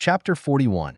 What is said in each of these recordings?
Chapter 41.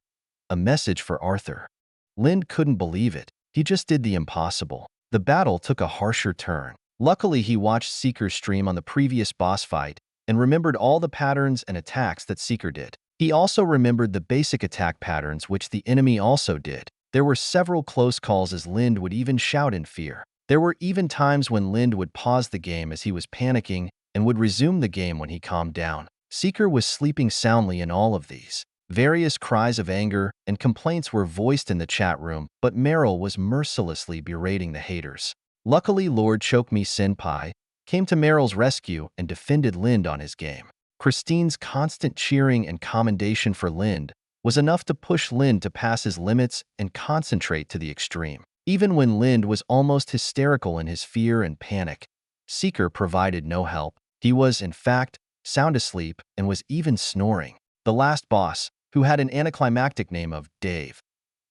A Message for Arthur. Lind couldn't believe it. He just did the impossible. The battle took a harsher turn. Luckily, he watched Seeker's stream on the previous boss fight and remembered all the patterns and attacks that Seeker did. He also remembered the basic attack patterns which the enemy also did. There were several close calls as Lind would even shout in fear. There were even times when Lind would pause the game as he was panicking and would resume the game when he calmed down. Seeker was sleeping soundly in all of these. Various cries of anger and complaints were voiced in the chat room, but Meryl was mercilessly berating the haters. Luckily, Lord Chokme Senpai came to Meryl's rescue and defended Lind on his game. Christine's constant cheering and commendation for Lind was enough to push Lind to pass his limits and concentrate to the extreme. Even when Lind was almost hysterical in his fear and panic, Seeker provided no help. He was, in fact, sound asleep and was even snoring. The last boss, who had an anticlimactic name of Dave,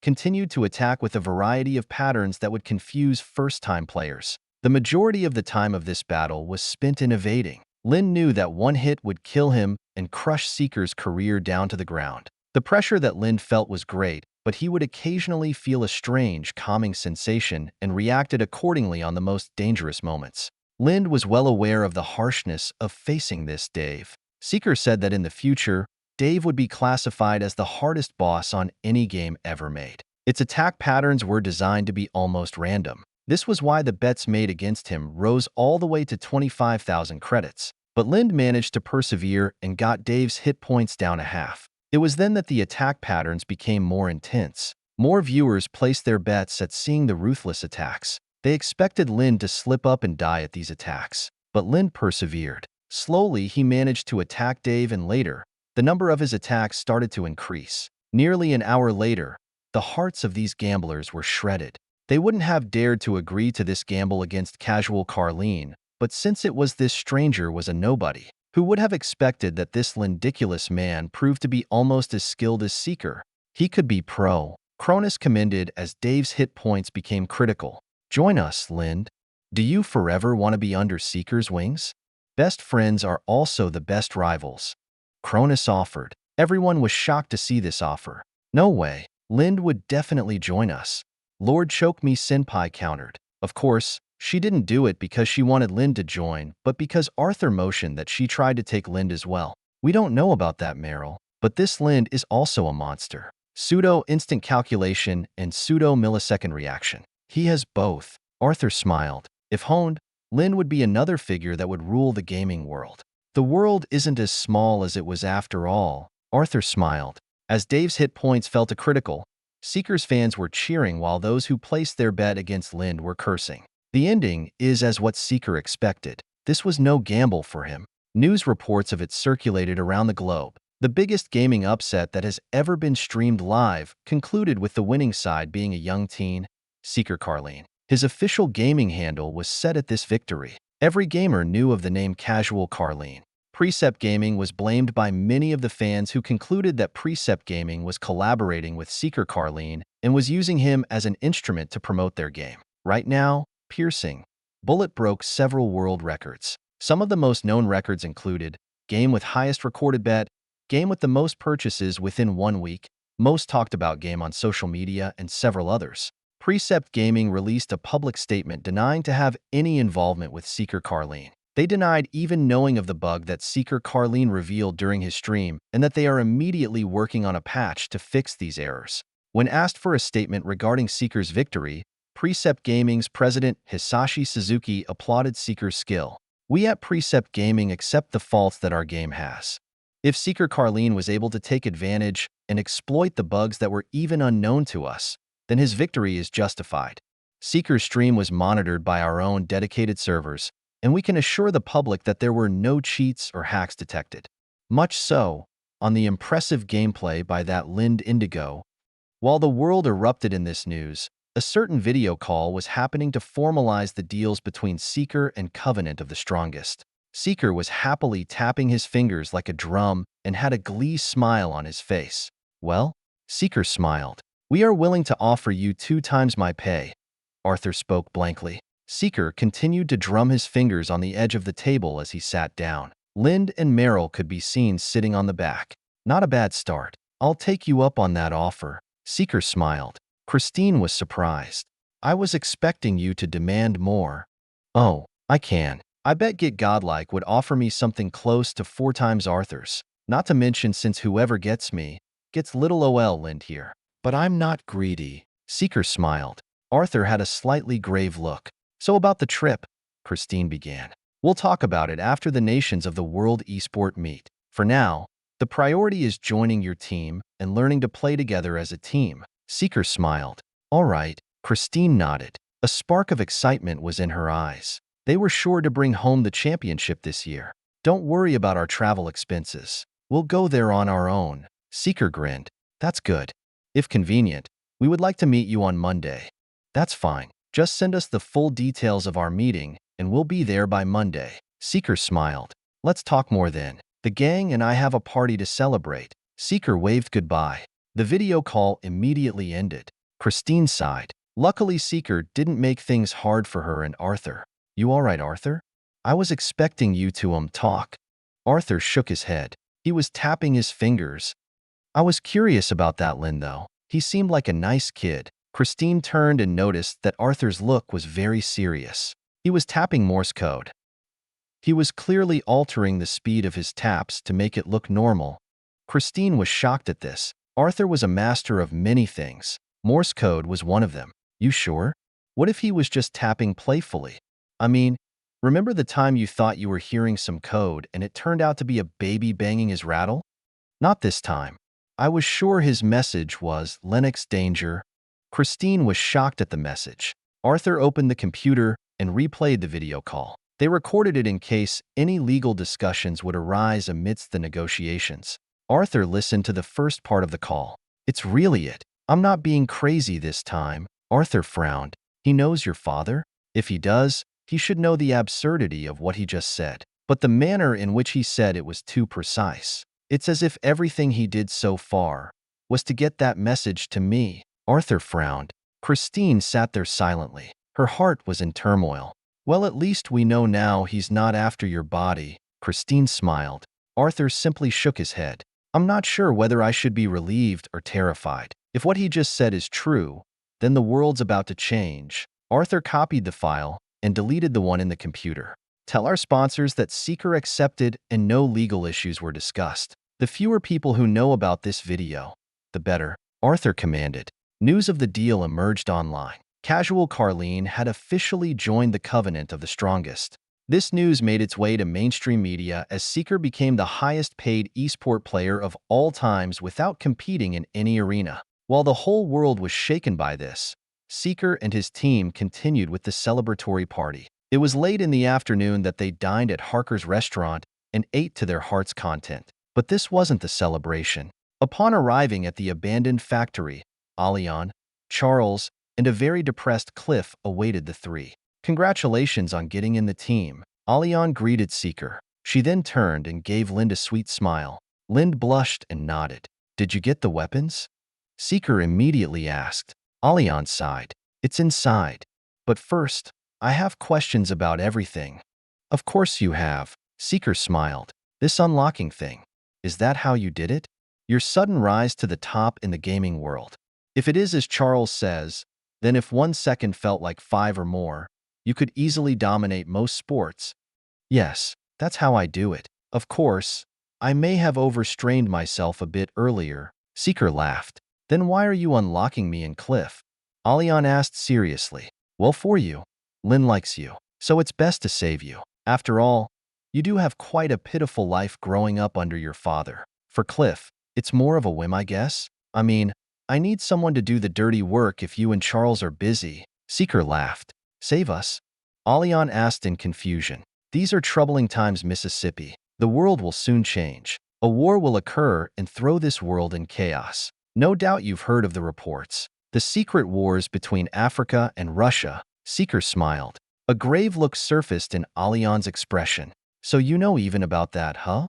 continued to attack with a variety of patterns that would confuse first-time players. The majority of the time of this battle was spent in evading. Lind knew that one hit would kill him and crush Seeker's career down to the ground. The pressure that Lind felt was great, but he would occasionally feel a strange, calming sensation and reacted accordingly on the most dangerous moments. Lind was well aware of the harshness of facing this Dave. Seeker said that in the future, Dave would be classified as the hardest boss on any game ever made. Its attack patterns were designed to be almost random. This was why the bets made against him rose all the way to 25,000 credits. But Lind managed to persevere and got Dave's hit points down a half. It was then that the attack patterns became more intense. More viewers placed their bets at seeing the ruthless attacks. They expected Lind to slip up and die at these attacks. But Lind persevered. Slowly, he managed to attack Dave, and later, the number of his attacks started to increase. Nearly an hour later, the hearts of these gamblers were shredded. They wouldn't have dared to agree to this gamble against casual Carlean, but since it was this stranger was a nobody, who would have expected that this lindiculous man proved to be almost as skilled as Seeker? He could be pro. Cronus commended as Dave's hit points became critical. Join us, Lind. Do you forever want to be under Seeker's wings? Best friends are also the best rivals. Cronus offered. Everyone was shocked to see this offer. No way. Lind would definitely join us. Lord Chokme Senpai countered. Of course, she didn't do it because she wanted Lind to join, but because Arthur motioned that she tried to take Lind as well. We don't know about that, Meryl, but this Lind is also a monster. Pseudo-instant calculation and pseudo-millisecond reaction. He has both. Arthur smiled. If honed, Lind would be another figure that would rule the gaming world. The world isn't as small as it was after all. Arthur smiled. As Dave's hit points fell to critical, Seeker's fans were cheering while those who placed their bet against Lind were cursing. The ending is as what Seeker expected. This was no gamble for him. News reports of it circulated around the globe. The biggest gaming upset that has ever been streamed live concluded with the winning side being a young teen, Seeker Carlean. His official gaming handle was set at this victory. Every gamer knew of the name Casual Carlean. Precept Gaming was blamed by many of the fans who concluded that Precept Gaming was collaborating with Seeker Carlean and was using him as an instrument to promote their game. Right now, Piercing Bullet broke several world records. Some of the most known records included game with highest recorded bet, game with the most purchases within 1 week, most talked about game on social media, and several others. Precept Gaming released a public statement denying to have any involvement with Seeker Carlean. They denied even knowing of the bug that Seeker Carlean revealed during his stream and that they are immediately working on a patch to fix these errors. When asked for a statement regarding Seeker's victory, Precept Gaming's president Hisashi Suzuki applauded Seeker's skill. We at Precept Gaming accept the faults that our game has. If Seeker Carlean was able to take advantage and exploit the bugs that were even unknown to us, then his victory is justified. Seeker's stream was monitored by our own dedicated servers, and we can assure the public that there were no cheats or hacks detected. Much so, on the impressive gameplay by that Lind Indigo. While the world erupted in this news, a certain video call was happening to formalize the deals between Seeker and Covenant of the Strongest. Seeker was happily tapping his fingers like a drum and had a glee smile on his face. Well, Seeker smiled. We are willing to offer you 2 times my pay. Arthur spoke blankly. Seeker continued to drum his fingers on the edge of the table as he sat down. Lind and Meryl could be seen sitting on the back. Not a bad start. I'll take you up on that offer. Seeker smiled. Christine was surprised. I was expecting you to demand more. Oh, I can. I bet Get Godlike would offer me something close to 4 times Arthur's. Not to mention since whoever gets me, gets little OL Lind here. But I'm not greedy. Seeker smiled. Arthur had a slightly grave look. So about the trip, Christine began. We'll talk about it after the nations of the World Esport meet. For now, the priority is joining your team and learning to play together as a team. Seeker smiled. All right. Christine nodded. A spark of excitement was in her eyes. They were sure to bring home the championship this year. Don't worry about our travel expenses. We'll go there on our own. Seeker grinned. That's good. If convenient, we would like to meet you on Monday. That's fine. Just send us the full details of our meeting, and we'll be there by Monday. Seeker smiled. Let's talk more then. The gang and I have a party to celebrate. Seeker waved goodbye. The video call immediately ended. Christine sighed. Luckily, Seeker didn't make things hard for her and Arthur. You all right, Arthur? I was expecting you to talk. Arthur shook his head. He was tapping his fingers. I was curious about that Lynn, though. He seemed like a nice kid. Christine turned and noticed that Arthur's look was very serious. He was tapping Morse code. He was clearly altering the speed of his taps to make it look normal. Christine was shocked at this. Arthur was a master of many things. Morse code was one of them. You sure? What if he was just tapping playfully? I mean, remember the time you thought you were hearing some code and it turned out to be a baby banging his rattle? Not this time. I was sure his message was Lennox danger. Christine was shocked at the message. Arthur opened the computer and replayed the video call. They recorded it in case any legal discussions would arise amidst the negotiations. Arthur listened to the first part of the call. It's really it. I'm not being crazy this time. Arthur frowned. He knows your father? If he does, he should know the absurdity of what he just said. But the manner in which he said it was too precise. It's as if everything he did so far was to get that message to me. Arthur frowned. Christine sat there silently. Her heart was in turmoil. Well, at least we know now he's not after your body. Christine smiled. Arthur simply shook his head. I'm not sure whether I should be relieved or terrified. If what he just said is true, then the world's about to change. Arthur copied the file and deleted the one in the computer. Tell our sponsors that Seeker accepted and no legal issues were discussed. The fewer people who know about this video, the better. Arthur commanded. News of the deal emerged online. Seeker Carlean had officially joined the Covenant of the Strongest. This news made its way to mainstream media as Seeker became the highest-paid esport player of all times without competing in any arena. While the whole world was shaken by this, Seeker and his team continued with the celebratory party. It was late in the afternoon that they dined at Harker's restaurant and ate to their heart's content. But this wasn't the celebration. Upon arriving at the abandoned factory, Alian, Charles, and a very depressed Cliff awaited the three. Congratulations on getting in the team. Alian greeted Seeker. She then turned and gave Lind a sweet smile. Lind blushed and nodded. Did you get the weapons? Seeker immediately asked. Alian sighed. It's inside. But first, I have questions about everything. Of course you have. Seeker smiled. This unlocking thing. Is that how you did it? Your sudden rise to the top in the gaming world. If it is as Charles says, then if 1 second felt like 5 or more, you could easily dominate most sports. Yes, that's how I do it. Of course, I may have overstrained myself a bit earlier. Seeker laughed. Then why are you unlocking me and Cliff? Alian asked seriously. Well, for you. Lynn likes you, so it's best to save you. After all, you do have quite a pitiful life growing up under your father. For Cliff, it's more of a whim, I guess. I mean, I need someone to do the dirty work if you and Charles are busy. Seeker laughed. Save us? Alian asked in confusion. These are troubling times, Mississippi. The world will soon change. A war will occur and throw this world in chaos. No doubt you've heard of the reports. The secret wars between Africa and Russia. Seeker smiled. A grave look surfaced in Alian's expression. So you know even about that, huh?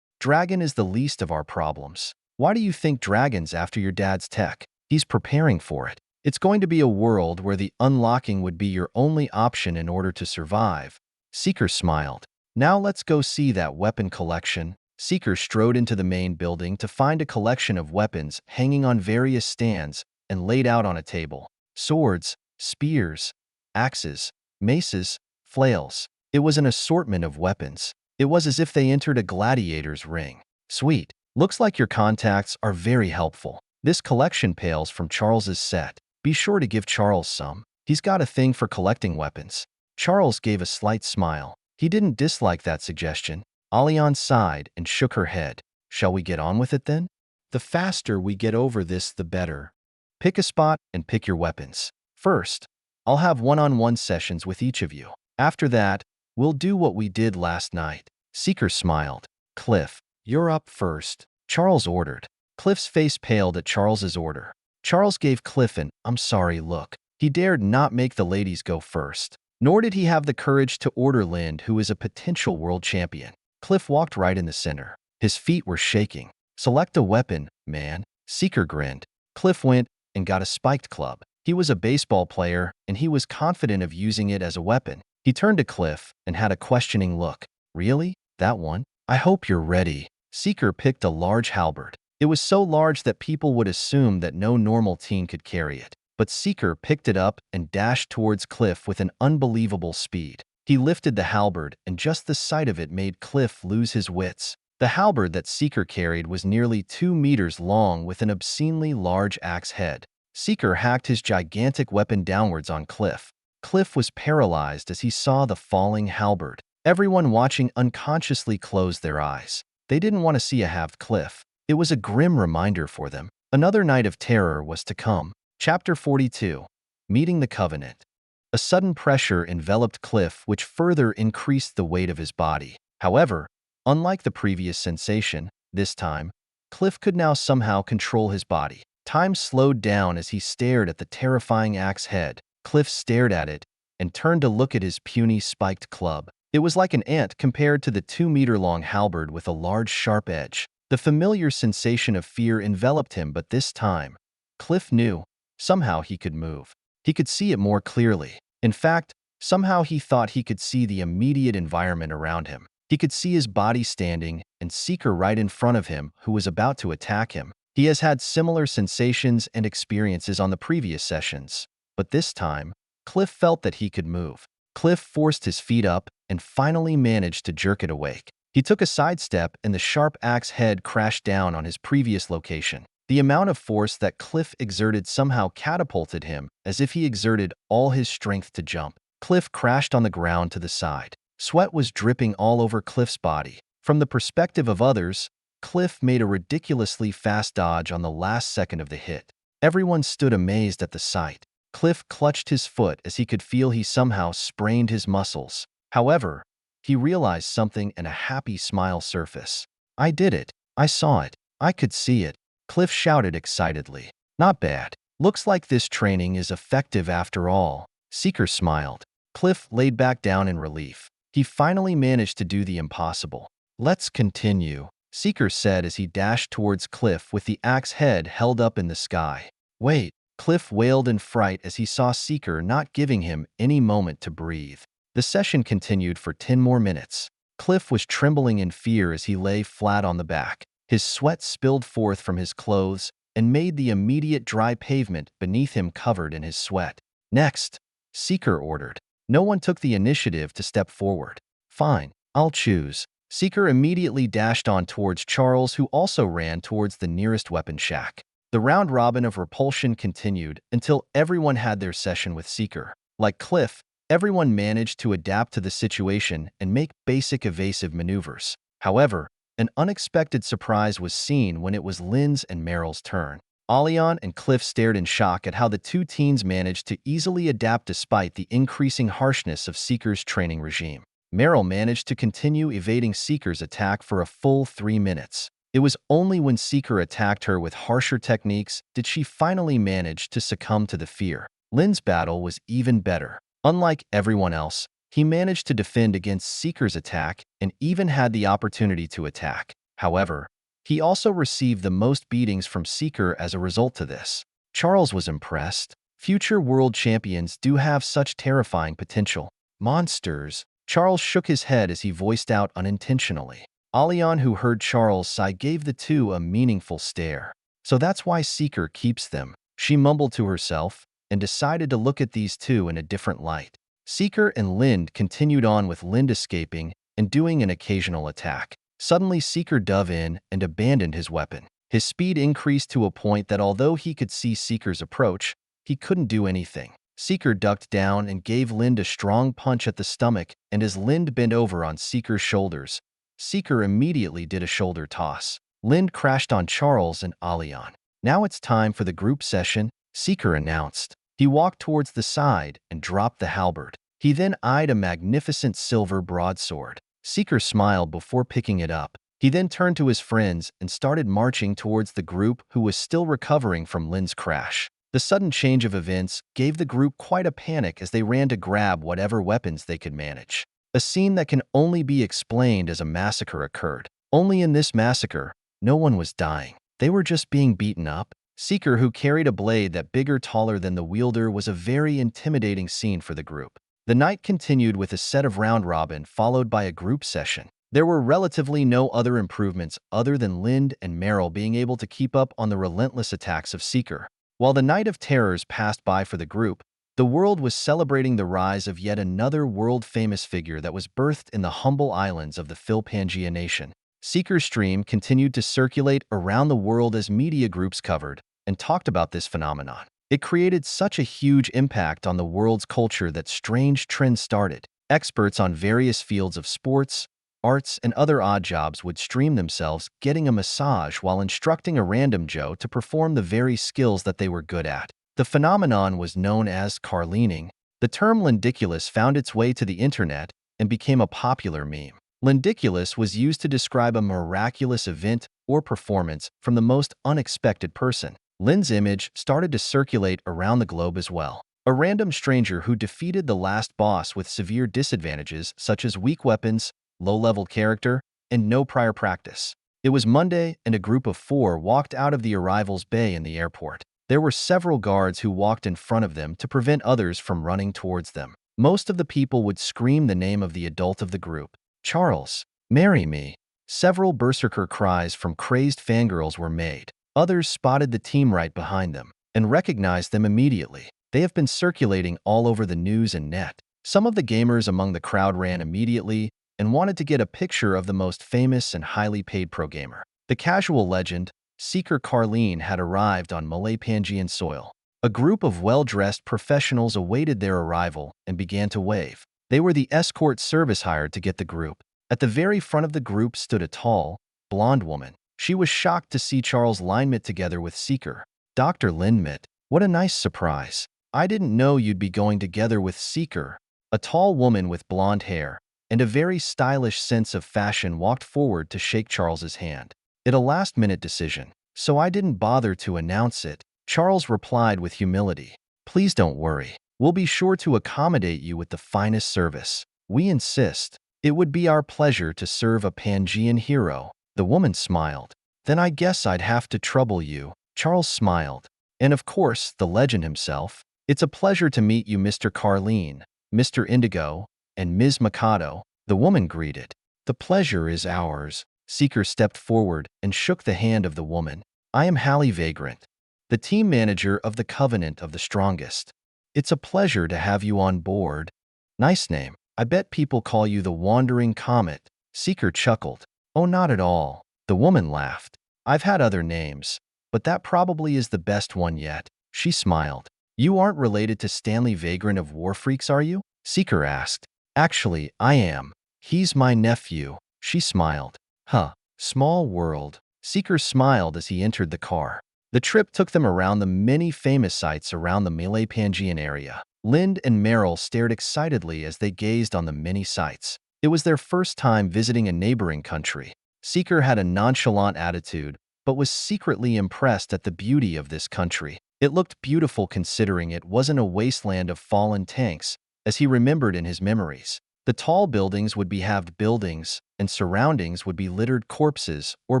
Dragon is the least of our problems. Why do you think Dragon's after your dad's tech? He's preparing for it. It's going to be a world where the unlocking would be your only option in order to survive. Seeker smiled. Now let's go see that weapon collection. Seeker strode into the main building to find a collection of weapons hanging on various stands and laid out on a table. Swords, spears, axes, maces, flails. It was an assortment of weapons. It was as if they entered a gladiator's ring. Sweet. Looks like your contacts are very helpful. This collection pales from Charles's set. Be sure to give Charles some. He's got a thing for collecting weapons. Charles gave a slight smile. He didn't dislike that suggestion. Allian sighed and shook her head. Shall we get on with it then? The faster we get over this, the better. Pick a spot and pick your weapons. First, I'll have one-on-one sessions with each of you. After that, we'll do what we did last night. Seeker smiled. Cliff, you're up first. Charles ordered. Cliff's face paled at Charles's order. Charles gave Cliff an "I'm sorry" look. He dared not make the ladies go first. Nor did he have the courage to order Lind, who is a potential world champion. Cliff walked right in the center. His feet were shaking. Select a weapon, man. Seeker grinned. Cliff went and got a spiked club. He was a baseball player, and he was confident of using it as a weapon. He turned to Cliff and had a questioning look. Really? That one? I hope you're ready. Seeker picked a large halberd. It was so large that people would assume that no normal teen could carry it. But Seeker picked it up and dashed towards Cliff with an unbelievable speed. He lifted the halberd, and just the sight of it made Cliff lose his wits. The halberd that Seeker carried was nearly 2 meters long with an obscenely large axe head. Seeker hacked his gigantic weapon downwards on Cliff. Cliff was paralyzed as he saw the falling halberd. Everyone watching unconsciously closed their eyes. They didn't want to see a halved Cliff. It was a grim reminder for them. Another night of terror was to come. Chapter 42. Meeting the Covenant. A sudden pressure enveloped Cliff, which further increased the weight of his body. However, unlike the previous sensation, this time, Cliff could now somehow control his body. Time slowed down as he stared at the terrifying axe head. Cliff stared at it and turned to look at his puny spiked club. It was like an ant compared to the 2-meter-long halberd with a large sharp edge. The familiar sensation of fear enveloped him, but this time, Cliff knew. Somehow he could move. He could see it more clearly. In fact, somehow he thought he could see the immediate environment around him. He could see his body standing and Seeker right in front of him, who was about to attack him. He has had similar sensations and experiences on the previous sessions. But this time, Cliff felt that he could move. Cliff forced his feet up and finally managed to jerk it awake. He took a sidestep and the sharp axe head crashed down on his previous location. The amount of force that Cliff exerted somehow catapulted him, as if he exerted all his strength to jump. Cliff crashed on the ground to the side. Sweat was dripping all over Cliff's body. From the perspective of others, Cliff made a ridiculously fast dodge on the last second of the hit. Everyone stood amazed at the sight. Cliff clutched his foot as he could feel he somehow sprained his muscles. However, he realized something and a happy smile surfaced. I did it. I saw it. I could see it. Cliff shouted excitedly. Not bad. Looks like this training is effective after all. Seeker smiled. Cliff laid back down in relief. He finally managed to do the impossible. Let's continue, Seeker said as he dashed towards Cliff with the axe head held up in the sky. Wait, Cliff wailed in fright as he saw Seeker not giving him any moment to breathe. The session continued for 10 more minutes. Cliff was trembling in fear as he lay flat on the back. His sweat spilled forth from his clothes and made the immediate dry pavement beneath him covered in his sweat. Next, Seeker ordered. No one took the initiative to step forward. Fine, I'll choose. Seeker immediately dashed on towards Charles, who also ran towards the nearest weapon shack. The round robin of repulsion continued until everyone had their session with Seeker. Like Cliff, everyone managed to adapt to the situation and make basic evasive maneuvers. However, an unexpected surprise was seen when it was Lynn's and Meryl's turn. Allian and Cliff stared in shock at how the two teens managed to easily adapt despite the increasing harshness of Seeker's training regime. Meryl managed to continue evading Seeker's attack for a full 3 minutes. It was only when Seeker attacked her with harsher techniques did she finally manage to succumb to the fear. Lynn's battle was even better. Unlike everyone else, he managed to defend against Seeker's attack and even had the opportunity to attack. However, he also received the most beatings from Seeker as a result to this. Charles was impressed. Future world champions do have such terrifying potential. Monsters. Charles shook his head as he voiced out unintentionally. Alian, who heard Charles sigh, gave the two a meaningful stare. So that's why Seeker keeps them, she mumbled to herself, and decided to look at these two in a different light. Seeker and Lind continued on, with Lind escaping and doing an occasional attack. Suddenly, Seeker dove in and abandoned his weapon. His speed increased to a point that although he could see Seeker's approach, he couldn't do anything. Seeker ducked down and gave Lind a strong punch at the stomach, and as Lind bent over on Seeker's shoulders, Seeker immediately did a shoulder toss. Lind crashed on Charles and Alian. Now it's time for the group session, Seeker announced. He walked towards the side and dropped the halberd. He then eyed a magnificent silver broadsword. Seeker smiled before picking it up. He then turned to his friends and started marching towards the group, who was still recovering from Lind's crash. The sudden change of events gave the group quite a panic as they ran to grab whatever weapons they could manage. A scene that can only be explained as a massacre occurred. Only in this massacre, no one was dying. They were just being beaten up. Seeker, who carried a blade that bigger taller than the wielder, was a very intimidating scene for the group. The night continued with a set of round-robin followed by a group session. There were relatively no other improvements other than Lind and Meryl being able to keep up on the relentless attacks of Seeker. While the night of terrors passed by for the group, the world was celebrating the rise of yet another world-famous figure that was birthed in the humble islands of the Philpangaea nation. Seeker's stream continued to circulate around the world as media groups covered and talked about this phenomenon. It created such a huge impact on the world's culture that strange trends started. Experts on various fields of sports, arts, and other odd jobs would stream themselves getting a massage while instructing a random Joe to perform the very skills that they were good at. The phenomenon was known as Carleaning. The term lindiculous found its way to the internet and became a popular meme. Lindiculous was used to describe a miraculous event or performance from the most unexpected person. Lind's image started to circulate around the globe as well. A random stranger who defeated the last boss with severe disadvantages such as weak weapons, low-level character, and no prior practice. It was Monday, and a group of 4 walked out of the arrivals bay in the airport. There were several guards who walked in front of them to prevent others from running towards them. Most of the people would scream the name of the adult of the group. Charles, marry me. Several berserker cries from crazed fangirls were made. Others spotted the team right behind them and recognized them immediately. They have been circulating all over the news and net. Some of the gamers among the crowd ran immediately and wanted to get a picture of the most famous and highly paid pro gamer. The casual legend, Seeker Carlean, had arrived on Philpangaean soil. A group of well-dressed professionals awaited their arrival and began to wave. They were the escort service hired to get the group. At the very front of the group stood a tall, blonde woman. She was shocked to see Charles Linemit together with Seeker. Dr. Lindmit, what a nice surprise. I didn't know you'd be going together with Seeker. A tall woman with blonde hair and a very stylish sense of fashion walked forward to shake Charles's hand. It a last-minute decision, so I didn't bother to announce it, Charles replied with humility. Please don't worry. We'll be sure to accommodate you with the finest service. We insist. It would be our pleasure to serve a Pangean hero. The woman smiled. Then I guess I'd have to trouble you. Charles smiled. And of course, the legend himself. It's a pleasure to meet you, Mr. Carlean, Mr. Indigo, and Ms. Mikado. The woman greeted. The pleasure is ours. Seeker stepped forward and shook the hand of the woman. I am Hallie Vagrant, the team manager of the Covenant of the Strongest. It's a pleasure to have you on board. Nice name. I bet people call you the Wandering Comet. Seeker chuckled. Oh, not at all. The woman laughed. I've had other names, but that probably is the best one yet. She smiled. You aren't related to Stanley Vagrant of Warfreaks, are you? Seeker asked. Actually, I am. He's my nephew. She smiled. Huh. Small world. Seeker smiled as he entered the car. The trip took them around the many famous sites around the Philpangaean area. Lind and Meryl stared excitedly as they gazed on the many sites. It was their first time visiting a neighboring country. Seeker had a nonchalant attitude, but was secretly impressed at the beauty of this country. It looked beautiful considering it wasn't a wasteland of fallen tanks, as he remembered in his memories. The tall buildings would be halved buildings, and surroundings would be littered corpses or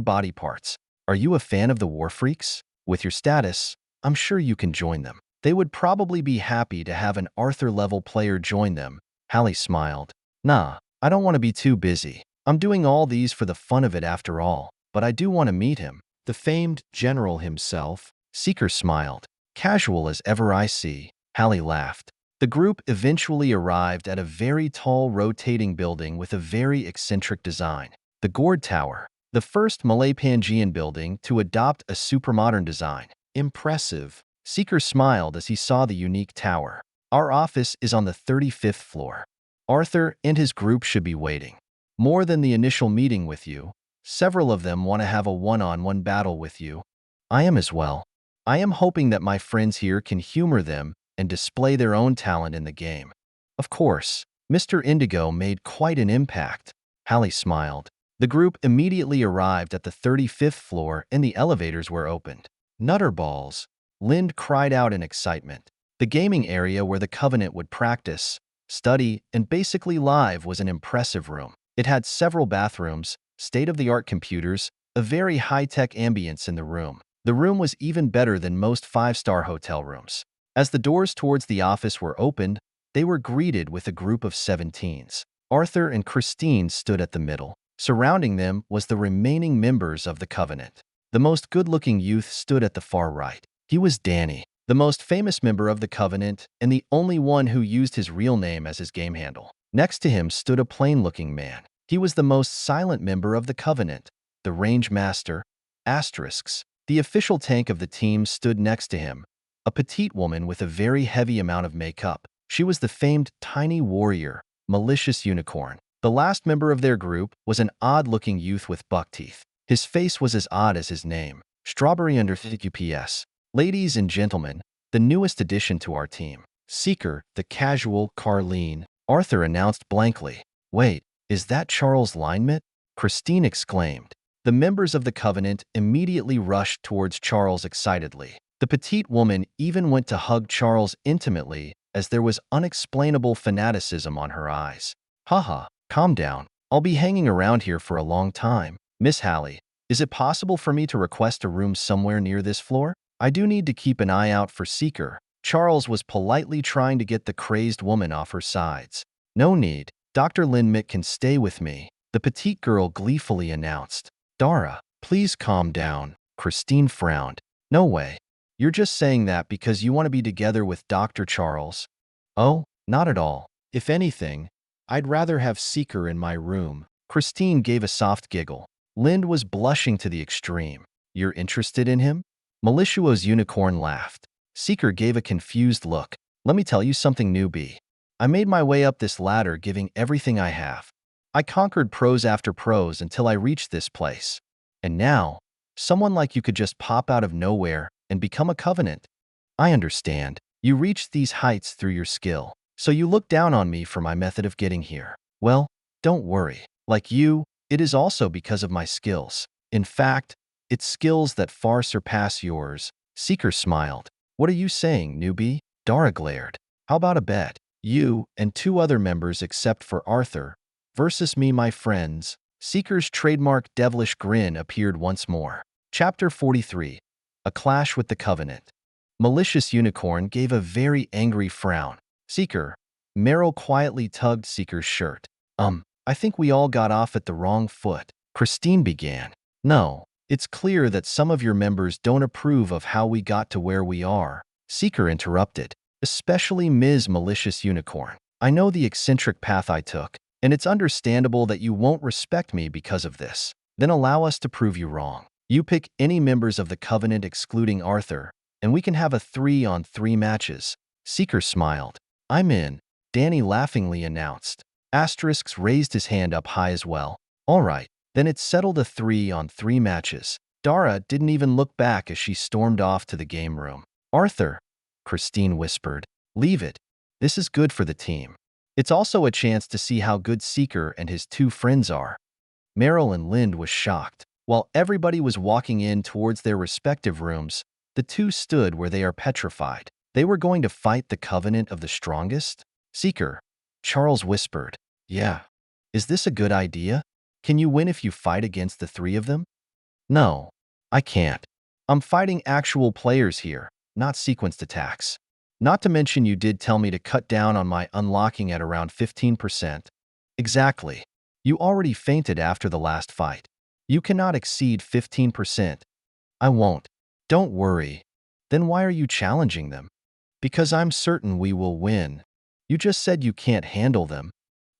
body parts. Are you a fan of the Warfreaks? With your status, I'm sure you can join them. They would probably be happy to have an Arthur-level player join them. Hallie smiled. Nah, I don't want to be too busy. I'm doing all these for the fun of it after all, but I do want to meet him. The famed general himself. Seeker smiled. Casual as ever I see. Hallie laughed. The group eventually arrived at a very tall rotating building with a very eccentric design. The Gourd Tower, the first Malay Pangean building to adopt a supermodern design. Impressive. Seeker smiled as he saw the unique tower. Our office is on the 35th floor. Arthur and his group should be waiting. More than the initial meeting with you, several of them want to have a one-on-one battle with you. I am as well. I am hoping that my friends here can humor them and display their own talent in the game. Of course, Mr. Indigo made quite an impact. Hallie smiled. The group immediately arrived at the 35th floor and the elevators were opened. Nutterballs! Lind cried out in excitement. The gaming area where the Covenant would practice, study, and basically live was an impressive room. It had several bathrooms, state-of-the-art computers, a very high-tech ambience in the room. The room was even better than most five-star hotel rooms. As the doors towards the office were opened, they were greeted with a group of 17s. Arthur and Christine stood at the middle. Surrounding them was the remaining members of the Covenant. The most good-looking youth stood at the far right. He was Danny, the most famous member of the Covenant and the only one who used his real name as his game handle. Next to him stood a plain-looking man. He was the most silent member of the Covenant, the Range Master, Asterisks. The official tank of the team stood next to him, a petite woman with a very heavy amount of makeup. She was the famed Tiny Warrior, Malicious Unicorn. The last member of their group was an odd-looking youth with buck teeth. His face was as odd as his name, Strawberry under UPS. Ladies and gentlemen, the newest addition to our team, Seeker, the casual Carlean. Arthur announced blankly. Wait, is that Charles Linemit? Christine exclaimed. The members of the Covenant immediately rushed towards Charles excitedly. The petite woman even went to hug Charles intimately as there was unexplainable fanaticism on her eyes. Haha, calm down. I'll be hanging around here for a long time. Miss Hallie, is it possible for me to request a room somewhere near this floor? I do need to keep an eye out for Seeker. Charles was politely trying to get the crazed woman off her sides. No need. Dr. Linmit can stay with me, the petite girl gleefully announced. Dara, please calm down. Christine frowned. No way. You're just saying that because you want to be together with Dr. Charles. Oh, not at all. If anything, I'd rather have Seeker in my room. Christine gave a soft giggle. Lind was blushing to the extreme. You're interested in him? Malicious Unicorn laughed. Seeker gave a confused look. Let me tell you something, newbie. I made my way up this ladder giving everything I have. I conquered pros after pros until I reached this place. And now, someone like you could just pop out of nowhere and become a Covenant. I understand. You reached these heights through your skill, so you look down on me for my method of getting here. Well, don't worry. Like you, it is also because of my skills. In fact, it's skills that far surpass yours. Seeker smiled. What are you saying, newbie? Dara glared. How about a bet? You and two other members except for Arthur versus me, my friends. Seeker's trademark devilish grin appeared once more. Chapter 43. A Clash with the Covenant. Malicious Unicorn gave a very angry frown. Seeker. Meryl quietly tugged Seeker's shirt. I think we all got off at the wrong foot. Christine began. No, it's clear that some of your members don't approve of how we got to where we are. Seeker interrupted. Especially Ms. Malicious Unicorn. I know the eccentric path I took, and it's understandable that you won't respect me because of this. Then allow us to prove you wrong. You pick any members of the Covenant excluding Arthur, and we can have a 3-on-3 matches. Seeker smiled. I'm in, Danny laughingly announced. Asterisks raised his hand up high as well. All right, then it's settled, a 3-on-3 matches. Dara didn't even look back as she stormed off to the game room. Arthur, Christine whispered, leave it. This is good for the team. It's also a chance to see how good Seeker and his two friends are. Meryl and Lind was shocked. While everybody was walking in towards their respective rooms, the two stood where they are petrified. They were going to fight the Covenant of the Strongest? Seeker, Charles whispered. Yeah. Is this a good idea? Can you win if you fight against the three of them? No, I can't. I'm fighting actual players here, not sequenced attacks. Not to mention you did tell me to cut down on my unlocking at around 15%. Exactly. You already fainted after the last fight. You cannot exceed 15%. I won't. Don't worry. Then why are you challenging them? Because I'm certain we will win. You just said you can't handle them.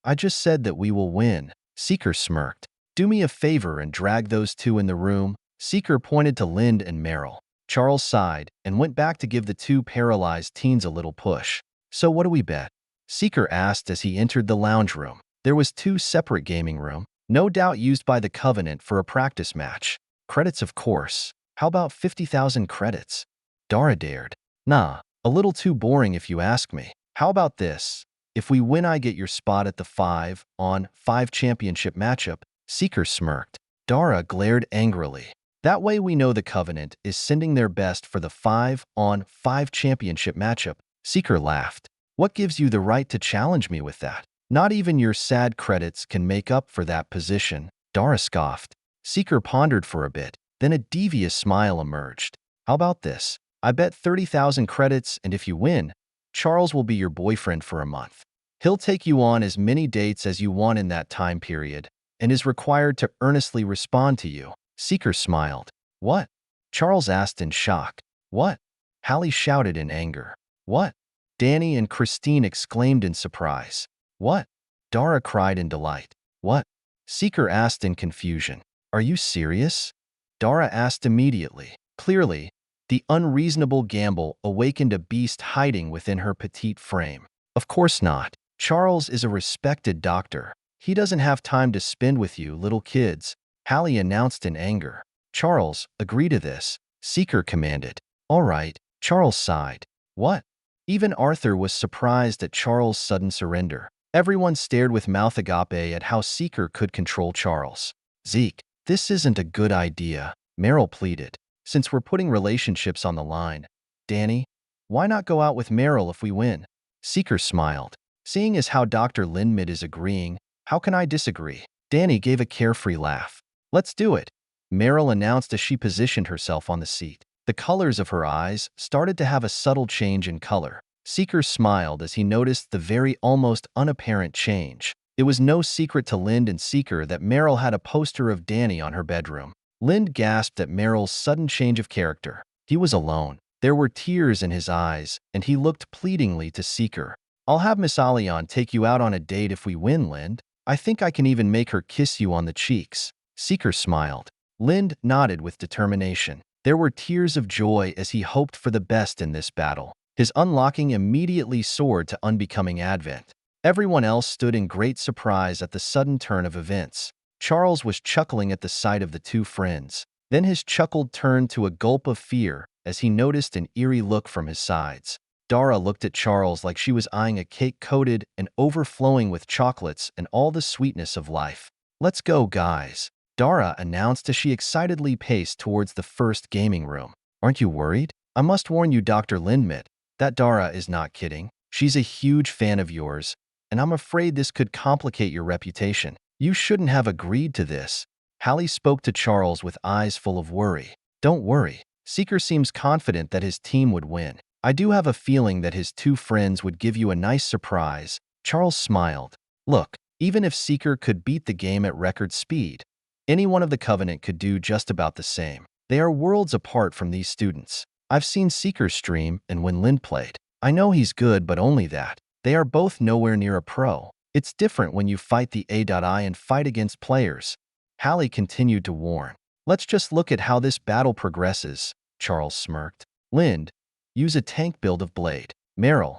I just said that we will win. Seeker smirked. Do me a favor and drag those two in the room. Seeker pointed to Lind and Meryl. Charles sighed and went back to give the two paralyzed teens a little push. So what do we bet? Seeker asked as he entered the lounge room. There was two separate gaming rooms, no doubt used by the Covenant for a practice match. Credits, of course. How about 50,000 credits? Dara dared. Nah, a little too boring if you ask me. How about this? If we win, I get your spot at the 5-on-5 championship matchup. Seeker smirked. Dara glared angrily. That way we know the Covenant is sending their best for the 5-on-5 championship matchup. Seeker laughed. What gives you the right to challenge me with that? Not even your sad credits can make up for that position. Dara scoffed. Seeker pondered for a bit. Then a devious smile emerged. How about this? I bet 30,000 credits, and if you win, Charles will be your boyfriend for a month. He'll take you on as many dates as you want in that time period, and is required to earnestly respond to you. Seeker smiled. What? Charles asked in shock. What? Hallie shouted in anger. What? Danny and Christine exclaimed in surprise. What? Dara cried in delight. What? Seeker asked in confusion. Are you serious? Dara asked immediately. Clearly, the unreasonable gamble awakened a beast hiding within her petite frame. Of course not. Charles is a respected doctor. He doesn't have time to spend with you little kids, Hallie announced in anger. Charles, agree to this, Seeker commanded. All right, Charles sighed. What? Even Arthur was surprised at Charles' sudden surrender. Everyone stared with mouth agape at how Seeker could control Charles. Zeke, this isn't a good idea, Meryl pleaded. Since we're putting relationships on the line, Danny, why not go out with Meryl if we win? Seeker smiled. Seeing as how Dr. Lindmid is agreeing, how can I disagree? Danny gave a carefree laugh. Let's do it, Meryl announced as she positioned herself on the seat. The colors of her eyes started to have a subtle change in color. Seeker smiled as he noticed the very almost unapparent change. It was no secret to Lind and Seeker that Meryl had a poster of Danny on her bedroom. Lind gasped at Meryl's sudden change of character. He was alone. There were tears in his eyes, and he looked pleadingly to Seeker. I'll have Miss Allian take you out on a date if we win, Lind. I think I can even make her kiss you on the cheeks. Seeker smiled. Lind nodded with determination. There were tears of joy as he hoped for the best in this battle. His unlocking immediately soared to unbecoming advent. Everyone else stood in great surprise at the sudden turn of events. Charles was chuckling at the sight of the two friends. Then his chuckle turned to a gulp of fear as he noticed an eerie look from his sides. Dara looked at Charles like she was eyeing a cake coated and overflowing with chocolates and all the sweetness of life. Let's go, guys, Dara announced as she excitedly paced towards the first gaming room. Aren't you worried? I must warn you, Dr. Lindmid, that Dara is not kidding. She's a huge fan of yours, and I'm afraid this could complicate your reputation. You shouldn't have agreed to this. Hallie spoke to Charles with eyes full of worry. Don't worry. Seeker seems confident that his team would win. I do have a feeling that his two friends would give you a nice surprise. Charles smiled. Look, even if Seeker could beat the game at record speed, any one of the Covenant could do just about the same. They are worlds apart from these students. I've seen Seeker stream and when Lind played. I know he's good, but only that. They are both nowhere near a pro. It's different when you fight the AI and fight against players. Hallie continued to warn. Let's just look at how this battle progresses, Charles smirked. Lind, use a tank build of Blade. Meryl,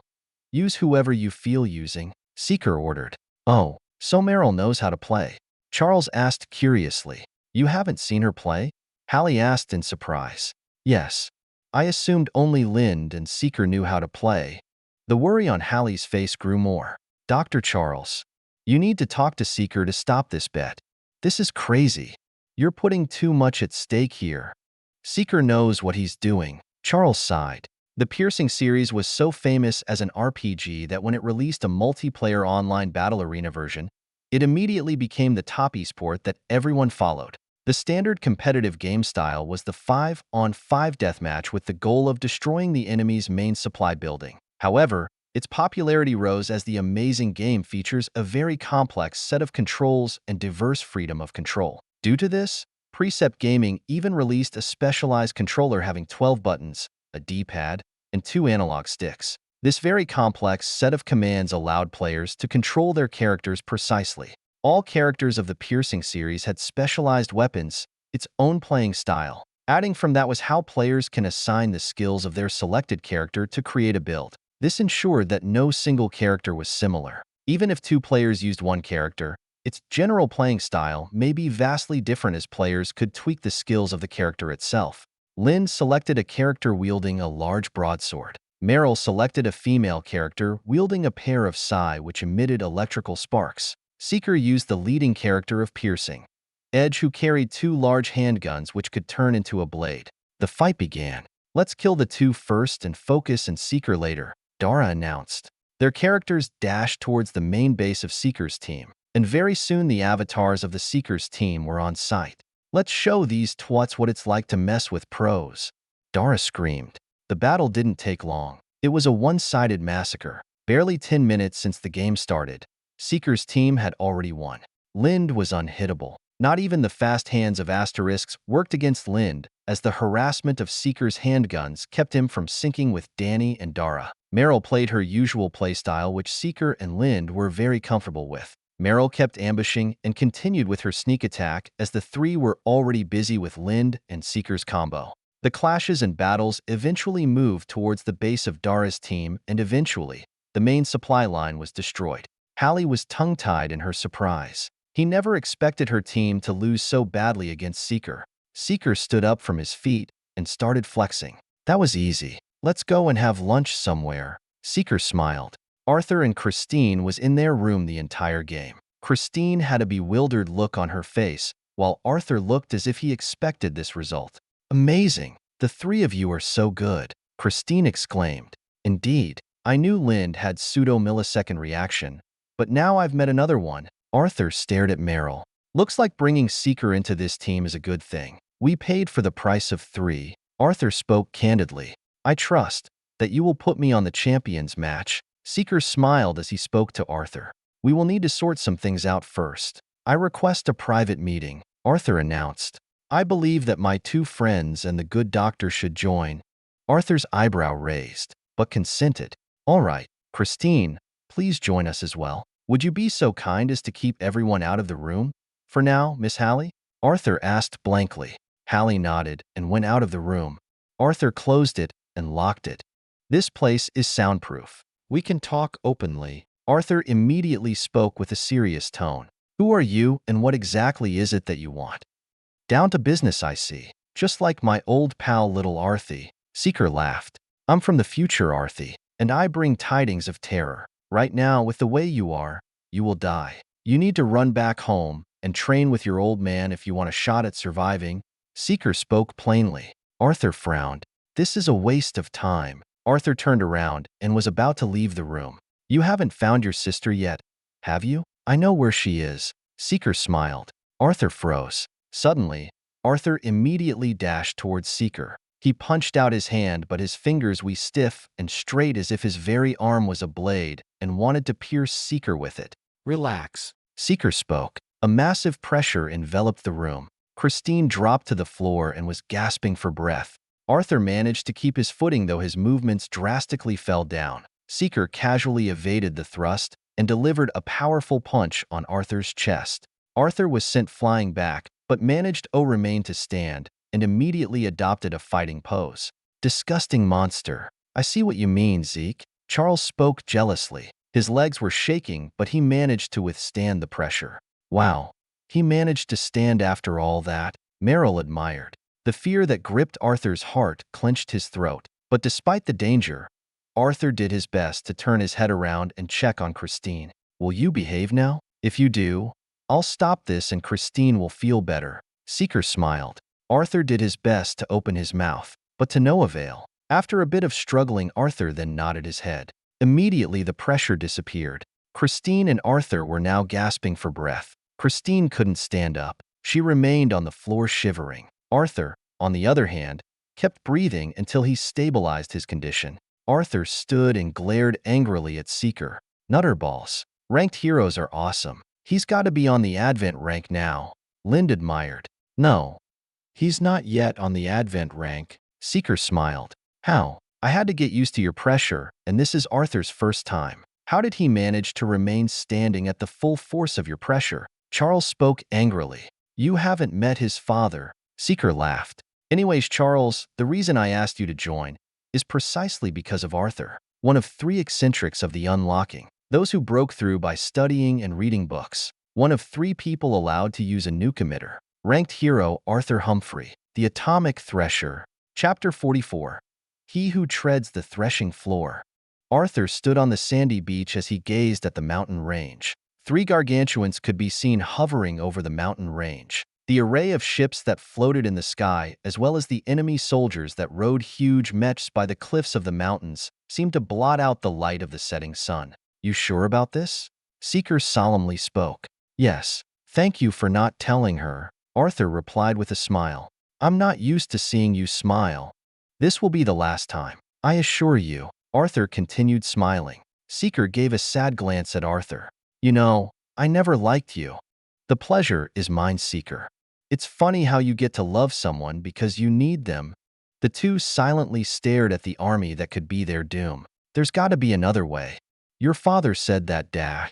use whoever you feel using, Seeker ordered. Oh, so Meryl knows how to play? Charles asked curiously. You haven't seen her play? Hallie asked in surprise. Yes. I assumed only Lind and Seeker knew how to play. The worry on Hallie's face grew more. Dr. Charles, you need to talk to Seeker to stop this bet. This is crazy. You're putting too much at stake here. Seeker knows what he's doing. Charles sighed. The Piercing series was so famous as an RPG that when it released a multiplayer online battle arena version, it immediately became the top esport that everyone followed. The standard competitive game style was the 5-on-5 deathmatch with the goal of destroying the enemy's main supply building. However, Its popularity rose as the amazing game features a very complex set of controls and diverse freedom of control. Due to this, Precept Gaming even released a specialized controller having 12 buttons, a D-pad, and 2 analog sticks. This very complex set of commands allowed players to control their characters precisely. All characters of the Piercing series had specialized weapons, its own playing style. Adding from that was how players can assign the skills of their selected character to create a build. This ensured that no single character was similar. Even if 2 players used one character, its general playing style may be vastly different as players could tweak the skills of the character itself. Lynn selected a character wielding a large broadsword. Meryl selected a female character wielding a pair of sai which emitted electrical sparks. Seeker used the leading character of Piercing, Edge, who carried 2 large handguns which could turn into a blade. The fight began. "Let's kill the 2 first and focus on Seeker later," Dara announced. Their characters dashed towards the main base of Seeker's team, and very soon the avatars of the Seeker's team were on site. "Let's show these twats what it's like to mess with pros," Dara screamed. The battle didn't take long. It was a one-sided massacre. Barely 10 minutes since the game started, Seeker's team had already won. Lind was unhittable. Not even the fast hands of Asterisks worked against Lind, as the harassment of Seeker's handguns kept him from syncing with Danny and Dara. Meryl played her usual playstyle, which Seeker and Lind were very comfortable with. Meryl kept ambushing and continued with her sneak attack as the 3 were already busy with Lind and Seeker's combo. The clashes and battles eventually moved towards the base of Dara's team, and eventually, the main supply line was destroyed. Hallie was tongue-tied in her surprise. He never expected her team to lose so badly against Seeker. Seeker stood up from his feet and started flexing. "That was easy. Let's go and have lunch somewhere." Seeker smiled. Arthur and Christine was in their room the entire game. Christine had a bewildered look on her face, while Arthur looked as if he expected this result. "Amazing. The 3 of you are so good," Christine exclaimed. "Indeed, I knew Lind had pseudo-millisecond reaction, but now I've met another one." Arthur stared at Meryl. "Looks like bringing Seeker into this team is a good thing. We paid for the price of 3. Arthur spoke candidly. "I trust that you will put me on the champions match." Seeker smiled as he spoke to Arthur. "We will need to sort some things out first. I request a private meeting," Arthur announced. "I believe that my 2 friends and the good doctor should join." Arthur's eyebrow raised, but consented. "All right, Christine, please join us as well. Would you be so kind as to keep everyone out of the room for now, Miss Hallie?" Arthur asked blankly. Hallie nodded and went out of the room. Arthur closed it and locked it. "This place is soundproof. We can talk openly." Arthur immediately spoke with a serious tone. "Who are you and what exactly is it that you want?" "Down to business, I see. Just like my old pal little Arthie." Seeker laughed. "I'm from the future, Arthie, and I bring tidings of terror. Right now, with the way you are, you will die. You need to run back home and train with your old man if you want a shot at surviving." Seeker spoke plainly. Arthur frowned. "This is a waste of time." Arthur turned around and was about to leave the room. "You haven't found your sister yet, have you?" "I know where she is." Seeker smiled. Arthur froze. Suddenly, Arthur immediately dashed towards Seeker. He punched out his hand, but his fingers were stiff and straight as if his very arm was a blade and wanted to pierce Seeker with it. "Relax," Seeker spoke. A massive pressure enveloped the room. Christine dropped to the floor and was gasping for breath. Arthur managed to keep his footing, though his movements drastically fell down. Seeker casually evaded the thrust and delivered a powerful punch on Arthur's chest. Arthur was sent flying back, but managed to remain to stand and immediately adopted a fighting pose. "Disgusting monster. I see what you mean, Zeke." Charles spoke jealously. His legs were shaking, but he managed to withstand the pressure. "Wow, he managed to stand after all that," Meryl admired. The fear that gripped Arthur's heart clenched his throat. But despite the danger, Arthur did his best to turn his head around and check on Christine. "Will you behave now? If you do, I'll stop this and Christine will feel better." Seeker smiled. Arthur did his best to open his mouth, but to no avail. After a bit of struggling, Arthur then nodded his head. Immediately, the pressure disappeared. Christine and Arthur were now gasping for breath. Christine couldn't stand up. She remained on the floor shivering. Arthur, on the other hand, kept breathing until he stabilized his condition. Arthur stood and glared angrily at Seeker. Nutterballs. Ranked heroes are awesome. He's got to be on the Advent rank now. Lind admired. No, he's not yet on the Advent rank. Seeker smiled. How? I had to get used to your pressure, and this is Arthur's first time. How did he manage to remain standing at the full force of your pressure? Charles spoke angrily. You haven't met his father. Seeker laughed. Anyways, Charles, the reason I asked you to join is precisely because of Arthur, one of 3 eccentrics of the unlocking. Those who broke through by studying and reading books. One of 3 people allowed to use a nuke emitter. Ranked hero Arthur Humphrey. The Atomic Thresher. Chapter 44. He who treads the threshing floor. Arthur stood on the sandy beach as he gazed at the mountain range. 3 gargantuans could be seen hovering over the mountain range. The array of ships that floated in the sky, as well as the enemy soldiers that rode huge mechs by the cliffs of the mountains, seemed to blot out the light of the setting sun. You sure about this? Seeker solemnly spoke. Yes. Thank you for not telling her, Arthur replied with a smile. I'm not used to seeing you smile. This will be the last time. I assure you. Arthur continued smiling. Seeker gave a sad glance at Arthur. You know, I never liked you. The pleasure is mine, Seeker. It's funny how you get to love someone because you need them. The 2 silently stared at the army that could be their doom. There's got to be another way. Your father said that, Dad.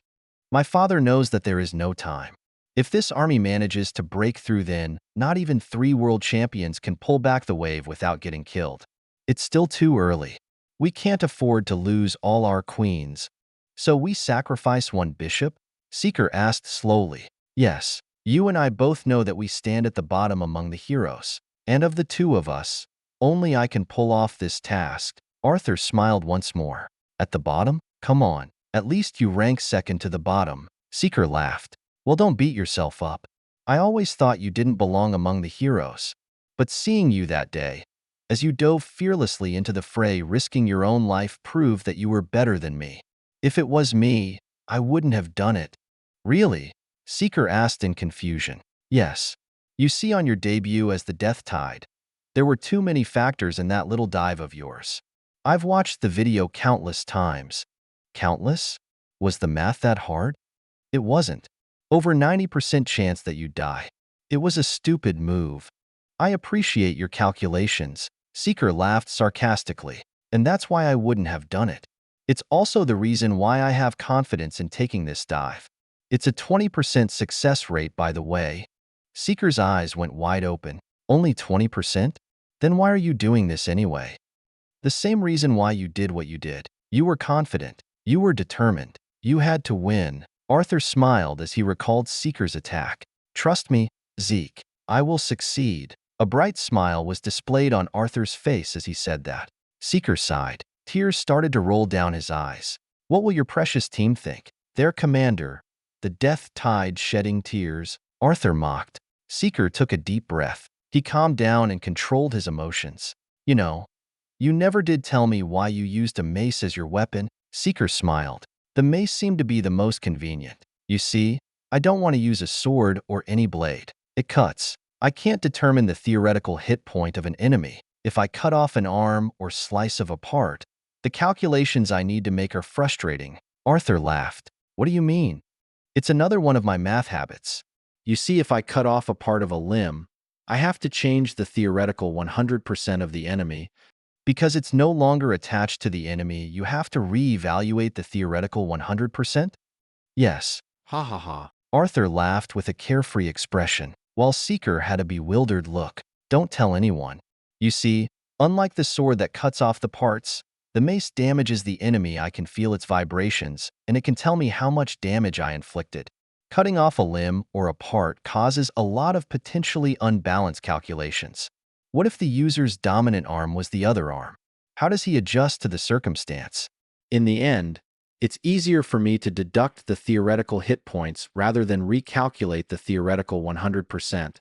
My father knows that there is no time. If this army manages to break through, then not even 3 world champions can pull back the wave without getting killed. It's still too early. We can't afford to lose all our queens. So we sacrifice 1 bishop? Seeker asked slowly. Yes. You and I both know that we stand at the bottom among the heroes. And of the 2 of us, only I can pull off this task. Arthur smiled once more. At the bottom? Come on. At least you rank second to the bottom. Seeker laughed. Well, don't beat yourself up. I always thought you didn't belong among the heroes. But seeing you that day, as you dove fearlessly into the fray risking your own life, proved that you were better than me. If it was me, I wouldn't have done it. Really? Seeker asked in confusion. Yes. You see, on your debut as the Death Tide, there were too many factors in that little dive of yours. I've watched the video countless times. Countless? Was the math that hard? It wasn't. Over 90% chance that you'd die. It was a stupid move. I appreciate your calculations. Seeker laughed sarcastically. And that's why I wouldn't have done it. It's also the reason why I have confidence in taking this dive. It's a 20% success rate, by the way. Seeker's eyes went wide open. Only 20%? Then why are you doing this anyway? The same reason why you did what you did. You were confident. You were determined. You had to win. Arthur smiled as he recalled Seeker's attack. Trust me, Zeke, I will succeed. A bright smile was displayed on Arthur's face as he said that. Seeker sighed. Tears started to roll down his eyes. What will your precious team think? Their commander, the Death Tide, shedding tears. Arthur mocked. Seeker took a deep breath. He calmed down and controlled his emotions. You know, you never did tell me why you used a mace as your weapon. Seeker smiled. The mace seemed to be the most convenient. You see, I don't want to use a sword or any blade. It cuts. I can't determine the theoretical hit point of an enemy. If I cut off an arm or slice of a part, the calculations I need to make are frustrating. Arthur laughed. What do you mean? It's another one of my math habits. You see, if I cut off a part of a limb, I have to change the theoretical 100% of the enemy. Because it's no longer attached to the enemy, you have to re-evaluate the theoretical 100%? Yes. Ha ha ha. Arthur laughed with a carefree expression, while Seeker had a bewildered look. Don't tell anyone. You see, unlike the sword that cuts off the parts, the mace damages the enemy. I can feel its vibrations, and it can tell me how much damage I inflicted. Cutting off a limb or a part causes a lot of potentially unbalanced calculations. What if the user's dominant arm was the other arm? How does he adjust to the circumstance? In the end, it's easier for me to deduct the theoretical hit points rather than recalculate the theoretical 100%.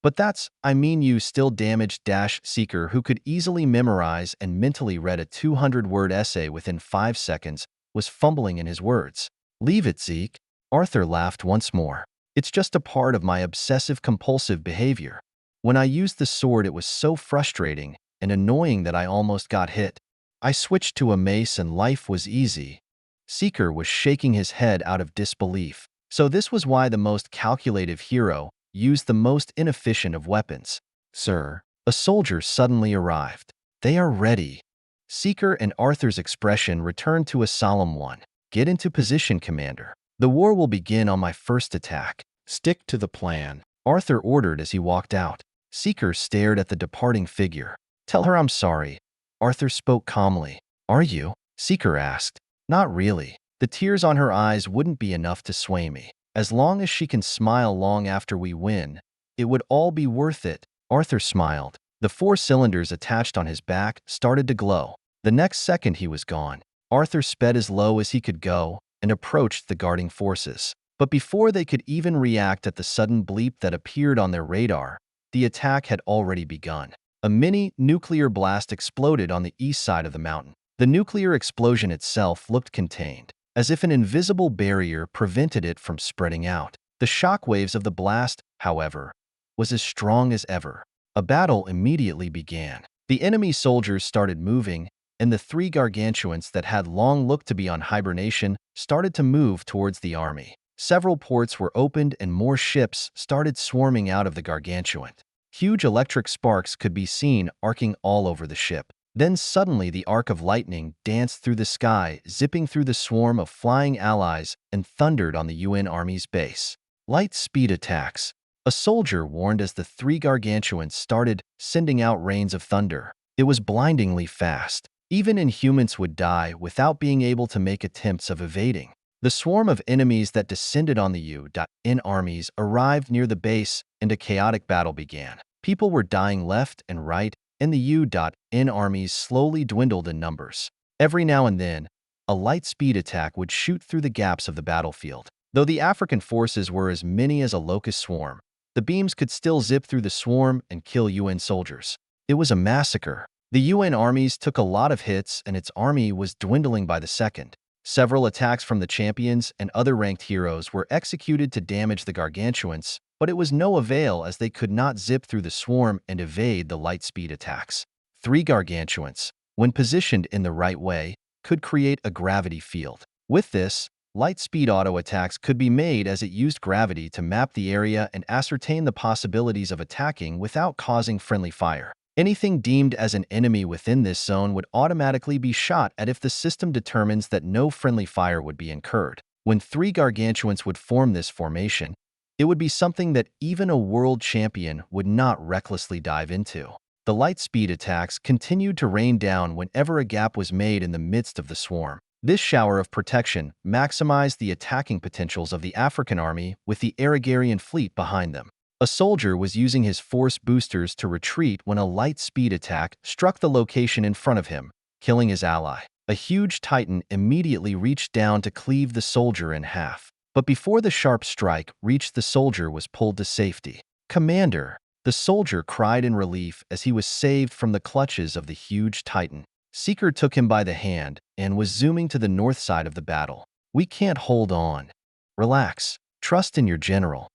But you still damaged Seeker, who could easily memorize and mentally read a 200-word essay within 5 seconds, was fumbling in his words. Leave it, Zeke. Arthur laughed once more. It's just a part of my obsessive-compulsive behavior. When I used the sword, it was so frustrating and annoying that I almost got hit. I switched to a mace and life was easy. Seeker was shaking his head out of disbelief. So this was why the most calculative hero used the most inefficient of weapons. Sir, a soldier suddenly arrived. They are ready. Seeker and Arthur's expression returned to a solemn one. Get into position, Commander. The war will begin on my first attack. Stick to the plan, Arthur ordered as he walked out. Seeker stared at the departing figure. Tell her I'm sorry. Arthur spoke calmly. Are you? Seeker asked. Not really. The tears on her eyes wouldn't be enough to sway me. As long as she can smile long after we win, it would all be worth it. Arthur smiled. The 4 cylinders attached on his back started to glow. The next second he was gone. Arthur sped as low as he could go and approached the guarding forces. But before they could even react at the sudden bleep that appeared on their radar, the attack had already begun. A mini nuclear blast exploded on the east side of the mountain. The nuclear explosion itself looked contained, as if an invisible barrier prevented it from spreading out. The shockwaves of the blast, however, was as strong as ever. A battle immediately began. The enemy soldiers started moving, and the 3 gargantuans that had long looked to be on hibernation started to move towards the army. Several ports were opened and more ships started swarming out of the gargantuan. Huge electric sparks could be seen arcing all over the ship. Then suddenly the arc of lightning danced through the sky, zipping through the swarm of flying allies and thundered on the UN Army's base. Light speed attacks. A soldier warned as the 3 gargantuans started sending out rains of thunder. It was blindingly fast. Even Inhumans would die without being able to make attempts of evading. The swarm of enemies that descended on the UN armies arrived near the base and a chaotic battle began. People were dying left and right, and the UN armies slowly dwindled in numbers. Every now and then, a light speed attack would shoot through the gaps of the battlefield. Though the African forces were as many as a locust swarm, the beams could still zip through the swarm and kill UN soldiers. It was a massacre. The UN armies took a lot of hits and its army was dwindling by the second. Several attacks from the champions and other ranked heroes were executed to damage the gargantuans, but it was no avail as they could not zip through the swarm and evade the light speed attacks. 3 gargantuans, when positioned in the right way, could create a gravity field. With this, light speed auto attacks could be made as it used gravity to map the area and ascertain the possibilities of attacking without causing friendly fire. Anything deemed as an enemy within this zone would automatically be shot at if the system determines that no friendly fire would be incurred. When 3 gargantuans would form this formation, it would be something that even a world champion would not recklessly dive into. The light speed attacks continued to rain down whenever a gap was made in the midst of the swarm. This shower of protection maximized the attacking potentials of the African army with the Arigarian fleet behind them. A soldier was using his force boosters to retreat when a light speed attack struck the location in front of him, killing his ally. A huge titan immediately reached down to cleave the soldier in half. But before the sharp strike reached the soldier was pulled to safety. Commander, the soldier cried in relief as he was saved from the clutches of the huge titan. Seeker took him by the hand and was zooming to the north side of the battle. We can't hold on. Relax. Trust in your general.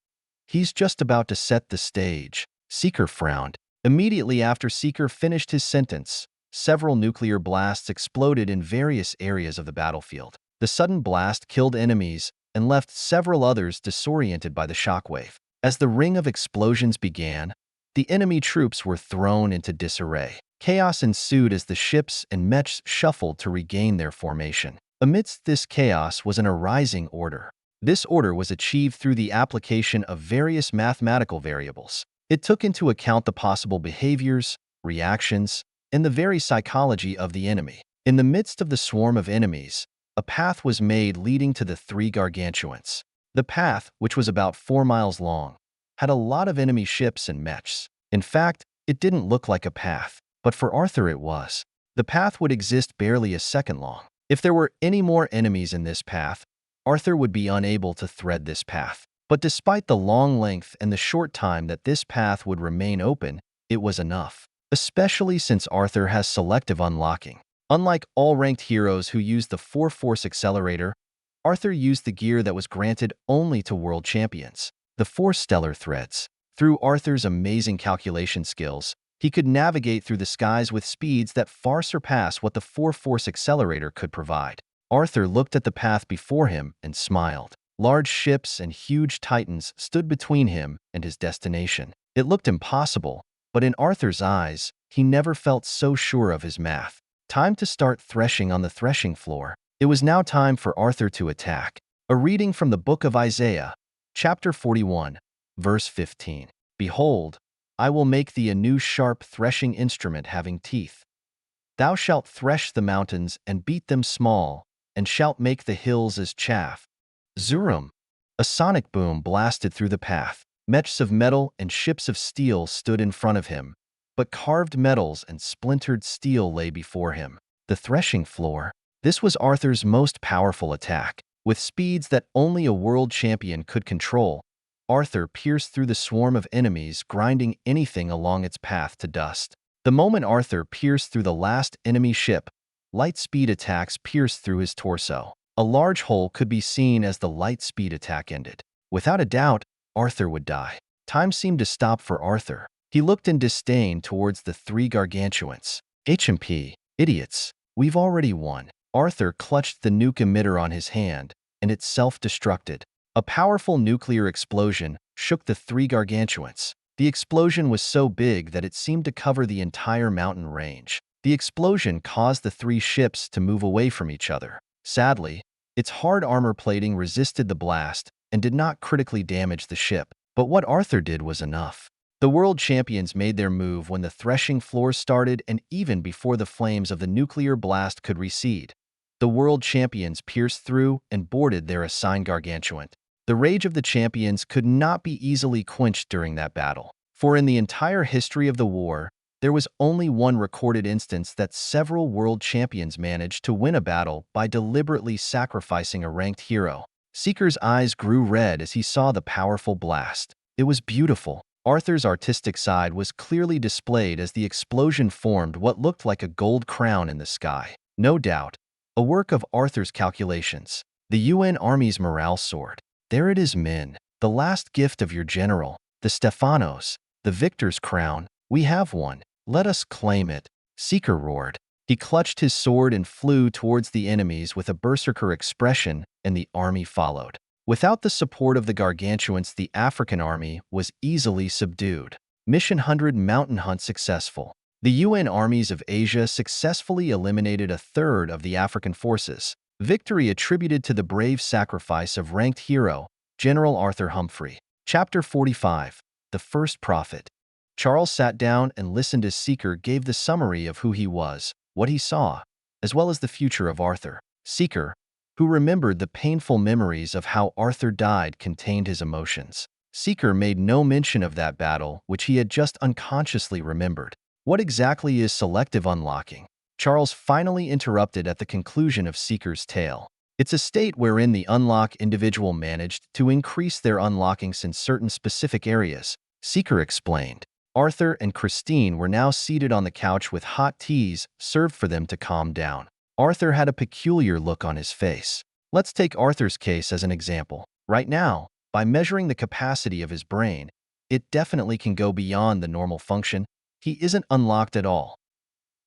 He's just about to set the stage. Seeker frowned. Immediately after Seeker finished his sentence, several nuclear blasts exploded in various areas of the battlefield. The sudden blast killed enemies and left several others disoriented by the shockwave. As the ring of explosions began, the enemy troops were thrown into disarray. Chaos ensued as the ships and mechs shuffled to regain their formation. Amidst this chaos was an arising order. This order was achieved through the application of various mathematical variables. It took into account the possible behaviors, reactions, and the very psychology of the enemy. In the midst of the swarm of enemies, a path was made leading to the 3 gargantuans. The path, which was about 4 miles long, had a lot of enemy ships and mechs. In fact, it didn't look like a path, but for Arthur it was. The path would exist barely a second long. If there were any more enemies in this path, Arthur would be unable to thread this path. But despite the long length and the short time that this path would remain open, it was enough. Especially since Arthur has selective unlocking. Unlike all ranked heroes who use the 4-force accelerator, Arthur used the gear that was granted only to world champions, the 4 stellar threads. Through Arthur's amazing calculation skills, He could navigate through the skies with speeds that far surpass what the 4-force accelerator could provide. Arthur looked at the path before him and smiled. Large ships and huge titans stood between him and his destination. It looked impossible, but in Arthur's eyes, he never felt so sure of his math. Time to start threshing on the threshing floor. It was now time for Arthur to attack. A reading from the book of Isaiah, chapter 41, verse 15. Behold, I will make thee a new sharp threshing instrument having teeth. Thou shalt thresh the mountains and beat them small, and shalt make the hills as chaff. Zurum. A sonic boom blasted through the path. Mechs of metal and ships of steel stood in front of him, but carved metals and splintered steel lay before him. The threshing floor. This was Arthur's most powerful attack. With speeds that only a world champion could control, Arthur pierced through the swarm of enemies, grinding anything along its path to dust. The moment Arthur pierced through the last enemy ship, light speed attacks pierced through his torso. A large hole could be seen as the light speed attack ended. Without a doubt, Arthur would die. Time seemed to stop for Arthur. He looked in disdain towards the three gargantuans. HMP, idiots, we've already won. Arthur clutched the nuke emitter on his hand, and it self-destructed. A powerful nuclear explosion shook the three gargantuans. The explosion was so big that it seemed to cover the entire mountain range. The explosion caused the three ships to move away from each other. Sadly, its hard armor plating resisted the blast and did not critically damage the ship. But what Arthur did was enough. The world champions made their move when the threshing floor started and even before the flames of the nuclear blast could recede. The world champions pierced through and boarded their assigned gargantuan. The rage of the champions could not be easily quenched during that battle, for in the entire history of the war, there was only one recorded instance that several world champions managed to win a battle by deliberately sacrificing a ranked hero. Seeker's eyes grew red as he saw the powerful blast. It was beautiful. Arthur's artistic side was clearly displayed as the explosion formed what looked like a gold crown in the sky. No doubt, a work of Arthur's calculations. The UN Army's morale soared. There it is, men. The last gift of your general, the Stephanos, the victor's crown. We have one. Let us claim it. Seeker roared. He clutched his sword and flew towards the enemies with a berserker expression, and the army followed. Without the support of the gargantuans, the African army was easily subdued. Mission 100 Mountain Hunt successful. The UN armies of Asia successfully eliminated a third of the African forces. Victory attributed to the brave sacrifice of ranked hero, General Arthur Humphrey. Chapter 45. The First Prophet. Charles sat down and listened as Seeker gave the summary of who he was, what he saw, as well as the future of Arthur. Seeker, who remembered the painful memories of how Arthur died, contained his emotions. Seeker made no mention of that battle, which he had just unconsciously remembered. What exactly is selective unlocking? Charles finally interrupted at the conclusion of Seeker's tale. It's a state wherein the unlock individual managed to increase their unlockings in certain specific areas, Seeker explained. Arthur and Christine were now seated on the couch with hot teas served for them to calm down. Arthur had a peculiar look on his face. Let's take Arthur's case as an example. Right now, by measuring the capacity of his brain, it definitely can go beyond the normal function. He isn't unlocked at all.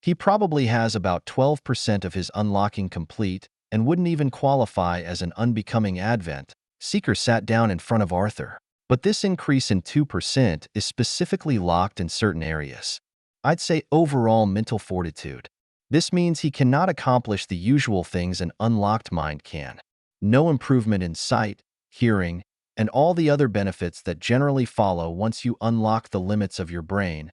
He probably has about 12% of his unlocking complete and wouldn't even qualify as an unbecoming advent. Seeker sat down in front of Arthur. But this increase in 2% is specifically locked in certain areas. I'd say overall mental fortitude. This means he cannot accomplish the usual things an unlocked mind can. No improvement in sight, hearing, and all the other benefits that generally follow once you unlock the limits of your brain.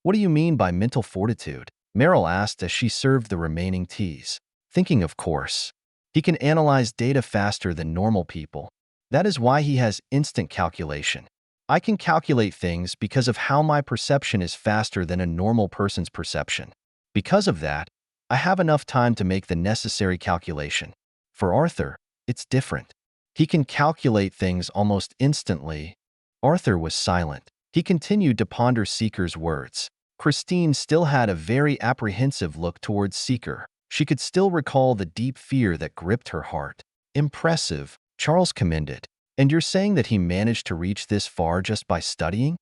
What do you mean by mental fortitude? Meryl asked as she served the remaining teas. Thinking, of course. He can analyze data faster than normal people. That is why he has instant calculation. I can calculate things because of how my perception is faster than a normal person's perception. Because of that, I have enough time to make the necessary calculation. For Arthur, it's different. He can calculate things almost instantly. Arthur was silent. He continued to ponder Seeker's words. Christine still had a very apprehensive look towards Seeker. She could still recall the deep fear that gripped her heart. Impressive, Charles commended. And you're saying that he managed to reach this far just by studying?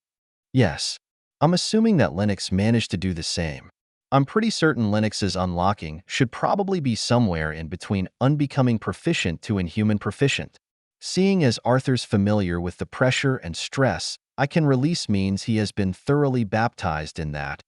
Yes. I'm assuming that Linux managed to do the same. I'm pretty certain Linux's unlocking should probably be somewhere in between unbecoming proficient to inhuman proficient. Seeing as Arthur's familiar with the pressure and stress I can release means he has been thoroughly baptized in that.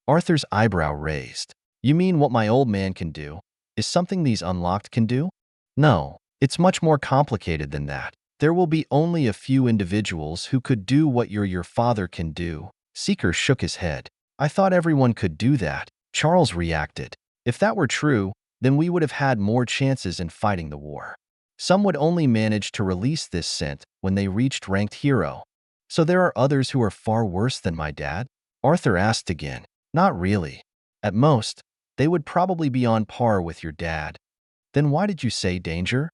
Arthur's eyebrow raised. You mean what my old man can do is something these unlocked can do? No, it's much more complicated than that. There will be only a few individuals who could do what your father can do. Seeker shook his head. I thought everyone could do that. Charles reacted. If that were true, then we would have had more chances in fighting the war. Some would only manage to release this scent when they reached ranked hero. So there are others who are far worse than my dad? Arthur asked again. Not really. At most, they would probably be on par with your dad. Then why did you say danger?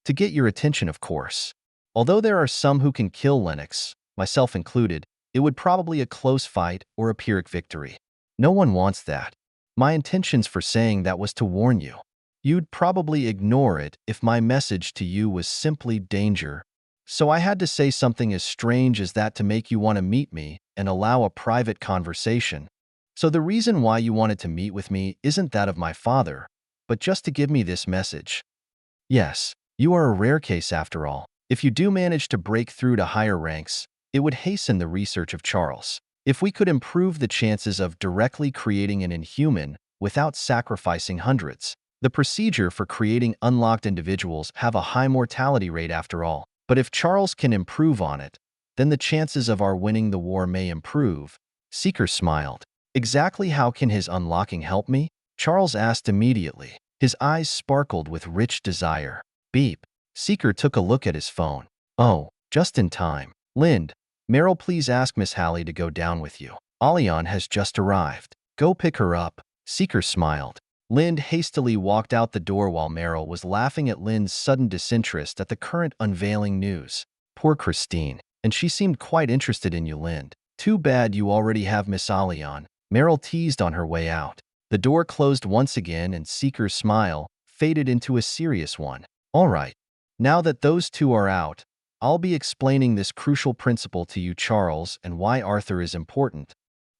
To get your attention, of course. Although there are some who can kill Linux, myself included, it would probably a close fight or a Pyrrhic victory. No one wants that. My intentions for saying that was to warn you. You'd probably ignore it if my message to you was simply danger. So I had to say something as strange as that to make you want to meet me and allow a private conversation. So the reason why you wanted to meet with me isn't that of my father, but just to give me this message. Yes, you are a rare case after all. If you do manage to break through to higher ranks, it would hasten the research of Charles. If we could improve the chances of directly creating an inhuman without sacrificing hundreds. The procedure for creating unlocked individuals have a high mortality rate after all. But if Charles can improve on it, then the chances of our winning the war may improve. Seeker smiled. Exactly how can his unlocking help me? Charles asked immediately. His eyes sparkled with rich desire. Beep. Seeker took a look at his phone. Oh, just in time. Lind, Meryl, please ask Miss Hallie to go down with you. Alion has just arrived. Go pick her up. Seeker smiled. Lind hastily walked out the door while Meryl was laughing at Lind's sudden disinterest at the current unveiling news. Poor Christine. And she seemed quite interested in you, Lind. Too bad you already have Miss Alion. Meryl teased on her way out. The door closed once again and Seeker's smile faded into a serious one. All right. Now that those two are out, I'll be explaining this crucial principle to you, Charles, and why Arthur is important.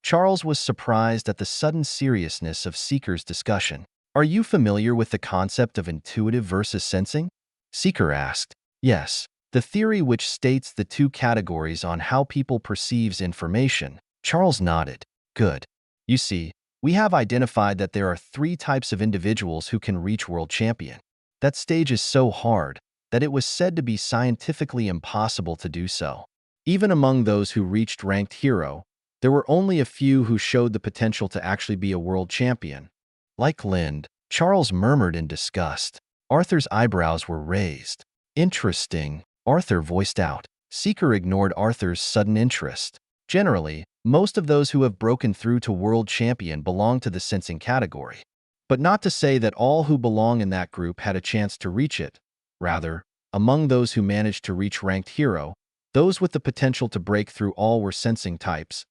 Charles was surprised at the sudden seriousness of Seeker's discussion. Are you familiar with the concept of intuitive versus sensing? Seeker asked. Yes, the theory which states the two categories on how people perceives information. Charles nodded. Good. You see, we have identified that there are 3 types of individuals who can reach world champion. That stage is so hard that it was said to be scientifically impossible to do so. Even among those who reached ranked hero, there were only a few who showed the potential to actually be a world champion. Like Lind, Charles murmured in disgust. Arthur's eyebrows were raised. Interesting, Arthur voiced out. Seeker ignored Arthur's sudden interest. Generally, most of those who have broken through to world champion belong to the sensing category. But not to say that all who belong in that group had a chance to reach it. Rather, among those who managed to reach ranked hero, those with the potential to break through all were sensing types.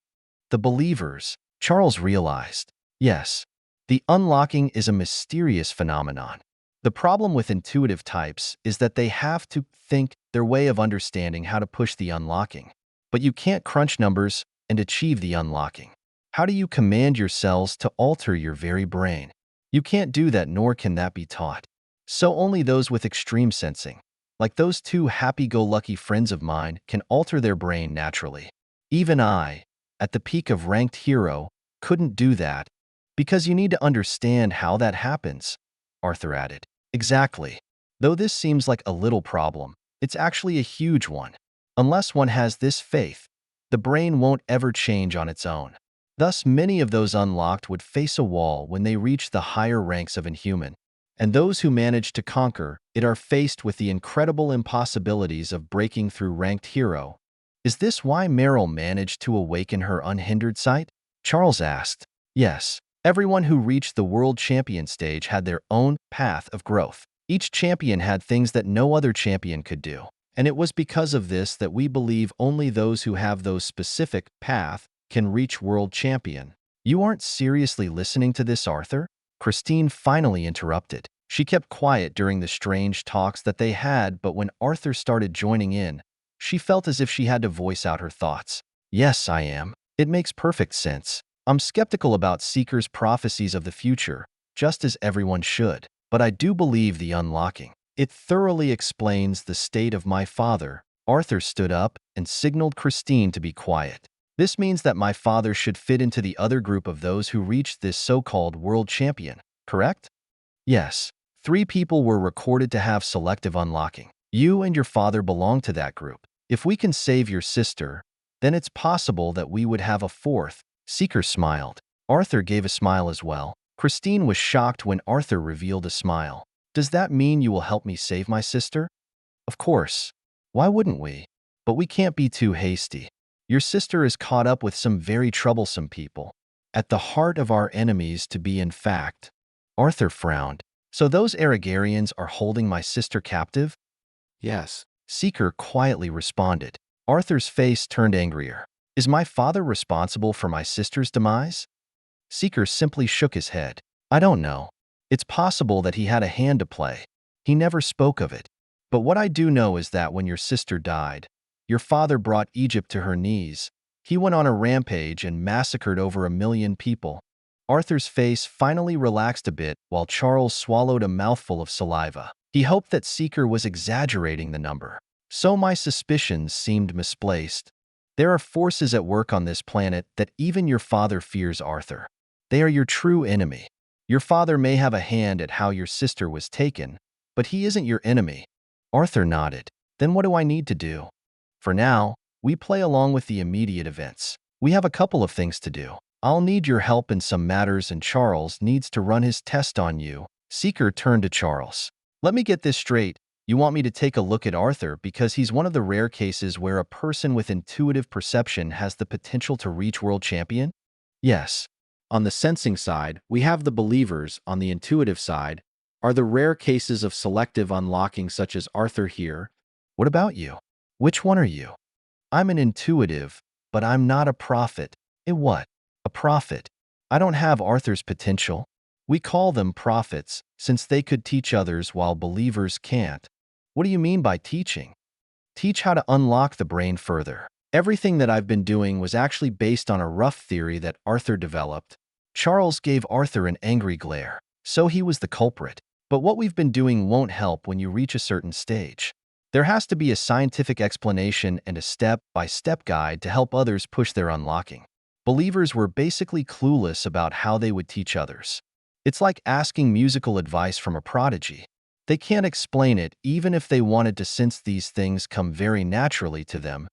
The believers, Charles realized. Yes, the unlocking is a mysterious phenomenon. The problem with intuitive types is that they have to think their way of understanding how to push the unlocking. But you can't crunch numbers and achieve the unlocking. How do you command your cells to alter your very brain? You can't do that, nor can that be taught. So only those with extreme sensing, like those 2 happy-go-lucky friends of mine, can alter their brain naturally. Even I, at the peak of ranked hero, couldn't do that, because you need to understand how that happens, Arthur added. Exactly. Though this seems like a little problem, it's actually a huge one. Unless one has this faith, the brain won't ever change on its own. Thus, many of those unlocked would face a wall when they reach the higher ranks of inhuman. And those who manage to conquer it are faced with the incredible impossibilities of breaking through ranked hero. Is this why Meryl managed to awaken her unhindered sight? Charles asked. Yes. Everyone who reached the world champion stage had their own path of growth. Each champion had things that no other champion could do. And it was because of this that we believe only those who have those specific path can reach world champion. You aren't seriously listening to this, Arthur? Christine finally interrupted. She kept quiet during the strange talks that they had, but when Arthur started joining in, she felt as if she had to voice out her thoughts. Yes, I am. It makes perfect sense. I'm skeptical about Seeker's prophecies of the future, just as everyone should. But I do believe the unlocking. It thoroughly explains the state of my father. Arthur stood up and signaled Christine to be quiet. This means that my father should fit into the other group of those who reached this so-called world champion, correct? Yes. 3 people were recorded to have selective unlocking. You and your father belong to that group. If we can save your sister, then it's possible that we would have a 4th. Seeker smiled. Arthur gave a smile as well. Christine was shocked when Arthur revealed a smile. Does that mean you will help me save my sister? Of course. Why wouldn't we? But we can't be too hasty. Your sister is caught up with some very troublesome people. At the heart of our enemies to be in fact. Arthur frowned. So those Aragarians are holding my sister captive? Yes. Seeker quietly responded. Arthur's face turned angrier. Is my father responsible for my sister's demise? Seeker simply shook his head. I don't know. It's possible that he had a hand to play. He never spoke of it. But what I do know is that when your sister died, your father brought Egypt to her knees. He went on a rampage and massacred over 1 million people. Arthur's face finally relaxed a bit while Charles swallowed a mouthful of saliva. He hoped that Seeker was exaggerating the number. So my suspicions seemed misplaced. There are forces at work on this planet that even your father fears, Arthur. They are your true enemy. Your father may have a hand at how your sister was taken, but he isn't your enemy. Arthur nodded. Then what do I need to do? For now, we play along with the immediate events. We have a couple of things to do. I'll need your help in some matters and Charles needs to run his test on you. Seeker turned to Charles. Let me get this straight. You want me to take a look at Arthur because he's one of the rare cases where a person with intuitive perception has the potential to reach world champion? Yes. On the sensing side, we have the believers. On the intuitive side, are the rare cases of selective unlocking such as Arthur here. What about you? Which one are you? I'm an intuitive, but I'm not a prophet. What? A prophet? I don't have Arthur's potential. We call them prophets, since they could teach others while believers can't. What do you mean by teaching? Teach how to unlock the brain further. Everything that I've been doing was actually based on a rough theory that Arthur developed. Charles gave Arthur an angry glare. So he was the culprit. But what we've been doing won't help when you reach a certain stage. There has to be a scientific explanation and a step-by-step guide to help others push their unlocking. Believers were basically clueless about how they would teach others. It's like asking musical advice from a prodigy. They can't explain it even if they wanted to, since these things come very naturally to them.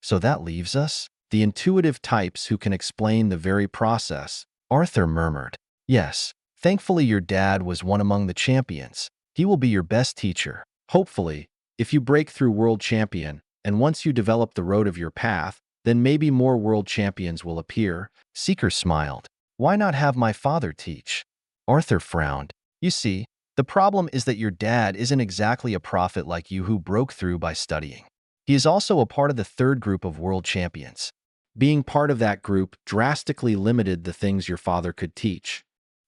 So that leaves us, the intuitive types who can explain the very process. Arthur murmured. Yes, thankfully your dad was one among the champions. He will be your best teacher. Hopefully, if you break through world champion, and once you develop the road of your path, then maybe more world champions will appear. Seeker smiled. Why not have my father teach? Arthur frowned. You see, the problem is that your dad isn't exactly a prophet like you who broke through by studying. He is also a part of the 3rd group of world champions. Being part of that group drastically limited the things your father could teach.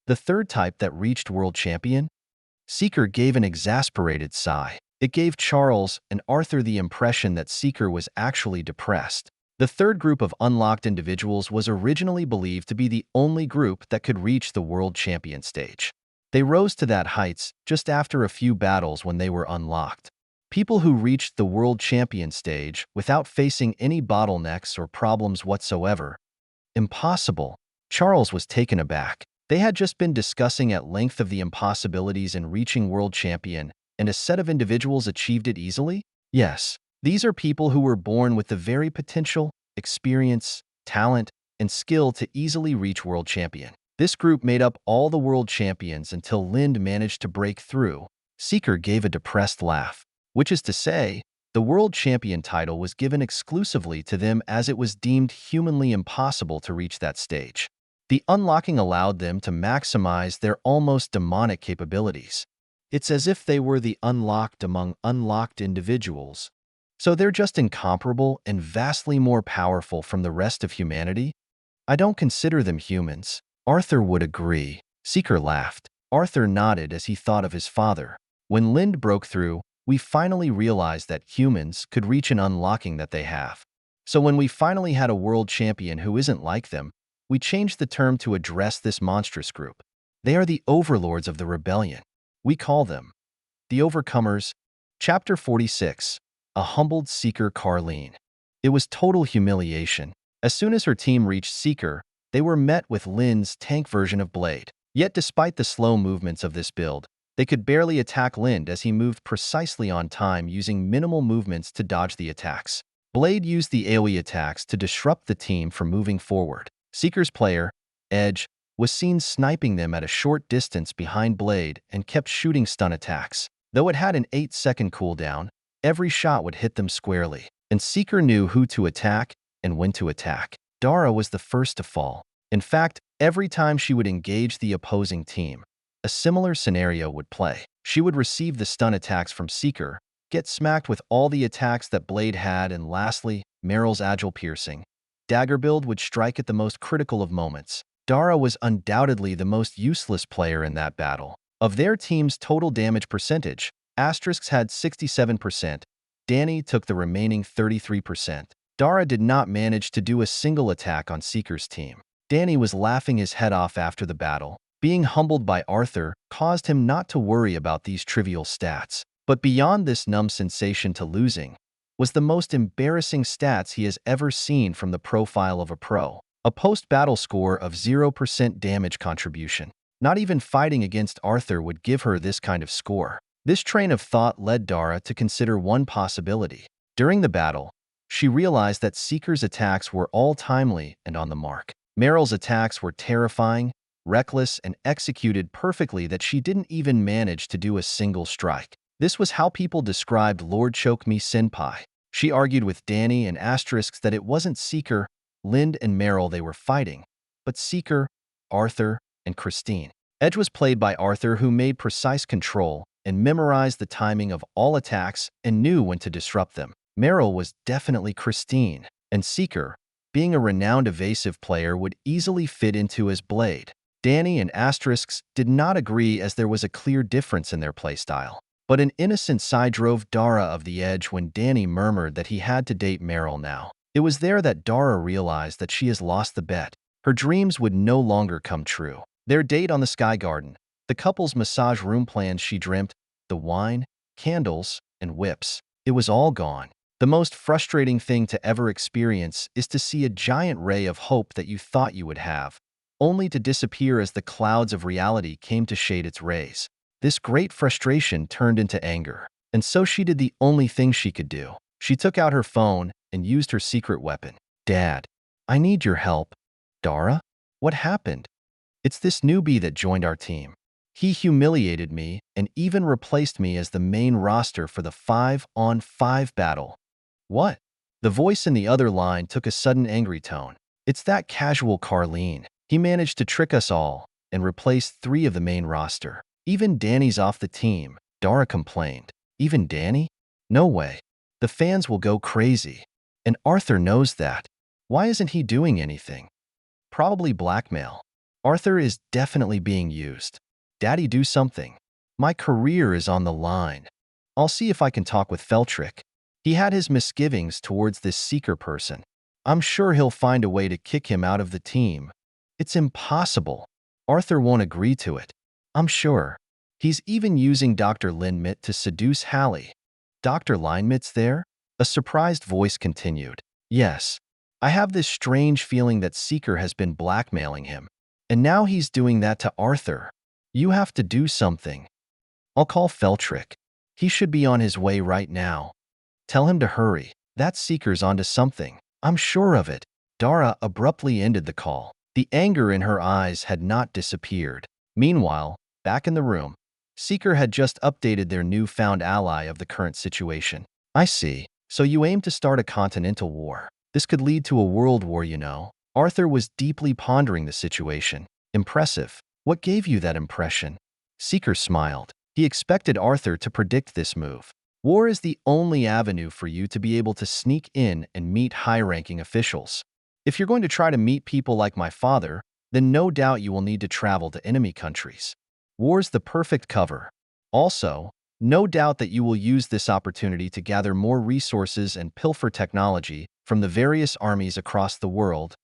The 3rd type that reached world champion? Seeker gave an exasperated sigh. It gave Charles and Arthur the impression that Seeker was actually depressed. The 3rd group of unlocked individuals was originally believed to be the only group that could reach the world champion stage. They rose to that heights just after a few battles when they were unlocked. People who reached the world champion stage without facing any bottlenecks or problems whatsoever. Impossible. Charles was taken aback. They had just been discussing at length of the impossibilities in reaching world champion, and a set of individuals achieved it easily? Yes. These are people who were born with the very potential, experience, talent, and skill to easily reach world champion. This group made up all the world champions until Lind managed to break through. Seeker gave a depressed laugh. Which is to say, the world champion title was given exclusively to them as it was deemed humanly impossible to reach that stage. The unlocking allowed them to maximize their almost demonic capabilities. It's as if they were the unlocked among unlocked individuals. So they're just incomparable and vastly more powerful from the rest of humanity? I don't consider them humans. Arthur would agree. Seeker laughed. Arthur nodded as he thought of his father. When Lind broke through, we finally realized that humans could reach an unlocking that they have. So when we finally had a world champion who isn't like them, we changed the term to address this monstrous group. They are the overlords of the rebellion. We call them the Overcomers. Chapter 46. A humbled Seeker Carlean. It was total humiliation. As soon as her team reached Seeker, they were met with Lynn's tank version of Blade. Yet despite the slow movements of this build, they could barely attack Lind as he moved precisely on time using minimal movements to dodge the attacks. Blade used the AoE attacks to disrupt the team from moving forward. Seeker's player, Edge, was seen sniping them at a short distance behind Blade and kept shooting stun attacks. Though it had an 8-second cooldown, every shot would hit them squarely, and Seeker knew who to attack and when to attack. Dara was the first to fall. In fact, every time she would engage the opposing team, a similar scenario would play. She would receive the stun attacks from Seeker, get smacked with all the attacks that Blade had, and lastly, Meryl's agile piercing dagger build would strike at the most critical of moments. Dara was undoubtedly the most useless player in that battle. Of their team's total damage percentage, Asterisks had 67%, Danny took the remaining 33%. Dara did not manage to do a single attack on Seeker's team. Danny was laughing his head off after the battle. Being humbled by Arthur caused him not to worry about these trivial stats. But beyond this numb sensation to losing was the most embarrassing stats he has ever seen from the profile of a pro. A post-battle score of 0% damage contribution. Not even fighting against Arthur would give her this kind of score. This train of thought led Dara to consider one possibility. During the battle, she realized that Seeker's attacks were all timely and on the mark. Meryl's attacks were terrifying, reckless, and executed perfectly that she didn't even manage to do a single strike. This was how people described Lord Choke Me Senpai. She argued with Danny and Asterisks that it wasn't Seeker, Lind, and Meryl they were fighting, but Seeker, Arthur, and Christine. Edge was played by Arthur, who made precise control and memorized the timing of all attacks and knew when to disrupt them. Meryl was definitely Christine, and Seeker, being a renowned evasive player, would easily fit into as Blade. Danny and Asterisks did not agree as there was a clear difference in their playstyle. But an innocent sigh drove Dara of the edge when Danny murmured that he had to date Meryl now. It was there that Dara realized that she has lost the bet. Her dreams would no longer come true. Their date on the Sky Garden, the couple's massage room plans she dreamt, the wine, candles, and whips. It was all gone. The most frustrating thing to ever experience is to see a giant ray of hope that you thought you would have, only to disappear as the clouds of reality came to shade its rays. This great frustration turned into anger, and so she did the only thing she could do. She took out her phone and used her secret weapon. "Dad, I need your help." "Dara? What happened?" "It's this newbie that joined our team. He humiliated me and even replaced me as the main roster for the 5-on-5 battle." "What?" The voice in the other line took a sudden angry tone. "It's that casual Carlean. He managed to trick us all and replace 3 of the main roster. Even Danny's off the team," Dara complained. "Even Danny? No way. The fans will go crazy. And Arthur knows that. Why isn't he doing anything?" "Probably blackmail. Arthur is definitely being used. Daddy, do something. My career is on the line. I'll see if I can talk with Feltrick." He had his misgivings towards this Seeker person. "I'm sure he'll find a way to kick him out of the team." "It's impossible. Arthur won't agree to it. I'm sure. He's even using Dr. Linmit to seduce Hallie." "Dr. Linemit's there?" A surprised voice continued. "Yes. I have this strange feeling that Seeker has been blackmailing him. And now he's doing that to Arthur. You have to do something." "I'll call Feltrick. He should be on his way right now. Tell him to hurry. That Seeker's onto something. I'm sure of it." Dara abruptly ended the call. The anger in her eyes had not disappeared. Meanwhile, back in the room, Seeker had just updated their newfound ally of the current situation. "I see. So you aim to start a continental war. This could lead to a world war, you know." Arthur was deeply pondering the situation. "Impressive. What gave you that impression?" Seeker smiled. He expected Arthur to predict this move. "War is the only avenue for you to be able to sneak in and meet high-ranking officials. If you're going to try to meet people like my father, then no doubt you will need to travel to enemy countries. War's the perfect cover. Also, no doubt that you will use this opportunity to gather more resources and pilfer technology from the various armies across the world.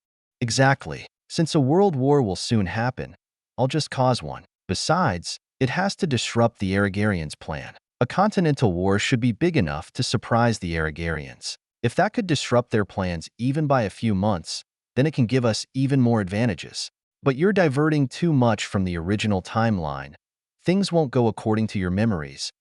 Exactly. Since a world war will soon happen, I'll just cause one. Besides, it has to disrupt the Aragarians' plan. A continental war should be big enough to surprise the Aragarians. If that could disrupt their plans even by a few months, then it can give us even more advantages. But you're diverting too much from the original timeline. Things won't go according to your memories.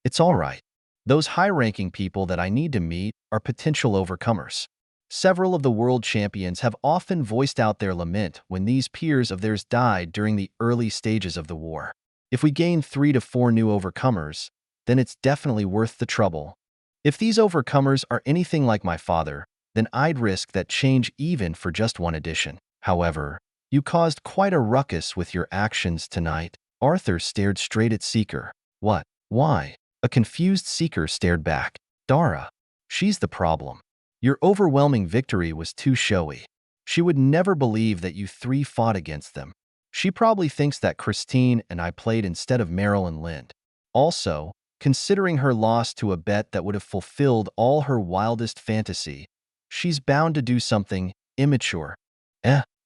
It's all right. Those high-ranking people that I need to meet are potential overcomers. Several of the world champions have often voiced out their lament when these peers of theirs died during the early stages of the war. If we gain 3 to 4 new overcomers, then it's definitely worth the trouble. If these overcomers are anything like my father, then I'd risk that change even for just one addition. However, you caused quite a ruckus with your actions tonight. Arthur stared straight at Seeker. What? Why? A confused Seeker stared back. Dara. She's the problem. Your overwhelming victory was too showy. She would never believe that you 3 fought against them. She probably thinks that Christine and I played instead of Meryl and Lind. Also, considering her loss to a bet that would have fulfilled all her wildest fantasy, she's bound to do something immature.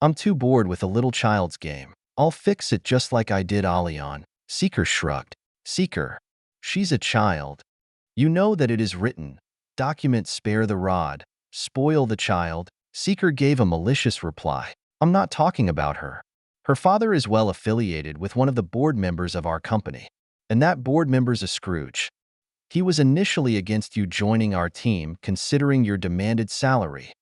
I'm too bored with a little child's game. I'll fix it just like I did Alion. Seeker shrugged. Seeker. She's a child. You know that it is written, document spare the rod, spoil the child. Seeker gave a malicious reply. I'm not talking about her. Her father is well affiliated with one of the board members of our company. And that board member's a Scrooge. He was initially against you joining our team considering your demanded salary.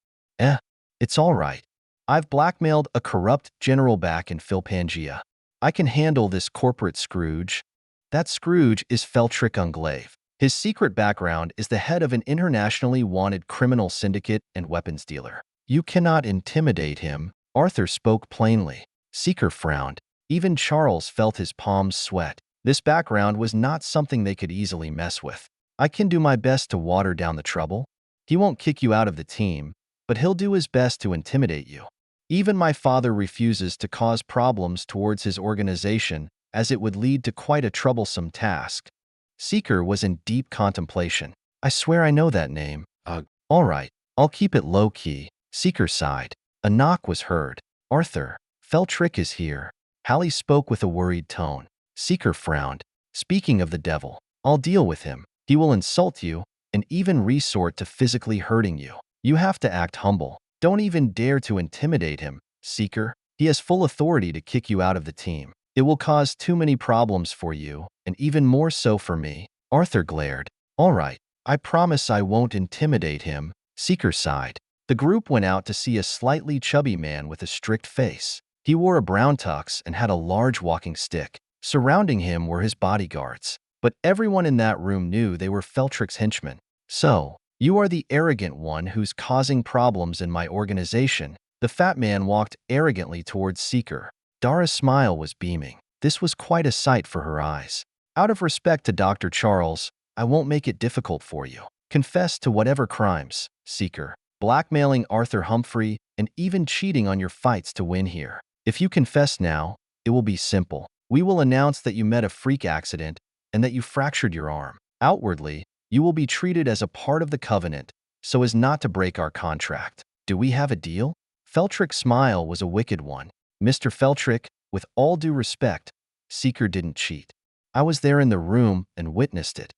It's all right. I've blackmailed a corrupt general back in Philpangia. I can handle this corporate Scrooge. That Scrooge is Feltrick Unglaive. His secret background is the head of an internationally wanted criminal syndicate and weapons dealer. You cannot intimidate him. Arthur spoke plainly. Seeker frowned. Even Charles felt his palms sweat. This background was not something they could easily mess with. I can do my best to water down the trouble. He won't kick you out of the team, but he'll do his best to intimidate you. Even my father refuses to cause problems towards his organization, as it would lead to quite a troublesome task. Seeker was in deep contemplation. I swear I know that name. All right, I'll keep it low-key. Seeker sighed. A knock was heard. Arthur, Feltrick is here. Hallie spoke with a worried tone. Seeker frowned. Speaking of the devil, I'll deal with him. He will insult you and even resort to physically hurting you. You have to act humble. Don't even dare to intimidate him, Seeker. He has full authority to kick you out of the team. It will cause too many problems for you, and even more so for me. Arthur glared. All right, I promise I won't intimidate him. Seeker sighed. The group went out to see a slightly chubby man with a strict face. He wore a brown tux and had a large walking stick. Surrounding him were his bodyguards, but everyone in that room knew they were Feltrick's henchmen. So, you are the arrogant one who's causing problems in my organization. The fat man walked arrogantly towards Seeker. Dara's smile was beaming. This was quite a sight for her eyes. Out of respect to Dr. Charles, I won't make it difficult for you. Confess to whatever crimes, Seeker, blackmailing Arthur Humphrey, and even cheating on your fights to win here. If you confess now, it will be simple. We will announce that you met a freak accident and that you fractured your arm. Outwardly, you will be treated as a part of the covenant, so as not to break our contract. Do we have a deal? Feltrick's smile was a wicked one. Mr. Feltrick, with all due respect, Seeker didn't cheat. I was there in the room and witnessed it.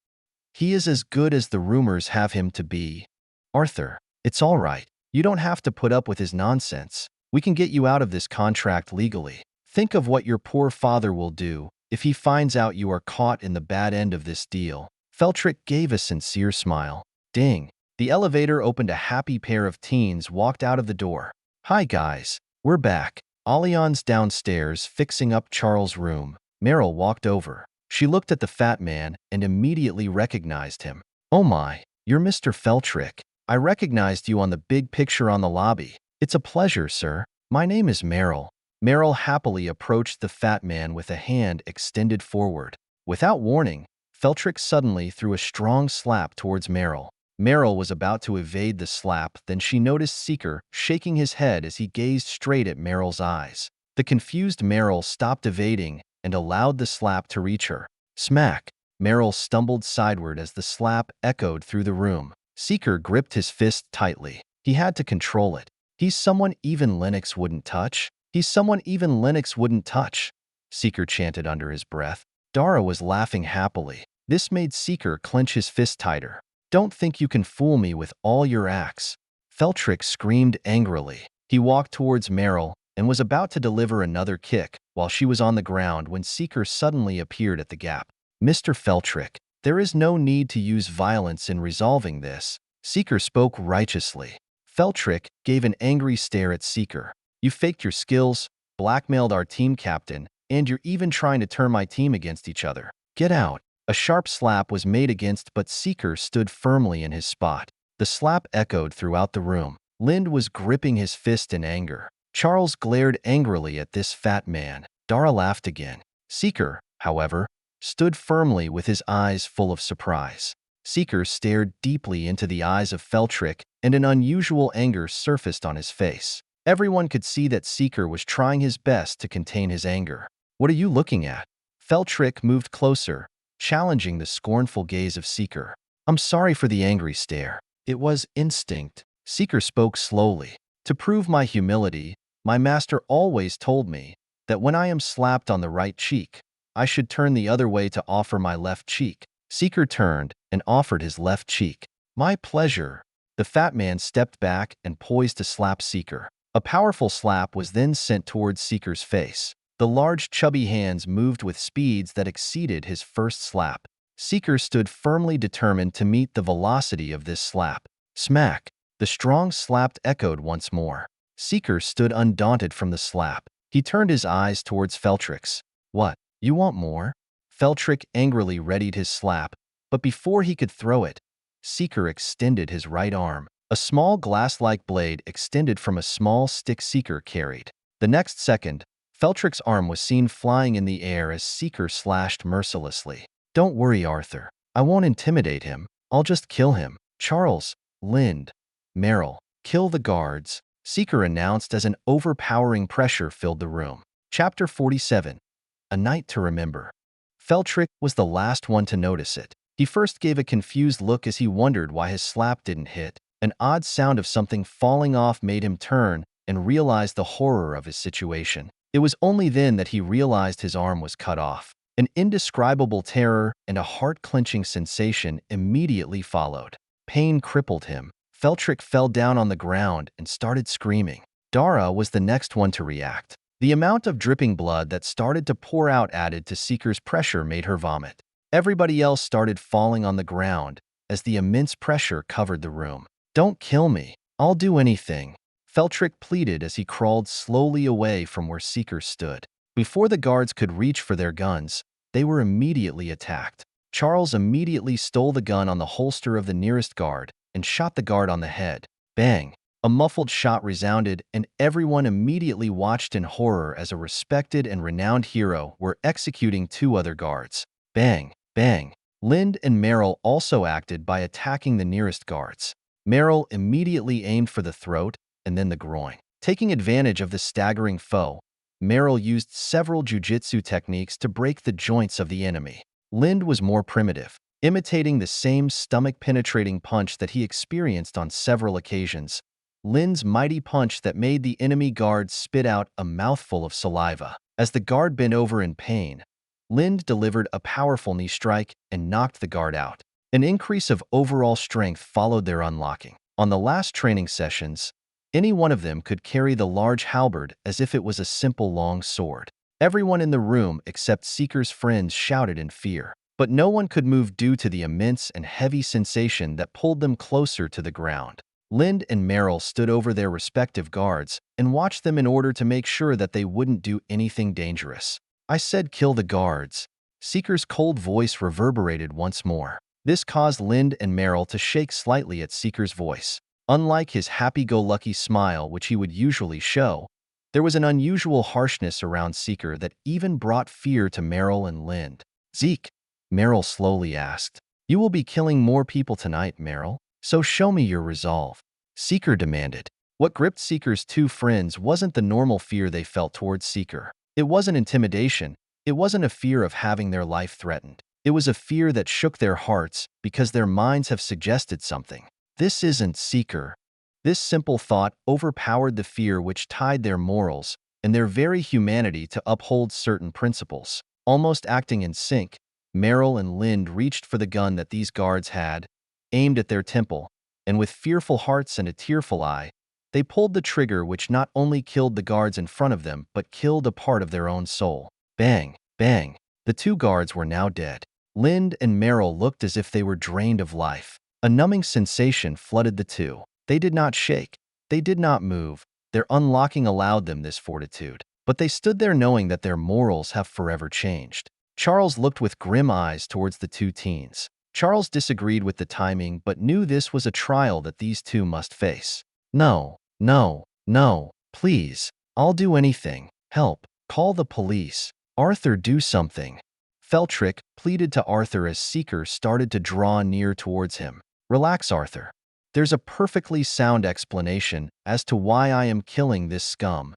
He is as good as the rumors have him to be. Arthur, it's all right. You don't have to put up with his nonsense. We can get you out of this contract legally. Think of what your poor father will do if he finds out you are caught in the bad end of this deal. Feltrick gave a sincere smile. Ding. The elevator opened. A happy pair of teens walked out of the door. Hi guys, we're back. Alion's downstairs fixing up Charles' room. Meryl walked over. She looked at the fat man and immediately recognized him. Oh my, you're Mr. Feltrick. I recognized you on the big picture on the lobby. It's a pleasure, sir. My name is Meryl. Meryl happily approached the fat man with a hand extended forward. Without warning, Feltrick suddenly threw a strong slap towards Meryl. Meryl was about to evade the slap, then she noticed Seeker shaking his head as he gazed straight at Meryl's eyes. The confused Meryl stopped evading and allowed the slap to reach her. Smack! Meryl stumbled sideward as the slap echoed through the room. Seeker gripped his fist tightly. He had to control it. He's someone even Linux wouldn't touch. He's someone even Linux wouldn't touch, Seeker chanted under his breath. Dara was laughing happily. This made Seeker clench his fist tighter. Don't think you can fool me with all your acts. Feltrick screamed angrily. He walked towards Meryl and was about to deliver another kick while she was on the ground when Seeker suddenly appeared at the gap. Mr. Feltrick, there is no need to use violence in resolving this, Seeker spoke righteously. Feltrick gave an angry stare at Seeker. You faked your skills, blackmailed our team captain, and you're even trying to turn my team against each other. Get out. A sharp slap was made against, but Seeker stood firmly in his spot. The slap echoed throughout the room. Lind was gripping his fist in anger. Charles glared angrily at this fat man. Dara laughed again. Seeker, however, stood firmly with his eyes full of surprise. Seeker stared deeply into the eyes of Feltrick, and an unusual anger surfaced on his face. Everyone could see that Seeker was trying his best to contain his anger. What are you looking at? Feltrick moved closer, challenging the scornful gaze of Seeker. I'm sorry for the angry stare. It was instinct. Seeker spoke slowly. To prove my humility, my master always told me that when I am slapped on the right cheek, I should turn the other way to offer my left cheek. Seeker turned and offered his left cheek. My pleasure. The fat man stepped back and poised to slap Seeker. A powerful slap was then sent towards Seeker's face. The large, chubby hands moved with speeds that exceeded his first slap. Seeker stood firmly determined to meet the velocity of this slap. Smack! The strong slap echoed once more. Seeker stood undaunted from the slap. He turned his eyes towards Feltrick's. What? You want more? Feltrick angrily readied his slap, but before he could throw it, Seeker extended his right arm. A small glass-like blade extended from a small stick Seeker carried. The next second, Feltrick's arm was seen flying in the air as Seeker slashed mercilessly. Don't worry, Arthur. I won't intimidate him. I'll just kill him. Charles, Lind, Meryl, kill the guards, Seeker announced as an overpowering pressure filled the room. Chapter 47. A Night to Remember. Feltrick was the last one to notice it. He first gave a confused look as he wondered why his slap didn't hit. An odd sound of something falling off made him turn and realize the horror of his situation. It was only then that he realized his arm was cut off. An indescribable terror and a heart-clenching sensation immediately followed. Pain crippled him. Feltrick fell down on the ground and started screaming. Dara was the next one to react. The amount of dripping blood that started to pour out added to Seeker's pressure made her vomit. Everybody else started falling on the ground as the immense pressure covered the room. Don't kill me. I'll do anything, Feltrick pleaded as he crawled slowly away from where Seeker stood. Before the guards could reach for their guns, they were immediately attacked. Charles immediately stole the gun on the holster of the nearest guard and shot the guard on the head. Bang! A muffled shot resounded, and everyone immediately watched in horror as a respected and renowned hero were executing two other guards. Bang! Bang! Lind and Meryl also acted by attacking the nearest guards. Meryl immediately aimed for the throat and then the groin. Taking advantage of the staggering foe, Meryl used several jujitsu techniques to break the joints of the enemy. Lind was more primitive, imitating the same stomach-penetrating punch that he experienced on several occasions. Lind's mighty punch that made the enemy guard spit out a mouthful of saliva. As the guard bent over in pain, Lind delivered a powerful knee strike and knocked the guard out. An increase of overall strength followed their unlocking. On the last training sessions, any one of them could carry the large halberd as if it was a simple long sword. Everyone in the room except Seeker's friends shouted in fear, but no one could move due to the immense and heavy sensation that pulled them closer to the ground. Lind and Meryl stood over their respective guards and watched them in order to make sure that they wouldn't do anything dangerous. I said kill the guards. Seeker's cold voice reverberated once more. This caused Lind and Meryl to shake slightly at Seeker's voice. Unlike his happy-go-lucky smile which he would usually show, there was an unusual harshness around Seeker that even brought fear to Meryl and Lind. Zeke, Meryl slowly asked. You will be killing more people tonight, Meryl, so show me your resolve, Seeker demanded. What gripped Seeker's two friends wasn't the normal fear they felt towards Seeker. It wasn't intimidation. It wasn't a fear of having their life threatened. It was a fear that shook their hearts because their minds have suggested something. This isn't Seeker. This simple thought overpowered the fear which tied their morals and their very humanity to uphold certain principles. Almost acting in sync, Merrill and Lind reached for the gun that these guards had, aimed at their temple, and with fearful hearts and a tearful eye, they pulled the trigger which not only killed the guards in front of them but killed a part of their own soul. Bang, bang. The two guards were now dead. Lind and Merrill looked as if they were drained of life. A numbing sensation flooded the two. They did not shake. They did not move. Their unlocking allowed them this fortitude. But they stood there knowing that their morals have forever changed. Charles looked with grim eyes towards the two teens. Charles disagreed with the timing but knew this was a trial that these two must face. No, no, no, please. I'll do anything. Help. Call the police. Arthur, do something. Feltrick pleaded to Arthur as Seeker started to draw near towards him. Relax, Arthur. There's a perfectly sound explanation as to why I am killing this scum.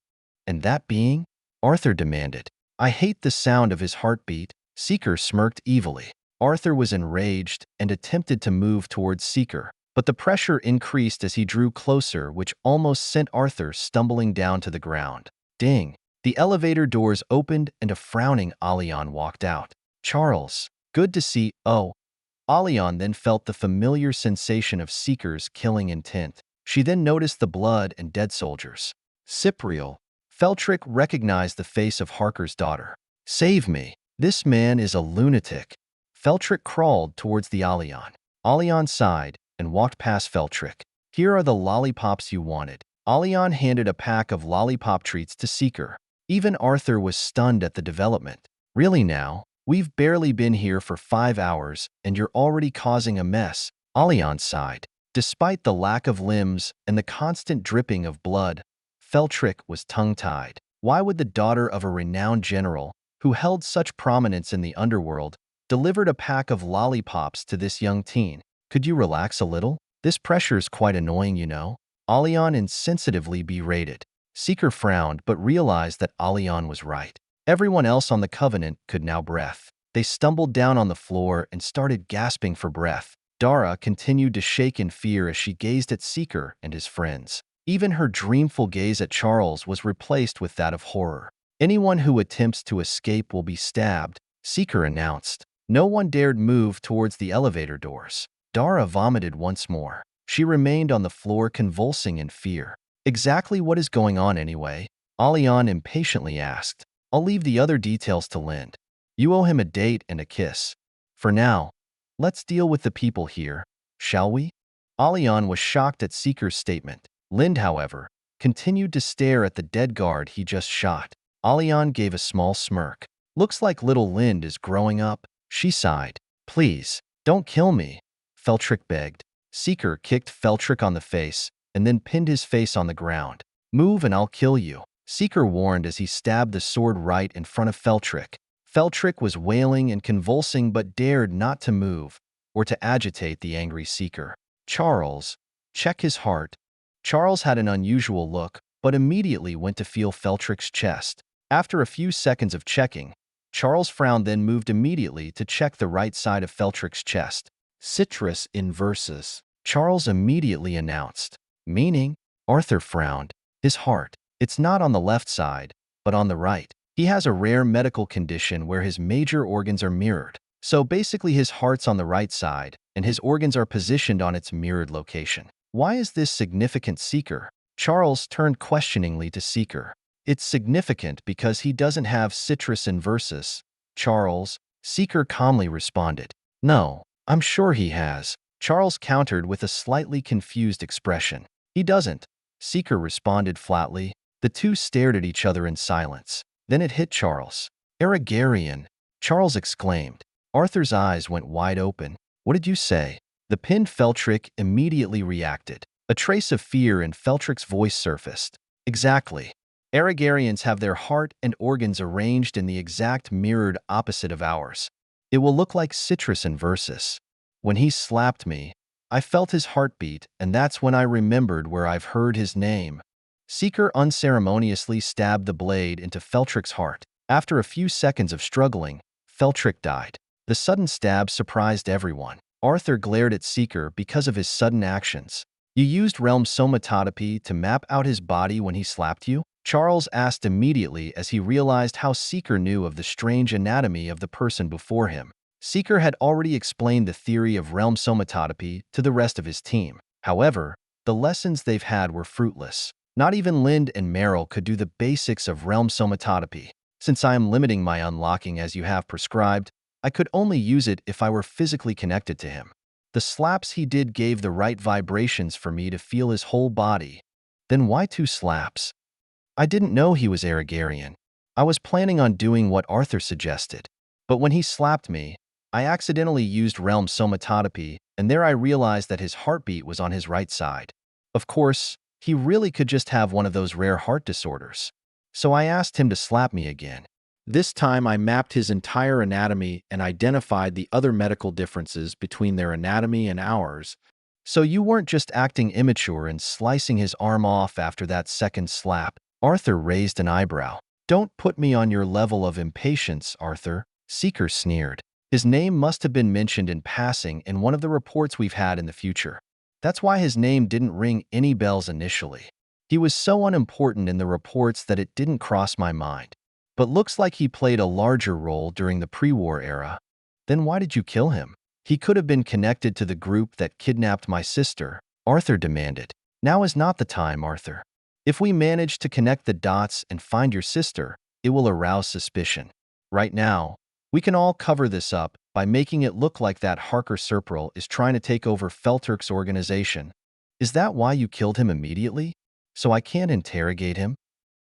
And that being? Arthur demanded. I hate the sound of his heartbeat. Seeker smirked evilly. Arthur was enraged and attempted to move towards Seeker, but the pressure increased as he drew closer, which almost sent Arthur stumbling down to the ground. Ding! The elevator doors opened and a frowning Alian walked out. Charles, good to see. Oh. Alian then felt the familiar sensation of Seeker's killing intent. She then noticed the blood and dead soldiers. Cypriel. Feltrick recognized the face of Harker's daughter. Save me. This man is a lunatic. Feltrick crawled towards the Alian. Alian sighed and walked past Feltrick. Here are the lollipops you wanted. Alian handed a pack of lollipop treats to Seeker. Even Arthur was stunned at the development. Really now? We've barely been here for 5 hours and you're already causing a mess. Alian sighed. Despite the lack of limbs and the constant dripping of blood, Feltrick was tongue-tied. Why would the daughter of a renowned general, who held such prominence in the underworld, delivered a pack of lollipops to this young teen? Could you relax a little? This pressure's quite annoying, you know. Alian insensitively berated. Seeker frowned but realized that Alian was right. Everyone else on the Covenant could now breath. They stumbled down on the floor and started gasping for breath. Dara continued to shake in fear as she gazed at Seeker and his friends. Even her dreamful gaze at Charles was replaced with that of horror. Anyone who attempts to escape will be stabbed, Seeker announced. No one dared move towards the elevator doors. Dara vomited once more. She remained on the floor convulsing in fear. Exactly what is going on anyway? Alian impatiently asked. I'll leave the other details to Lind. You owe him a date and a kiss. For now, let's deal with the people here, shall we? Alian was shocked at Seeker's statement. Lind, however, continued to stare at the dead guard he just shot. Alian gave a small smirk. Looks like little Lind is growing up. She sighed. Please, don't kill me, Feltrick begged. Seeker kicked Feltrick on the face and then pinned his face on the ground. Move and I'll kill you, Seeker warned as he stabbed the sword right in front of Feltrick. Feltrick was wailing and convulsing but dared not to move or to agitate the angry Seeker. Charles, check his heart. Charles had an unusual look, but immediately went to feel Feltrick's chest. After a few seconds of checking, Charles frowned, then moved immediately to check the right side of Feltrick's chest. Citrus inversus, Charles immediately announced. Meaning? Arthur frowned. His heart. It's not on the left side, but on the right. He has a rare medical condition where his major organs are mirrored. So basically his heart's on the right side, and his organs are positioned on its mirrored location. Why is this significant, Seeker? Charles turned questioningly to Seeker. It's significant because he doesn't have citrus inversus, Charles, Seeker calmly responded. No, I'm sure he has, Charles countered with a slightly confused expression. He doesn't, Seeker responded flatly. The two stared at each other in silence. Then it hit Charles. Aragarian, Charles exclaimed. Arthur's eyes went wide open. What did you say? The pinned Feltrick immediately reacted. A trace of fear in Feltrick's voice surfaced. Exactly. Aragarians have their heart and organs arranged in the exact mirrored opposite of ours. It will look like citrus inversus. When he slapped me, I felt his heartbeat, and that's when I remembered where I've heard his name. Seeker unceremoniously stabbed the blade into Feltrick's heart. After a few seconds of struggling, Feltrick died. The sudden stab surprised everyone. Arthur glared at Seeker because of his sudden actions. You used realm somatopy to map out his body when he slapped you? Charles asked immediately as he realized how Seeker knew of the strange anatomy of the person before him. Seeker had already explained the theory of realm somatopy to the rest of his team. However, the lessons they've had were fruitless. Not even Lind and Merrill could do the basics of realm somatopy. Since I am limiting my unlocking as you have prescribed, I could only use it if I were physically connected to him. The slaps he did gave the right vibrations for me to feel his whole body. Then why 2 slaps? I didn't know he was Aragarian. I was planning on doing what Arthur suggested. But when he slapped me, I accidentally used realm somatopy, and there I realized that his heartbeat was on his right side. Of course, he really could just have one of those rare heart disorders. So I asked him to slap me again. This time I mapped his entire anatomy and identified the other medical differences between their anatomy and ours. So you weren't just acting immature and slicing his arm off after that second slap. Arthur raised an eyebrow. Don't put me on your level of impatience, Arthur, Seeker sneered. His name must have been mentioned in passing in one of the reports we've had in the future. That's why his name didn't ring any bells initially. He was so unimportant in the reports that it didn't cross my mind. But looks like he played a larger role during the pre-war era. Then why did you kill him? He could have been connected to the group that kidnapped my sister, Arthur demanded. Now is not the time, Arthur. If we manage to connect the dots and find your sister, it will arouse suspicion. Right now, we can all cover this up by making it look like that Harker Serpril is trying to take over Felturk's organization. Is that why you killed him immediately? So I can't interrogate him?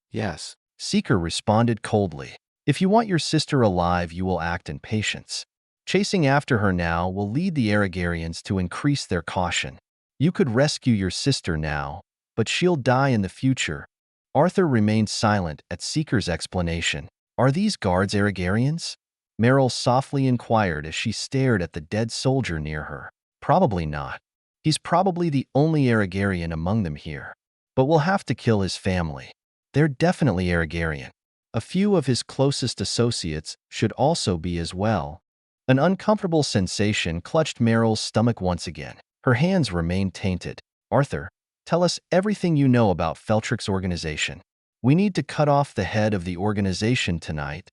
Yes. Seeker responded coldly. If you want your sister alive, you will act in patience. Chasing after her now will lead the Aragarians to increase their caution. You could rescue your sister now, but she'll die in the future. Arthur remained silent at Seeker's explanation. Are these guards Aragarians? Merrill softly inquired as she stared at the dead soldier near her. Probably not. He's probably the only Aragarian among them here. But we'll have to kill his family. They're definitely Aragarian. A few of his closest associates should also be as well. An uncomfortable sensation clutched Merrill's stomach once again. Her hands remained tainted. Arthur, tell us everything you know about Feltrik's organization. We need to cut off the head of the organization tonight.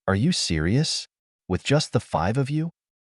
Are you serious? With just the 5 of you?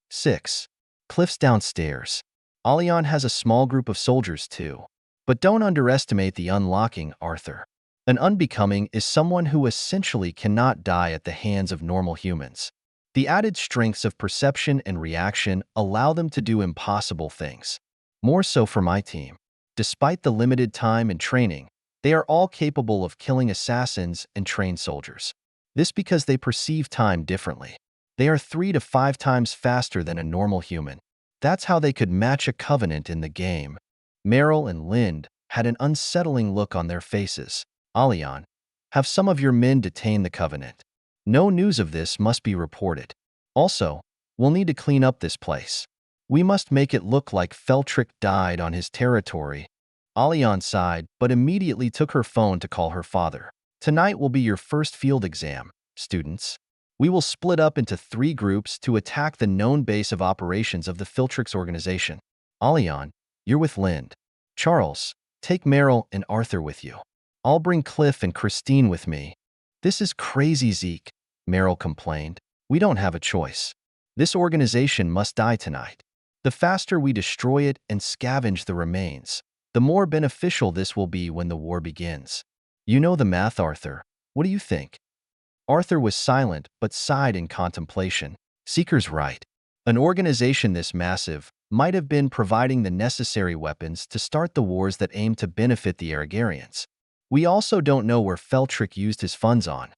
6. Cliff's downstairs. Alion has a small group of soldiers too. But don't underestimate the unlocking, Arthur. An unbecoming is someone who essentially cannot die at the hands of normal humans. The added strengths of perception and reaction allow them to do impossible things. More so for my team. Despite the limited time and training, they are all capable of killing assassins and trained soldiers. This because they perceive time differently. They are 3 to 5 times faster than a normal human. That's how they could match a covenant in the game. Merrill and Lind had an unsettling look on their faces. Alion, have some of your men detain the covenant. No news of this must be reported. Also, we'll need to clean up this place. We must make it look like Feltrik died on his territory. Alion sighed, but immediately took her phone to call her father. Tonight will be your first field exam, students. We will split up into 3 groups to attack the known base of operations of the Feltrik's organization. Alion, you're with Lind. Charles, take Merrill and Arthur with you. I'll bring Cliff and Christine with me. This is crazy, Zeke, Merrill complained. We don't have a choice. This organization must die tonight. The faster we destroy it and scavenge the remains, the more beneficial this will be when the war begins. You know the math, Arthur. What do you think? Arthur was silent but sighed in contemplation. Seeker's right. An organization this massive might have been providing the necessary weapons to start the wars that aim to benefit the Aragarians. We also don't know where Feltrik used his funds on.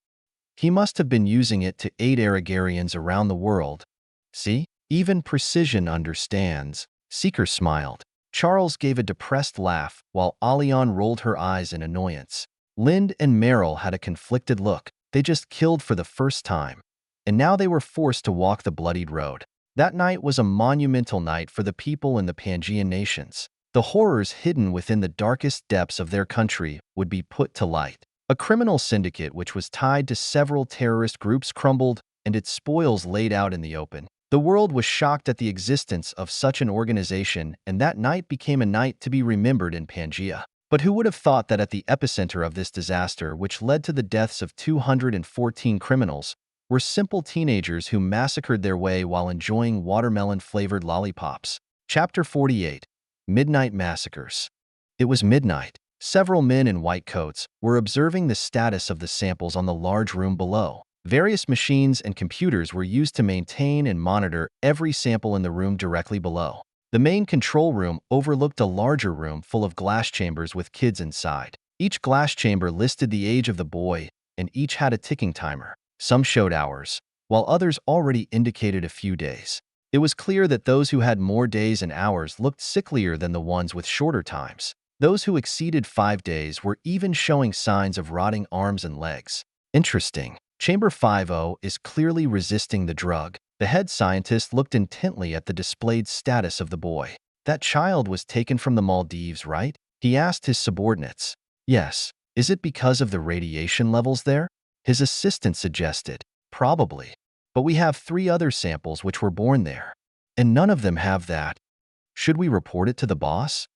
He must have been using it to aid Aragarians around the world. See? Even Precision understands. Seeker smiled. Charles gave a depressed laugh while Alion rolled her eyes in annoyance. Lind and Merrill had a conflicted look. They just killed for the first time. And now they were forced to walk the bloodied road. That night was a monumental night for the people in the Pangean nations. The horrors hidden within the darkest depths of their country would be put to light. A criminal syndicate which was tied to several terrorist groups crumbled and its spoils laid out in the open. The world was shocked at the existence of such an organization, and that night became a night to be remembered in Pangaea. But who would have thought that at the epicenter of this disaster, which led to the deaths of 214 criminals, were simple teenagers who massacred their way while enjoying watermelon-flavored lollipops? Chapter 48. Midnight Massacres. It was midnight. Several men in white coats were observing the status of the samples on the large room below. Various machines and computers were used to maintain and monitor every sample in the room directly below. The main control room overlooked a larger room full of glass chambers with kids inside. Each glass chamber listed the age of the boy, and each had a ticking timer. Some showed hours, while others already indicated a few days. It was clear that those who had more days and hours looked sicklier than the ones with shorter times. Those who exceeded 5 days were even showing signs of rotting arms and legs. Interesting. Chamber 50 is clearly resisting the drug. The head scientist looked intently at the displayed status of the boy. That child was taken from the Maldives, right? He asked his subordinates. Yes. Is it because of the radiation levels there? His assistant suggested. Probably. But we have 3 other samples which were born there. And none of them have that. Should we report it to the boss?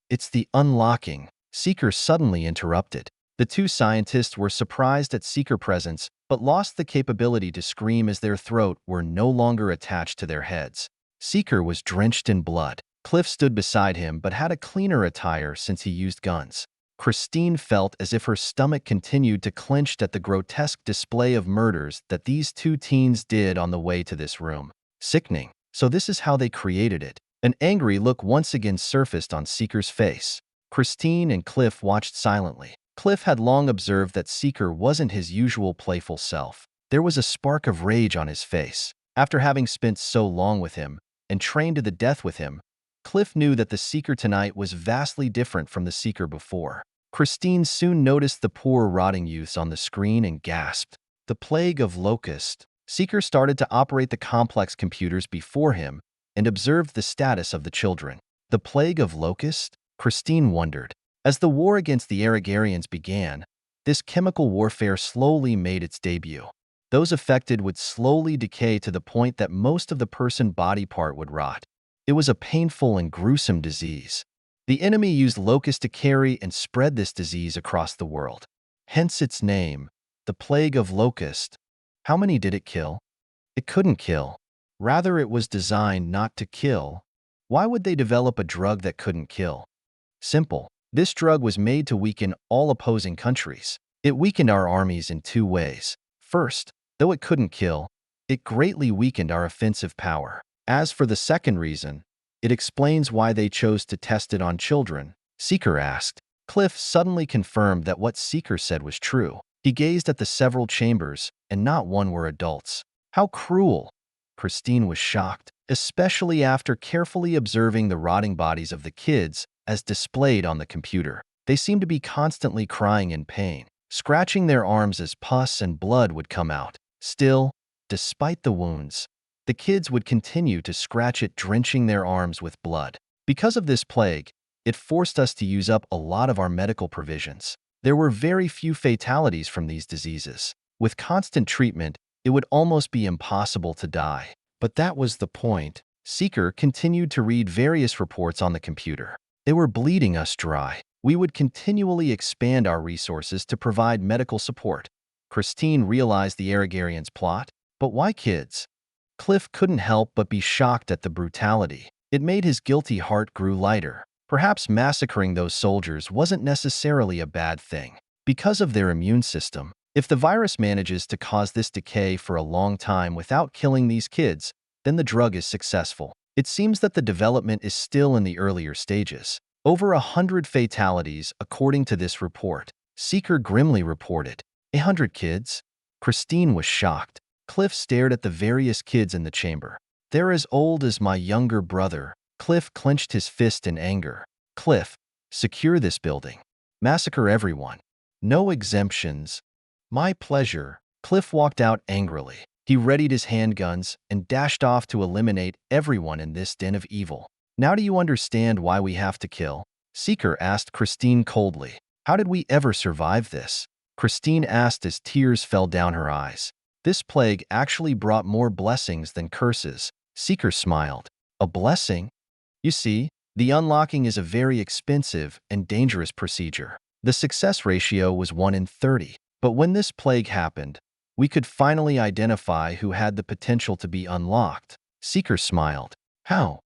It's the unlocking. Seeker suddenly interrupted. The 2 scientists were surprised at Seeker's presence, but lost the capability to scream as their throat were no longer attached to their heads. Seeker was drenched in blood. Cliff stood beside him but had a cleaner attire since he used guns. Christine felt as if her stomach continued to clench at the grotesque display of murders that these 2 teens did on the way to this room. Sickening. So this is how they created it. An angry look once again surfaced on Seeker's face. Christine and Cliff watched silently. Cliff had long observed that Seeker wasn't his usual playful self. There was a spark of rage on his face. After having spent so long with him, and trained to the death with him, Cliff knew that the Seeker tonight was vastly different from the Seeker before. Christine soon noticed the poor rotting youths on the screen and gasped. The plague of locust. Seeker started to operate the complex computers before him and observed the status of the children. The plague of locust? Christine wondered. As the war against the Aragarians began, this chemical warfare slowly made its debut. Those affected would slowly decay to the point that most of the person's body part would rot. It was a painful and gruesome disease. The enemy used locusts to carry and spread this disease across the world. Hence its name, the plague of locust. How many did it kill? It couldn't kill. Rather, it was designed not to kill. Why would they develop a drug that couldn't kill? Simple. This drug was made to weaken all opposing countries. It weakened our armies in 2 ways. First, though it couldn't kill, it greatly weakened our offensive power. As for the second reason, it explains why they chose to test it on children. Seeker asked. Cliff suddenly confirmed that what Seeker said was true. He gazed at the several chambers, and not one were adults. How cruel! Christine was shocked, especially after carefully observing the rotting bodies of the kids as displayed on the computer. They seemed to be constantly crying in pain, scratching their arms as pus and blood would come out. Still, despite the wounds, the kids would continue to scratch it, drenching their arms with blood. Because of this plague, it forced us to use up a lot of our medical provisions. There were very few fatalities from these diseases. With constant treatment, it would almost be impossible to die. But that was the point. Seeker continued to read various reports on the computer. They were bleeding us dry. We would continually expand our resources to provide medical support. Christine realized the Aragarians' plot. But why kids? Cliff couldn't help but be shocked at the brutality. It made his guilty heart grew lighter. Perhaps massacring those soldiers wasn't necessarily a bad thing. Because of their immune system, if the virus manages to cause this decay for a long time without killing these kids, then the drug is successful. It seems that the development is still in the earlier stages. Over 100 fatalities, according to this report. Seeker grimly reported. 100 kids? Christine was shocked. Cliff stared at the various kids in the chamber. They're as old as my younger brother. Cliff clenched his fist in anger. Cliff, secure this building. Massacre everyone. No exemptions. My pleasure. Cliff walked out angrily. He readied his handguns and dashed off to eliminate everyone in this den of evil. Now do you understand why we have to kill? Seeker asked Christine coldly. How did we ever survive this? Christine asked as tears fell down her eyes. This plague actually brought more blessings than curses. Seeker smiled. A blessing? You see, the unlocking is a very expensive and dangerous procedure. The success ratio was 1 in 30. But when this plague happened, we could finally identify who had the potential to be unlocked. Seeker smiled. How?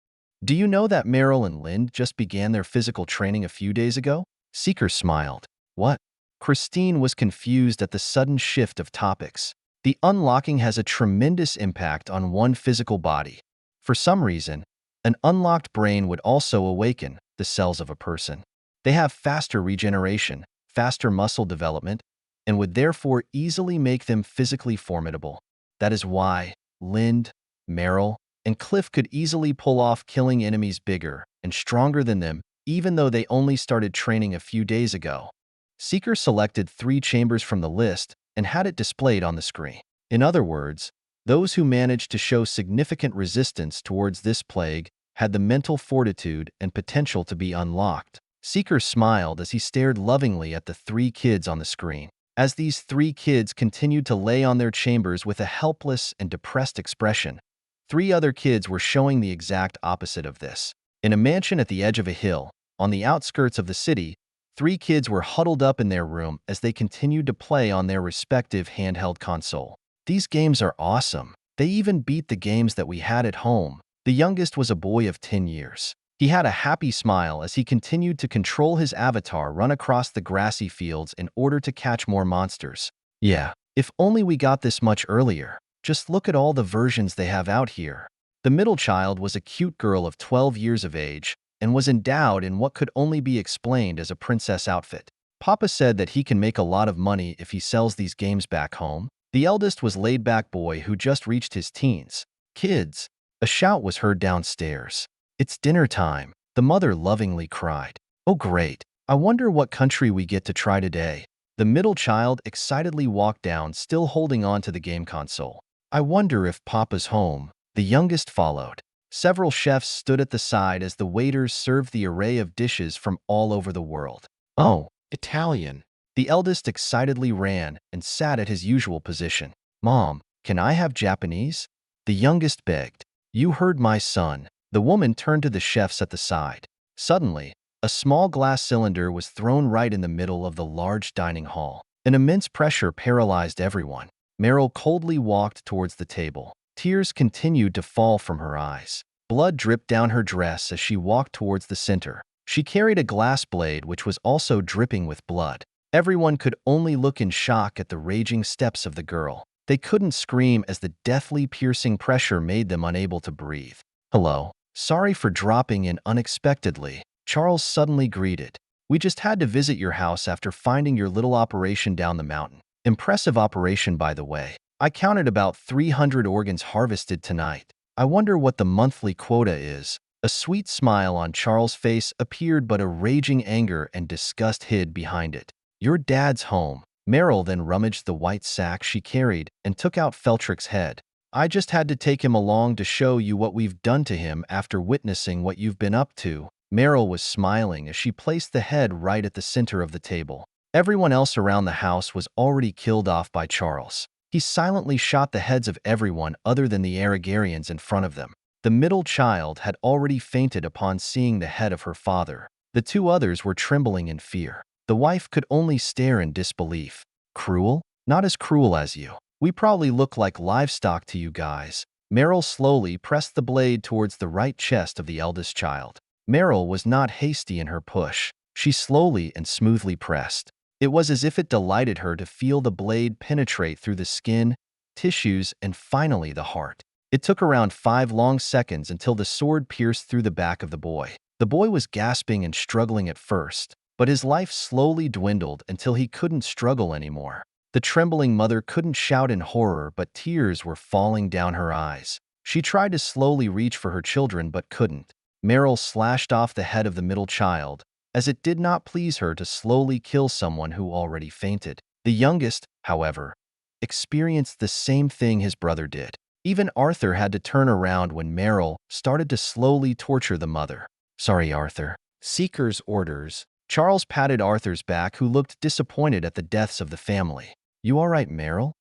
Do you know that Meryl and Lind just began their physical training a few days ago? Seeker smiled. What? Christine was confused at the sudden shift of topics. The unlocking has a tremendous impact on one physical body. For some reason, an unlocked brain would also awaken the cells of a person. They have faster regeneration, faster muscle development, and would therefore easily make them physically formidable. That is why Lind, Meryl, and Cliff could easily pull off killing enemies bigger and stronger than them, even though they only started training a few days ago. Seeker selected 3 chambers from the list and had it displayed on the screen. In other words, those who managed to show significant resistance towards this plague had the mental fortitude and potential to be unlocked. Seeker smiled as he stared lovingly at the 3 kids on the screen. As these 3 kids continued to lay on their chambers with a helpless and depressed expression, 3 other kids were showing the exact opposite of this. In a mansion at the edge of a hill, on the outskirts of the city, 3 kids were huddled up in their room as they continued to play on their respective handheld console. These games are awesome. They even beat the games that we had at home. The youngest was a boy of 10 years. He had a happy smile as he continued to control his avatar run across the grassy fields in order to catch more monsters. Yeah, if only we got this much earlier. Just look at all the versions they have out here. The middle child was a cute girl of 12 years of age and was endowed in what could only be explained as a princess outfit. Papa said that he can make a lot of money if he sells these games back home. The eldest was laid-back boy who just reached his teens. Kids, a shout was heard downstairs. It's dinner time, the mother lovingly cried. Oh great, I wonder what country we get to try today. The middle child excitedly walked down, still holding on to the game console. I wonder if Papa's home. The youngest followed. Several chefs stood at the side as the waiters served the array of dishes from all over the world. Oh, Italian. The eldest excitedly ran and sat at his usual position. Mom, can I have Japanese? The youngest begged. You heard my son. The woman turned to the chefs at the side. Suddenly, a small glass cylinder was thrown right in the middle of the large dining hall. An immense pressure paralyzed everyone. Meryl coldly walked towards the table. Tears continued to fall from her eyes. Blood dripped down her dress as she walked towards the center. She carried a glass blade which was also dripping with blood. Everyone could only look in shock at the raging steps of the girl. They couldn't scream as the deathly piercing pressure made them unable to breathe. Hello. Sorry for dropping in unexpectedly, Charles suddenly greeted. We just had to visit your house after finding your little operation down the mountain. Impressive operation, by the way. I counted about 300 organs harvested tonight. I wonder what the monthly quota is. A sweet smile on Charles' face appeared, but a raging anger and disgust hid behind it. Your dad's home. Meryl then rummaged the white sack she carried and took out Feltrick's head. I just had to take him along to show you what we've done to him after witnessing what you've been up to. Meryl was smiling as she placed the head right at the center of the table. Everyone else around the house was already killed off by Charles. He silently shot the heads of everyone other than the Aragarians in front of them. The middle child had already fainted upon seeing the head of her father. The 2 others were trembling in fear. The wife could only stare in disbelief. Cruel? Not as cruel as you. We probably look like livestock to you guys. Meryl slowly pressed the blade towards the right chest of the eldest child. Meryl was not hasty in her push. She slowly and smoothly pressed. It was as if it delighted her to feel the blade penetrate through the skin, tissues, and finally the heart. It took around 5 long seconds until the sword pierced through the back of the boy. The boy was gasping and struggling at first, but his life slowly dwindled until he couldn't struggle anymore. The trembling mother couldn't shout in horror, but tears were falling down her eyes. She tried to slowly reach for her children but couldn't. Meryl slashed off the head of the middle child, as it did not please her to slowly kill someone who already fainted. The youngest, however, experienced the same thing his brother did. Even Arthur had to turn around when Meryl started to slowly torture the mother. Sorry, Arthur. Seeker's orders. Charles patted Arthur's back, who looked disappointed at the deaths of the family. You all right, Meryl?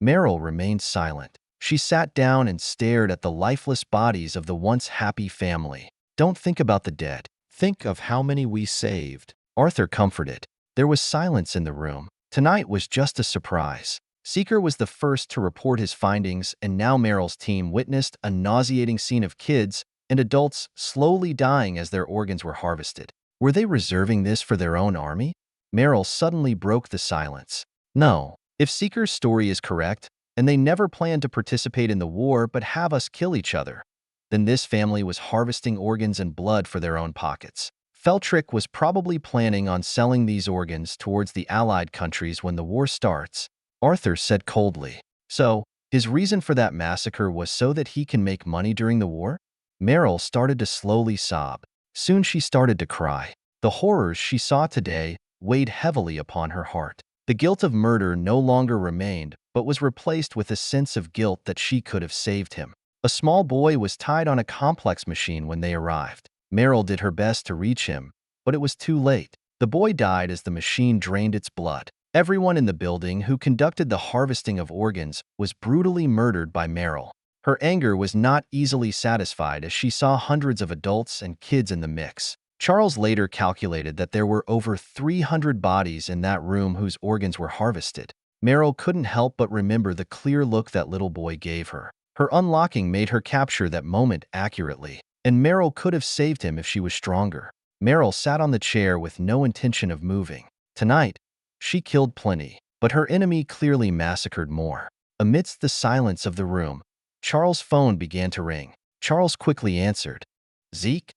Meryl remained silent. She sat down and stared at the lifeless bodies of the once happy family. Don't think about the dead. Think of how many we saved. Arthur comforted. There was silence in the room. Tonight was just a surprise. Seeker was the first to report his findings, and now Meryl's team witnessed a nauseating scene of kids and adults slowly dying as their organs were harvested. Were they reserving this for their own army? Meryl suddenly broke the silence. No. If Seeker's story is correct, and they never planned to participate in the war but have us kill each other, then this family was harvesting organs and blood for their own pockets. Feltrick was probably planning on selling these organs towards the Allied countries when the war starts, Arthur said coldly. So, his reason for that massacre was so that he can make money during the war? Meryl started to slowly sob. Soon she started to cry. The horrors she saw today weighed heavily upon her heart. The guilt of murder no longer remained, but was replaced with a sense of guilt that she could have saved him. A small boy was tied on a complex machine when they arrived. Meryl did her best to reach him, but it was too late. The boy died as the machine drained its blood. Everyone in the building who conducted the harvesting of organs was brutally murdered by Meryl. Her anger was not easily satisfied as she saw hundreds of adults and kids in the mix. Charles later calculated that there were over 300 bodies in that room whose organs were harvested. Meryl couldn't help but remember the clear look that little boy gave her. Her unlocking made her capture that moment accurately, and Meryl could have saved him if she was stronger. Meryl sat on the chair with no intention of moving. Tonight, she killed plenty, but her enemy clearly massacred more. Amidst the silence of the room, Charles' phone began to ring. Charles quickly answered. Zeke?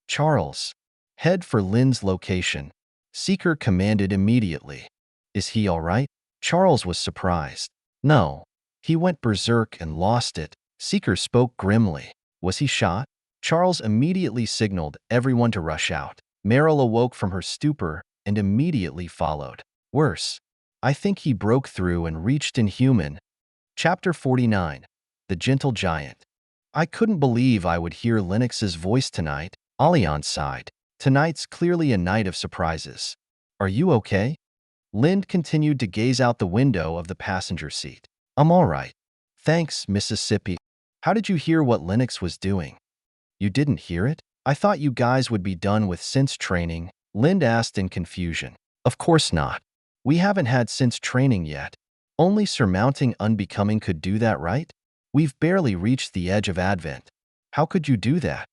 Charles. Head for Lynn's location. Seeker commanded immediately. Is he all right? Charles was surprised. No. He went berserk and lost it. Seeker spoke grimly. Was he shot? Charles immediately signaled everyone to rush out. Meryl awoke from her stupor and immediately followed. Worse. I think he broke through and reached Inhuman. Chapter 49. The Gentle Giant. I couldn't believe I would hear Lennox's voice tonight. Allian sighed. Tonight's clearly a night of surprises. Are you okay? Lind continued to gaze out the window of the passenger seat. I'm all right. Thanks, Mississippi. How did you hear what Lennox was doing? You didn't hear it? I thought you guys would be done with sense training, Lind asked in confusion. Of course not. We haven't had sense training yet. Only surmounting unbecoming could do that, right? We've barely reached the edge of Advent. How could you do that?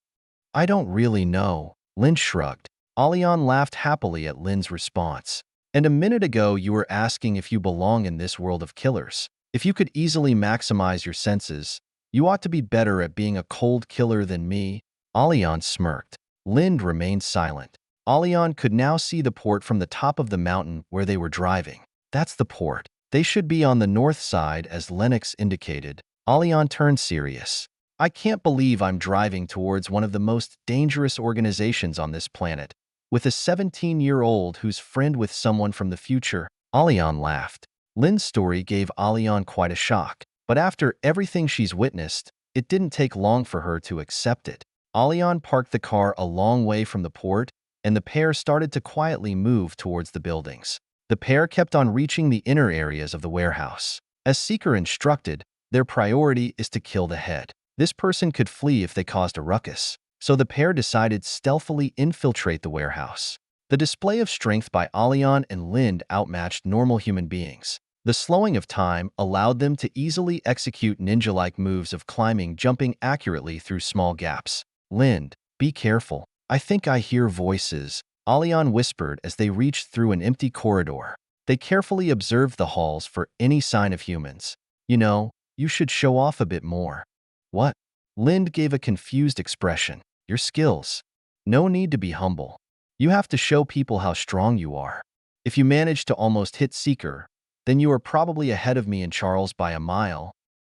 I don't really know, Lind shrugged. Allian laughed happily at Lind's response. And a minute ago you were asking if you belong in this world of killers. If you could easily maximize your senses, you ought to be better at being a cold killer than me. Allian smirked. Lind remained silent. Allian could now see the port from the top of the mountain where they were driving. That's the port. They should be on the north side, as Lennox indicated. Allian turned serious. I can't believe I'm driving towards one of the most dangerous organizations on this planet, with a 17-year-old who's friend with someone from the future. Allian laughed. Lynn's story gave Allian quite a shock, but after everything she's witnessed, it didn't take long for her to accept it. Allian parked the car a long way from the port, and the pair started to quietly move towards the buildings. The pair kept on reaching the inner areas of the warehouse. As Seeker instructed, their priority is to kill the head. This person could flee if they caused a ruckus, so the pair decided stealthily infiltrate the warehouse. The display of strength by Allian and Lind outmatched normal human beings. The slowing of time allowed them to easily execute ninja-like moves of climbing, jumping accurately through small gaps. Lind, be careful. I think I hear voices, Allian whispered as they reached through an empty corridor. They carefully observed the halls for any sign of humans. You know, you should show off a bit more. What? Lind gave a confused expression. Your skills. No need to be humble. You have to show people how strong you are. If you manage to almost hit Seeker, then you are probably ahead of me and Charles by a mile.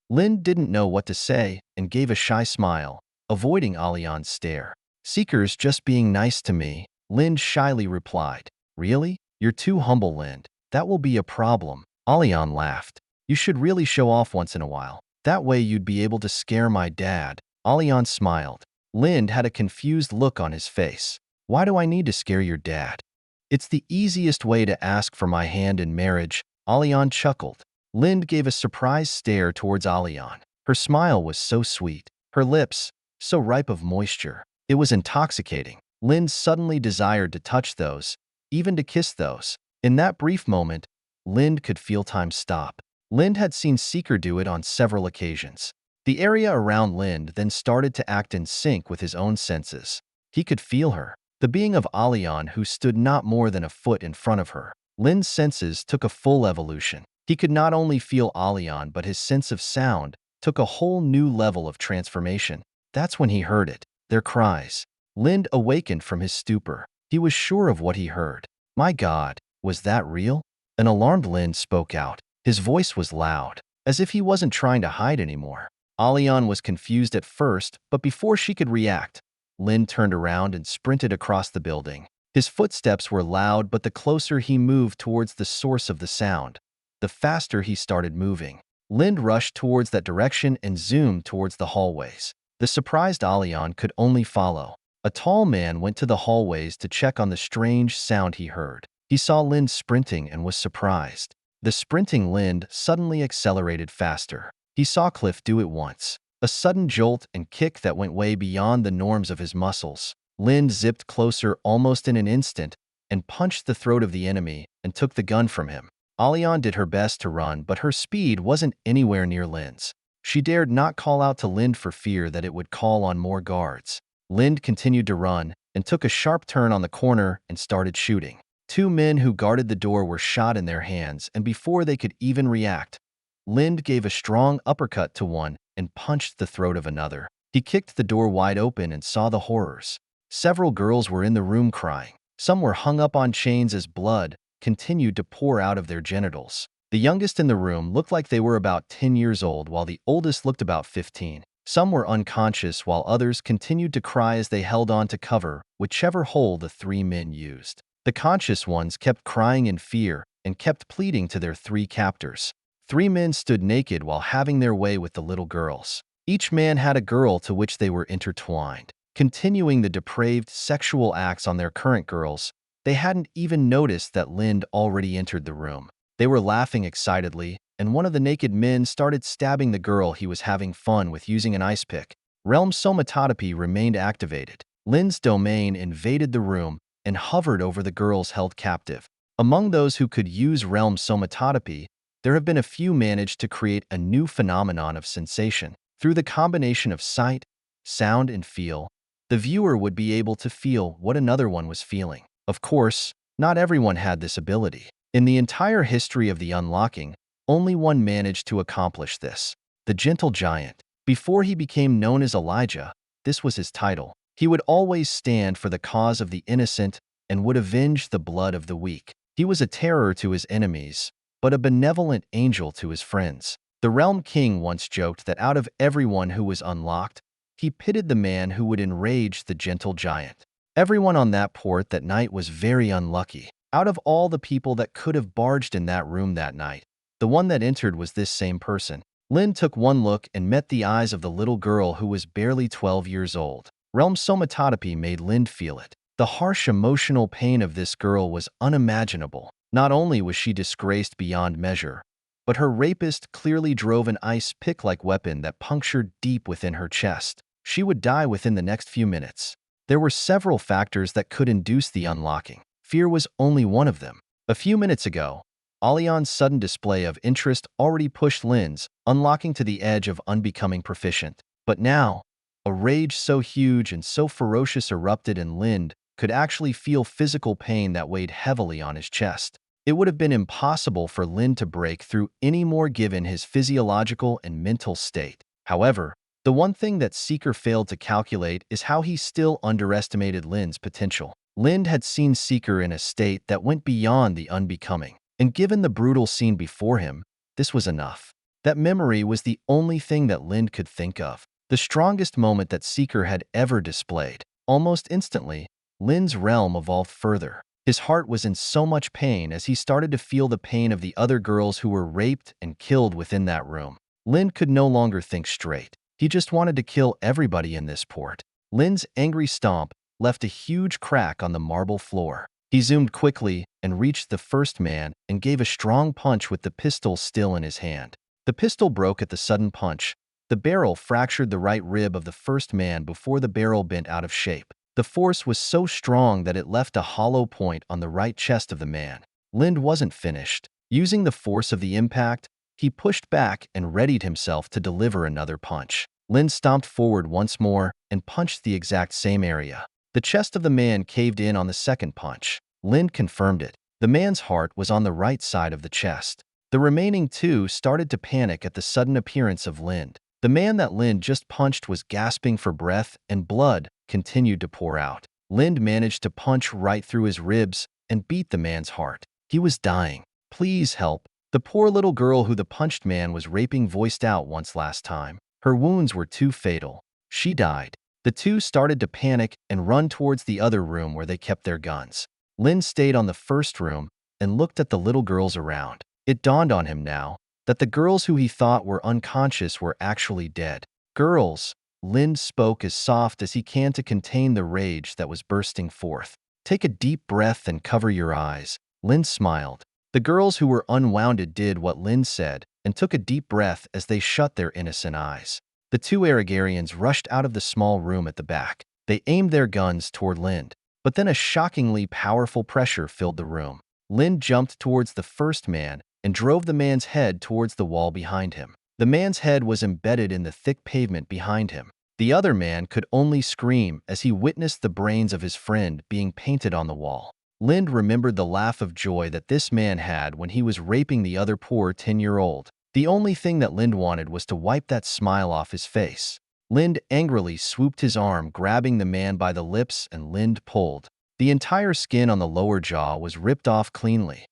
Lind didn't know what to say and gave a shy smile, avoiding Allian's stare. Seeker's just being nice to me, Lind shyly replied. Really? You're too humble, Lind. That will be a problem. Allian laughed. You should really show off once in a while. That way you'd be able to scare my dad. Allian smiled. Lind had a confused look on his face. Why do I need to scare your dad? It's the easiest way to ask for my hand in marriage. Allian chuckled. Lind gave a surprised stare towards Allian. Her smile was so sweet, her lips so ripe of moisture. It was intoxicating. Lind suddenly desired to touch those, even to kiss those. In that brief moment, Lind could feel time stop. Lind had seen Seeker do it on several occasions. The area around Lind then started to act in sync with his own senses. He could feel her, the being of Alion who stood not more than a foot in front of her. Lind's senses took a full evolution. He could not only feel Alion, but his sense of sound took a whole new level of transformation. That's when he heard it, their cries. Lind awakened from his stupor. He was sure of what he heard. My God, was that real? An alarmed Lind spoke out. His voice was loud, as if he wasn't trying to hide anymore. Alion was confused at first, but before she could react, Lind turned around and sprinted across the building. His footsteps were loud, but the closer he moved towards the source of the sound, the faster he started moving. Lind rushed towards that direction and zoomed towards the hallways. The surprised Alion could only follow. A tall man went to the hallways to check on the strange sound he heard. He saw Lind sprinting and was surprised. The sprinting Lind suddenly accelerated faster. He saw Cliff do it once. A sudden jolt and kick that went way beyond the norms of his muscles. Lind zipped closer almost in an instant and punched the throat of the enemy and took the gun from him. Alion did her best to run, but her speed wasn't anywhere near Lind's. She dared not call out to Lind for fear that it would call on more guards. Lind continued to run and took a sharp turn on the corner and started shooting. Two men who guarded the door were shot in their hands, and before they could even react, Lind gave a strong uppercut to one and punched the throat of another. He kicked the door wide open and saw the horrors. Several girls were in the room crying. Some were hung up on chains as blood continued to pour out of their genitals. The youngest in the room looked like they were about 10 years old, while the oldest looked about 15. Some were unconscious, while others continued to cry as they held on to cover, whichever hole the three men used. The conscious ones kept crying in fear and kept pleading to their three captors. Three men stood naked while having their way with the little girls. Each man had a girl to which they were intertwined. Continuing the depraved sexual acts on their current girls, they hadn't even noticed that Lind already entered the room. They were laughing excitedly, and one of the naked men started stabbing the girl he was having fun with using an ice pick. Realm Somatotopy remained activated. Lind's domain invaded the room and hovered over the girls held captive. Among those who could use Realm Somatotopy, there have been a few managed to create a new phenomenon of sensation. Through the combination of sight, sound, and feel, the viewer would be able to feel what another one was feeling. Of course, not everyone had this ability. In the entire history of the unlocking, only one managed to accomplish this: the Gentle Giant. Before he became known as Elijah, this was his title. He would always stand for the cause of the innocent and would avenge the blood of the weak. He was a terror to his enemies, but a benevolent angel to his friends. The Realm King once joked that out of everyone who was unlocked, he pitied the man who would enrage the Gentle Giant. Everyone on that port that night was very unlucky. Out of all the people that could have barged in that room that night, the one that entered was this same person. Lind took one look and met the eyes of the little girl who was barely 12 years old. Realm Somatotopy made Lind feel it. The harsh emotional pain of this girl was unimaginable. Not only was she disgraced beyond measure, but her rapist clearly drove an ice pick-like weapon that punctured deep within her chest. She would die within the next few minutes. There were several factors that could induce the unlocking. Fear was only one of them. A few minutes ago, Alion's sudden display of interest already pushed Lind's unlocking to the edge of unbecoming proficient. But now, a rage so huge and so ferocious erupted, and Lind could actually feel physical pain that weighed heavily on his chest. It would have been impossible for Lind to break through anymore given his physiological and mental state. However, the one thing that Seeker failed to calculate is how he still underestimated Lind's potential. Lind had seen Seeker in a state that went beyond the unbecoming, and given the brutal scene before him, this was enough. That memory was the only thing that Lind could think of, the strongest moment that Seeker had ever displayed. Almost instantly, Lind's realm evolved further. His heart was in so much pain as he started to feel the pain of the other girls who were raped and killed within that room. Lind could no longer think straight. He just wanted to kill everybody in this port. Lind's angry stomp left a huge crack on the marble floor. He zoomed quickly and reached the first man and gave a strong punch with the pistol still in his hand. The pistol broke at the sudden punch, The barrel fractured the right rib of the first man before the barrel bent out of shape. The force was so strong that it left a hollow point on the right chest of the man. Lind wasn't finished. Using the force of the impact, he pushed back and readied himself to deliver another punch. Lind stomped forward once more and punched the exact same area. The chest of the man caved in on the second punch. Lind confirmed it. The man's heart was on the right side of the chest. The remaining two started to panic at the sudden appearance of Lind. The man that Lind just punched was gasping for breath, and blood continued to pour out. Lind managed to punch right through his ribs and beat the man's heart. He was dying. "Please help." The poor little girl who the punched man was raping voiced out once last time. Her wounds were too fatal. She died. The two started to panic and run towards the other room where they kept their guns. Lind stayed on the first room and looked at the little girls around. It dawned on him now that the girls who he thought were unconscious were actually dead. "Girls," Lind spoke as soft as he can to contain the rage that was bursting forth. "Take a deep breath and cover your eyes." Lind smiled. The girls who were unwounded did what Lind said and took a deep breath as they shut their innocent eyes. The two Aragarians rushed out of the small room at the back. They aimed their guns toward Lind, but then a shockingly powerful pressure filled the room. Lind jumped towards the first man and drove the man's head towards the wall behind him. The man's head was embedded in the thick pavement behind him. The other man could only scream as he witnessed the brains of his friend being painted on the wall. Lind remembered the laugh of joy that this man had when he was raping the other poor 10-year-old. The only thing that Lind wanted was to wipe that smile off his face. Lind angrily swooped his arm, grabbing the man by the lips, and Lind pulled. The entire skin on the lower jaw was ripped off cleanly.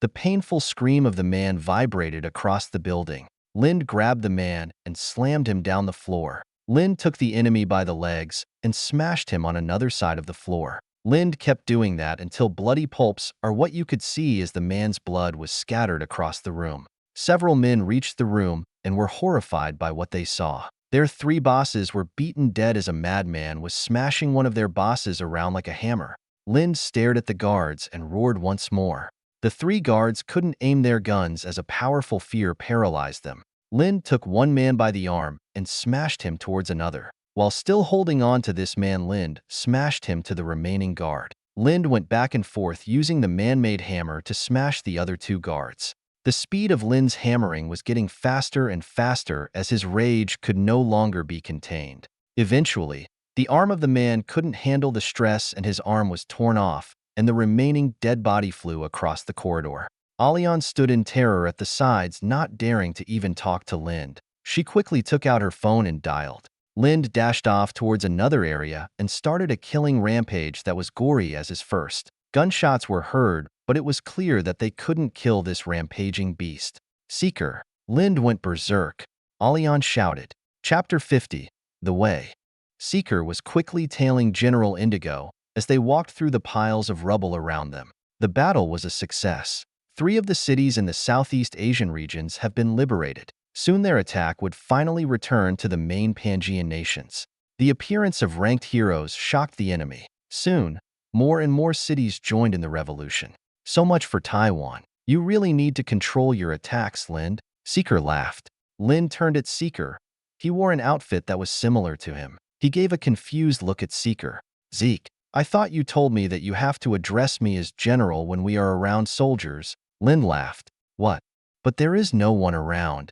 The painful scream of the man vibrated across the building. Lind grabbed the man and slammed him down the floor. Lind took the enemy by the legs and smashed him on another side of the floor. Lind kept doing that until bloody pulps are what you could see as the man's blood was scattered across the room. Several men reached the room and were horrified by what they saw. Their three bosses were beaten dead as a madman was smashing one of their bosses around like a hammer. Lind stared at the guards and roared once more. The three guards couldn't aim their guns as a powerful fear paralyzed them. Lind took one man by the arm and smashed him towards another. While still holding on to this man, Lind smashed him to the remaining guard. Lind went back and forth using the man-made hammer to smash the other two guards. The speed of Lind's hammering was getting faster and faster as his rage could no longer be contained. Eventually, the arm of the man couldn't handle the stress and his arm was torn off, and the remaining dead body flew across the corridor. Alian stood in terror at the sides, not daring to even talk to Lind. She quickly took out her phone and dialed. Lind dashed off towards another area and started a killing rampage that was gory as his first. Gunshots were heard, but it was clear that they couldn't kill this rampaging beast. "Seeker!" Lind went berserk. Alian shouted. Chapter 50. The Way. Seeker was quickly tailing General Indigo as they walked through the piles of rubble around them. The battle was a success. 3 of the cities in the Southeast Asian regions have been liberated. Soon their attack would finally return to the main Pangean nations. The appearance of ranked heroes shocked the enemy. Soon, more and more cities joined in the revolution. "So much for Taiwan. You really need to control your attacks, Lind." Seeker laughed. Lind turned at Seeker. He wore an outfit that was similar to him. He gave a confused look at Seeker. "Zeke, I thought you told me that you have to address me as general when we are around soldiers." Lind laughed. "What? But there is no one around.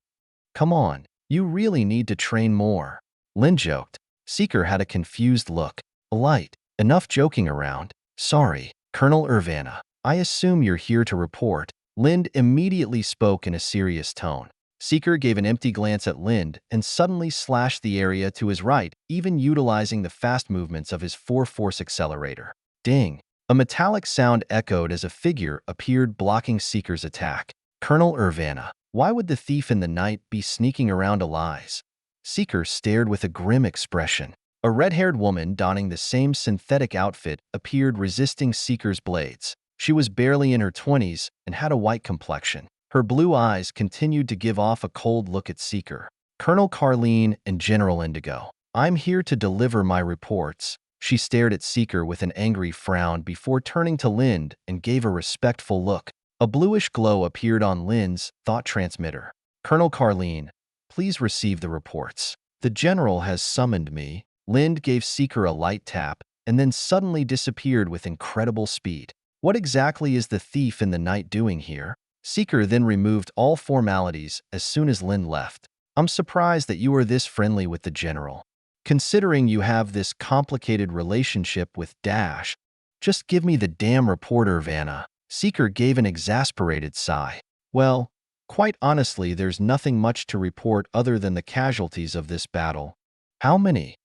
Come on, you really need to train more." Lind joked. Seeker had a confused look. "Light, enough joking around. Sorry, Colonel Urvana. I assume you're here to report." Lind immediately spoke in a serious tone. Seeker gave an empty glance at Lind and suddenly slashed the area to his right, even utilizing the fast movements of his 4-force accelerator. Ding! A metallic sound echoed as a figure appeared blocking Seeker's attack. "Colonel Urvana, why would the thief in the night be sneaking around Alice?" Seeker stared with a grim expression. A red-haired woman donning the same synthetic outfit appeared resisting Seeker's blades. She was barely in her 20s and had a white complexion. Her blue eyes continued to give off a cold look at Seeker. "Colonel Carlean and General Indigo, I'm here to deliver my reports." She stared at Seeker with an angry frown before turning to Lind and gave a respectful look. A bluish glow appeared on Lind's thought transmitter. "Colonel Carlean, please receive the reports. The general has summoned me. Lind gave Seeker a light tap and then suddenly disappeared with incredible speed. What exactly is the thief in the night doing here? Seeker then removed all formalities as soon as Lind left. I'm surprised that you are this friendly with the general. Considering you have this complicated relationship with Dash, just give me the damn reporter, Vanna. Seeker gave an exasperated sigh. Well, quite honestly, there's nothing much to report other than the casualties of this battle. How many?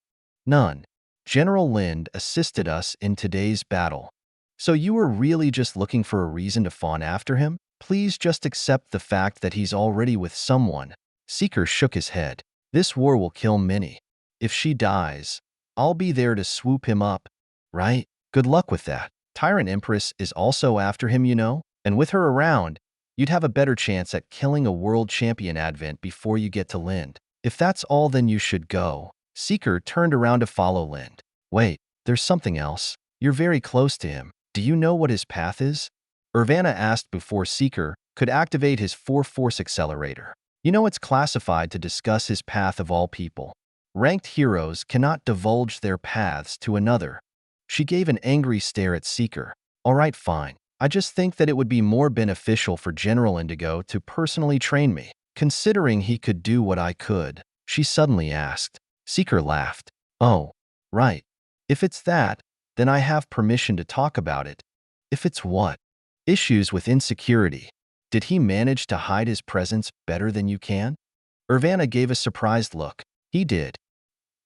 None. General Lind assisted us in today's battle. So you were really just looking for a reason to fawn after him? Please just accept the fact that he's already with someone. Seeker shook his head. This war will kill many. If she dies, I'll be there to swoop him up, right? Good luck with that. Tyrant Empress is also after him, you know? And with her around, you'd have a better chance at killing a world champion advent before you get to Lind. If that's all, then you should go. Seeker turned around to follow Lind. Wait, there's something else. You're very close to him. Do you know what his path is? Urvana asked before Seeker could activate his 4-force accelerator. You know, it's classified to discuss his path of all people. Ranked heroes cannot divulge their paths to another. She gave an angry stare at Seeker. All right, fine. I just think that it would be more beneficial for General Indigo to personally train me, considering he could do what I could. She suddenly asked. Seeker laughed. Oh, right. If it's that, then I have permission to talk about it. If it's what? Issues with insecurity. Did he manage to hide his presence better than you can? Urvana gave a surprised look. He did.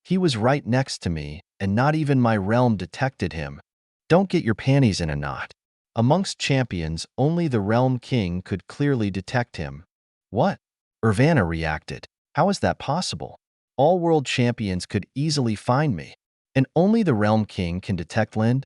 He was right next to me, and not even my realm detected him. Don't get your panties in a knot. Amongst champions, only the Realm King could clearly detect him. What? Urvana reacted. How is that possible? All world champions could easily find me, and only the Realm King can detect Lind?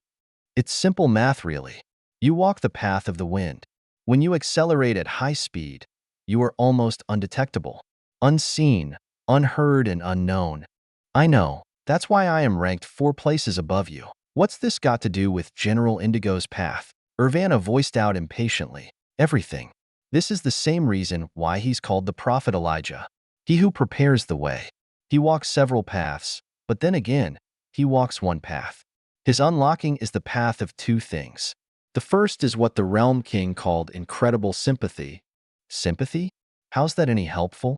It's simple math, really. You walk the path of the wind. When you accelerate at high speed, you are almost undetectable, unseen, unheard, and unknown. I know. That's why I am ranked 4 places above you. What's this got to do with General Indigo's path? Urvana voiced out impatiently. Everything. This is the same reason why he's called the Prophet Elijah. He who prepares the way. He walks several paths, but then again, he walks one path. His unlocking is the path of 2 things. The first is what the Realm King called incredible sympathy. Sympathy? How's that any helpful?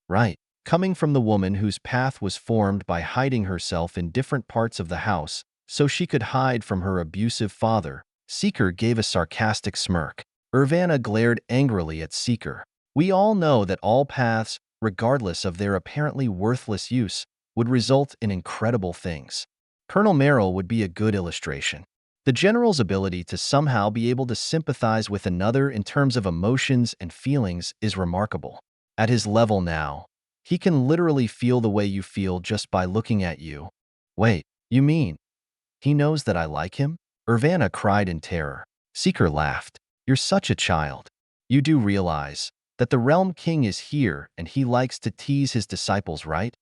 Right. Coming from the woman whose path was formed by hiding herself in different parts of the house so she could hide from her abusive father, Seeker gave a sarcastic smirk. Urvana glared angrily at Seeker. We all know that all paths, regardless of their apparently worthless use, would result in incredible things. Colonel Merrill would be a good illustration. The general's ability to somehow be able to sympathize with another in terms of emotions and feelings is remarkable. At his level now, he can literally feel the way you feel just by looking at you. Wait, you mean he knows that I like him? Urvana cried in terror. Seeker laughed. You're such a child. You do realize that the Realm King is here and he likes to tease his disciples, right?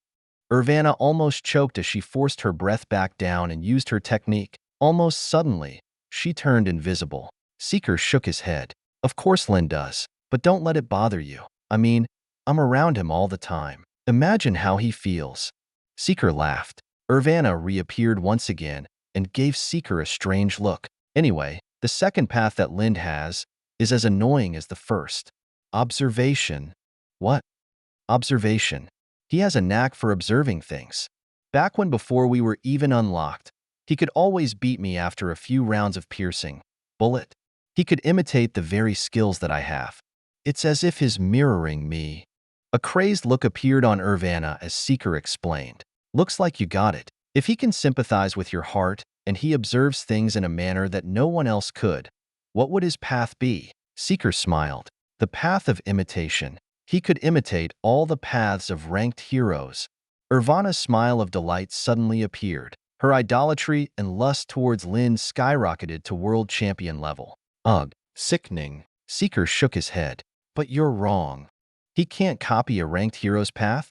Urvana almost choked as she forced her breath back down and used her technique. Almost suddenly, she turned invisible. Seeker shook his head. Of course Lynn does, but don't let it bother you. I mean, I'm around him all the time. Imagine how he feels. Seeker laughed. Urvana reappeared once again and gave Seeker a strange look. Anyway, the second path that Lind has is as annoying as the first. Observation. What? Observation. He has a knack for observing things. Back when before we were even unlocked, he could always beat me after a few rounds of piercing. Bullet. He could imitate the very skills that I have. It's as if he's mirroring me. A crazed look appeared on Urvana as Seeker explained. Looks like you got it. If he can sympathize with your heart and he observes things in a manner that no one else could, what would his path be? Seeker smiled. The path of imitation. He could imitate all the paths of ranked heroes. Urvana's smile of delight suddenly appeared. Her idolatry and lust towards Lynn skyrocketed to world champion level. Ugh, sickening. Seeker shook his head. But you're wrong. He can't copy a ranked hero's path?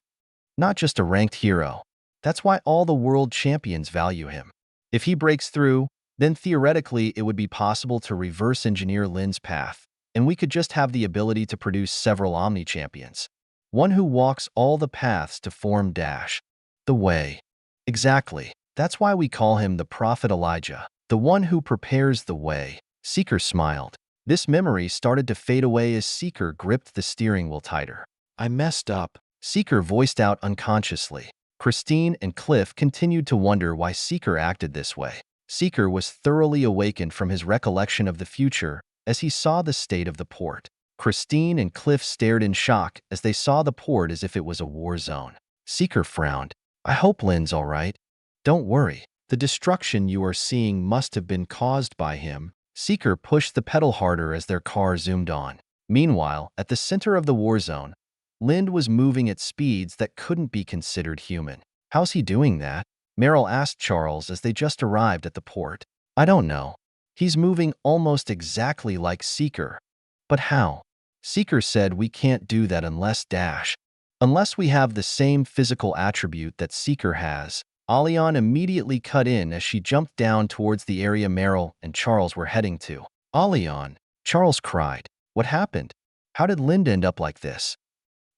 Not just a ranked hero. That's why all the world champions value him. If he breaks through, then theoretically it would be possible to reverse engineer Lynn's path, and we could just have the ability to produce several Omni-champions. One who walks all the paths to form dash. The way. Exactly. That's why we call him the prophet Elijah, the one who prepares the way. Seeker smiled. This memory started to fade away as Seeker gripped the steering wheel tighter. I messed up, Seeker voiced out unconsciously. Christine and Cliff continued to wonder why Seeker acted this way. Seeker was thoroughly awakened from his recollection of the future as he saw the state of the port. Christine and Cliff stared in shock as they saw the port as if it was a war zone. Seeker frowned. I hope Lynn's all right. Don't worry. The destruction you are seeing must have been caused by him. Seeker pushed the pedal harder as their car zoomed on. Meanwhile, at the center of the war zone, Lind was moving at speeds that couldn't be considered human. How's he doing that? Meryl asked Charles as they just arrived at the port. I don't know. He's moving almost exactly like Seeker. But how? Seeker said we can't do that unless we have the same physical attribute that Seeker has. Allian immediately cut in as she jumped down towards the area Meryl and Charles were heading to. Allian, Charles cried. What happened? How did Lind end up like this?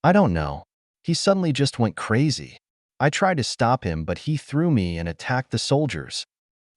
I don't know. He suddenly just went crazy. I tried to stop him, but he threw me and attacked the soldiers.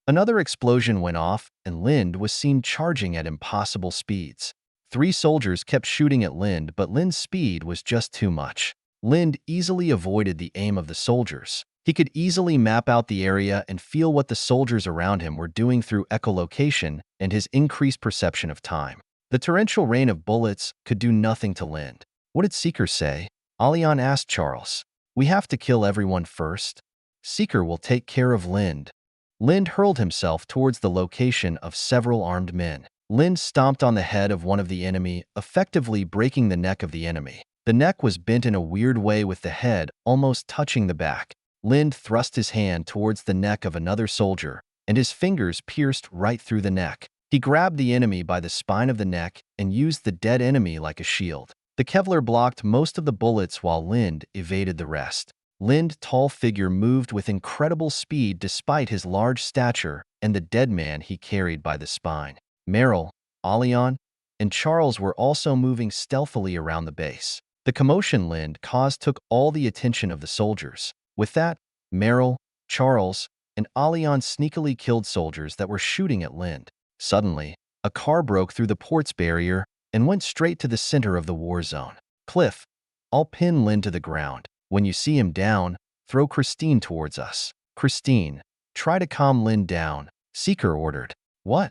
Another explosion went off, and Lind was seen charging at impossible speeds. 3 soldiers kept shooting at Lind, but Lind's speed was just too much. Lind easily avoided the aim of the soldiers. He could easily map out the area and feel what the soldiers around him were doing through echolocation and his increased perception of time. The torrential rain of bullets could do nothing to Lind. What did Seeker say? Allian asked Charles. We have to kill everyone first. Seeker will take care of Lind. Lind hurled himself towards the location of several armed men. Lind stomped on the head of one of the enemy, effectively breaking the neck of the enemy. The neck was bent in a weird way with the head almost touching the back. Lind thrust his hand towards the neck of another soldier, and his fingers pierced right through the neck. He grabbed the enemy by the spine of the neck and used the dead enemy like a shield. The Kevlar blocked most of the bullets while Lind evaded the rest. Lind's tall figure moved with incredible speed despite his large stature and the dead man he carried by the spine. Meryl, Allian, and Charles were also moving stealthily around the base. The commotion Lind caused took all the attention of the soldiers. With that, Meryl, Charles, and Allian sneakily killed soldiers that were shooting at Lind. Suddenly, a car broke through the port's barrier and went straight to the center of the war zone. Cliff, I'll pin Lind to the ground. When you see him down, throw Christine towards us. Christine, try to calm Lind down, Seeker ordered. What?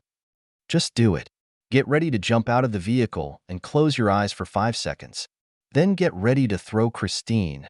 Just do it. Get ready to jump out of the vehicle and close your eyes for 5 seconds. Then get ready to throw Christine.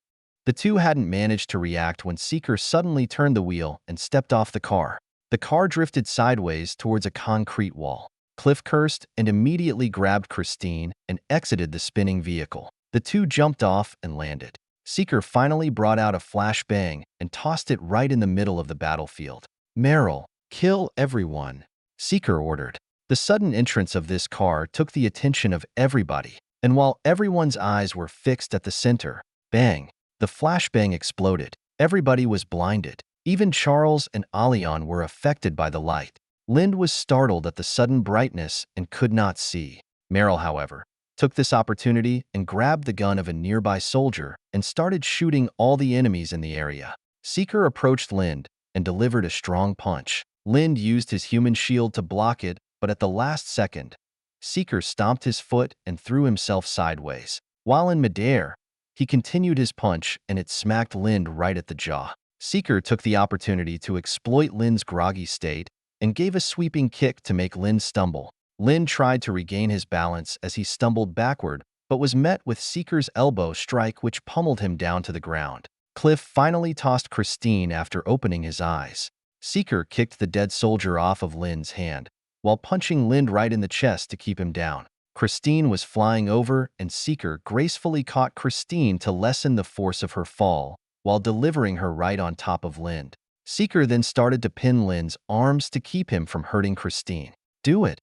The two hadn't managed to react when Seeker suddenly turned the wheel and stepped off the car. The car drifted sideways towards a concrete wall. Cliff cursed and immediately grabbed Christine and exited the spinning vehicle. The two jumped off and landed. Seeker finally brought out a flashbang and tossed it right in the middle of the battlefield. Meryl, kill everyone, Seeker ordered. The sudden entrance of this car took the attention of everybody, and while everyone's eyes were fixed at the center, bang, the flashbang exploded. Everybody was blinded. Even Charles and Allian were affected by the light. Lind was startled at the sudden brightness and could not see. Meryl, however, took this opportunity and grabbed the gun of a nearby soldier and started shooting all the enemies in the area. Seeker approached Lind and delivered a strong punch. Lind used his human shield to block it, but at the last second, Seeker stomped his foot and threw himself sideways. While in midair, he continued his punch and it smacked Lind right at the jaw. Seeker took the opportunity to exploit Lind's groggy state and gave a sweeping kick to make Lind stumble. Lind tried to regain his balance as he stumbled backward, but was met with Seeker's elbow strike which pummeled him down to the ground. Cliff finally tossed Christine after opening his eyes. Seeker kicked the dead soldier off of Lind's hand, while punching Lind right in the chest to keep him down. Christine was flying over, and Seeker gracefully caught Christine to lessen the force of her fall, while delivering her right on top of Lind. Seeker then started to pin Lind's arms to keep him from hurting Christine. Do it!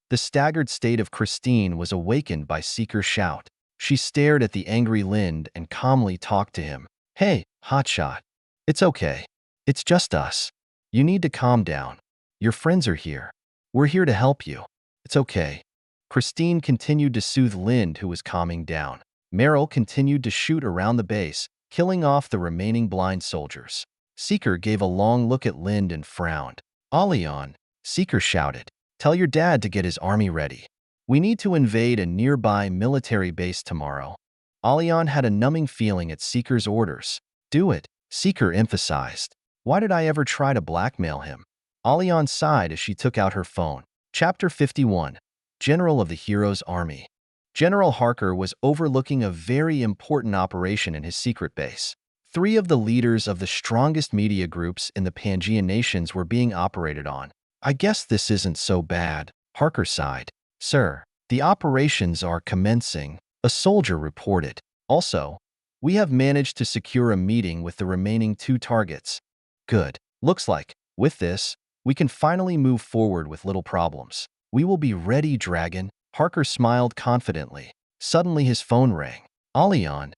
The staggered state of Christine was awakened by Seeker's shout. She stared at the angry Lind and calmly talked to him. Hey, hotshot. It's okay. It's just us. You need to calm down. Your friends are here. We're here to help you. It's okay. Christine continued to soothe Lind, who was calming down. Merrill continued to shoot around the base, killing off the remaining blind soldiers. Seeker gave a long look at Lind and frowned. "Alion," Seeker shouted, "tell your dad to get his army ready. We need to invade a nearby military base tomorrow." Alion had a numbing feeling at Seeker's orders. "Do it," Seeker emphasized. "Why did I ever try to blackmail him?" Alion sighed as she took out her phone. Chapter 51. General of the Hero's Army. General Harker was overlooking a very important operation in his secret base. 3 of the leaders of the strongest media groups in the Pangaean nations were being operated on. "I guess this isn't so bad," Harker sighed. "Sir, the operations are commencing," a soldier reported. "Also, we have managed to secure a meeting with the remaining 2 targets." "Good. Looks like, with this, we can finally move forward with little problems." "We will be ready, Dragon," Harker smiled confidently. Suddenly his phone rang. "Alion."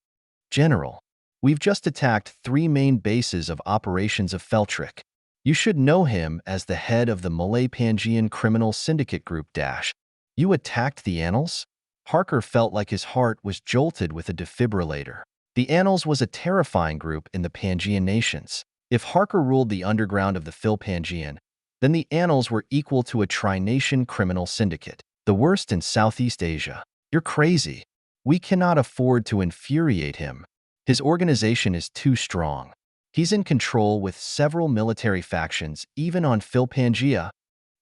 "General, we've just attacked 3 main bases of operations of Feltrick. You should know him as the head of the Malay Pangaean criminal syndicate group Dash." "You attacked the Annals?" Harker felt like his heart was jolted with a defibrillator. The Annals was a terrifying group in the Pangaean nations. If Harker ruled the underground of the Phil-Pangaean, then the Annals were equal to a tri-nation criminal syndicate, the worst in Southeast Asia. "You're crazy. We cannot afford to infuriate him. His organization is too strong. He's in control with several military factions, even on Phil-Pangaea."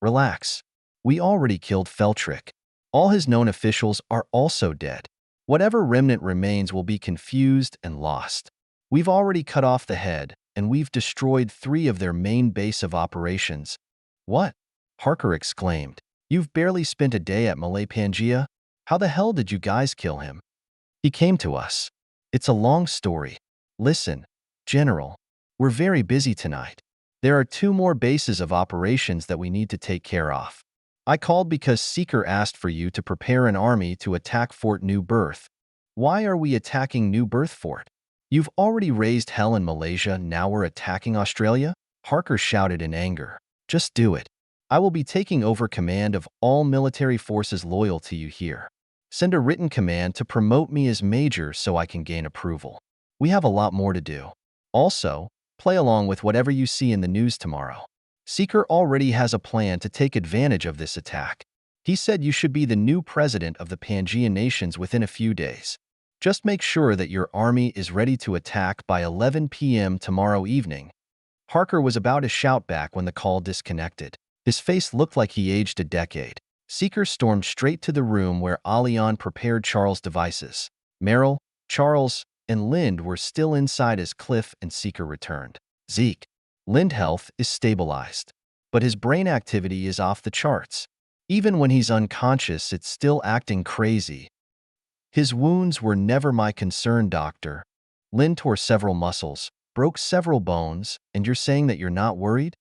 "Relax. We already killed Feltrick. All his known officials are also dead. Whatever remnant remains will be confused and lost. We've already cut off the head, and we've destroyed 3 of their main base of operations." "What?" Harker exclaimed. "You've barely spent a day at Malay Pangaea? How the hell did you guys kill him?" "He came to us. It's a long story. Listen, General, we're very busy tonight. There are 2 more bases of operations that we need to take care of. I called because Seeker asked for you to prepare an army to attack Fort New Birth." "Why are we attacking New Birth Fort? You've already raised hell in Malaysia, now we're attacking Australia?" Harker shouted in anger. "Just do it. I will be taking over command of all military forces loyal to you here. Send a written command to promote me as major so I can gain approval. We have a lot more to do. Also, play along with whatever you see in the news tomorrow. Seeker already has a plan to take advantage of this attack. He said you should be the new president of the Pangaean nations within a few days. Just make sure that your army is ready to attack by 11 p.m. tomorrow evening." Harker was about to shout back when the call disconnected. His face looked like he aged a decade. Seeker stormed straight to the room where Alion prepared Charles' devices. Merrill, Charles, and Lind were still inside as Cliff and Seeker returned. "Zeke, Lind health is stabilized, but his brain activity is off the charts. Even when he's unconscious, it's still acting crazy." "His wounds were never my concern, doctor." Lind tore several muscles, broke several bones, and you're saying that you're not worried?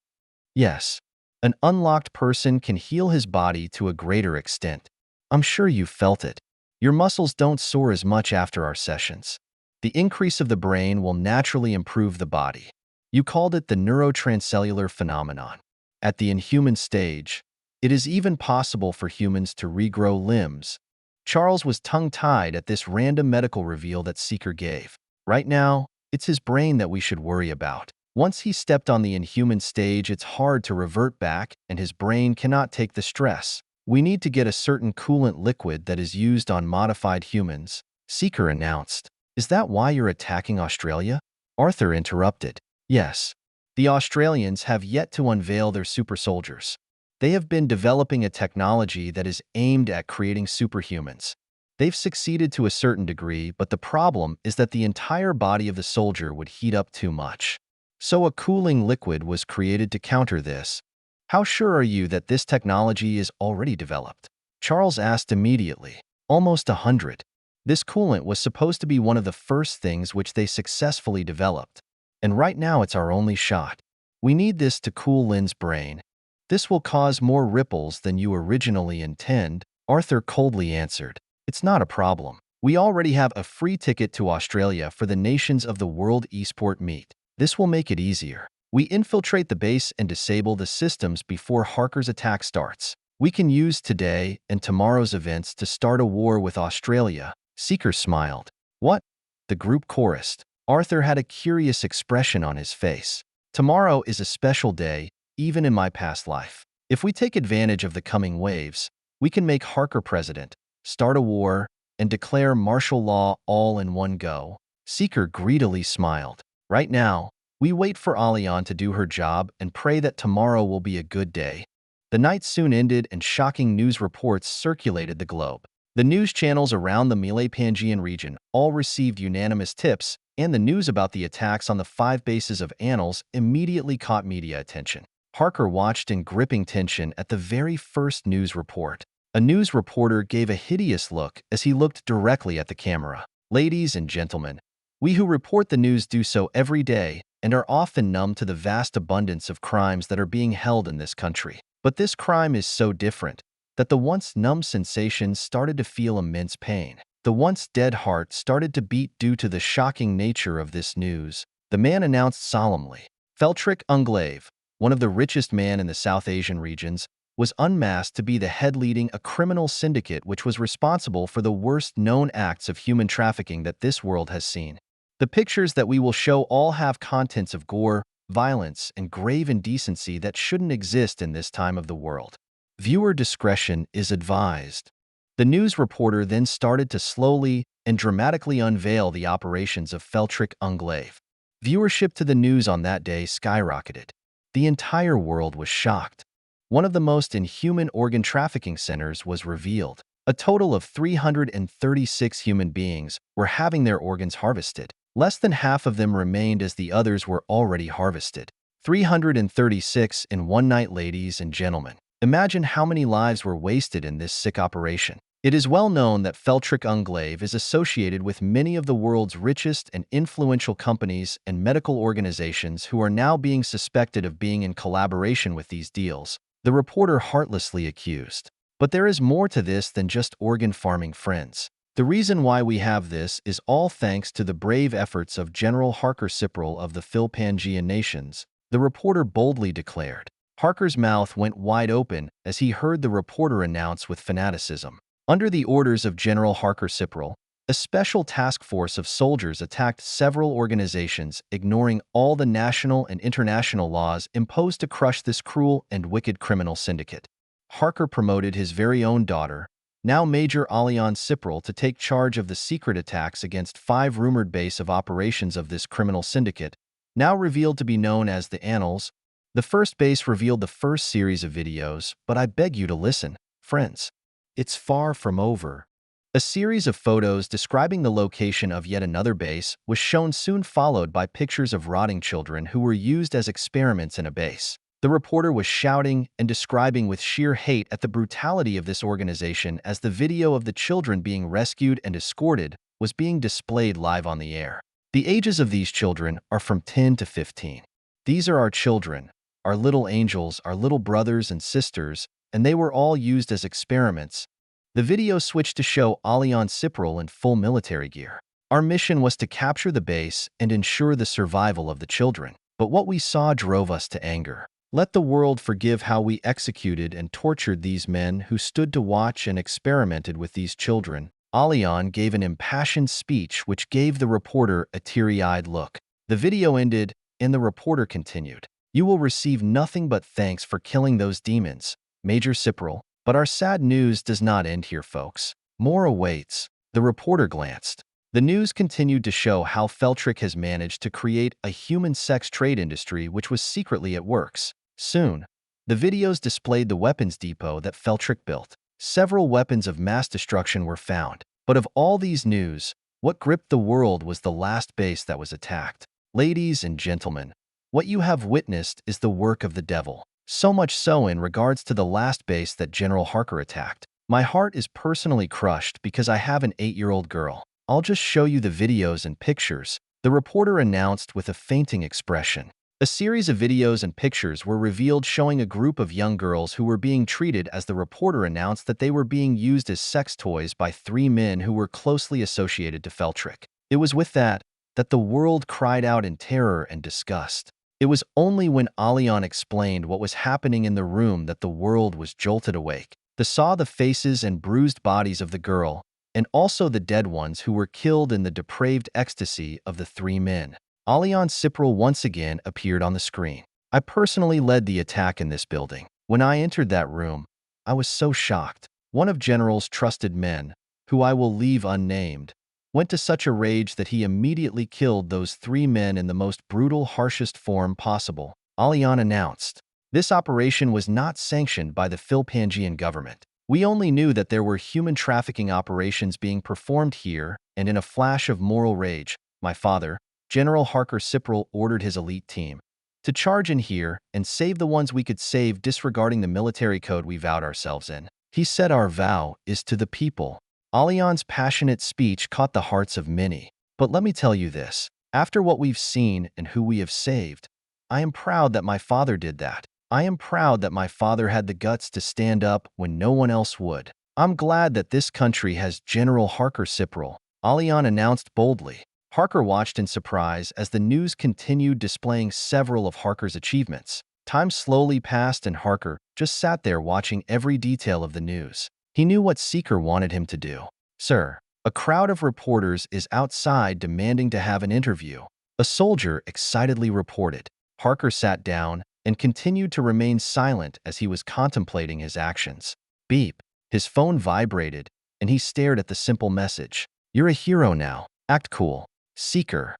"Yes. An unlocked person can heal his body to a greater extent. I'm sure you've felt it. Your muscles don't sore as much after our sessions. The increase of the brain will naturally improve the body. You called it the neurotranscellular phenomenon. At the inhuman stage, it is even possible for humans to regrow limbs." Charles was tongue-tied at this random medical reveal that Seeker gave. "Right now, it's his brain that we should worry about. Once he stepped on the inhuman stage, it's hard to revert back, and his brain cannot take the stress. We need to get a certain coolant liquid that is used on modified humans," Seeker announced. "Is that why you're attacking Australia?" Arthur interrupted. "Yes. The Australians have yet to unveil their super soldiers. They have been developing a technology that is aimed at creating superhumans. They've succeeded to a certain degree, but the problem is that the entire body of the soldier would heat up too much. So a cooling liquid was created to counter this." "How sure are you that this technology is already developed?" Charles asked immediately. "Almost 100. This coolant was supposed to be one of the first things which they successfully developed. And right now it's our only shot. We need this to cool Lynn's brain." "This will cause more ripples than you originally intend," Arthur coldly answered. "It's not a problem. We already have a free ticket to Australia for the nations of the World Esport Meet. This will make it easier. We infiltrate the base and disable the systems before Harker's attack starts. We can use today and tomorrow's events to start a war with Australia." Seeker smiled. What? The group chorused. Arthur had a curious expression on his face. Tomorrow is a special day, even in my past life. If we take advantage of the coming waves, we can make Harker president, start a war, and declare martial law all in one go. Seeker greedily smiled. Right now, we wait for Allian to do her job and pray that tomorrow will be a good day. The night soon ended and shocking news reports circulated the globe. The news channels around the Malay-Pangean region all received unanimous tips, and the news about the attacks on the 5 bases of Annals immediately caught media attention. Harker watched in gripping tension at the very first news report. A news reporter gave a hideous look as he looked directly at the camera. Ladies and gentlemen, we who report the news do so every day and are often numb to the vast abundance of crimes that are being held in this country. But this crime is so different that the once numb sensations started to feel immense pain. The once dead heart started to beat due to the shocking nature of this news. The man announced solemnly. Feltrick Unglave, one of the richest men in the South Asian regions, was unmasked to be the head leading a criminal syndicate which was responsible for the worst known acts of human trafficking that this world has seen. The pictures that we will show all have contents of gore, violence, and grave indecency that shouldn't exist in this time of the world. Viewer discretion is advised. The news reporter then started to slowly and dramatically unveil the operations of Feltrick Unglave. Viewership to the news on that day skyrocketed. The entire world was shocked. One of the most inhuman organ trafficking centers was revealed. A total of 336 human beings were having their organs harvested. Less than half of them remained as the others were already harvested. 336 in one night, ladies and gentlemen. Imagine how many lives were wasted in this sick operation. It is well known that Feltrick Unglave is associated with many of the world's richest and influential companies and medical organizations who are now being suspected of being in collaboration with these deals, the reporter heartlessly accused. But there is more to this than just organ farming, friends. The reason why we have this is all thanks to the brave efforts of General Harker Cyprill of the Phil-Pangean nations, the reporter boldly declared. Harker's mouth went wide open as he heard the reporter announce with fanaticism. Under the orders of General Harker Cyprill, a special task force of soldiers attacked several organizations, ignoring all the national and international laws imposed to crush this cruel and wicked criminal syndicate. Harker promoted his very own daughter, now Major Allian Cyprill, to take charge of the secret attacks against 5 rumored base of operations of this criminal syndicate, now revealed to be known as the Annals. The first base revealed the first series of videos, but I beg you to listen, friends. It's far from over. A series of photos describing the location of yet another base was shown, soon followed by pictures of rotting children who were used as experiments in a base. The reporter was shouting and describing with sheer hate at the brutality of this organization as the video of the children being rescued and escorted was being displayed live on the air. The ages of these children are from 10 to 15. These are our children, our little angels, our little brothers and sisters, and they were all used as experiments. The video switched to show Allian Cyprill in full military gear. Our mission was to capture the base and ensure the survival of the children. But what we saw drove us to anger. Let the world forgive how we executed and tortured these men who stood to watch and experimented with these children. Allian gave an impassioned speech which gave the reporter a teary-eyed look. The video ended, and the reporter continued. You will receive nothing but thanks for killing those demons, Major Cyprill. But our sad news does not end here, folks. More awaits. The reporter glanced. The news continued to show how Feltrick has managed to create a human sex trade industry which was secretly at works. Soon, the videos displayed the weapons depot that Feltrick built. Several weapons of mass destruction were found. But of all these news, what gripped the world was the last base that was attacked. Ladies and gentlemen, what you have witnessed is the work of the devil. So much so in regards to the last base that General Harker attacked. My heart is personally crushed because I have an 8-year-old girl. I'll just show you the videos and pictures, the reporter announced with a fainting expression. A series of videos and pictures were revealed showing a group of young girls who were being treated as the reporter announced that they were being used as sex toys by 3 men who were closely associated to Feltrick. It was with that the world cried out in terror and disgust. It was only when Allian explained what was happening in the room that the world was jolted awake. They saw the faces and bruised bodies of the girl and also the dead ones who were killed in the depraved ecstasy of the three men. Allian Cipral once again appeared on the screen. I personally led the attack in this building. When I entered that room, I was so shocked. One of General's trusted men, who I will leave unnamed, went to such a rage that he immediately killed those three men in the most brutal, harshest form possible. Allian announced. This operation was not sanctioned by the Philpangian government. We only knew that there were human trafficking operations being performed here, and in a flash of moral rage, my father, General Harker Cipral, ordered his elite team to charge in here and save the ones we could save, disregarding the military code we vowed ourselves in. He said our vow is to the people. Allian's passionate speech caught the hearts of many. But let me tell you this, after what we've seen and who we have saved, I am proud that my father did that. I am proud that my father had the guts to stand up when no one else would. I'm glad that this country has General Harker Cipral, Allian announced boldly. Harker watched in surprise as the news continued, displaying several of Harker's achievements. Time slowly passed and Harker just sat there watching every detail of the news. He knew what Seeker wanted him to do. Sir, a crowd of reporters is outside demanding to have an interview, a soldier excitedly reported. Harker sat down and continued to remain silent as he was contemplating his actions. Beep. His phone vibrated, and he stared at the simple message. You're a hero now. Act cool. Seeker.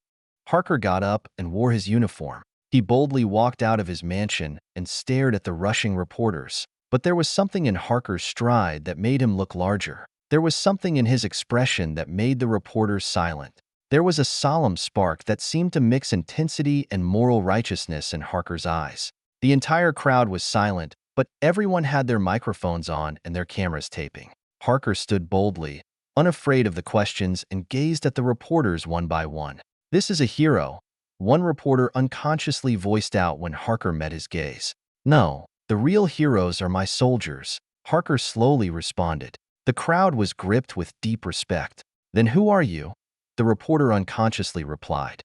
Harker got up and wore his uniform. He boldly walked out of his mansion and stared at the rushing reporters. But there was something in Harker's stride that made him look larger. There was something in his expression that made the reporters silent. There was a solemn spark that seemed to mix intensity and moral righteousness in Harker's eyes. The entire crowd was silent, but everyone had their microphones on and their cameras taping. Harker stood boldly, unafraid of the questions, and gazed at the reporters one by one. This is a hero, one reporter unconsciously voiced out when Harker met his gaze. No, the real heroes are my soldiers, Harker slowly responded. The crowd was gripped with deep respect. Then who are you? The reporter unconsciously replied.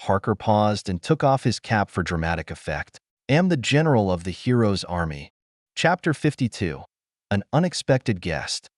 Harker paused and took off his cap for dramatic effect. Am the general of the hero's army. Chapter 52. An unexpected guest.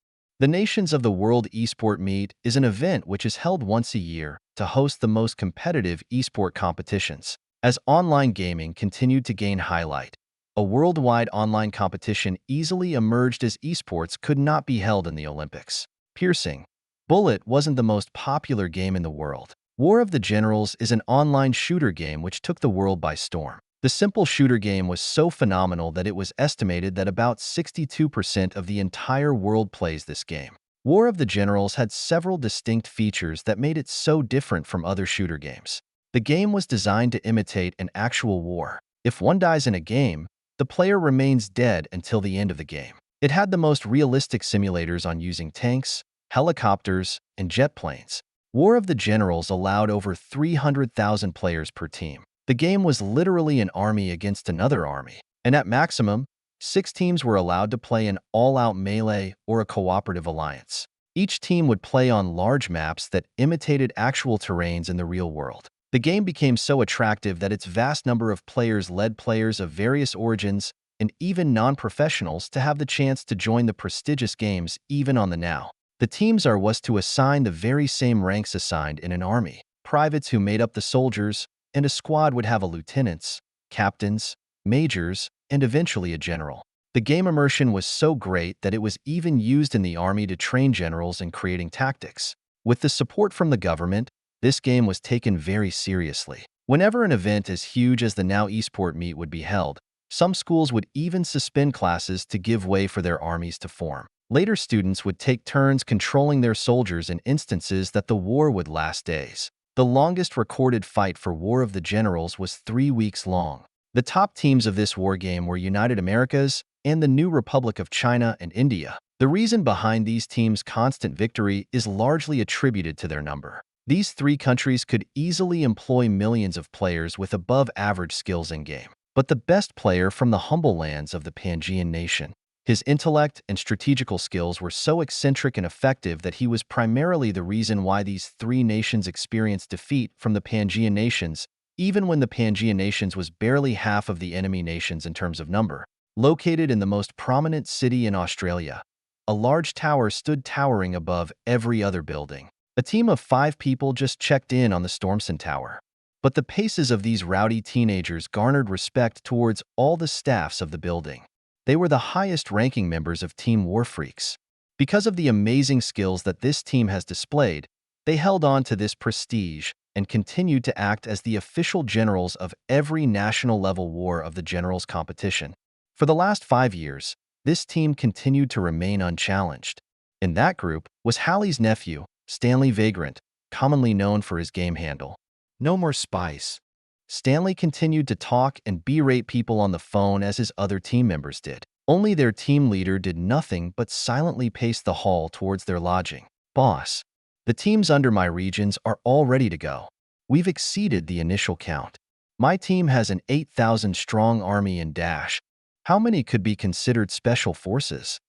The Nations of the World Esport Meet is an event which is held once a year to host the most competitive esport competitions. As online gaming continued to gain highlight, a worldwide online competition easily emerged as esports could not be held in the Olympics. Piercing. Bullet wasn't the most popular game in the world. War of the Generals is an online shooter game which took the world by storm. The simple shooter game was so phenomenal that it was estimated that about 62% of the entire world plays this game. War of the Generals had several distinct features that made it so different from other shooter games. The game was designed to imitate an actual war. If one dies in a game, the player remains dead until the end of the game. It had the most realistic simulators on using tanks, helicopters, and jet planes. War of the Generals allowed over 300,000 players per team. The game was literally an army against another army, and at maximum, 6 teams were allowed to play an all-out melee or a cooperative alliance. Each team would play on large maps that imitated actual terrains in the real world. The game became so attractive that its vast number of players led players of various origins and even non-professionals to have the chance to join the prestigious games even on the now. The teams was to assign the very same ranks assigned in an army. Privates who made up the soldiers, and a squad would have a lieutenants, captains, majors, and eventually a general. The game immersion was so great that it was even used in the army to train generals in creating tactics. With the support from the government, this game was taken very seriously. Whenever an event as huge as the Now Esport Meet would be held, some schools would even suspend classes to give way for their armies to form. Later, students would take turns controlling their soldiers in instances that the war would last days. The longest recorded fight for War of the Generals was 3 weeks long. The top teams of this war game were United Americas and the New Republic of China and India. The reason behind these teams' constant victory is largely attributed to their number. These 3 countries could easily employ millions of players with above-average skills in-game. But the best player from the humble lands of the Pangean nation. His intellect and strategical skills were so eccentric and effective that he was primarily the reason why these 3 nations experienced defeat from the Pangean nations, even when the Pangean nations was barely half of the enemy nations in terms of number. Located in the most prominent city in Australia, a large tower stood towering above every other building. A team of 5 people just checked in on the Stormson Tower. But the paces of these rowdy teenagers garnered respect towards all the staffs of the building. They were the highest-ranking members of Team Warfreaks. Because of the amazing skills that this team has displayed, they held on to this prestige and continued to act as the official generals of every national-level war of the generals competition. For the last 5 years, this team continued to remain unchallenged. In that group was Hallie's nephew, Stanley Vagrant, commonly known for his game handle. No more spies. Stanley continued to talk and berate people on the phone as his other team members did. Only their team leader did nothing but silently pace the hall towards their lodging. Boss, the teams under my regions are all ready to go. We've exceeded the initial count. My team has an 8,000-strong army in Dash. How many could be considered special forces?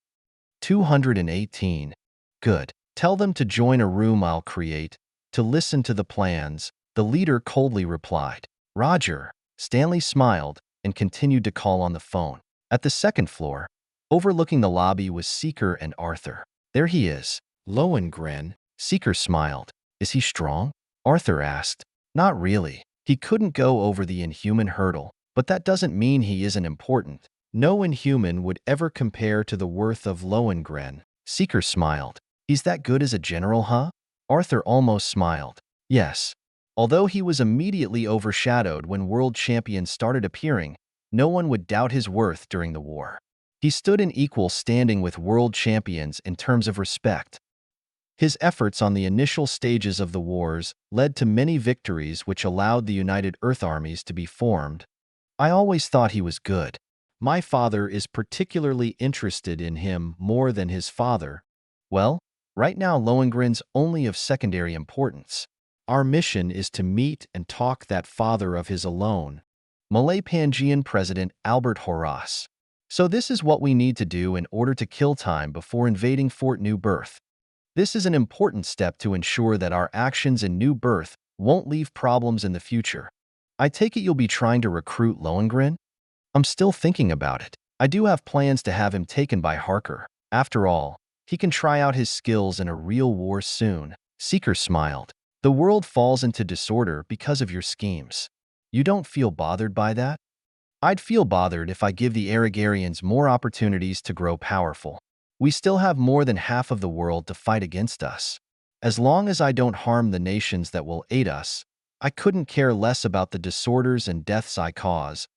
218. Good. Tell them to join a room I'll create, to listen to the plans, the leader coldly replied. Roger. Stanley smiled and continued to call on the phone. At the second floor, overlooking the lobby was Seeker and Arthur. There he is. Lohengrin. Seeker smiled. Is he strong? Arthur asked. Not really. He couldn't go over the inhuman hurdle, but that doesn't mean he isn't important. No inhuman would ever compare to the worth of Lohengrin. Seeker smiled. He's that good as a general, huh? Arthur almost smiled. Yes. Although he was immediately overshadowed when world champions started appearing, no one would doubt his worth during the war. He stood in equal standing with world champions in terms of respect. His efforts on the initial stages of the wars led to many victories which allowed the United Earth armies to be formed. I always thought he was good. My father is particularly interested in him more than his father. Well, right now Lohengrin's only of secondary importance. Our mission is to meet and talk that father of his alone. Malay Pangean President Albert Horace. So this is what we need to do in order to kill time before invading Fort New Birth. This is an important step to ensure that our actions in New Birth won't leave problems in the future. I take it you'll be trying to recruit Lohengrin? I'm still thinking about it. I do have plans to have him taken by Harker. After all, he can try out his skills in a real war soon. Seeker smiled. The world falls into disorder because of your schemes. You don't feel bothered by that? I'd feel bothered if I give the Arigarians more opportunities to grow powerful. We still have more than half of the world to fight against us. As long as I don't harm the nations that will aid us, I couldn't care less about the disorders and deaths I cause.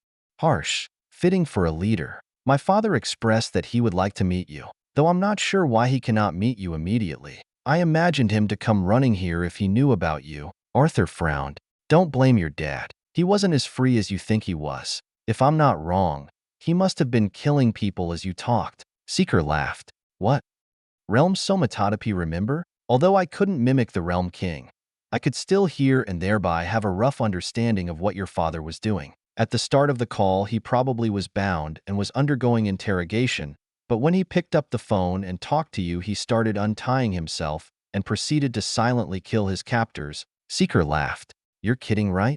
Harsh, fitting for a leader. My father expressed that he would like to meet you, though I'm not sure why he cannot meet you immediately. I imagined him to come running here if he knew about you. Arthur frowned. Don't blame your dad. He wasn't as free as you think he was. If I'm not wrong, he must have been killing people as you talked. Seeker laughed. What? Realm Somatotopi, remember? Although I couldn't mimic the Realm King, I could still hear and thereby have a rough understanding of what your father was doing. At the start of the call, he probably was bound and was undergoing interrogation, but when he picked up the phone and talked to you, he started untying himself and proceeded to silently kill his captors. Seeker laughed. You're kidding, right?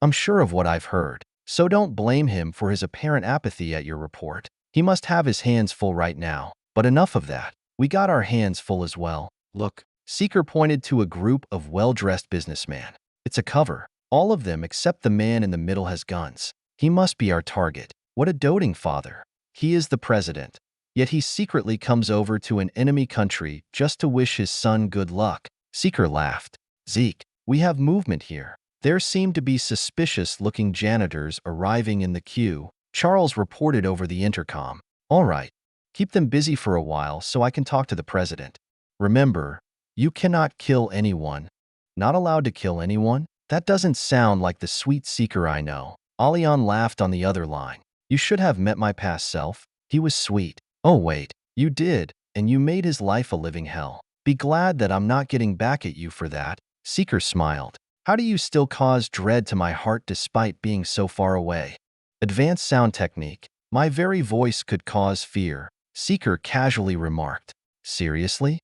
I'm sure of what I've heard. So don't blame him for his apparent apathy at your report. He must have his hands full right now. But enough of that. We got our hands full as well. Look. Seeker pointed to a group of well-dressed businessmen. It's a cover. All of them except the man in the middle has guns. He must be our target. What a doting father. He is the president. Yet he secretly comes over to an enemy country just to wish his son good luck. Seeker laughed. Zeke, we have movement here. There seemed to be suspicious-looking janitors arriving in the queue. Charles reported over the intercom. All right. Keep them busy for a while so I can talk to the president. Remember, you cannot kill anyone. Not allowed to kill anyone? That doesn't sound like the sweet Seeker I know. Alian laughed on the other line. You should have met my past self. He was sweet. Oh wait, you did, and you made his life a living hell. Be glad that I'm not getting back at you for that. Seeker smiled. How do you still cause dread to my heart despite being so far away? Advanced sound technique. My very voice could cause fear. Seeker casually remarked. Seriously?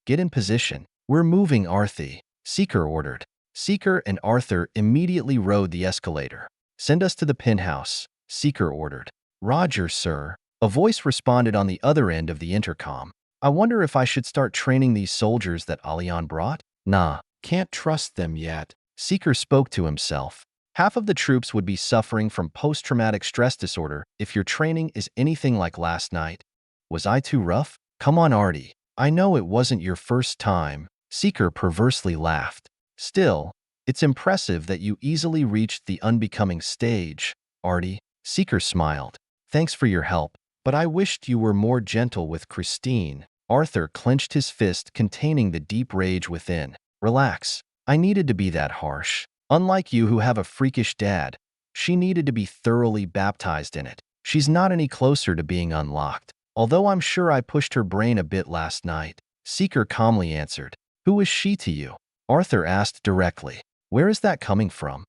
Get in position. We're moving, Arthi. Seeker ordered. Seeker and Arthur immediately rode the escalator. Send us to the penthouse, Seeker ordered. Roger, sir. A voice responded on the other end of the intercom. I wonder if I should start training these soldiers that Alian brought? Nah, can't trust them yet. Seeker spoke to himself. Half of the troops would be suffering from post-traumatic stress disorder if your training is anything like last night. Was I too rough? Come on, Artie. I know it wasn't your first time. Seeker perversely laughed. Still, it's impressive that you easily reached the unbecoming stage, Artie. Seeker smiled. Thanks for your help, but I wished you were more gentle with Christine. Arthur clenched his fist, containing the deep rage within. Relax. I needed to be that harsh. Unlike you who have a freakish dad, she needed to be thoroughly baptized in it. She's not any closer to being unlocked. Although I'm sure I pushed her brain a bit last night. Seeker calmly answered. Who is she to you? Arthur asked directly. Where is that coming from?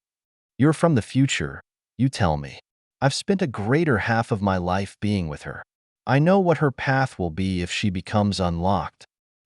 You're from the future. You tell me. I've spent a greater half of my life being with her. I know what her path will be if she becomes unlocked.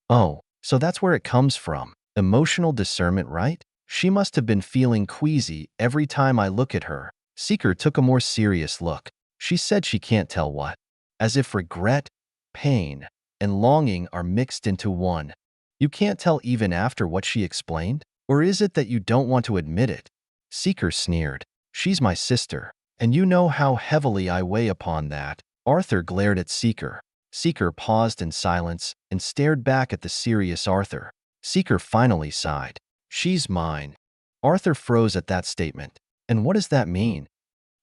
Oh, so that's where it comes from. Emotional discernment, right? She must have been feeling queasy every time I look at her. Seeker took a more serious look. She said she can't tell what. As if regret, pain, and longing are mixed into one. You can't tell even after what she explained? Or is it that you don't want to admit it? Seeker sneered. She's my sister, and you know how heavily I weigh upon that. Arthur glared at Seeker. Seeker paused in silence and stared back at the serious Arthur. Seeker finally sighed. She's mine. Arthur froze at that statement. And what does that mean?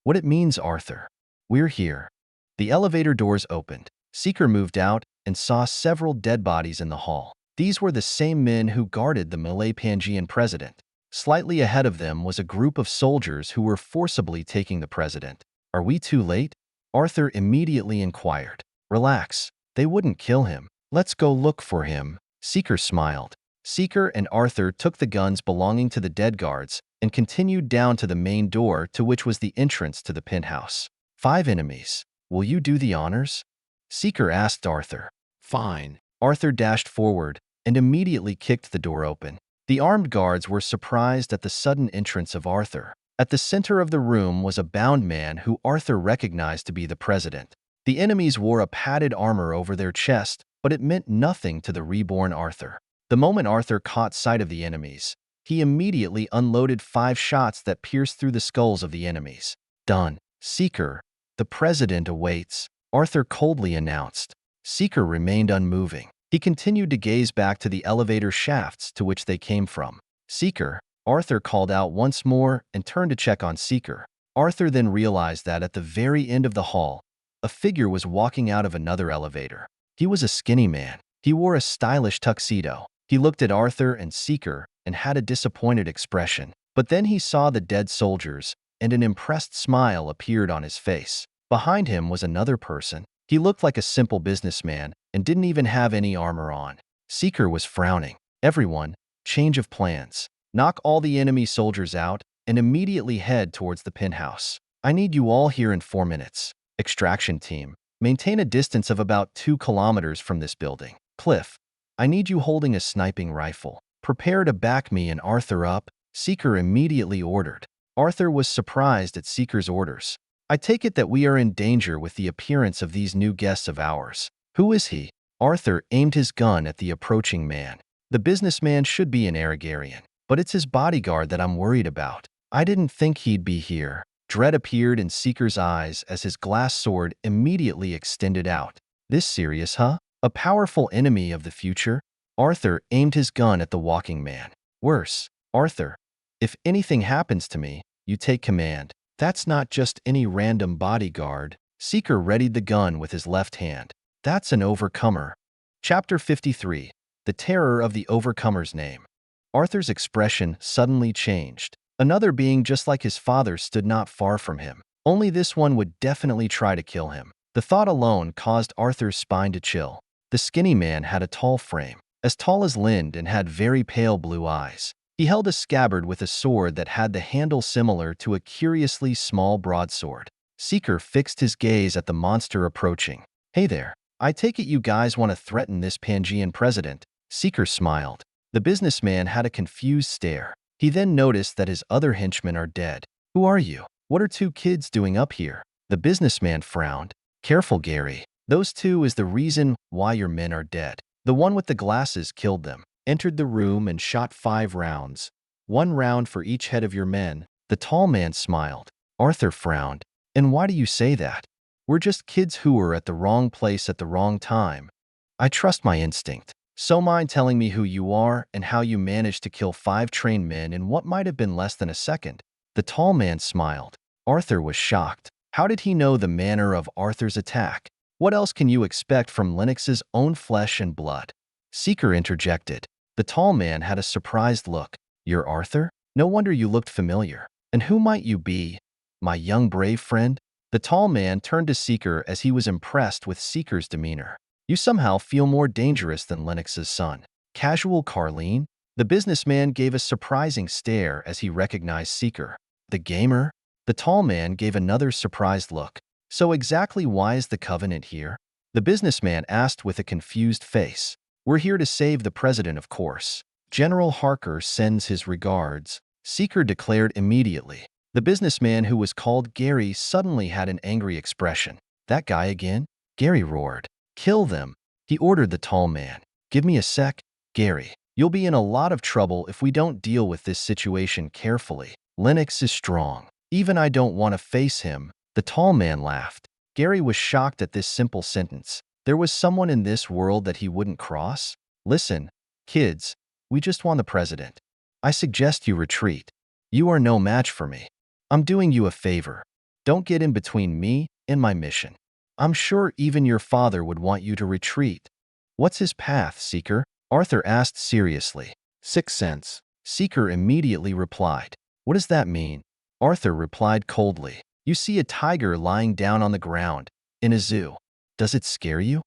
What it means, Arthur. We're here. The elevator doors opened. Seeker moved out and saw several dead bodies in the hall. These were the same men who guarded the Malay Pangean president. Slightly ahead of them was a group of soldiers who were forcibly taking the president. Are we too late? Arthur immediately inquired. Relax. They wouldn't kill him. Let's go look for him. Seeker smiled. Seeker and Arthur took the guns belonging to the dead guards and continued down to the main door, to which was the entrance to the penthouse. 5 enemies. Will you do the honors? Seeker asked Arthur. Fine. Arthur dashed forward and immediately kicked the door open. The armed guards were surprised at the sudden entrance of Arthur. At the center of the room was a bound man who Arthur recognized to be the president. The enemies wore a padded armor over their chest, but it meant nothing to the reborn Arthur. The moment Arthur caught sight of the enemies, he immediately unloaded 5 shots that pierced through the skulls of the enemies. Done. Seeker, the president awaits, Arthur coldly announced. Seeker remained unmoving. He continued to gaze back to the elevator shafts to which they came from. Seeker, Arthur called out once more and turned to check on Seeker. Arthur then realized that at the very end of the hall, a figure was walking out of another elevator. He was a skinny man. He wore a stylish tuxedo. He looked at Arthur and Seeker and had a disappointed expression. But then he saw the dead soldiers, and an impressed smile appeared on his face. Behind him was another person. He looked like a simple businessman and didn't even have any armor on. Seeker was frowning. Everyone, change of plans. Knock all the enemy soldiers out and immediately head towards the penthouse. I need you all here in 4 minutes. Extraction team, maintain a distance of about 2 kilometers from this building. Cliff, I need you holding a sniping rifle. Prepare to back me and Arthur up, Seeker immediately ordered. Arthur was surprised at Seeker's orders. I take it that we are in danger with the appearance of these new guests of ours. Who is he? Arthur aimed his gun at the approaching man. The businessman should be an Aragarian, but it's his bodyguard that I'm worried about. I didn't think he'd be here. Dread appeared in Seeker's eyes as his glass sword immediately extended out. This serious, huh? A powerful enemy of the future? Arthur aimed his gun at the walking man. Worse, Arthur, if anything happens to me, you take command. That's not just any random bodyguard. Seeker readied the gun with his left hand. That's an overcomer. Chapter 53. The Terror of the Overcomer's Name. Arthur's expression suddenly changed. Another being just like his father stood not far from him. Only this one would definitely try to kill him. The thought alone caused Arthur's spine to chill. The skinny man had a tall frame, as tall as Lind, and had very pale blue eyes. He held a scabbard with a sword that had the handle similar to a curiously small broadsword. Seeker fixed his gaze at the monster approaching. Hey there, I take it you guys want to threaten this Pangean president? Seeker smiled. The businessman had a confused stare. He then noticed that his other henchmen are dead. Who are you? What are 2 kids doing up here? The businessman frowned. Careful, Gary. Those two is the reason why your men are dead. The one with the glasses killed them, entered the room and shot 5 rounds. 1 round for each head of your men. The tall man smiled. Arthur frowned. And why do you say that? We're just kids who were at the wrong place at the wrong time. I trust my instinct. So mind telling me who you are and how you managed to kill 5 trained men in what might have been less than a second? The tall man smiled. Arthur was shocked. How did he know the manner of Arthur's attack? What else can you expect from Lennox's own flesh and blood? Seeker interjected. The tall man had a surprised look. You're Arthur? No wonder you looked familiar. And who might you be? My young brave friend? The tall man turned to Seeker as he was impressed with Seeker's demeanor. You somehow feel more dangerous than Lennox's son. Casual Carlean? The businessman gave a surprising stare as he recognized Seeker. The gamer? The tall man gave another surprised look. So exactly why is the Covenant here? The businessman asked with a confused face. We're here to save the president, of course. General Harker sends his regards. Seeker declared immediately. The businessman who was called Gary suddenly had an angry expression. That guy again? Gary roared. Kill them, he ordered the tall man. Give me a sec, Gary. You'll be in a lot of trouble if we don't deal with this situation carefully. Lennox is strong. Even I don't want to face him. The tall man laughed. Gary was shocked at this simple sentence. There was someone in this world that he wouldn't cross? Listen, kids, we just won the president. I suggest you retreat. You are no match for me. I'm doing you a favor. Don't get in between me and my mission. I'm sure even your father would want you to retreat. What's his path, Seeker? Arthur asked seriously. 6 cents. Seeker immediately replied. What does that mean? Arthur replied coldly. You see a tiger lying down on the ground, in a zoo. Does it scare you?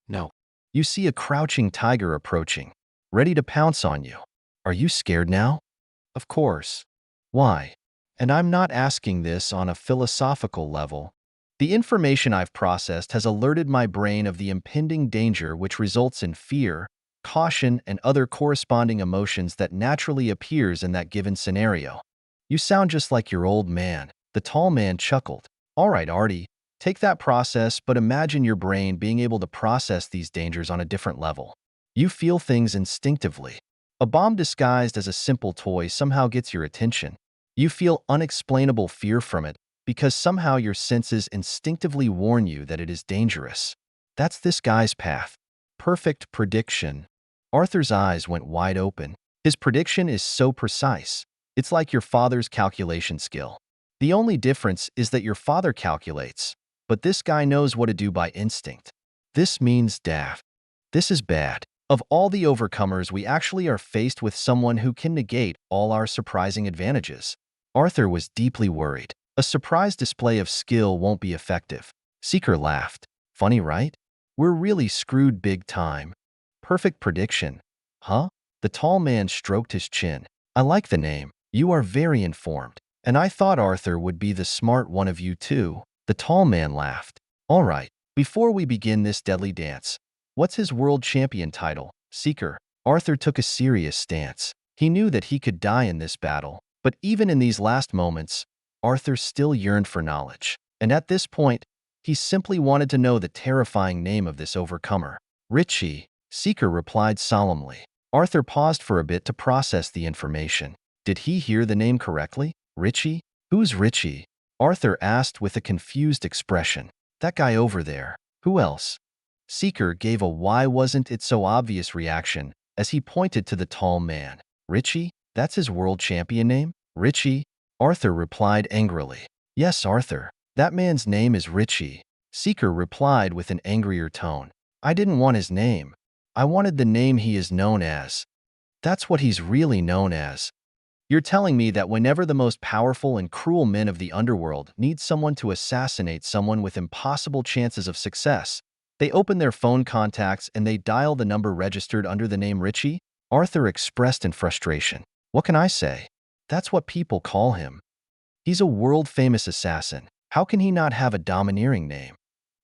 No. You see a crouching tiger approaching, ready to pounce on you. Are you scared now? Of course. Why? And I'm not asking this on a philosophical level. The information I've processed has alerted my brain of the impending danger which results in fear, caution, and other corresponding emotions that naturally appears in that given scenario. You sound just like your old man. The tall man chuckled. All right, Artie, take that process, but imagine your brain being able to process these dangers on a different level. You feel things instinctively. A bomb disguised as a simple toy somehow gets your attention. You feel unexplainable fear from it, because somehow your senses instinctively warn you that it is dangerous. That's this guy's path. Perfect prediction. Arthur's eyes went wide open. His prediction is so precise. It's like your father's calculation skill. The only difference is that your father calculates, but this guy knows what to do by instinct. This means daft. This is bad. Of all the overcomers, we actually are faced with someone who can negate all our surprising advantages. Arthur was deeply worried. A surprise display of skill won't be effective. Seeker laughed. Funny, right? We're really screwed big time. Perfect prediction. Huh? The tall man stroked his chin. I like the name. You are very informed. And I thought Arthur would be the smart one of you two. The tall man laughed. All right, before we begin this deadly dance, what's his world champion title? Seeker. Arthur took a serious stance. He knew that he could die in this battle, but even in these last moments, Arthur still yearned for knowledge. And at this point, he simply wanted to know the terrifying name of this overcomer. Richie, Seeker replied solemnly. Arthur paused for a bit to process the information. Did he hear the name correctly? Richie? Who's Richie? Arthur asked with a confused expression. That guy over there. Who else? Seeker gave a why wasn't it so obvious reaction as he pointed to the tall man. Richie? That's his world champion name? Richie? Arthur replied angrily. Yes, Arthur. That man's name is Richie. Seeker replied with an angrier tone. I didn't want his name. I wanted the name he is known as. That's what he's really known as. You're telling me that whenever the most powerful and cruel men of the underworld need someone to assassinate someone with impossible chances of success, they open their phone contacts and they dial the number registered under the name Richie? Arthur expressed in frustration. What can I say? That's what people call him. He's a world-famous assassin. How can he not have a domineering name?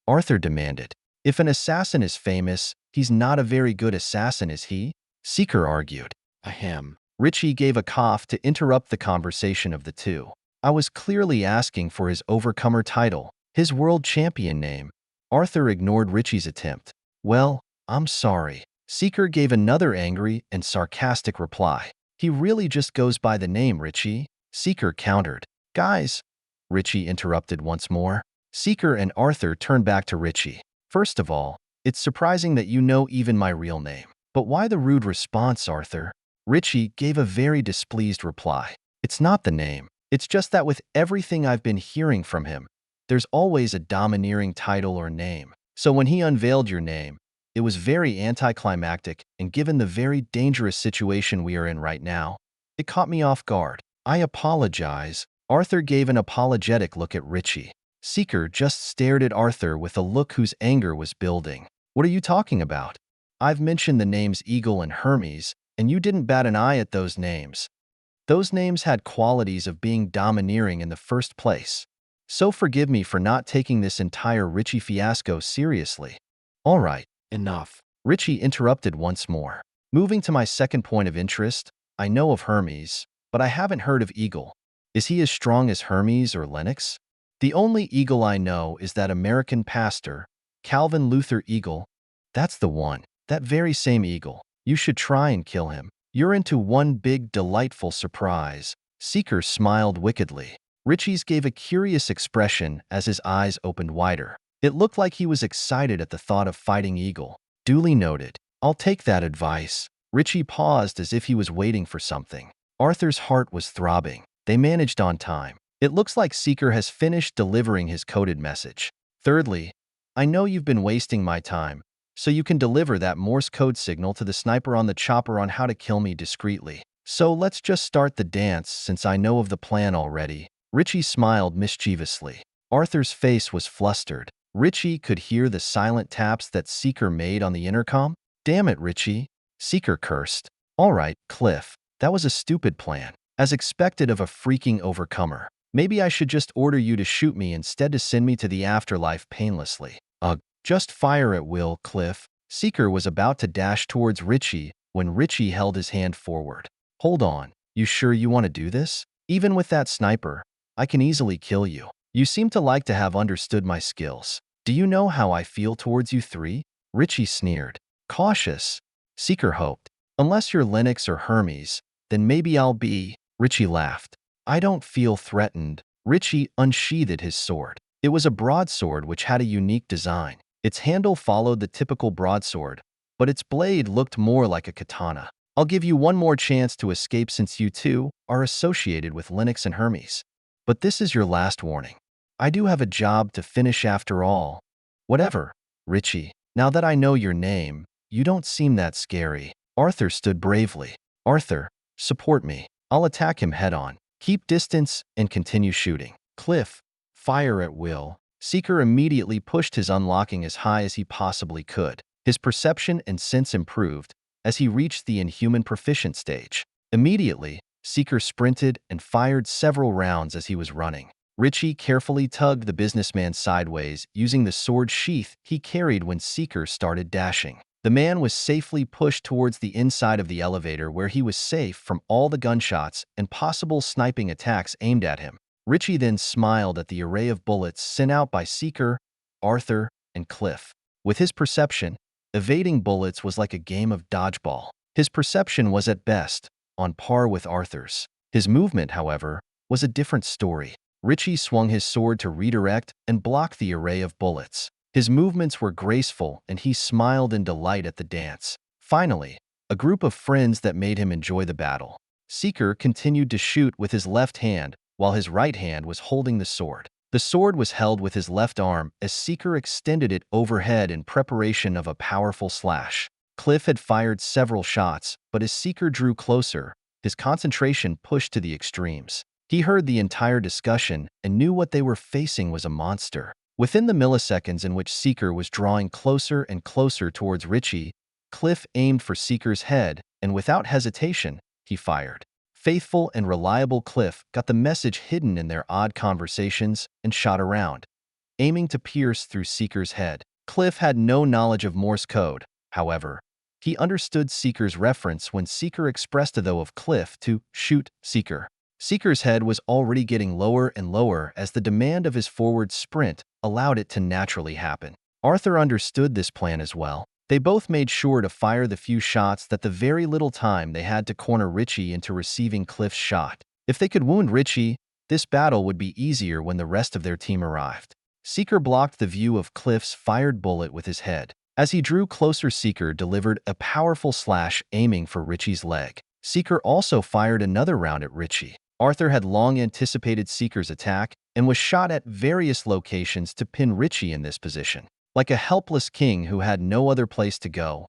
Arthur demanded. If an assassin is famous, he's not a very good assassin, is he? Seeker argued. Ahem. Richie gave a cough to interrupt the conversation of the two. I was clearly asking for his overcomer title, his world champion name. Arthur ignored Richie's attempt. Well, I'm sorry. Seeker gave another angry and sarcastic reply. He really just goes by the name Richie. Seeker countered. Guys, Richie interrupted once more. Seeker and Arthur turned back to Richie. First of all, it's surprising that you know even my real name. But why the rude response, Arthur? Richie gave a very displeased reply. It's not the name. It's just that with everything I've been hearing from him, there's always a domineering title or name. So when he unveiled your name, it was very anticlimactic, and given the very dangerous situation we are in right now, it caught me off guard. I apologize. Arthur gave an apologetic look at Richie. Seeker just stared at Arthur with a look whose anger was building. What are you talking about? I've mentioned the names Eagle and Hermes, and you didn't bat an eye at those names. Those names had qualities of being domineering in the first place. So forgive me for not taking this entire Richie fiasco seriously. All right, enough. Richie interrupted once more. Moving to my second point of interest, I know of Hermes, but I haven't heard of Eagle. Is he as strong as Hermes or Lennox? The only Eagle I know is that American pastor, Calvin Luther Eagle. That's the one. That very same Eagle. You should try and kill him. You're into one big, delightful surprise. Seeker smiled wickedly. Richie's gave a curious expression as his eyes opened wider. It looked like he was excited at the thought of fighting Eagle. Duly noted. I'll take that advice. Richie paused as if he was waiting for something. Arthur's heart was throbbing. They managed on time. It looks like Seeker has finished delivering his coded message. Thirdly, I know you've been wasting my time, so you can deliver that Morse code signal to the sniper on the chopper on how to kill me discreetly. So let's just start the dance since I know of the plan already. Richie smiled mischievously. Arthur's face was flustered. Richie could hear the silent taps that Seeker made on the intercom. Damn it, Richie. Seeker cursed. All right, Cliff. That was a stupid plan. As expected of a freaking overcomer. Maybe I should just order you to shoot me instead to send me to the afterlife painlessly. Ugh. Just fire at will, Cliff. Seeker was about to dash towards Richie when Richie held his hand forward. Hold on. You sure you want to do this? Even with that sniper, I can easily kill you. You seem to like to have understood my skills. Do you know how I feel towards you three? Richie sneered. Cautious. Seeker hoped. Unless you're Lennox or Hermes, then maybe I'll be. Richie laughed. I don't feel threatened. Richie unsheathed his sword. It was a broadsword which had a unique design. Its handle followed the typical broadsword, but its blade looked more like a katana. I'll give you one more chance to escape since you two are associated with Lennox and Hermes. But this is your last warning. I do have a job to finish after all. Whatever, Richie. Now that I know your name, you don't seem that scary. Arthur stood bravely. Arthur, support me. I'll attack him head-on. Keep distance and continue shooting. Cliff, fire at will. Seeker immediately pushed his unlocking as high as he possibly could. His perception and sense improved as he reached the inhuman proficient stage. Immediately, Seeker sprinted and fired several rounds as he was running. Richie carefully tugged the businessman sideways using the sword sheath he carried when Seeker started dashing. The man was safely pushed towards the inside of the elevator where he was safe from all the gunshots and possible sniping attacks aimed at him. Richie then smiled at the array of bullets sent out by Seeker, Arthur, and Cliff. With his perception, evading bullets was like a game of dodgeball. His perception was at best on par with Arthur's. His movement, however, was a different story. Richie swung his sword to redirect and block the array of bullets. His movements were graceful, and he smiled in delight at the dance. Finally, a group of friends that made him enjoy the battle. Seeker continued to shoot with his left hand, while his right hand was holding the sword. The sword was held with his left arm as Seeker extended it overhead in preparation of a powerful slash. Cliff had fired several shots, but as Seeker drew closer, his concentration pushed to the extremes. He heard the entire discussion and knew what they were facing was a monster. Within the milliseconds in which Seeker was drawing closer and closer towards Richie, Cliff aimed for Seeker's head, and without hesitation, he fired. Faithful and reliable Cliff got the message hidden in their odd conversations and shot around, aiming to pierce through Seeker's head. Cliff had no knowledge of Morse code, however. He understood Seeker's reference when Seeker expressed a though of Cliff to shoot Seeker. Seeker's head was already getting lower and lower as the demand of his forward sprint allowed it to naturally happen. Arthur understood this plan as well. They both made sure to fire the few shots that the very little time they had to corner Richie into receiving Cliff's shot. If they could wound Richie, this battle would be easier when the rest of their team arrived. Seeker blocked the view of Cliff's fired bullet with his head. As he drew closer, Seeker delivered a powerful slash aiming for Richie's leg. Seeker also fired another round at Richie. Arthur had long anticipated Seeker's attack and was shot at various locations to pin Richie in this position. Like a helpless king who had no other place to go,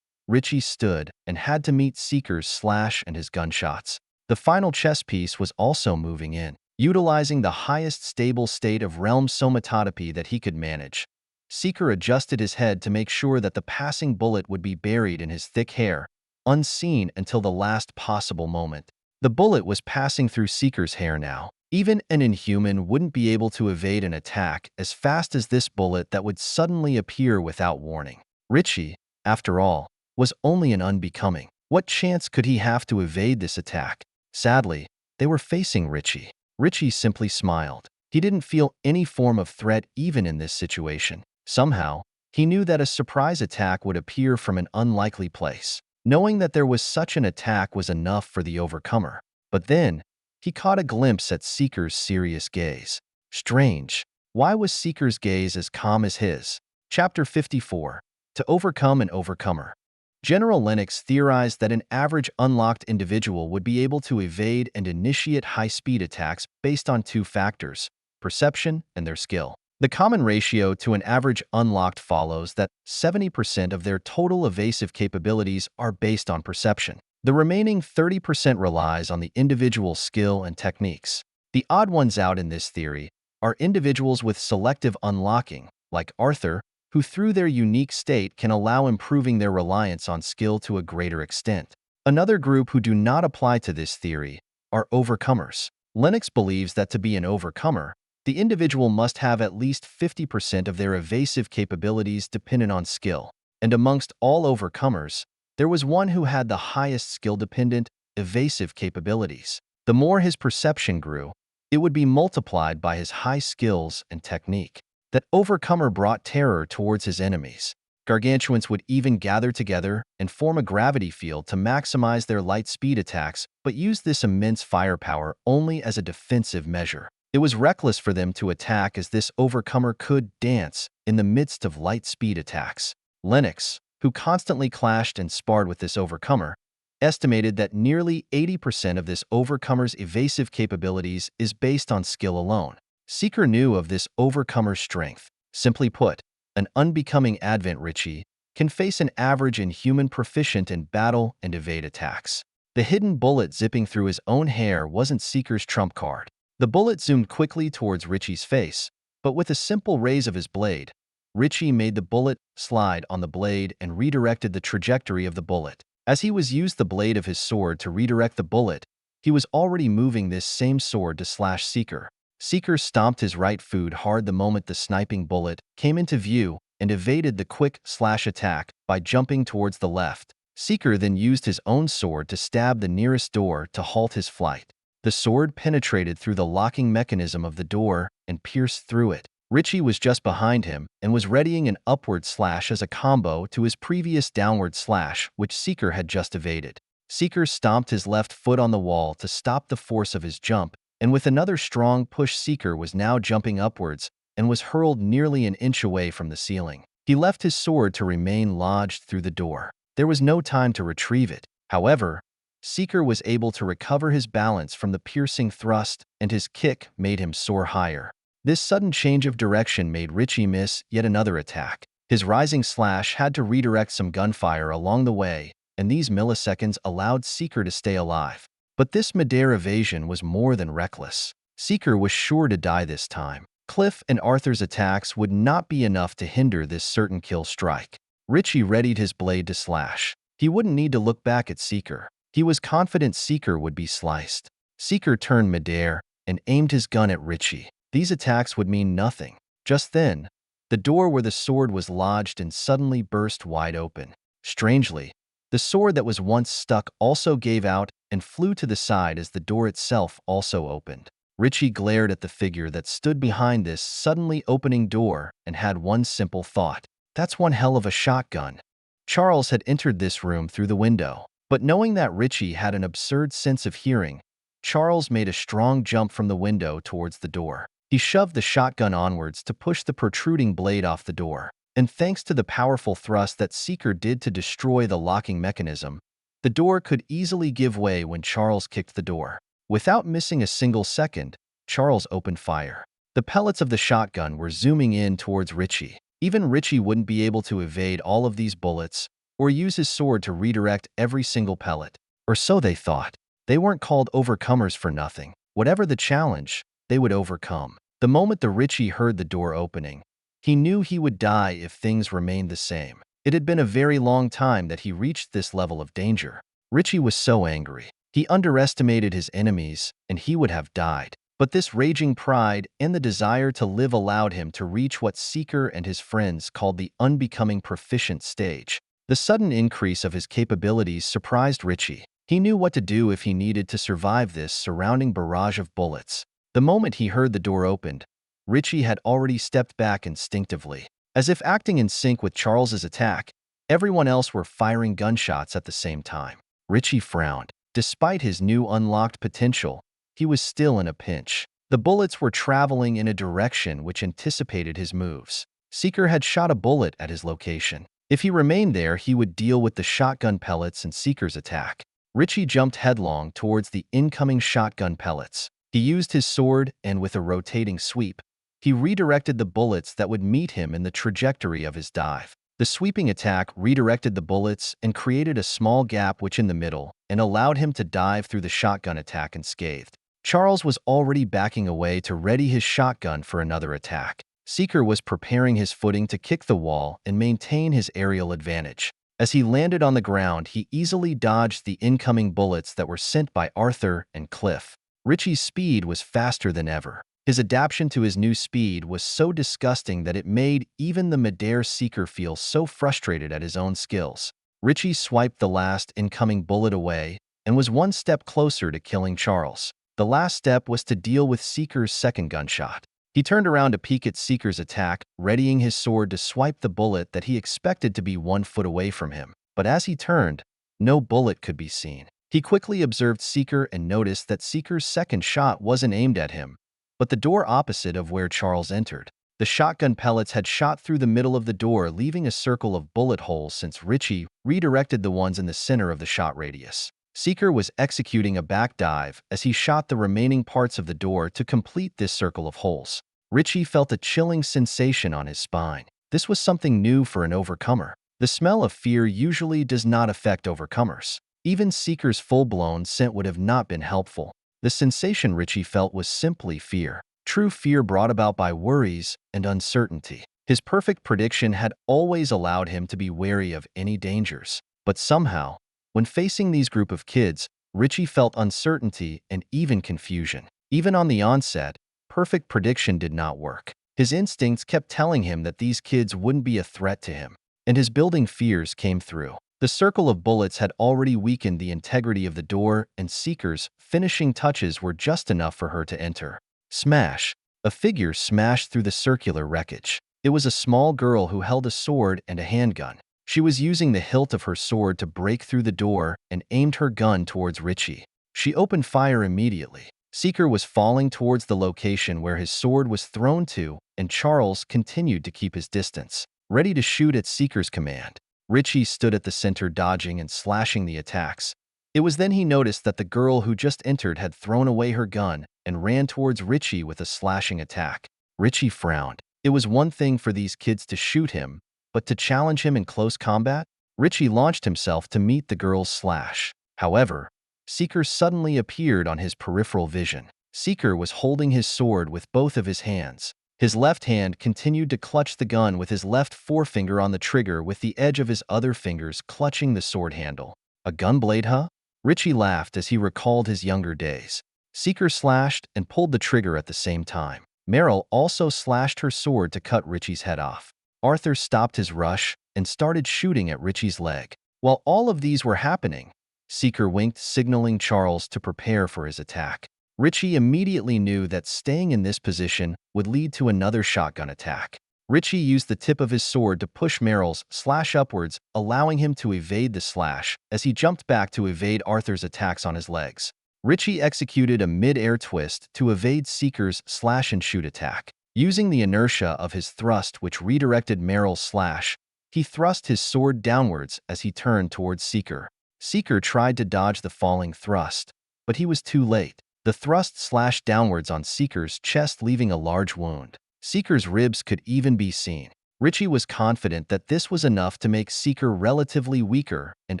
Richie stood and had to meet Seeker's slash and his gunshots. The final chess piece was also moving in. Utilizing the highest stable state of realm somatotopy that he could manage, Seeker adjusted his head to make sure that the passing bullet would be buried in his thick hair, unseen until the last possible moment. The bullet was passing through Seeker's hair now. Even an inhuman wouldn't be able to evade an attack as fast as this bullet that would suddenly appear without warning. Richie, after all, was only an unbecoming. What chance could he have to evade this attack? Sadly, they were facing Richie. Richie simply smiled. He didn't feel any form of threat even in this situation. Somehow, he knew that a surprise attack would appear from an unlikely place. Knowing that there was such an attack was enough for the overcomer. But then, he caught a glimpse at Seeker's serious gaze. Strange. Why was Seeker's gaze as calm as his? Chapter 54. To overcome an overcomer. General Lennox theorized that an average unlocked individual would be able to evade and initiate high-speed attacks based on two factors: perception and their skill. The common ratio to an average unlocked follows that 70% of their total evasive capabilities are based on perception. The remaining 30% relies on the individual's skill and techniques. The odd ones out in this theory are individuals with selective unlocking, like Arthur, who through their unique state can allow improving their reliance on skill to a greater extent. Another group who do not apply to this theory are overcomers. Lennox believes that to be an overcomer, the individual must have at least 50% of their evasive capabilities dependent on skill. And amongst all overcomers, there was one who had the highest skill-dependent, evasive capabilities. The more his perception grew, it would be multiplied by his high skills and technique. That overcomer brought terror towards his enemies. Gargantuans would even gather together and form a gravity field to maximize their light speed attacks, but use this immense firepower only as a defensive measure. It was reckless for them to attack, as this overcomer could dance in the midst of light speed attacks. Lennox, who constantly clashed and sparred with this overcomer, estimated that nearly 80% of this overcomer's evasive capabilities is based on skill alone. Seeker knew of this overcomer's strength. Simply put, an unbecoming Advent Richie can face an average inhuman proficient in battle and evade attacks. The hidden bullet zipping through his own hair wasn't Seeker's trump card. The bullet zoomed quickly towards Richie's face, but with a simple raise of his blade, Richie made the bullet slide on the blade and redirected the trajectory of the bullet. As he used the blade of his sword to redirect the bullet, he was already moving this same sword to slash Seeker. Seeker stomped his right foot hard the moment the sniping bullet came into view and evaded the quick slash attack by jumping towards the left. Seeker then used his own sword to stab the nearest door to halt his flight. The sword penetrated through the locking mechanism of the door and pierced through it. Richie was just behind him and was readying an upward slash as a combo to his previous downward slash, which Seeker had just evaded. Seeker stomped his left foot on the wall to stop the force of his jump, and with another strong push, Seeker was now jumping upwards and was hurled nearly an inch away from the ceiling. He left his sword to remain lodged through the door. There was no time to retrieve it. However, Seeker was able to recover his balance from the piercing thrust, and his kick made him soar higher. This sudden change of direction made Richie miss yet another attack. His rising slash had to redirect some gunfire along the way, and these milliseconds allowed Seeker to stay alive. But this midair evasion was more than reckless. Seeker was sure to die this time. Cliff and Arthur's attacks would not be enough to hinder this certain kill strike. Richie readied his blade to slash. He wouldn't need to look back at Seeker. He was confident Seeker would be sliced. Seeker turned midair and aimed his gun at Richie. These attacks would mean nothing. Just then, the door where the sword was lodged and suddenly burst wide open. Strangely, the sword that was once stuck also gave out and flew to the side as the door itself also opened. Richie glared at the figure that stood behind this suddenly opening door and had one simple thought: That's one hell of a shotgun. Charles had entered this room through the window, but knowing that Richie had an absurd sense of hearing, Charles made a strong jump from the window towards the door. He shoved the shotgun onwards to push the protruding blade off the door, and thanks to the powerful thrust that Seeker did to destroy the locking mechanism, the door could easily give way when Charles kicked the door. Without missing a single second, Charles opened fire. The pellets of the shotgun were zooming in towards Richie. Even Richie wouldn't be able to evade all of these bullets or use his sword to redirect every single pellet. Or so they thought. They weren't called overcomers for nothing. Whatever the challenge, they would overcome. The moment the Richie heard the door opening, he knew he would die if things remained the same. It had been a very long time that he reached this level of danger. Richie was so angry. He underestimated his enemies, and he would have died. But this raging pride and the desire to live allowed him to reach what Seeker and his friends called the unbecoming proficient stage. The sudden increase of his capabilities surprised Richie. He knew what to do if he needed to survive this surrounding barrage of bullets. The moment he heard the door opened, Richie had already stepped back instinctively. As if acting in sync with Charles's attack, everyone else were firing gunshots at the same time. Richie frowned. Despite his new unlocked potential, he was still in a pinch. The bullets were traveling in a direction which anticipated his moves. Seeker had shot a bullet at his location. If he remained there, he would deal with the shotgun pellets and Seeker's attack. Richie jumped headlong towards the incoming shotgun pellets. He used his sword, and with a rotating sweep, he redirected the bullets that would meet him in the trajectory of his dive. The sweeping attack redirected the bullets and created a small gap which in the middle and allowed him to dive through the shotgun attack unscathed. Charles was already backing away to ready his shotgun for another attack. Seeker was preparing his footing to kick the wall and maintain his aerial advantage. As he landed on the ground, he easily dodged the incoming bullets that were sent by Arthur and Cliff. Richie's speed was faster than ever. His adaptation to his new speed was so disgusting that it made even the midair Seeker feel so frustrated at his own skills. Richie swiped the last incoming bullet away and was one step closer to killing Charles. The last step was to deal with Seeker's second gunshot. He turned around to peek at Seeker's attack, readying his sword to swipe the bullet that he expected to be 1 foot away from him. But as he turned, no bullet could be seen. He quickly observed Seeker and noticed that Seeker's second shot wasn't aimed at him, but the door opposite of where Charles entered. The shotgun pellets had shot through the middle of the door, leaving a circle of bullet holes since Richie redirected the ones in the center of the shot radius. Seeker was executing a back dive as he shot the remaining parts of the door to complete this circle of holes. Richie felt a chilling sensation on his spine. This was something new for an overcomer. The smell of fear usually does not affect overcomers. Even Seeker's full-blown scent would have not been helpful. The sensation Richie felt was simply fear. True fear brought about by worries and uncertainty. His perfect prediction had always allowed him to be wary of any dangers. But somehow, when facing these group of kids, Richie felt uncertainty and even confusion. Even on the onset, perfect prediction did not work. His instincts kept telling him that these kids wouldn't be a threat to him, and his building fears came through. The circle of bullets had already weakened the integrity of the door, and Seeker's finishing touches were just enough for her to enter. Smash! A figure smashed through the circular wreckage. It was a small girl who held a sword and a handgun. She was using the hilt of her sword to break through the door and aimed her gun towards Richie. She opened fire immediately. Seeker was falling towards the location where his sword was thrown to, and Charles continued to keep his distance, ready to shoot at Seeker's command. Richie stood at the center, dodging and slashing the attacks. It was then he noticed that the girl who just entered had thrown away her gun and ran towards Richie with a slashing attack. Richie frowned. It was one thing for these kids to shoot him, but to challenge him in close combat? Richie launched himself to meet the girl's slash. However, Seeker suddenly appeared on his peripheral vision. Seeker was holding his sword with both of his hands. His left hand continued to clutch the gun with his left forefinger on the trigger, with the edge of his other fingers clutching the sword handle. A gun blade, huh? Richie laughed as he recalled his younger days. Seeker slashed and pulled the trigger at the same time. Meryl also slashed her sword to cut Richie's head off. Arthur stopped his rush and started shooting at Richie's leg. While all of these were happening, Seeker winked, signaling Charles to prepare for his attack. Richie immediately knew that staying in this position would lead to another shotgun attack. Richie used the tip of his sword to push Meryl's slash upwards, allowing him to evade the slash as he jumped back to evade Arthur's attacks on his legs. Richie executed a mid-air twist to evade Seeker's slash and shoot attack. Using the inertia of his thrust which redirected Meryl's slash, he thrust his sword downwards as he turned towards Seeker. Seeker tried to dodge the falling thrust, but he was too late. The thrust slashed downwards on Seeker's chest, leaving a large wound. Seeker's ribs could even be seen. Richie was confident that this was enough to make Seeker relatively weaker and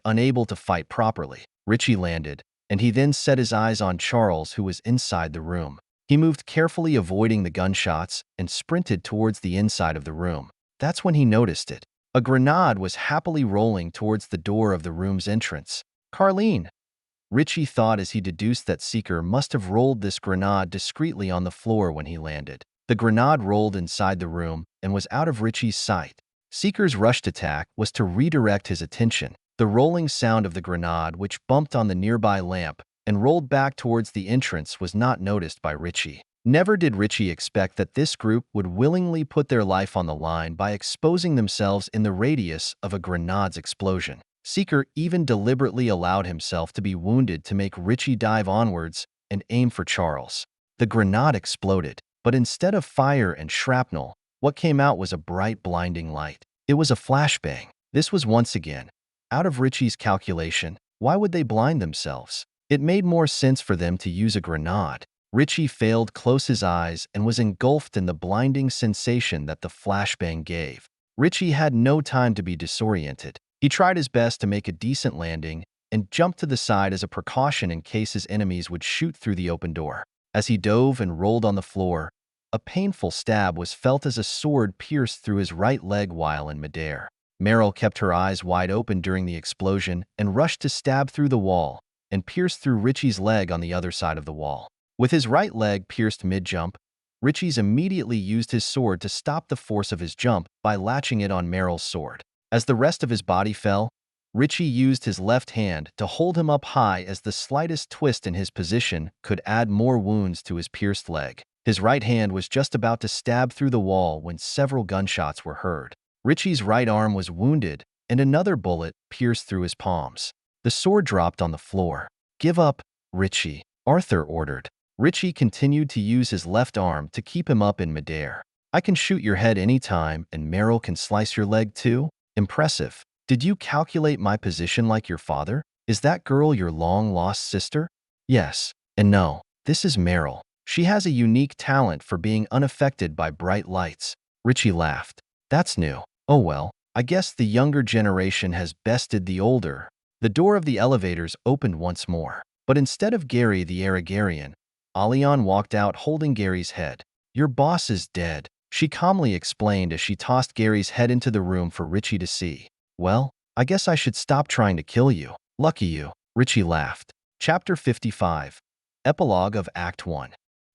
unable to fight properly. Richie landed, and he then set his eyes on Charles, who was inside the room. He moved carefully, avoiding the gunshots, and sprinted towards the inside of the room. That's when he noticed it. A grenade was happily rolling towards the door of the room's entrance. Carlean, Richie thought as he deduced that Seeker must have rolled this grenade discreetly on the floor when he landed. The grenade rolled inside the room and was out of Richie's sight. Seeker's rushed attack was to redirect his attention. The rolling sound of the grenade, which bumped on the nearby lamp and rolled back towards the entrance, was not noticed by Richie. Never did Richie expect that this group would willingly put their life on the line by exposing themselves in the radius of a grenade's explosion. Seeker even deliberately allowed himself to be wounded to make Richie dive onwards and aim for Charles. The grenade exploded, but instead of fire and shrapnel, what came out was a bright, blinding light. It was a flashbang. This was once again out of Richie's calculation. Why would they blind themselves? It made more sense for them to use a grenade. Richie failed, closed his eyes, and was engulfed in the blinding sensation that the flashbang gave. Richie had no time to be disoriented. He tried his best to make a decent landing and jumped to the side as a precaution in case his enemies would shoot through the open door. As he dove and rolled on the floor, a painful stab was felt as a sword pierced through his right leg while in midair. Meryl kept her eyes wide open during the explosion and rushed to stab through the wall and pierce through Richie's leg on the other side of the wall. With his right leg pierced mid-jump, Richie immediately used his sword to stop the force of his jump by latching it on Meryl's sword. As the rest of his body fell, Richie used his left hand to hold him up high, as the slightest twist in his position could add more wounds to his pierced leg. His right hand was just about to stab through the wall when several gunshots were heard. Richie's right arm was wounded, and another bullet pierced through his palms. The sword dropped on the floor. "Give up, Richie," Arthur ordered. Richie continued to use his left arm to keep him up in midair. "I can shoot your head anytime, and Meryl can slice your leg too? Impressive. Did you calculate my position like your father? Is that girl your long-lost sister?" "Yes and no. This is Meryl. She has a unique talent for being unaffected by bright lights." Richie laughed. "That's new. Oh well, I guess the younger generation has bested the older." The door of the elevators opened once more. But instead of Gary the Aragarian, Alian walked out holding Gary's head. "Your boss is dead," she calmly explained as she tossed Gary's head into the room for Richie to see. "Well, I guess I should stop trying to kill you." "Lucky you," Richie laughed. Chapter 55. Epilogue of Act 1.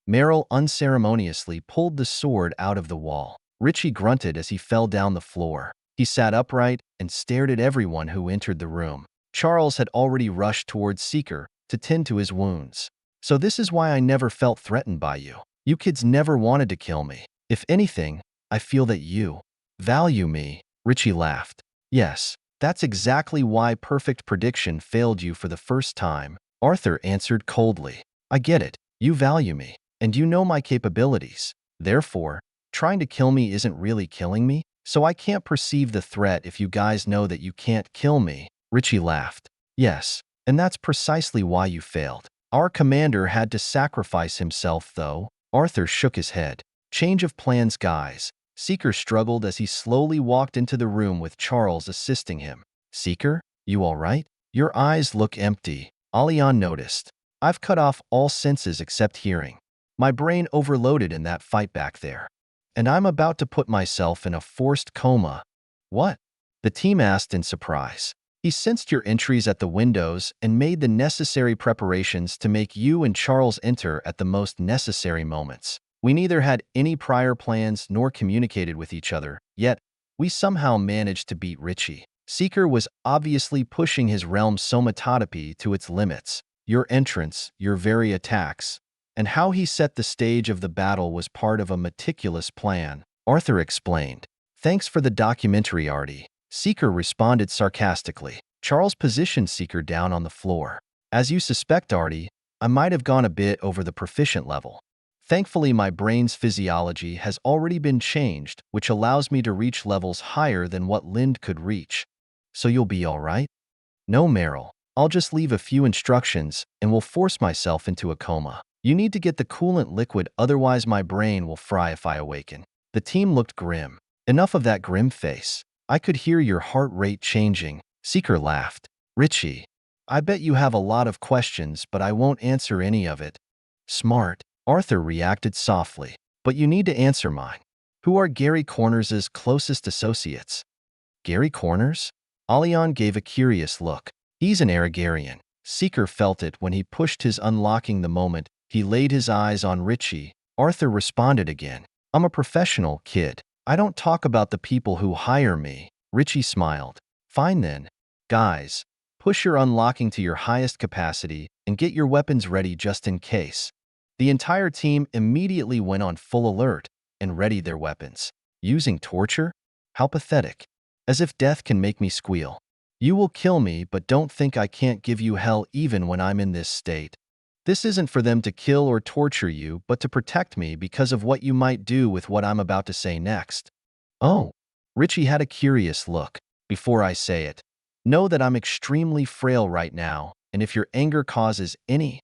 Meryl unceremoniously pulled the sword out of the wall. Richie grunted as he fell down the floor. He sat upright and stared at everyone who entered the room. Charles had already rushed towards Seeker to tend to his wounds. "So this is why I never felt threatened by you. You kids never wanted to kill me. If anything, I feel that you value me." Richie laughed. "Yes, that's exactly why perfect prediction failed you for the first time," Arthur answered coldly. "I get it. You value me, and you know my capabilities. Therefore, trying to kill me isn't really killing me, so I can't perceive the threat if you guys know that you can't kill me." Richie laughed. "Yes, and that's precisely why you failed. Our commander had to sacrifice himself, though." Arthur shook his head. "Change of plans, guys." Seeker struggled as he slowly walked into the room with Charles assisting him. "Seeker, you all right? Your eyes look empty," Alian noticed. "I've cut off all senses except hearing. My brain overloaded in that fight back there. And I'm about to put myself in a forced coma." "What?" the team asked in surprise. "He sensed your entries at the windows and made the necessary preparations to make you and Charles enter at the most necessary moments. We neither had any prior plans nor communicated with each other, yet we somehow managed to beat Richie." Seeker was obviously pushing his realm's somatotopy to its limits. Your entrance, your very attacks, and how he set the stage of the battle was part of a meticulous plan, Arthur explained. Thanks for the documentary, Artie. Seeker responded sarcastically. Charles positioned Seeker down on the floor. As you suspect, Artie, I might have gone a bit over the proficient level. Thankfully, my brain's physiology has already been changed, which allows me to reach levels higher than what Lind could reach. So you'll be all right? No, Meryl. I'll just leave a few instructions and will force myself into a coma. You need to get the coolant liquid, otherwise my brain will fry if I awaken. The team looked grim. Enough of that grim face. I could hear your heart rate changing. Seeker laughed. Richie, I bet you have a lot of questions, but I won't answer any of it. Smart. Arthur reacted softly. But you need to answer mine. Who are Gary Corners' closest associates? Gary Corners? Alion gave a curious look. He's an Aragarian. Seeker felt it when he pushed his unlocking the moment he laid his eyes on Richie. Arthur responded again. I'm a professional, kid. I don't talk about the people who hire me. Richie smiled. Fine then. Guys, push your unlocking to your highest capacity and get your weapons ready just in case. The entire team immediately went on full alert and readied their weapons. Using torture? How pathetic. As if death can make me squeal. You will kill me, but don't think I can't give you hell even when I'm in this state. This isn't for them to kill or torture you, but to protect me because of what you might do with what I'm about to say next. Oh. Richie had a curious look. Before I say it, know that I'm extremely frail right now, and if your anger causes any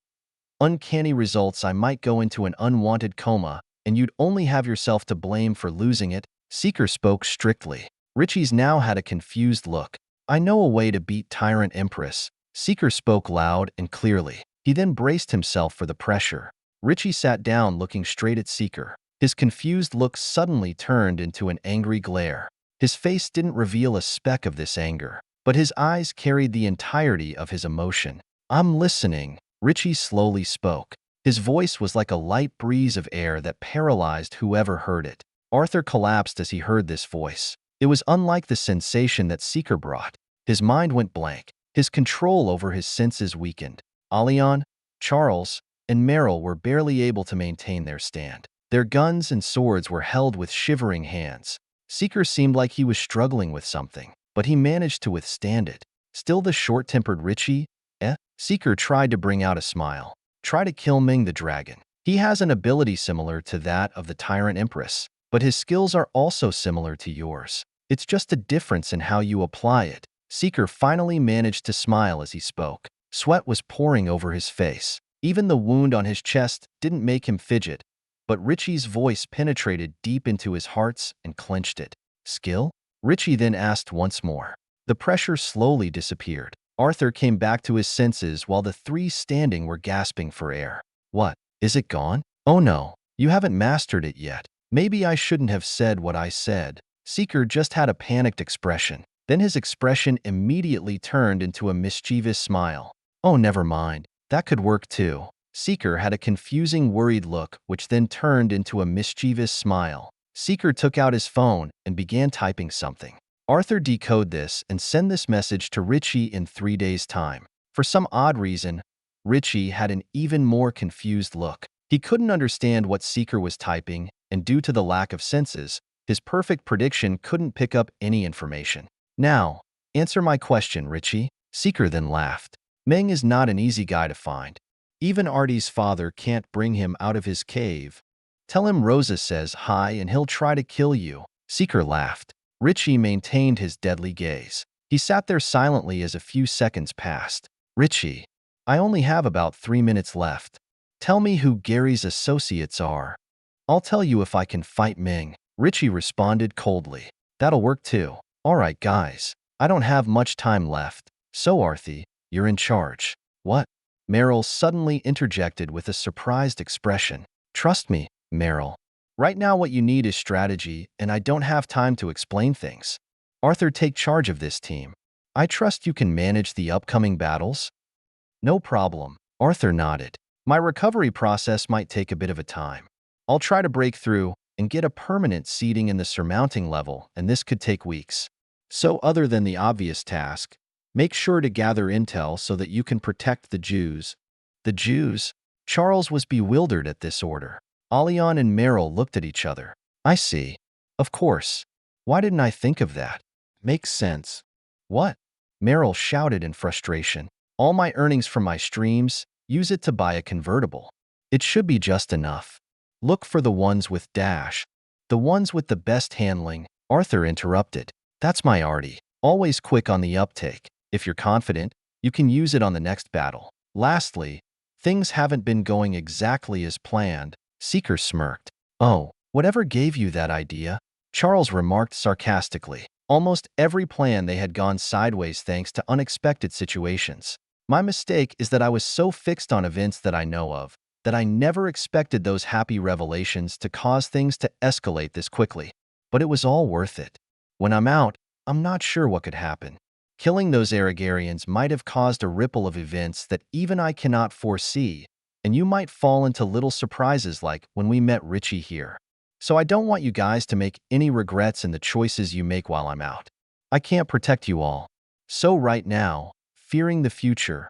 uncanny results, I might go into an unwanted coma, and you'd only have yourself to blame for losing it. Seeker spoke strictly. Richie's now had a confused look. I know a way to beat Tyrant Empress. Seeker spoke loud and clearly. He then braced himself for the pressure. Richie sat down looking straight at Seeker. His confused look suddenly turned into an angry glare. His face didn't reveal a speck of this anger, but his eyes carried the entirety of his emotion. I'm listening, Richie slowly spoke. His voice was like a light breeze of air that paralyzed whoever heard it. Arthur collapsed as he heard this voice. It was unlike the sensation that Seeker brought. His mind went blank. His control over his senses weakened. Alion, Charles, and Meryl were barely able to maintain their stand. Their guns and swords were held with shivering hands. Seeker seemed like he was struggling with something, but he managed to withstand it. Still the short-tempered Richie? Seeker tried to bring out a smile. Try to kill Ming the dragon. He has an ability similar to that of the Tyrant Empress, but his skills are also similar to yours. It's just a difference in how you apply it. Seeker finally managed to smile as he spoke. Sweat was pouring over his face. Even the wound on his chest didn't make him fidget, but Richie's voice penetrated deep into his heart and clenched it. Skill? Richie then asked once more. The pressure slowly disappeared. Arthur came back to his senses while the three standing were gasping for air. What? Is it gone? Oh no, you haven't mastered it yet. Maybe I shouldn't have said what I said. Seeker just had a panicked expression. Then his expression immediately turned into a mischievous smile. Oh, never mind. That could work too. Seeker had a confusing, worried look, which then turned into a mischievous smile. Seeker took out his phone and began typing something. Arthur decoded this and sent this message to Richie in 3 days' time. For some odd reason, Richie had an even more confused look. He couldn't understand what Seeker was typing, and due to the lack of senses, his perfect prediction couldn't pick up any information. Now, answer my question, Richie. Seeker then laughed. Meng is not an easy guy to find. Even Artie's father can't bring him out of his cave. Tell him Rosa says hi and he'll try to kill you. Seeker laughed. Richie maintained his deadly gaze. He sat there silently as a few seconds passed. Richie, I only have about 3 minutes left. Tell me who Gary's associates are. I'll tell you if I can fight Ming. Richie responded coldly. That'll work too. All right, guys. I don't have much time left. So, Arthie, you're in charge. What? Meryl suddenly interjected with a surprised expression. Trust me, Meryl. Right now what you need is strategy, and I don't have time to explain things. Arthur, take charge of this team. I trust you can manage the upcoming battles? No problem. Arthur nodded. My recovery process might take a bit of a time. I'll try to break through and get a permanent seating in the surmounting level, and this could take weeks. So other than the obvious task, make sure to gather intel so that you can protect the Jews. The Jews? Charles was bewildered at this order. Alion and Meryl looked at each other. I see. Of course. Why didn't I think of that? Makes sense. What? Meryl shouted in frustration. All my earnings from my streams, use it to buy a convertible. It should be just enough. Look for the ones with dash. The ones with the best handling, Arthur interrupted. That's my arty. Always quick on the uptake. If you're confident, you can use it on the next battle. Lastly, things haven't been going exactly as planned. Seeker smirked. Oh, whatever gave you that idea? Charles remarked sarcastically. Almost every plan they had gone sideways thanks to unexpected situations. My mistake is that I was so fixed on events that I know of, that I never expected those happy revelations to cause things to escalate this quickly. But it was all worth it. When I'm out, I'm not sure what could happen. Killing those Aragarians might have caused a ripple of events that even I cannot foresee, and you might fall into little surprises like when we met Richie here. So I don't want you guys to make any regrets in the choices you make while I'm out. I can't protect you all. So right now, fearing the future,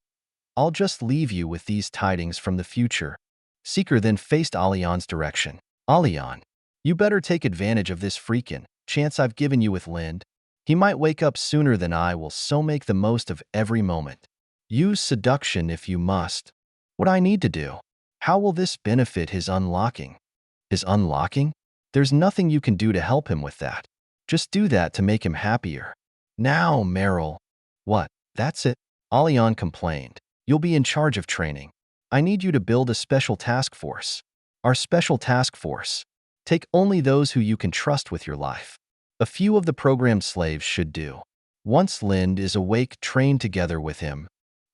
I'll just leave you with these tidings from the future. Seeker then faced Alian's direction. Alian, you better take advantage of this freakin' chance I've given you with Lind. He might wake up sooner than I will, so make the most of every moment. Use seduction if you must. What I need to do? How will this benefit his unlocking? His unlocking? There's nothing you can do to help him with that. Just do that to make him happier. Now, Meryl. What? That's it? Alian complained. You'll be in charge of training. I need you to build a special task force. Our special task force. Take only those who you can trust with your life. A few of the programmed slaves should do. Once Lind is awake, train together with him.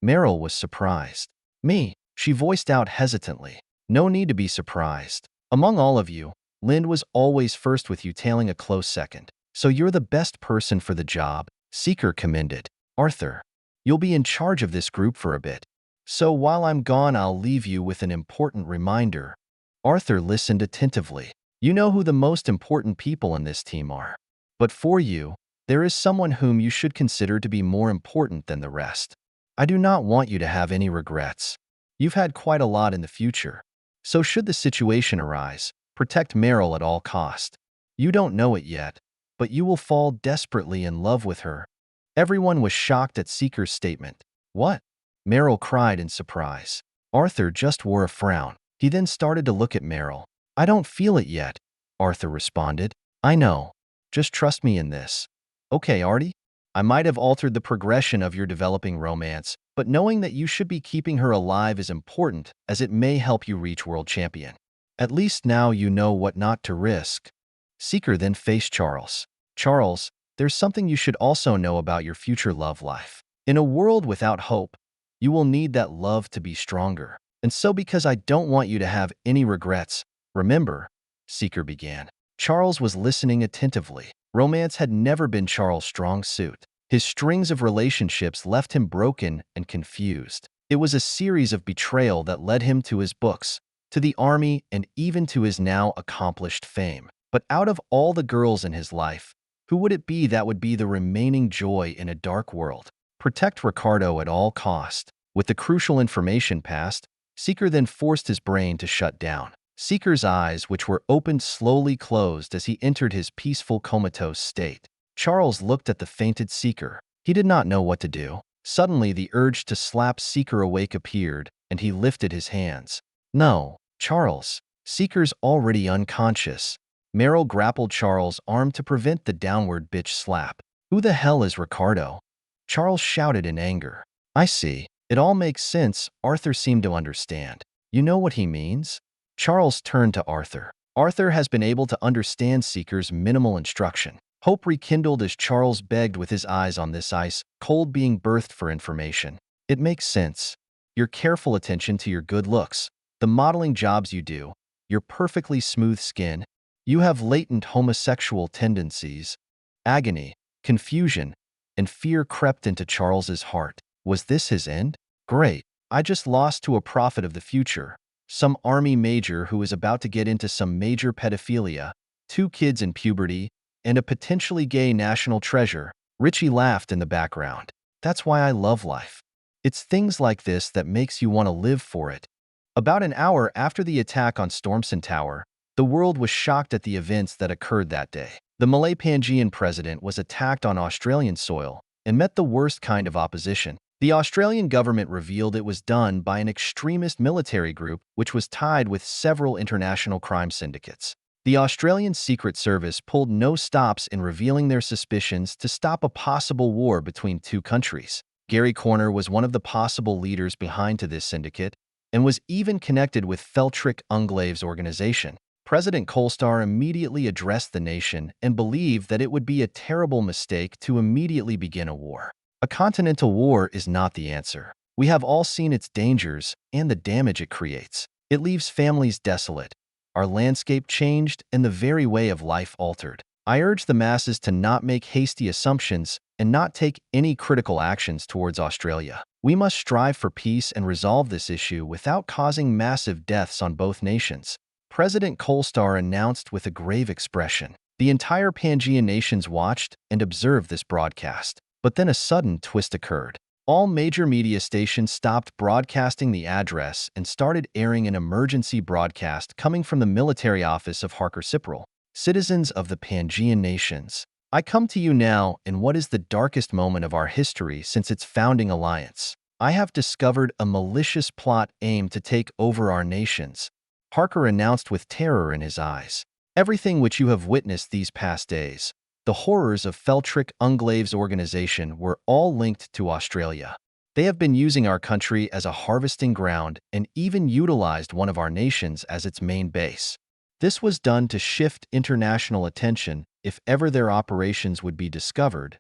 Meryl was surprised. Me, she voiced out hesitantly. No need to be surprised. Among all of you, Lind was always first with you, tailing a close second. So you're the best person for the job, Seeker commended. Arthur, you'll be in charge of this group for a bit. So while I'm gone, I'll leave you with an important reminder. Arthur listened attentively. You know who the most important people in this team are. But for you, there is someone whom you should consider to be more important than the rest. I do not want you to have any regrets. You've had quite a lot in the future. So should the situation arise, protect Meryl at all cost. You don't know it yet, but you will fall desperately in love with her. Everyone was shocked at Seeker's statement. What? Meryl cried in surprise. Arthur just wore a frown. He then started to look at Meryl. I don't feel it yet, Arthur responded. I know. Just trust me in this. Okay, Artie? I might have altered the progression of your developing romance, but knowing that you should be keeping her alive is important, as it may help you reach world champion. At least now you know what not to risk. Seeker then faced Charles. Charles, there's something you should also know about your future love life. In a world without hope, you will need that love to be stronger. And so because I don't want you to have any regrets, remember, Seeker began. Charles was listening attentively. Romance had never been Charles' strong suit. His strings of relationships left him broken and confused. It was a series of betrayal that led him to his books, to the army, and even to his now accomplished fame. But out of all the girls in his life, who would it be that would be the remaining joy in a dark world? Protect Ricardo at all cost. With the crucial information passed, Seeker then forced his brain to shut down. Seeker's eyes, which were opened, slowly closed as he entered his peaceful comatose state. Charles looked at the fainted Seeker. He did not know what to do. Suddenly, the urge to slap Seeker awake appeared, and he lifted his hands. No, Charles. Seeker's already unconscious. Meryl grappled Charles' arm to prevent the downward bitch slap. Who the hell is Ricardo? Charles shouted in anger. I see. It all makes sense. Arthur seemed to understand. You know what he means? Charles turned to Arthur. Arthur has been able to understand Seeker's minimal instruction. Hope rekindled as Charles begged with his eyes on this ice, cold, being birthed for information. It makes sense. Your careful attention to your good looks, the modeling jobs you do, your perfectly smooth skin. You have latent homosexual tendencies. Agony, confusion, and fear crept into Charles's heart. Was this his end? Great. I just lost to a prophet of the future. Some army major who is about to get into some major pedophilia, 2 kids in puberty, and a potentially gay national treasure. Richie laughed in the background. That's why I love life. It's things like this that makes you want to live for it. About an hour after the attack on Stormson Tower, The world was shocked at the events that occurred that day. The Malay Pangean president was attacked on Australian soil and met the worst kind of opposition. The Australian government revealed it was done by an extremist military group which was tied with several international crime syndicates. The Australian Secret Service pulled no stops in revealing their suspicions to stop a possible war between two countries. Gary Corner was one of the possible leaders behind this syndicate and was even connected with Protagonistl organization. President Colstar immediately addressed the nation and believed that it would be a terrible mistake to immediately begin a war. A continental war is not the answer. We have all seen its dangers and the damage it creates. It leaves families desolate, our landscape changed, and the very way of life altered. I urge the masses to not make hasty assumptions and not take any critical actions towards Australia. We must strive for peace and resolve this issue without causing massive deaths on both nations. President Colstar announced with a grave expression. The entire Pangean nations watched and observed this broadcast. But then a sudden twist occurred. All major media stations stopped broadcasting the address and started airing an emergency broadcast coming from the military office of Harker Cipral. Citizens of the Pangean nations, I come to you now in what is the darkest moment of our history since its founding alliance. I have discovered a malicious plot aimed to take over our nations, Harker announced with terror in his eyes. Everything which you have witnessed these past days, the horrors of Protagonistl organization, were all linked to Australia. They have been using our country as a harvesting ground and even utilized one of our nations as its main base. This was done to shift international attention if ever their operations would be discovered.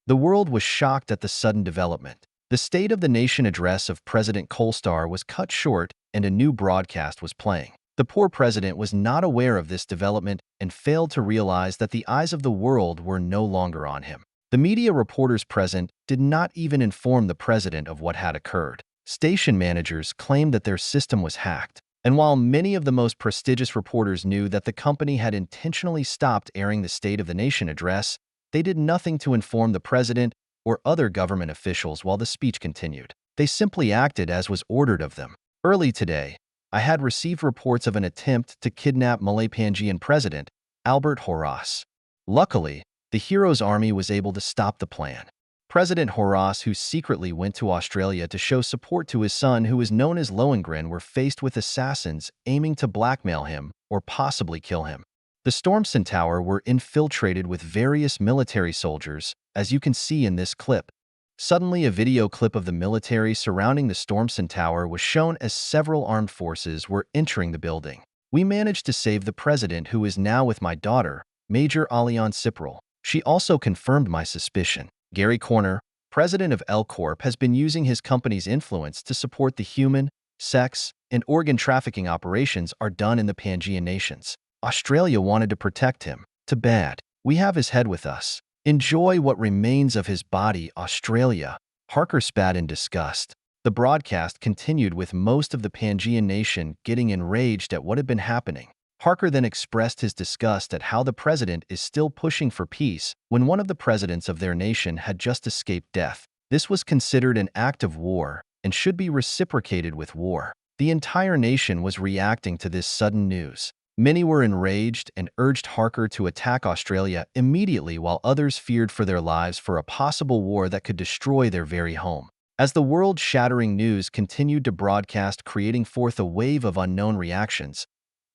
The world was shocked at the sudden development. The State of the Nation address of President Colstar was cut short and a new broadcast was playing. The poor president was not aware of this development and failed to realize that the eyes of the world were no longer on him. The media reporters present did not even inform the president of what had occurred. Station managers claimed that their system was hacked. And while many of the most prestigious reporters knew that the company had intentionally stopped airing the State of the Nation address, they did nothing to inform the president or other government officials while the speech continued. They simply acted as was ordered of them. Early today, I had received reports of an attempt to kidnap Malay Pangean President Albert Horas. Luckily, the hero's army was able to stop the plan. President Horas, who secretly went to Australia to show support to his son, who is known as Lohengrin, were faced with assassins aiming to blackmail him or possibly kill him. The Stormson Tower were infiltrated with various military soldiers, as you can see in this clip. Suddenly, a video clip of the military surrounding the Stormson Tower was shown as several armed forces were entering the building. We managed to save the president, who is now with my daughter, Major Alian Cipral. She also confirmed my suspicion. Gary Corner, president of L Corp, has been using his company's influence to support the human, sex, and organ trafficking operations are done in the Pangean nations. Australia wanted to protect him. Too bad. We have his head with us. Enjoy what remains of his body, Australia. Harker spat in disgust. The broadcast continued with most of the Pangean nation getting enraged at what had been happening. Harker then expressed his disgust at how the president is still pushing for peace when one of the presidents of their nation had just escaped death. This was considered an act of war and should be reciprocated with war. The entire nation was reacting to this sudden news. Many were enraged and urged Harker to attack Australia immediately, while others feared for their lives for a possible war that could destroy their very home. As the world-shattering news continued to broadcast, creating forth a wave of unknown reactions,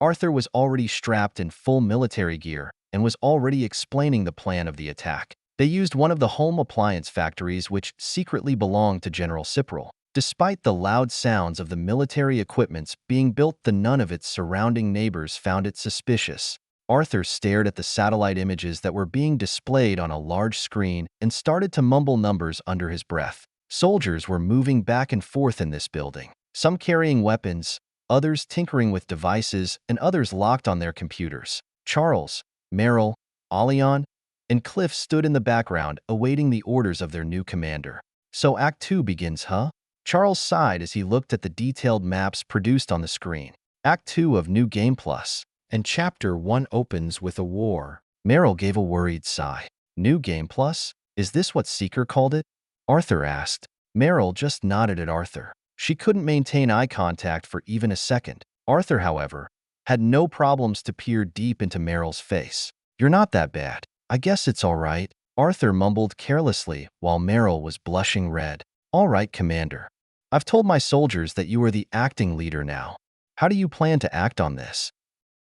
Arthur was already strapped in full military gear and was already explaining the plan of the attack. They used one of the home appliance factories which secretly belonged to General Cipral. Despite the loud sounds of the military equipments being built, none of its surrounding neighbors found it suspicious. Arthur stared at the satellite images that were being displayed on a large screen and started to mumble numbers under his breath. Soldiers were moving back and forth in this building, some carrying weapons, others tinkering with devices, and others locked on their computers. Charles, Merrill, Alian, and Cliff stood in the background awaiting the orders of their new commander. So Act 2 begins, huh? Charles sighed as he looked at the detailed maps produced on the screen. Act 2 of New Game Plus, and Chapter 1 opens with a war. Merrill gave a worried sigh. New Game Plus? Is this what Seeker called it? Arthur asked. Merrill just nodded at Arthur. She couldn't maintain eye contact for even a second. Arthur, however, had no problems to peer deep into Meryl's face. "You're not that bad. I guess it's all right," Arthur mumbled carelessly while Meryl was blushing red. "All right, Commander. I've told my soldiers that you are the acting leader now. How do you plan to act on this?"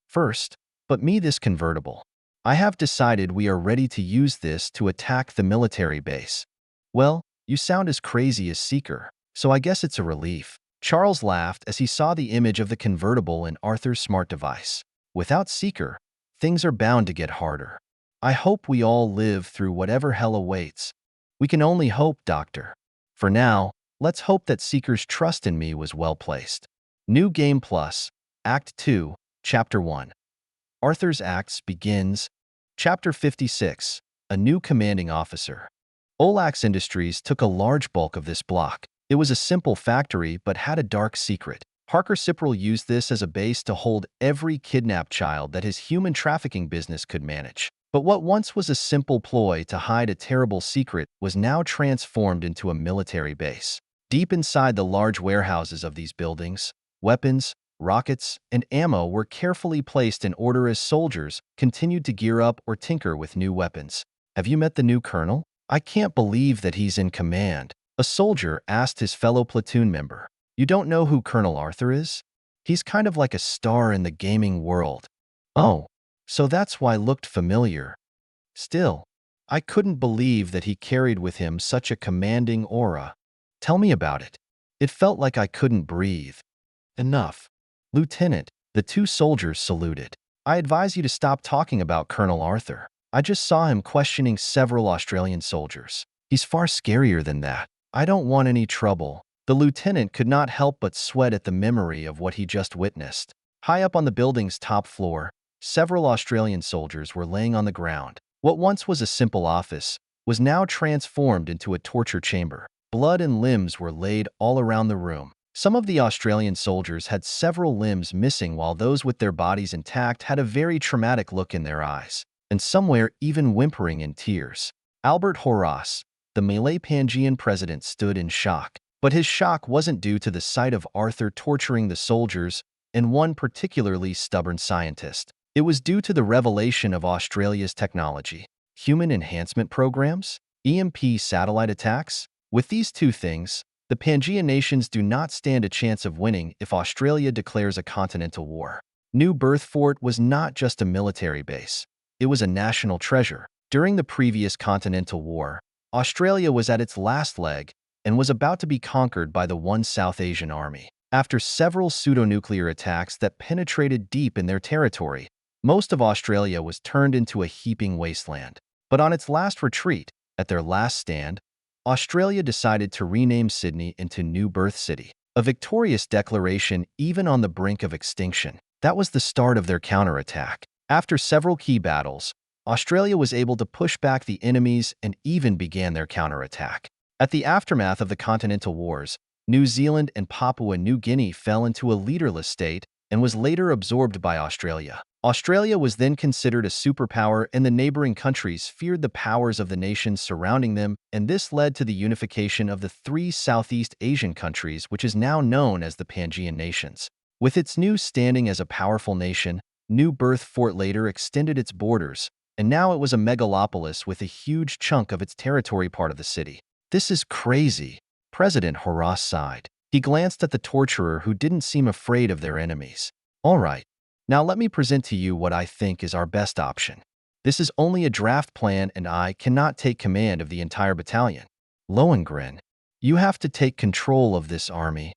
"First, but me this convertible. I have decided we are ready to use this to attack the military base." "Well, you sound as crazy as Seeker, so I guess it's a relief." Charles laughed as he saw the image of the convertible in Arthur's smart device. "Without Seeker, things are bound to get harder. I hope we all live through whatever hell awaits." "We can only hope, Doctor. For now, let's hope that Seeker's trust in me was well placed." New Game Plus, Act 2, Chapter 1. Arthur's Acts begins. Chapter 56, A New Commanding Officer. Olax Industries took a large bulk of this block. It was a simple factory but had a dark secret. Parker Cipral used this as a base to hold every kidnapped child that his human trafficking business could manage. But what once was a simple ploy to hide a terrible secret was now transformed into a military base. Deep inside the large warehouses of these buildings, weapons, rockets, and ammo were carefully placed in order as soldiers continued to gear up or tinker with new weapons. "Have you met the new colonel? I can't believe that he's in command," a soldier asked his fellow platoon member. "You don't know who Colonel Arthur is? He's kind of like a star in the gaming world." "Oh, so that's why looked familiar." Still, I couldn't believe that he carried with him such a commanding aura. "Tell me about it." "It felt like I couldn't breathe." "Enough." "Lieutenant," the two soldiers saluted. "I advise you to stop talking about Colonel Arthur. I just saw him questioning several Australian soldiers. He's far scarier than that. I don't want any trouble." The lieutenant could not help but sweat at the memory of what he just witnessed. High up on the building's top floor, several Australian soldiers were laying on the ground. What once was a simple office was now transformed into a torture chamber. Blood and limbs were laid all around the room. Some of the Australian soldiers had several limbs missing, while those with their bodies intact had a very traumatic look in their eyes, and some were even whimpering in tears. Albert Horace, the Malay Pangean president, stood in shock. But his shock wasn't due to the sight of Arthur torturing the soldiers and one particularly stubborn scientist. It was due to the revelation of Australia's technology. Human enhancement programs? EMP satellite attacks? With these two things, the Pangean nations do not stand a chance of winning if Australia declares a continental war. New Birth Fort was not just a military base. It was a national treasure. During the previous continental war, Australia was at its last leg and was about to be conquered by the one South Asian army. After several pseudonuclear attacks that penetrated deep in their territory, most of Australia was turned into a heaping wasteland. But on its last retreat, at their last stand, Australia decided to rename Sydney into New Birth City, a victorious declaration even on the brink of extinction. That was the start of their counterattack. After several key battles, Australia was able to push back the enemies and even began their counterattack. At the aftermath of the Continental Wars, New Zealand and Papua New Guinea fell into a leaderless state and was later absorbed by Australia. Australia was then considered a superpower, and the neighboring countries feared the powers of the nations surrounding them, and this led to the unification of the three Southeast Asian countries, which is now known as the Pangean nations. With its new standing as a powerful nation, New Birth Fort later extended its borders, and now it was a megalopolis with a huge chunk of its territory part of the city. "This is crazy," President Horace sighed. He glanced at the torturer, who didn't seem afraid of their enemies. "All right, now let me present to you what I think is our best option. This is only a draft plan, and I cannot take command of the entire battalion. Lohengrin, you have to take control of this army."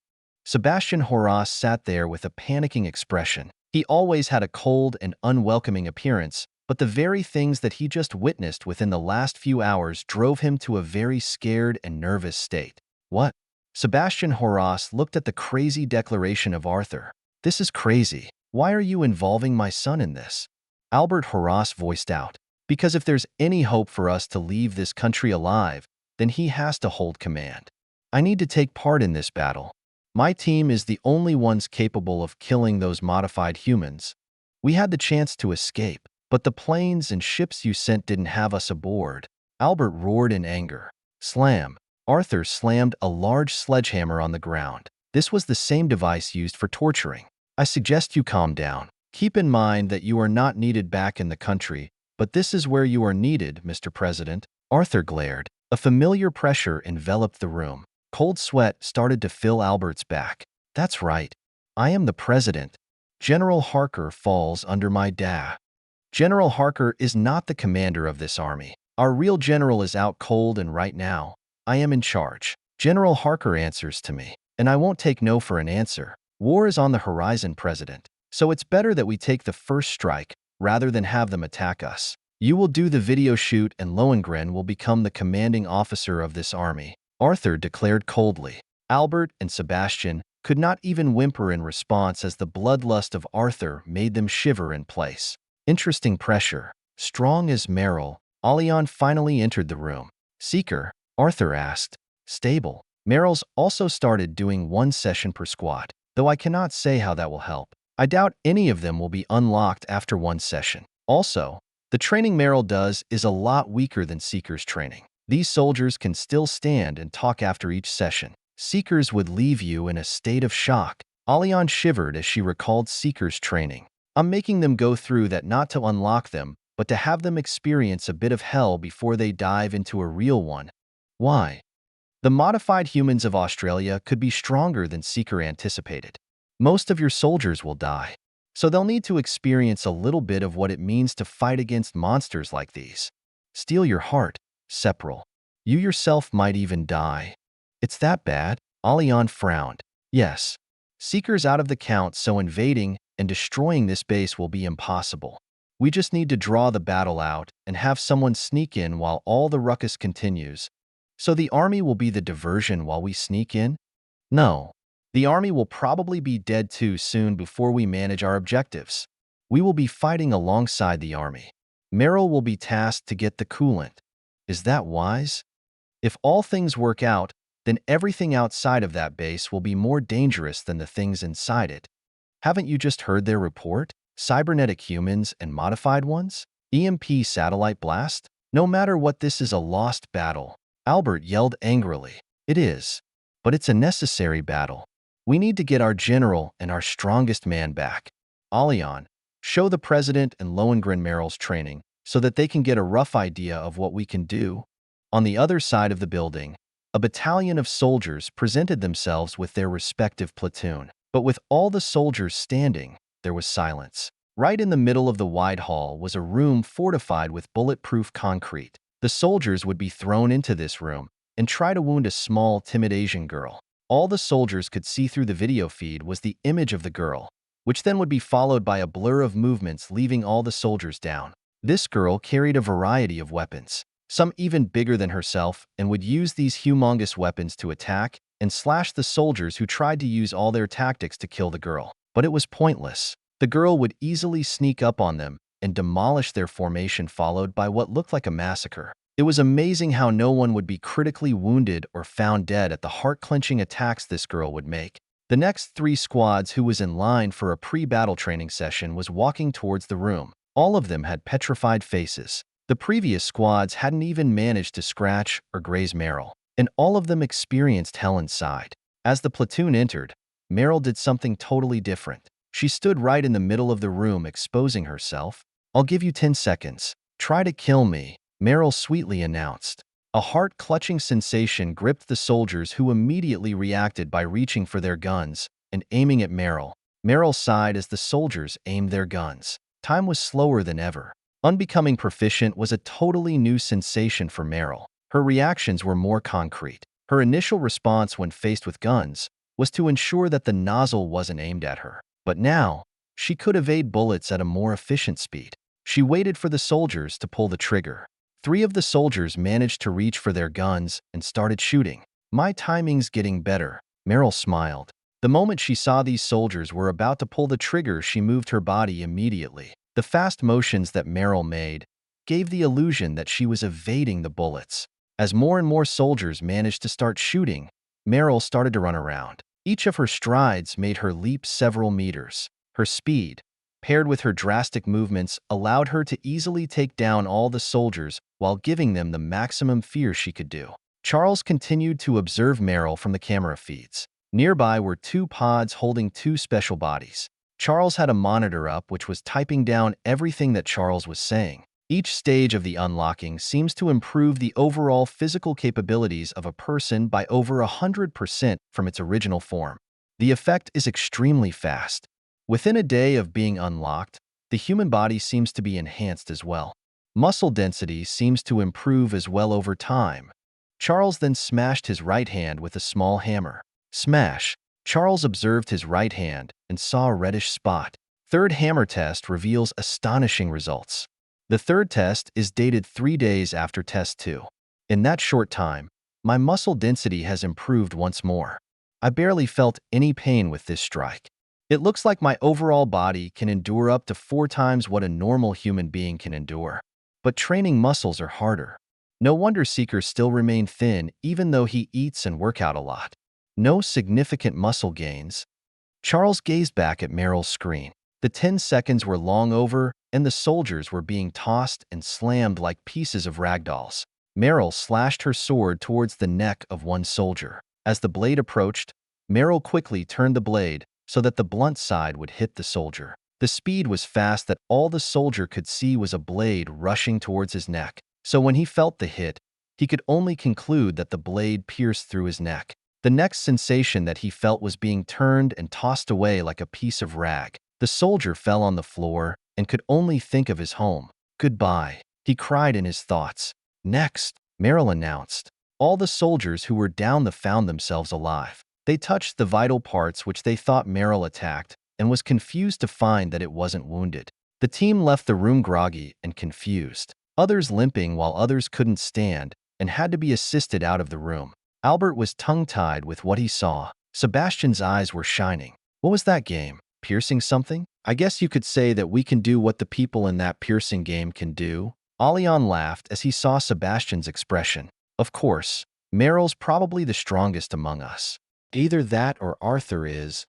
Sebastian Horace sat there with a panicking expression. He always had a cold and unwelcoming appearance, but the very things that he just witnessed within the last few hours drove him to a very scared and nervous state. "What?" Sebastian Horace looked at the crazy declaration of Arthur. "This is crazy. Why are you involving my son in this?" Albert Horace voiced out. "Because if there's any hope for us to leave this country alive, then he has to hold command. I need to take part in this battle. My team is the only ones capable of killing those modified humans. We had the chance to escape, but the planes and ships you sent didn't have us aboard." Albert roared in anger. Slam! Arthur slammed a large sledgehammer on the ground. This was the same device used for torturing. "I suggest you calm down. Keep in mind that you are not needed back in the country, but this is where you are needed, Mr. President. Arthur glared. A familiar pressure enveloped the room. Cold sweat started to fill Albert's back. That's right. I am the president. General Harker falls under my DA. General Harker is not the commander of this army. Our real general is out cold, and right now, I am in charge. General Harker answers to me, and I won't take no for an answer. War is on the horizon, President. So it's better that we take the first strike rather than have them attack us. You will do the video shoot, and Lohengrin will become the commanding officer of this army, Arthur declared coldly. Albert and Sebastian could not even whimper in response as the bloodlust of Arthur made them shiver in place. Interesting pressure. Strong as Merrill, Allian finally entered the room. Seeker, Arthur asked. Stable. Merrill's also started doing 1 session per squad, though I cannot say how that will help. I doubt any of them will be unlocked after 1 session. Also, the training Merrill does is a lot weaker than Seeker's training. These soldiers can still stand and talk after each session. Seeker's would leave you in a state of shock. Allian shivered as she recalled Seeker's training. I'm making them go through that not to unlock them, but to have them experience a bit of hell before they dive into a real one. Why? The modified humans of Australia could be stronger than Seeker anticipated. Most of your soldiers will die, so they'll need to experience a little bit of what it means to fight against monsters like these. Steal your heart, Sepral. You yourself might even die. It's that bad? Allian frowned. Yes. Seeker's out of the count, so invading and destroying this base will be impossible. We just need to draw the battle out and have someone sneak in while all the ruckus continues. So the army will be the diversion while we sneak in? No. The army will probably be dead too soon before we manage our objectives. We will be fighting alongside the army. Merrill will be tasked to get the coolant. Is that wise? If all things work out, then everything outside of that base will be more dangerous than the things inside it. Haven't you just heard their report? Cybernetic humans and modified ones? EMP satellite blast? No matter what, this is a lost battle. Albert yelled angrily. It is. But it's a necessary battle. We need to get our general and our strongest man back. Allian, show the president and Lohengrin Merrill's training so that they can get a rough idea of what we can do. On the other side of the building, a battalion of soldiers presented themselves with their respective platoon. But with all the soldiers standing, there was silence. Right in the middle of the wide hall was a room fortified with bulletproof concrete. The soldiers would be thrown into this room and try to wound a small, timid Asian girl. All the soldiers could see through the video feed was the image of the girl, which then would be followed by a blur of movements leaving all the soldiers down. This girl carried a variety of weapons, some even bigger than herself, and would use these humongous weapons to attack and slash the soldiers who tried to use all their tactics to kill the girl. But it was pointless. The girl would easily sneak up on them and demolish their formation, followed by what looked like a massacre. It was amazing how no one would be critically wounded or found dead at the heart-clenching attacks this girl would make. The next 3 squads who was in line for a pre-battle training session was walking towards the room. All of them had petrified faces. The previous squads hadn't even managed to scratch or graze Merrill, and all of them experienced hell inside. As the platoon entered, Merrill did something totally different. She stood right in the middle of the room, exposing herself. I'll give you 10 seconds. Try to kill me, Merrill sweetly announced. A heart-clutching sensation gripped the soldiers, who immediately reacted by reaching for their guns and aiming at Merrill. Merrill sighed as the soldiers aimed their guns. Time was slower than ever. Unbecoming proficient was a totally new sensation for Merrill. Her reactions were more concrete. Her initial response when faced with guns was to ensure that the nozzle wasn't aimed at her. But now, she could evade bullets at a more efficient speed. She waited for the soldiers to pull the trigger. 3 of the soldiers managed to reach for their guns and started shooting. My timing's getting better, Merrill smiled. The moment she saw these soldiers were about to pull the trigger, she moved her body immediately. The fast motions that Merrill made gave the illusion that she was evading the bullets. As more and more soldiers managed to start shooting, Merrill started to run around. Each of her strides made her leap several meters. Her speed, paired with her drastic movements, allowed her to easily take down all the soldiers while giving them the maximum fear she could do. Charles continued to observe Merrill from the camera feeds. Nearby were 2 pods holding 2 special bodies. Charles had a monitor up which was typing down everything that Charles was saying. Each stage of the unlocking seems to improve the overall physical capabilities of a person by over 100% from its original form. The effect is extremely fast. Within a day of being unlocked, the human body seems to be enhanced as well. Muscle density seems to improve as well over time. Charles then smashed his right hand with a small hammer. Smash! Charles observed his right hand and saw a reddish spot. Third hammer test reveals astonishing results. The third test is dated 3 days after test 2. In that short time, my muscle density has improved once more. I barely felt any pain with this strike. It looks like my overall body can endure up to 4 times what a normal human being can endure. But training muscles are harder. No wonder Seeker still remained thin even though he eats and works out a lot. No significant muscle gains. Charles gazed back at Meryl's screen. The 10 seconds were long over, and the soldiers were being tossed and slammed like pieces of ragdolls. Meryl slashed her sword towards the neck of one soldier. As the blade approached, Meryl quickly turned the blade so that the blunt side would hit the soldier. The speed was fast that all the soldier could see was a blade rushing towards his neck. So when he felt the hit, he could only conclude that the blade pierced through his neck. The next sensation that he felt was being turned and tossed away like a piece of rag. The soldier fell on the floor and could only think of his home. Goodbye, he cried in his thoughts. Next, Meryl announced. All the soldiers who were down found themselves alive. They touched the vital parts which they thought Meryl attacked and was confused to find that it wasn't wounded. The team left the room groggy and confused, others limping while others couldn't stand and had to be assisted out of the room. Albert was tongue-tied with what he saw. Sebastian's eyes were shining. What was that game? Piercing something? I guess you could say that we can do what the people in that piercing game can do. Allian laughed as he saw Sebastian's expression. Of course, Meryl's probably the strongest among us. Either that or Arthur is.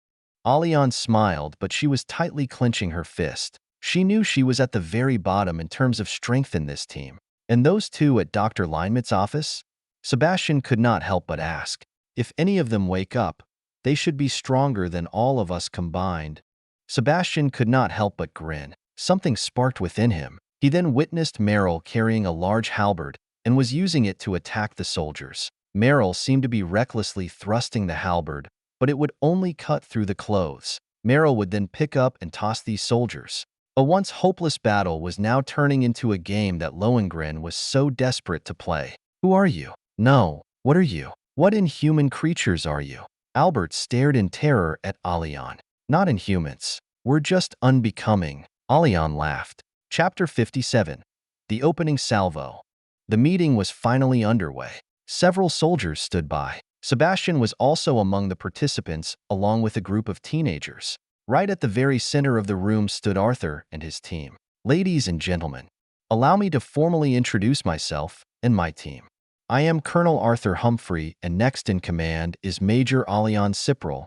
Allian smiled, but she was tightly clenching her fist. She knew she was at the very bottom in terms of strength in this team. And those two at Dr. Linemit's office? Sebastian could not help but ask. If any of them wake up, they should be stronger than all of us combined. Sebastian could not help but grin. Something sparked within him. He then witnessed Meryl carrying a large halberd and was using it to attack the soldiers. Meryl seemed to be recklessly thrusting the halberd, but it would only cut through the clothes. Meryl would then pick up and toss these soldiers. A once hopeless battle was now turning into a game that Lohengrin was so desperate to play. Who are you? No, what are you? What inhuman creatures are you? Albert stared in terror at Allian. Not inhumans. We're just unbecoming. Allian laughed. Chapter 57. The Opening Salvo. The meeting was finally underway. Several soldiers stood by. Sebastian was also among the participants, along with a group of teenagers. Right at the very center of the room stood Arthur and his team. Ladies and gentlemen, allow me to formally introduce myself and my team. I am Colonel Arthur Humphrey, and next in command is Major Allian Ciprel.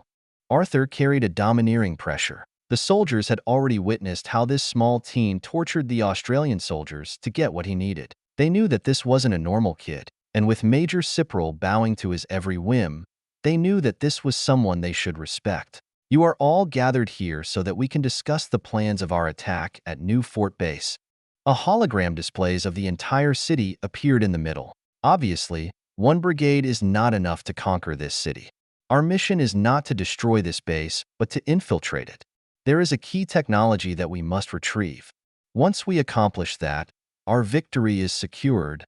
Arthur carried a domineering pressure. The soldiers had already witnessed how this small teen tortured the Australian soldiers to get what he needed. They knew that this wasn't a normal kid, and with Major Ciprel bowing to his every whim, they knew that this was someone they should respect. You are all gathered here so that we can discuss the plans of our attack at New Fort Base. A hologram displays of the entire city appeared in the middle. Obviously, one brigade is not enough to conquer this city. Our mission is not to destroy this base, but to infiltrate it. There is a key technology that we must retrieve. Once we accomplish that, our victory is secured.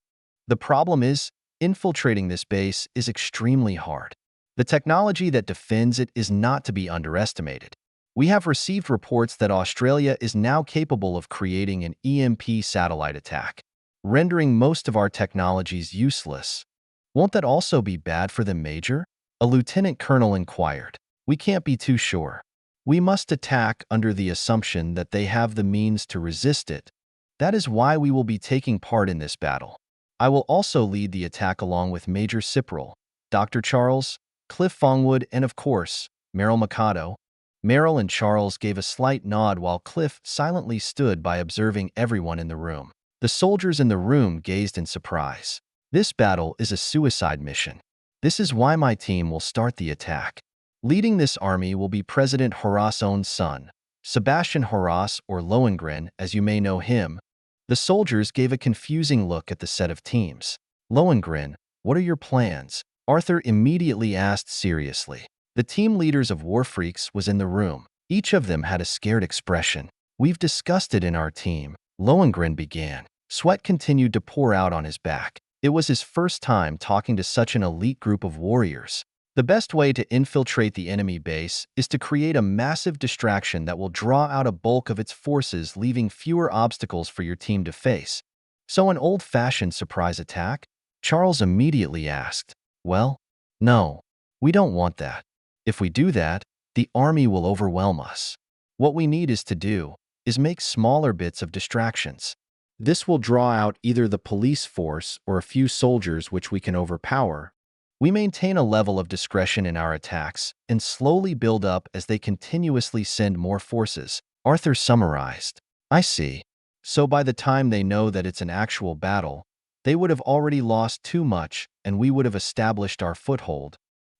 The problem is, infiltrating this base is extremely hard. The technology that defends it is not to be underestimated. We have received reports that Australia is now capable of creating an EMP satellite attack, rendering most of our technologies useless. Won't that also be bad for them, Major? A lieutenant colonel inquired. We can't be too sure. We must attack under the assumption that they have the means to resist it. That is why we will be taking part in this battle. I will also lead the attack along with Major Ciprel, Dr. Charles, Cliff Fongwood, and of course, Meryl Mikado. Meryl and Charles gave a slight nod while Cliff silently stood by observing everyone in the room. The soldiers in the room gazed in surprise. This battle is a suicide mission. This is why my team will start the attack. Leading this army will be President Horace's own son, Sebastian Horace, or Lohengrin, as you may know him. The soldiers gave a confusing look at the set of teams. Lohengrin, what are your plans? Arthur immediately asked seriously. The team leaders of Warfreaks was in the room. Each of them had a scared expression. We've discussed it in our team. Lohengrin began. Sweat continued to pour out on his back. It was his first time talking to such an elite group of warriors. The best way to infiltrate the enemy base is to create a massive distraction that will draw out a bulk of its forces, leaving fewer obstacles for your team to face. So an old-fashioned surprise attack? Charles immediately asked. Well, no, we don't want that. If we do that, the army will overwhelm us. What we need is make smaller bits of distractions. This will draw out either the police force or a few soldiers which we can overpower. We maintain a level of discretion in our attacks and slowly build up as they continuously send more forces. Arthur summarized. I see. So by the time they know that it's an actual battle, they would have already lost too much and we would have established our foothold.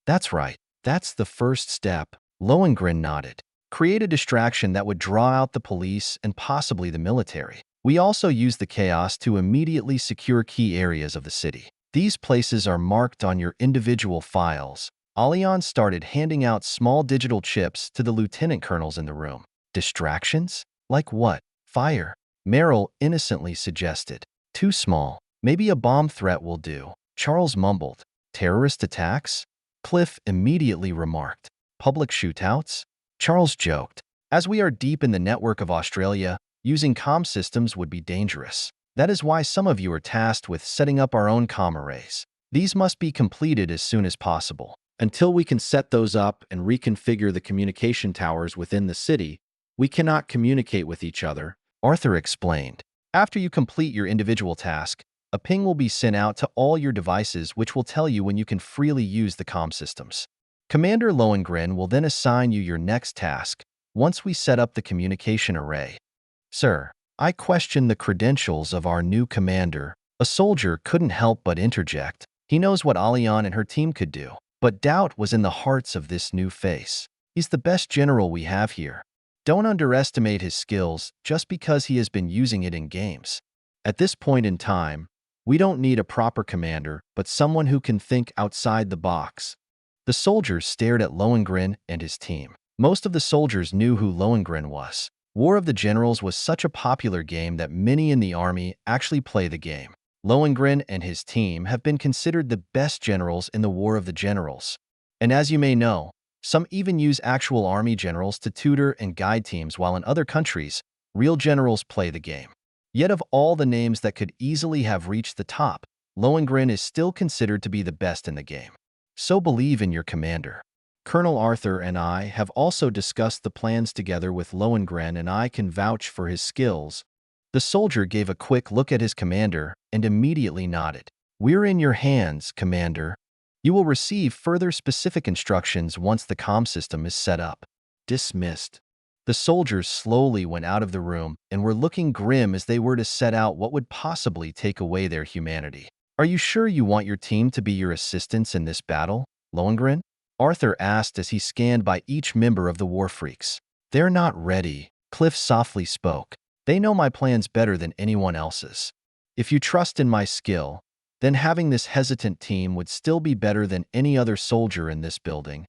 That's right. That's the first step. Lohengrin nodded. Create a distraction that would draw out the police and possibly the military. We also use the chaos to immediately secure key areas of the city. These places are marked on your individual files. Allian started handing out small digital chips to the lieutenant colonels in the room. Distractions? Like what? Fire. Merrill innocently suggested. Too small. Maybe a bomb threat will do. Charles mumbled. Terrorist attacks? Cliff immediately remarked. Public shootouts? Charles joked. As we are deep in the network of Australia, using comm systems would be dangerous. That is why some of you are tasked with setting up our own comm arrays. These must be completed as soon as possible. Until we can set those up and reconfigure the communication towers within the city, we cannot communicate with each other, Arthur explained. After you complete your individual task, a ping will be sent out to all your devices which will tell you when you can freely use the comm systems. Commander Lohengrin will then assign you your next task once we set up the communication array. Sir, I question the credentials of our new commander. A soldier couldn't help but interject. He knows what Allian and her team could do. But doubt was in the hearts of this new face. He's the best general we have here. Don't underestimate his skills just because he has been using it in games. At this point in time, we don't need a proper commander, but someone who can think outside the box. The soldiers stared at Lohengrin and his team. Most of the soldiers knew who Lohengrin was. War of the Generals was such a popular game that many in the army actually play the game. Lohengrin and his team have been considered the best generals in the War of the Generals. And as you may know, some even use actual army generals to tutor and guide teams, while in other countries, real generals play the game. Yet of all the names that could easily have reached the top, Lohengrin is still considered to be the best in the game. So believe in your commander. Colonel Arthur and I have also discussed the plans together with Lohengrin, and I can vouch for his skills. The soldier gave a quick look at his commander and immediately nodded. We're in your hands, Commander. You will receive further specific instructions once the comm system is set up. Dismissed. The soldiers slowly went out of the room and were looking grim as they were to set out what would possibly take away their humanity. Are you sure you want your team to be your assistants in this battle, Lohengrin? Arthur asked as he scanned by each member of the Warfreaks. They're not ready, Cliff softly spoke. They know my plans better than anyone else's. If you trust in my skill, then having this hesitant team would still be better than any other soldier in this building.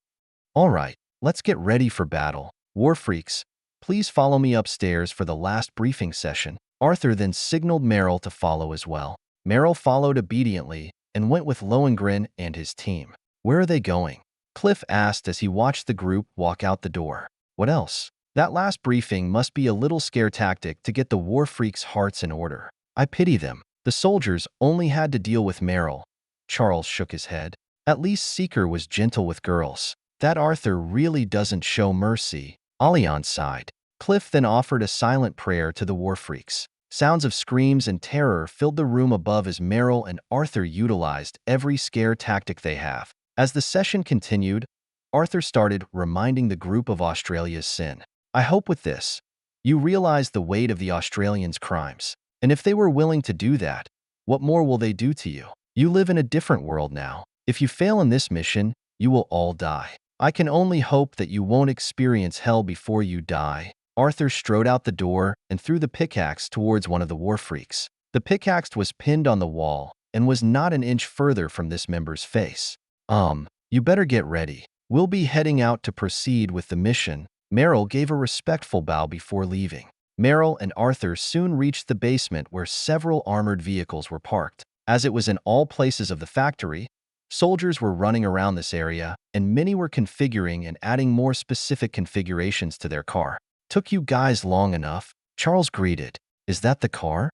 All right, let's get ready for battle. Warfreaks, please follow me upstairs for the last briefing session. Arthur then signaled Merrill to follow as well. Merrill followed obediently and went with Lohengrin and his team. Where are they going? Cliff asked as he watched the group walk out the door. What else? That last briefing must be a little scare tactic to get the Warfreaks' hearts in order. I pity them. The soldiers only had to deal with Merrill. Charles shook his head. At least Seeker was gentle with girls. That Arthur really doesn't show mercy. Allian sighed. Cliff then offered a silent prayer to the Warfreaks. Sounds of screams and terror filled the room above as Merrill and Arthur utilized every scare tactic they have. As the session continued, Arthur started reminding the group of Australia's sin. I hope with this, you realize the weight of the Australians' crimes. And if they were willing to do that, what more will they do to you? You live in a different world now. If you fail in this mission, you will all die. I can only hope that you won't experience hell before you die. Arthur strode out the door and threw the pickaxe towards one of the war freaks. The pickaxe was pinned on the wall and was not an inch further from this member's face. You better get ready. We'll be heading out to proceed with the mission." Merrill gave a respectful bow before leaving. Merrill and Arthur soon reached the basement where several armored vehicles were parked. As it was in all places of the factory, soldiers were running around this area, and many were configuring and adding more specific configurations to their car. "Took you guys long enough," Charles greeted. "Is that the car?"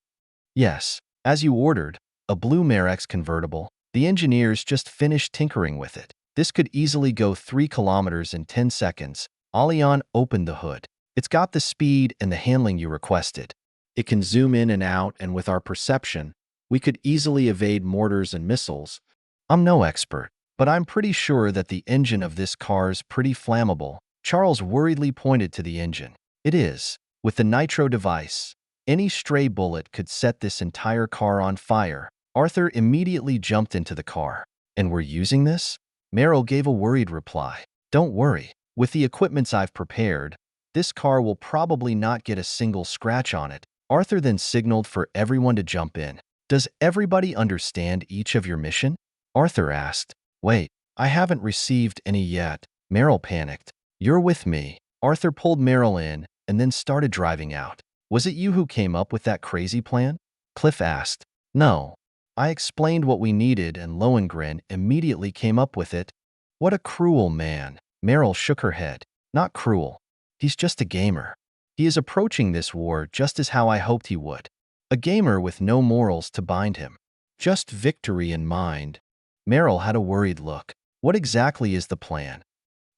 "Yes, as you ordered, a blue Marex convertible. The engineers just finished tinkering with it. This could easily go 3 kilometers in 10 seconds. Alian opened the hood. "It's got the speed and the handling you requested. It can zoom in and out, and with our perception, we could easily evade mortars and missiles." "I'm no expert, but I'm pretty sure that the engine of this car's pretty flammable." Charles worriedly pointed to the engine. "It is. With the nitro device, any stray bullet could set this entire car on fire." Arthur immediately jumped into the car. "And we're using this?" Merrill gave a worried reply. "Don't worry. With the equipments I've prepared, this car will probably not get a single scratch on it." Arthur then signaled for everyone to jump in. "Does everybody understand each of your mission?" Arthur asked. "Wait, I haven't received any yet." Merrill panicked. "You're with me." Arthur pulled Merrill in and then started driving out. "Was it you who came up with that crazy plan?" Cliff asked. "No. I explained what we needed and Lohengrin immediately came up with it." "What a cruel man." Merrill shook her head. "Not cruel. He's just a gamer. He is approaching this war just as how I hoped he would. A gamer with no morals to bind him. Just victory in mind." Merrill had a worried look. "What exactly is the plan?"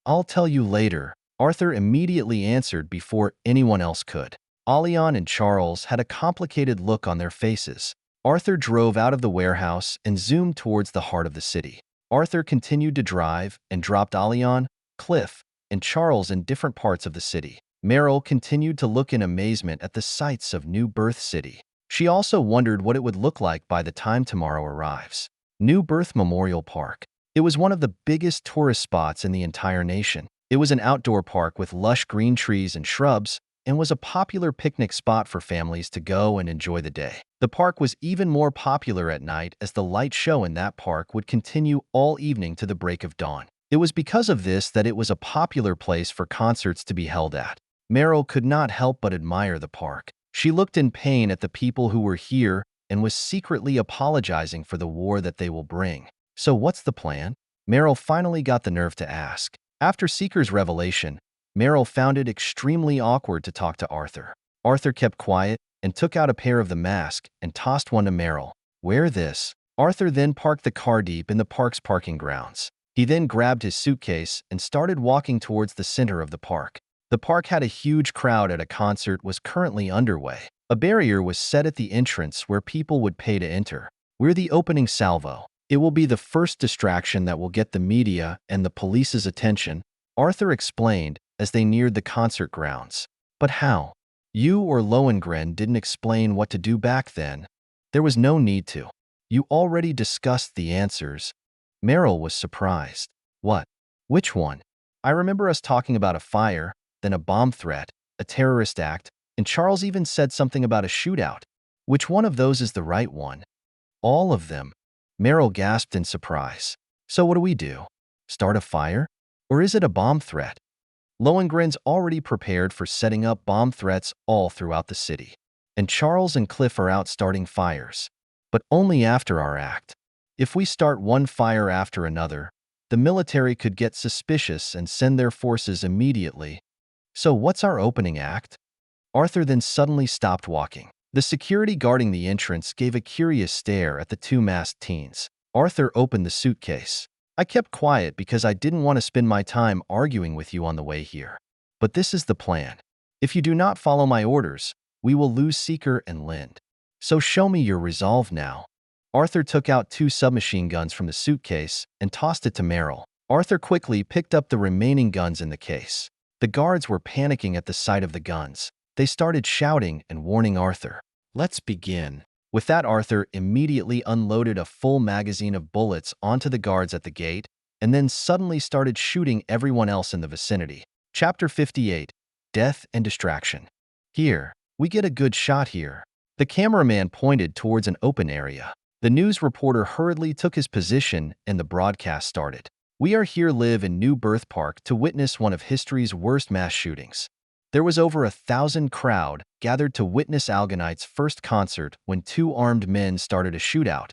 "I'll tell you later," Arthur immediately answered before anyone else could. Alian and Charles had a complicated look on their faces. Arthur drove out of the warehouse and zoomed towards the heart of the city. Arthur continued to drive and dropped Alian, Cliff, and Charles in different parts of the city. Merrill continued to look in amazement at the sights of New Birth City. She also wondered what it would look like by the time tomorrow arrives. New Birth Memorial Park. It was one of the biggest tourist spots in the entire nation. It was an outdoor park with lush green trees and shrubs, and was a popular picnic spot for families to go and enjoy the day. The park was even more popular at night as the light show in that park would continue all evening to the break of dawn. It was because of this that it was a popular place for concerts to be held at. Merrill could not help but admire the park. She looked in pain at the people who were here and was secretly apologizing for the war that they will bring. "So what's the plan?" Merrill finally got the nerve to ask. After Seeker's revelation, Merrill found it extremely awkward to talk to Arthur. Arthur kept quiet and took out a pair of the mask and tossed one to Merrill. "Wear this." Arthur then parked the car deep in the park's parking grounds. He then grabbed his suitcase and started walking towards the center of the park. The park had a huge crowd at a concert was currently underway. A barrier was set at the entrance where people would pay to enter. "We're the opening salvo. It will be the first distraction that will get the media and the police's attention," Arthur explained as they neared the concert grounds. "But how? You or Lohengrin didn't explain what to do back then." "There was no need to. You already discussed the answers." Merrill was surprised. "What? Which one?" "I remember us talking about a fire, then a bomb threat, a terrorist act, and Charles even said something about a shootout. Which one of those is the right one?" "All of them." Merrill gasped in surprise. "So what do we do? Start a fire? Or is it a bomb threat?" Lohengrin's already prepared for setting up bomb threats all throughout the city. And Charles and Cliff are out starting fires. But only after our act. If we start one fire after another, the military could get suspicious and send their forces immediately. "So what's our opening act?" Arthur then suddenly stopped walking. The security guarding the entrance gave a curious stare at the two masked teens. Arthur opened the suitcase. "I kept quiet because I didn't want to spend my time arguing with you on the way here. But this is the plan. If you do not follow my orders, we will lose Seeker and Lind. So show me your resolve now." Arthur took out 2 submachine guns from the suitcase and tossed it to Merrill. Arthur quickly picked up the remaining guns in the case. The guards were panicking at the sight of the guns. They started shouting and warning Arthur. "Let's begin." With that, Arthur immediately unloaded a full magazine of bullets onto the guards at the gate and then suddenly started shooting everyone else in the vicinity. Chapter 58. death and distraction. Here, we get a good shot here. The cameraman pointed towards an open area. The news reporter hurriedly took his position and the broadcast started. We are here live in New Birth Park to witness one of history's worst mass shootings. There was over 1,000 crowd gathered to witness Algonite's first concert when two armed men started a shootout.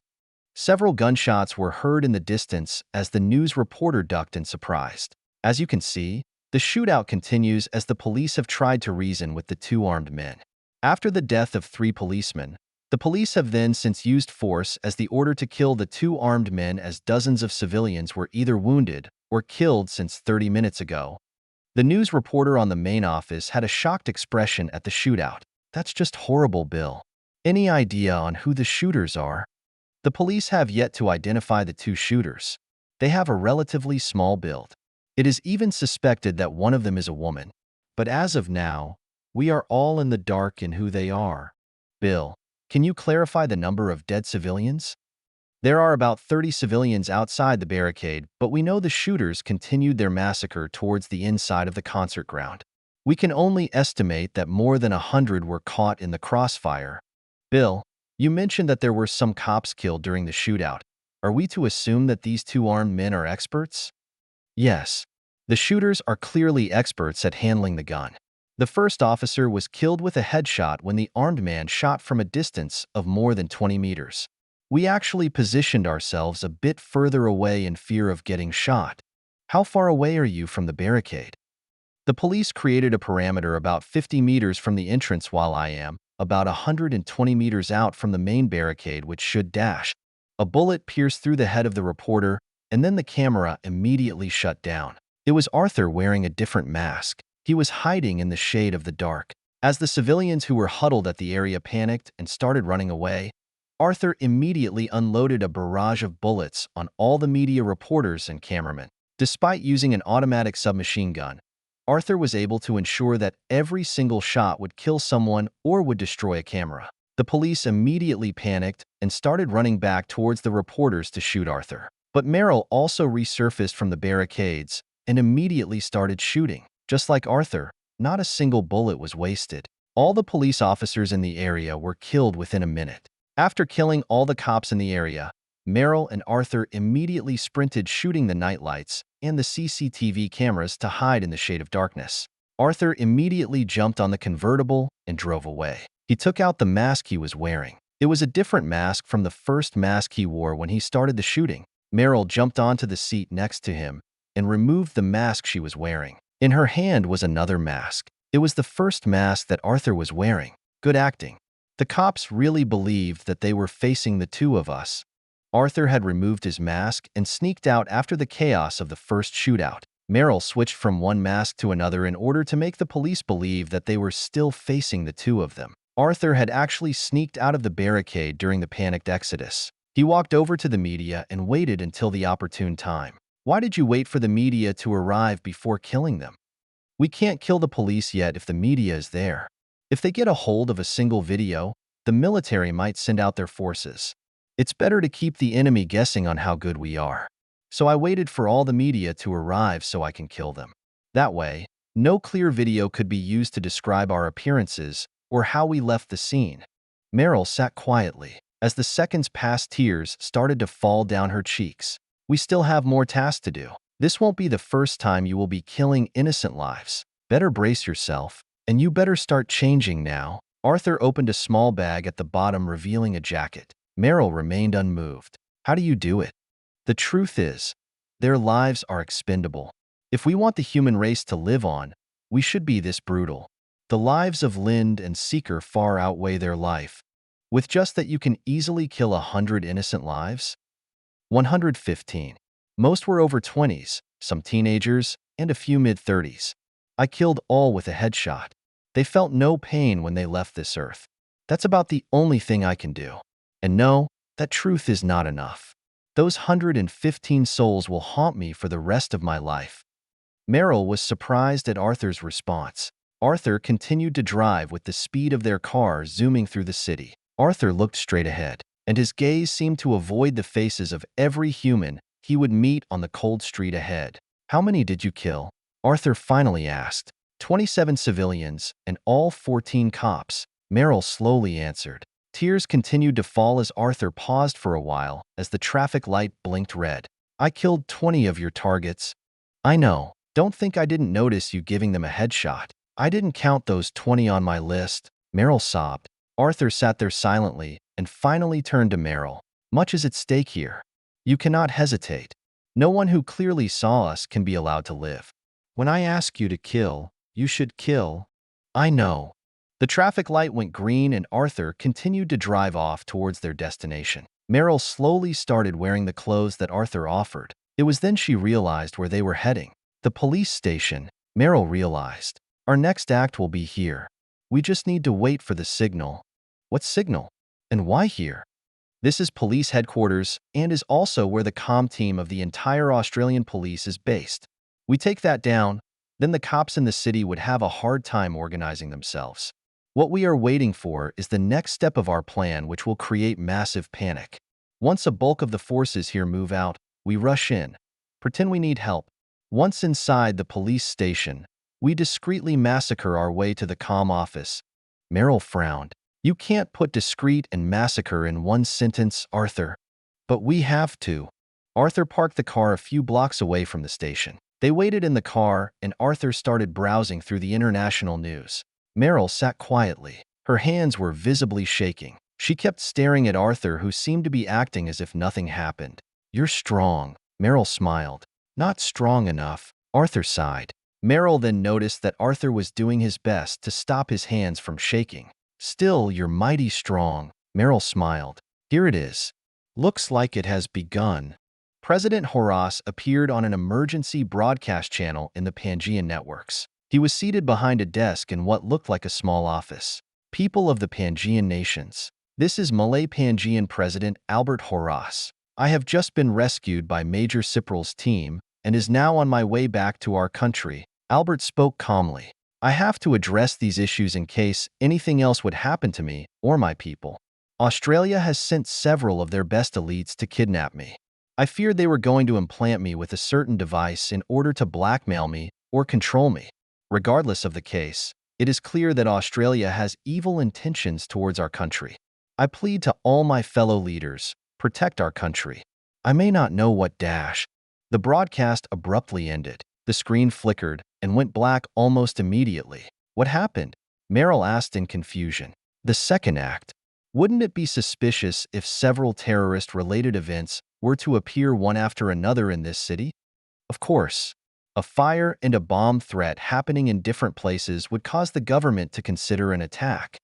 Several gunshots were heard in the distance as the news reporter ducked in surprise. As you can see, the shootout continues as the police have tried to reason with the two armed men. After the death of 3 policemen, the police have then since used force as the order to kill the two armed men as dozens of civilians were either wounded or killed since 30 minutes ago. The news reporter on the main office had a shocked expression at the shootout. That's just horrible, Bill. Any idea on who the shooters are? The police have yet to identify the 2 shooters. They have a relatively small build. It is even suspected that one of them is a woman. But as of now, we are all in the dark in who they are. Bill, can you clarify the number of dead civilians? There are about 30 civilians outside the barricade, but we know the shooters continued their massacre towards the inside of the concert ground. We can only estimate that more than 100 were caught in the crossfire. Bill, you mentioned that there were some cops killed during the shootout. Are we to assume that these two armed men are experts? Yes. The shooters are clearly experts at handling the gun. The first officer was killed with a headshot when the armed man shot from a distance of more than 20 meters. We actually positioned ourselves a bit further away in fear of getting shot. How far away are you from the barricade? The police created a parameter about 50 meters from the entrance while I am about 120 meters out from the main barricade, which should dash. A bullet pierced through the head of the reporter, and then the camera immediately shut down. It was Arthur wearing a different mask. He was hiding in the shade of the dark. As the civilians who were huddled at the area panicked and started running away, Arthur immediately unloaded a barrage of bullets on all the media reporters and cameramen. Despite using an automatic submachine gun, Arthur was able to ensure that every single shot would kill someone or would destroy a camera. The police immediately panicked and started running back towards the reporters to shoot Arthur. But Merrill also resurfaced from the barricades and immediately started shooting. Just like Arthur, not a single bullet was wasted. All the police officers in the area were killed within a minute. After killing all the cops in the area, Merrill and Arthur immediately sprinted, shooting the nightlights and the CCTV cameras to hide in the shade of darkness. Arthur immediately jumped on the convertible and drove away. He took out the mask he was wearing. It was a different mask from the first mask he wore when he started the shooting. Merrill jumped onto the seat next to him and removed the mask she was wearing. In her hand was another mask. It was the first mask that Arthur was wearing. Good acting. The cops really believed that they were facing the two of us. Arthur had removed his mask and sneaked out after the chaos of the first shootout. Merrill switched from one mask to another in order to make the police believe that they were still facing the two of them. Arthur had actually sneaked out of the barricade during the panicked exodus. He walked over to the media and waited until the opportune time. Why did you wait for the media to arrive before killing them? We can't kill the police yet if the media is there. If they get a hold of a single video, the military might send out their forces. It's better to keep the enemy guessing on how good we are. So I waited for all the media to arrive so I can kill them. That way, no clear video could be used to describe our appearances or how we left the scene. Merrill sat quietly. As the seconds passed, tears started to fall down her cheeks. We still have more tasks to do. This won't be the first time you will be killing innocent lives. Better brace yourself, and you better start changing now. Arthur opened a small bag at the bottom, revealing a jacket. Merrill remained unmoved. How do you do it? The truth is, their lives are expendable. If we want the human race to live on, we should be this brutal. The lives of Lind and Seeker far outweigh their life. With just that, you can easily kill 100 innocent lives? 115. Most were over 20s, some teenagers, and a few mid-30s. I killed all with a headshot. They felt no pain when they left this earth. That's about the only thing I can do. And no, that truth is not enough. Those 115 souls will haunt me for the rest of my life. Merrill was surprised at Arthur's response. Arthur continued to drive with the speed of their car, zooming through the city. Arthur looked straight ahead, and his gaze seemed to avoid the faces of every human he would meet on the cold street ahead. How many did you kill? Arthur finally asked. 27 civilians and all 14 cops, Merrill slowly answered. Tears continued to fall as Arthur paused for a while as the traffic light blinked red. I killed 20 of your targets. I know. Don't think I didn't notice you giving them a headshot. I didn't count those 20 on my list. Merrill sobbed. Arthur sat there silently and finally turned to Merrill. Much is at stake here. You cannot hesitate. No one who clearly saw us can be allowed to live. When I ask you to kill, you should kill. I know. The traffic light went green and Arthur continued to drive off towards their destination. Merrill slowly started wearing the clothes that Arthur offered. It was then she realized where they were heading. The police station, Merrill realized. Our next act will be here. We just need to wait for the signal. What signal? And why here? This is police headquarters and is also where the comm team of the entire Australian police is based. We take that down, then the cops in the city would have a hard time organizing themselves. What we are waiting for is the next step of our plan, which will create massive panic. Once a bulk of the forces here move out, we rush in. Pretend we need help. Once inside the police station, we discreetly massacre our way to the comm office. Merrill frowned. You can't put discreet and massacre in one sentence, Arthur. But we have to. Arthur parked the car a few blocks away from the station. They waited in the car and Arthur started browsing through the international news. Merrill sat quietly. Her hands were visibly shaking. She kept staring at Arthur, who seemed to be acting as if nothing happened. You're strong, Merrill smiled. Not strong enough, Arthur sighed. Merrill then noticed that Arthur was doing his best to stop his hands from shaking. Still, you're mighty strong, Merrill smiled. Here it is. Looks like it has begun. President Horace appeared on an emergency broadcast channel in the Pangean networks. He was seated behind a desk in what looked like a small office. People of the Pangean nations. This is Malay Pangean President Albert Horace. I have just been rescued by Major Cipral's team and is now on my way back to our country. Albert spoke calmly. I have to address these issues in case anything else would happen to me or my people. Australia has sent several of their best elites to kidnap me. I feared they were going to implant me with a certain device in order to blackmail me or control me. Regardless of the case, it is clear that Australia has evil intentions towards our country. I plead to all my fellow leaders, protect our country. I may not know what dash. The broadcast abruptly ended. The screen flickered and went black almost immediately. What happened? Merrill asked in confusion. The second act. Wouldn't it be suspicious if several terrorist-related events were to appear one after another in this city? Of course. A fire and a bomb threat happening in different places would cause the government to consider an attack.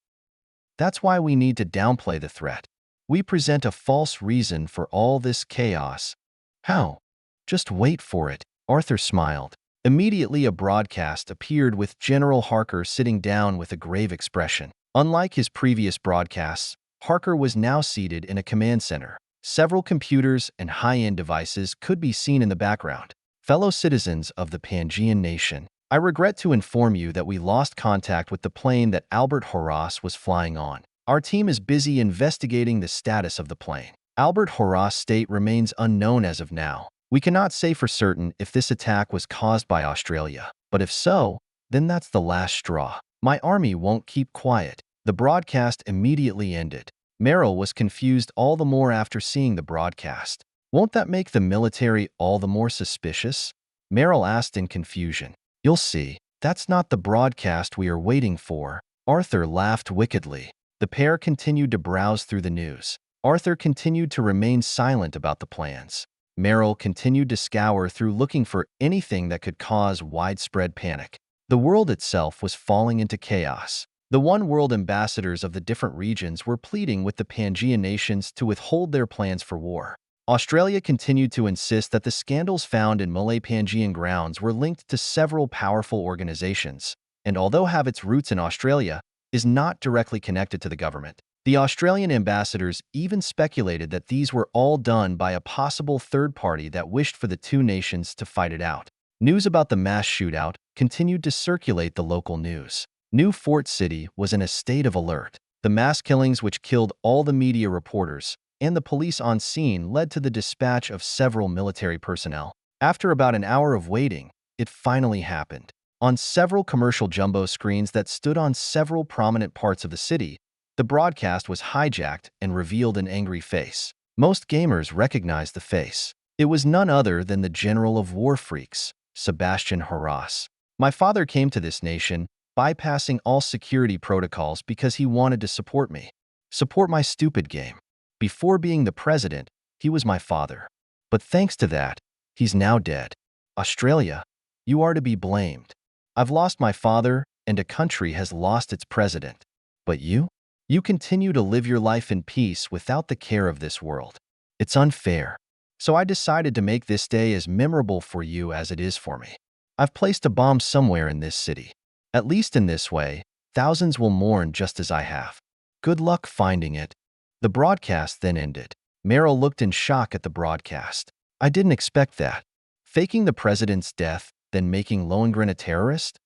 That's why we need to downplay the threat. We present a false reason for all this chaos. How? Just wait for it, Arthur smiled. Immediately a broadcast appeared with General Harker sitting down with a grave expression. Unlike his previous broadcasts, Harker was now seated in a command center. Several computers and high-end devices could be seen in the background. Fellow citizens of the Pangean nation, I regret to inform you that we lost contact with the plane that Albert Horace was flying on. Our team is busy investigating the status of the plane. Albert Horace's state remains unknown as of now. We cannot say for certain if this attack was caused by Australia, but if so, then that's the last straw. My army won't keep quiet. The broadcast immediately ended. Merrill was confused all the more after seeing the broadcast. Won't that make the military all the more suspicious? Merrill asked in confusion. You'll see. That's not the broadcast we are waiting for. Arthur laughed wickedly. The pair continued to browse through the news. Arthur continued to remain silent about the plans. Merrill continued to scour through looking for anything that could cause widespread panic. The world itself was falling into chaos. The One World ambassadors of the different regions were pleading with the Pangean nations to withhold their plans for war. Australia continued to insist that the scandals found in Malay Pangean grounds were linked to several powerful organizations, and although have its roots in Australia, is not directly connected to the government. The Australian ambassadors even speculated that these were all done by a possible third party that wished for the two nations to fight it out. News about the mass shootout continued to circulate the local news. New Fort City was in a state of alert. The mass killings which killed all the media reporters and the police on scene led to the dispatch of several military personnel. After about an hour of waiting, it finally happened. On several commercial jumbo screens that stood on several prominent parts of the city, the broadcast was hijacked and revealed an angry face. Most gamers recognized the face. It was none other than the General of War Freaks, Sebastian Harras. My father came to this nation, bypassing all security protocols because he wanted to support me. Support my stupid game. Before being the president, he was my father. But thanks to that, he's now dead. Australia, you are to be blamed. I've lost my father, and a country has lost its president. But you? You continue to live your life in peace without the care of this world. It's unfair. So I decided to make this day as memorable for you as it is for me. I've placed a bomb somewhere in this city. At least in this way, thousands will mourn just as I have. Good luck finding it. The broadcast then ended. Meryl looked in shock at the broadcast. I didn't expect that. Faking the president's death, then making Lohengrin a terrorist?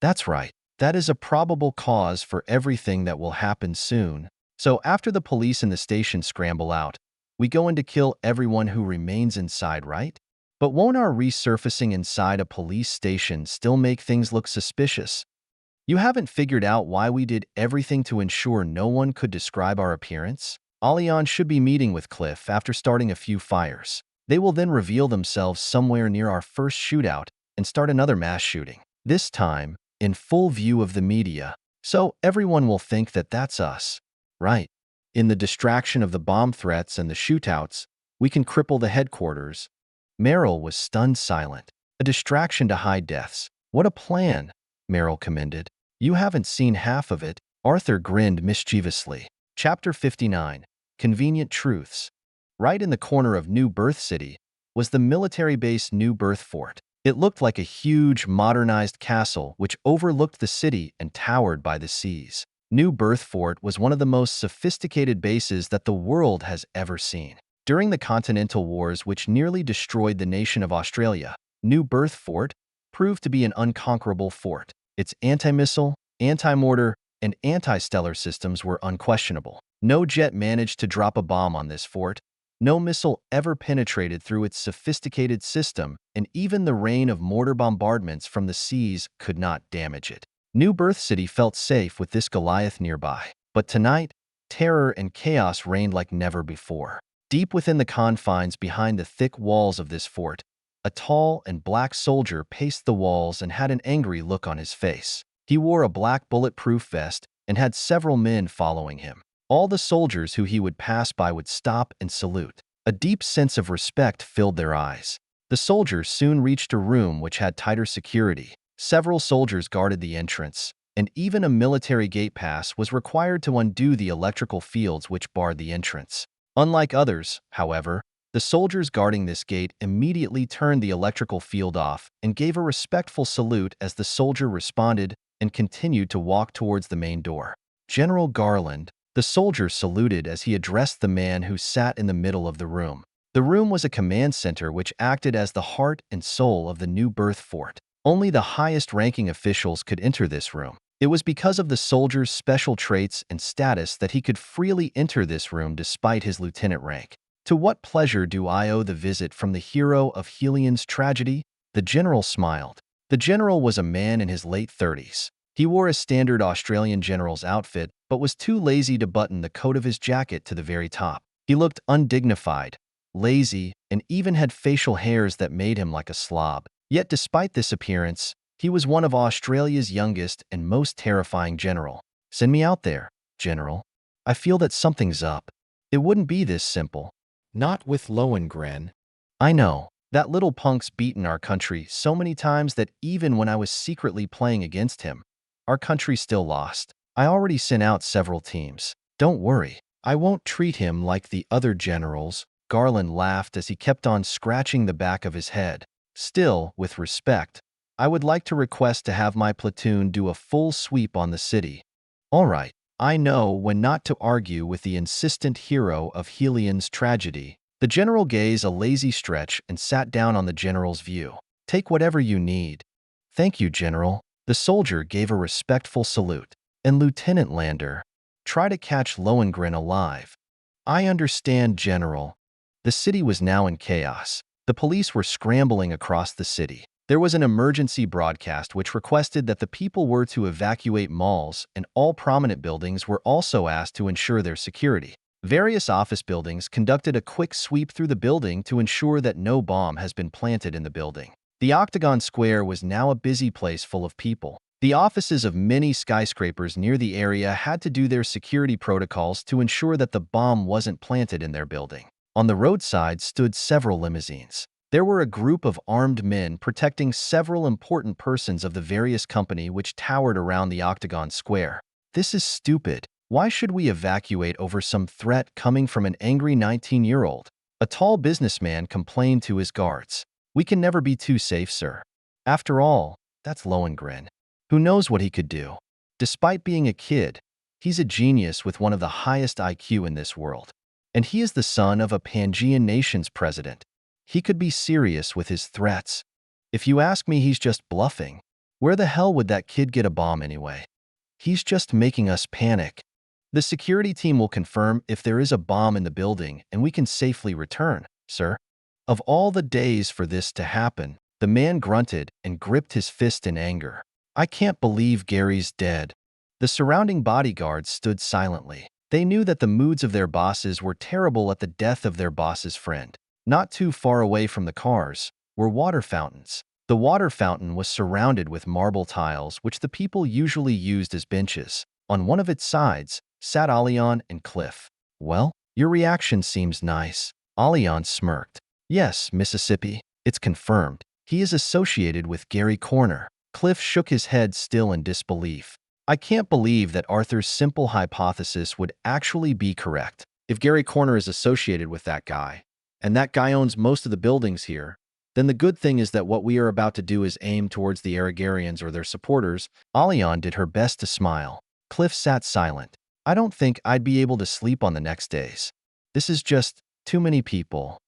That's right. That is a probable cause for everything that will happen soon. So after the police in the station scramble out, we go in to kill everyone who remains inside, right? But won't our resurfacing inside a police station still make things look suspicious? You haven't figured out why we did everything to ensure no one could describe our appearance? Allianz should be meeting with Cliff after starting a few fires. They will then reveal themselves somewhere near our first shootout and start another mass shooting. This time, in full view of the media, so everyone will think that that's us. Right. In the distraction of the bomb threats and the shootouts, we can cripple the headquarters. Meryl was stunned silent. A distraction to hide deaths. What a plan, Meryl commended. You haven't seen half of it. Arthur grinned mischievously. Chapter 59. Convenient Truths. Right in the corner of New Birth City was the military base New Birth Fort. It looked like a huge, modernized castle which overlooked the city and towered by the seas. New Birth Fort was one of the most sophisticated bases that the world has ever seen. During the Continental Wars, which nearly destroyed the nation of Australia, New Birth Fort proved to be an unconquerable fort. Its anti-missile, anti-mortar, and anti-stellar systems were unquestionable. No jet managed to drop a bomb on this fort. No missile ever penetrated through its sophisticated system, and even the rain of mortar bombardments from the seas could not damage it. New Birth City felt safe with this Goliath nearby. But tonight, terror and chaos reigned like never before. Deep within the confines behind the thick walls of this fort, a tall and black soldier paced the walls and had an angry look on his face. He wore a black bulletproof vest and had several men following him. All the soldiers who he would pass by would stop and salute. A deep sense of respect filled their eyes. The soldiers soon reached a room which had tighter security. Several soldiers guarded the entrance, and even a military gate pass was required to undo the electrical fields which barred the entrance. Unlike others, however, the soldiers guarding this gate immediately turned the electrical field off and gave a respectful salute as the soldier responded and continued to walk towards the main door. General Garland, the soldier saluted as he addressed the man who sat in the middle of the room. The room was a command center which acted as the heart and soul of the New Birth Fort. Only the highest-ranking officials could enter this room. It was because of the soldier's special traits and status that he could freely enter this room despite his lieutenant rank. To what pleasure do I owe the visit from the hero of Helian's tragedy? The general smiled. The general was a man in his late 30s. He wore a standard Australian general's outfit, but was too lazy to button the coat of his jacket to the very top. He looked undignified, lazy, and even had facial hairs that made him like a slob. Yet despite this appearance, he was one of Australia's youngest and most terrifying general. Send me out there, General. I feel that something's up. It wouldn't be this simple. Not with Lohengrin. I know. That little punk's beaten our country so many times that even when I was secretly playing against him, our country still lost. I already sent out several teams. Don't worry. I won't treat him like the other generals. Garland laughed as he kept on scratching the back of his head. Still, with respect, I would like to request to have my platoon do a full sweep on the city. All right. I know when not to argue with the insistent hero of Helian's tragedy. The general gave a lazy stretch and sat down on the general's view. Take whatever you need. Thank you, General. The soldier gave a respectful salute. And Lieutenant Lander, try to catch Lohengrin alive. I understand, General. The city was now in chaos. The police were scrambling across the city. There was an emergency broadcast which requested that the people were to evacuate malls, and all prominent buildings were also asked to ensure their security. Various office buildings conducted a quick sweep through the building to ensure that no bomb has been planted in the building. The Octagon Square was now a busy place full of people. The offices of many skyscrapers near the area had to do their security protocols to ensure that the bomb wasn't planted in their building. On the roadside stood several limousines. There were a group of armed men protecting several important persons of the various company which towered around the Octagon Square. This is stupid. Why should we evacuate over some threat coming from an angry 19-year-old? A tall businessman complained to his guards. We can never be too safe, sir. After all, that's Lohengrin. Who knows what he could do? Despite being a kid, he's a genius with one of the highest IQ in this world. And he is the son of a Pangean nation's president. He could be serious with his threats. If you ask me, he's just bluffing. Where the hell would that kid get a bomb anyway? He's just making us panic. The security team will confirm if there is a bomb in the building and we can safely return, sir. Of all the days for this to happen, the man grunted and gripped his fist in anger. I can't believe Gary's dead. The surrounding bodyguards stood silently. They knew that the moods of their bosses were terrible at the death of their boss's friend. Not too far away from the cars were water fountains. The water fountain was surrounded with marble tiles, which the people usually used as benches. On one of its sides sat Allian and Cliff. Well, your reaction seems nice. Allian smirked. Yes, Mississippi, it's confirmed. He is associated with Gary Corner. Cliff shook his head, still in disbelief. I can't believe that Arthur's simple hypothesis would actually be correct. If Gary Corner is associated with that guy, and that guy owns most of the buildings here, then the good thing is that what we are about to do is aim towards the Aragarians or their supporters. Allian did her best to smile. Cliff sat silent. I don't think I'd be able to sleep on the next days. This is just too many people.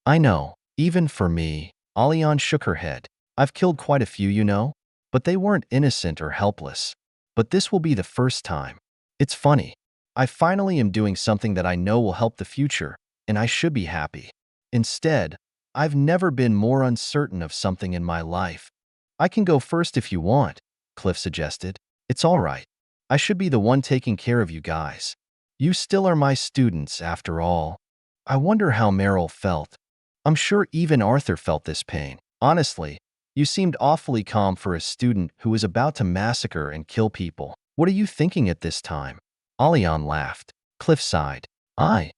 I know, even for me. Allian shook her head. I've killed quite a few, you know, but they weren't innocent or helpless. But this will be the first time. It's funny. I finally am doing something that I know will help the future, and I should be happy. Instead, I've never been more uncertain of something in my life. I can go first if you want, Cliff suggested. It's all right. I should be the one taking care of you guys. You still are my students, after all. I wonder how Meryl felt. I'm sure even Arthur felt this pain. Honestly, you seemed awfully calm for a student who was about to massacre and kill people. What are you thinking at this time? Allian laughed. Cliff sighed. I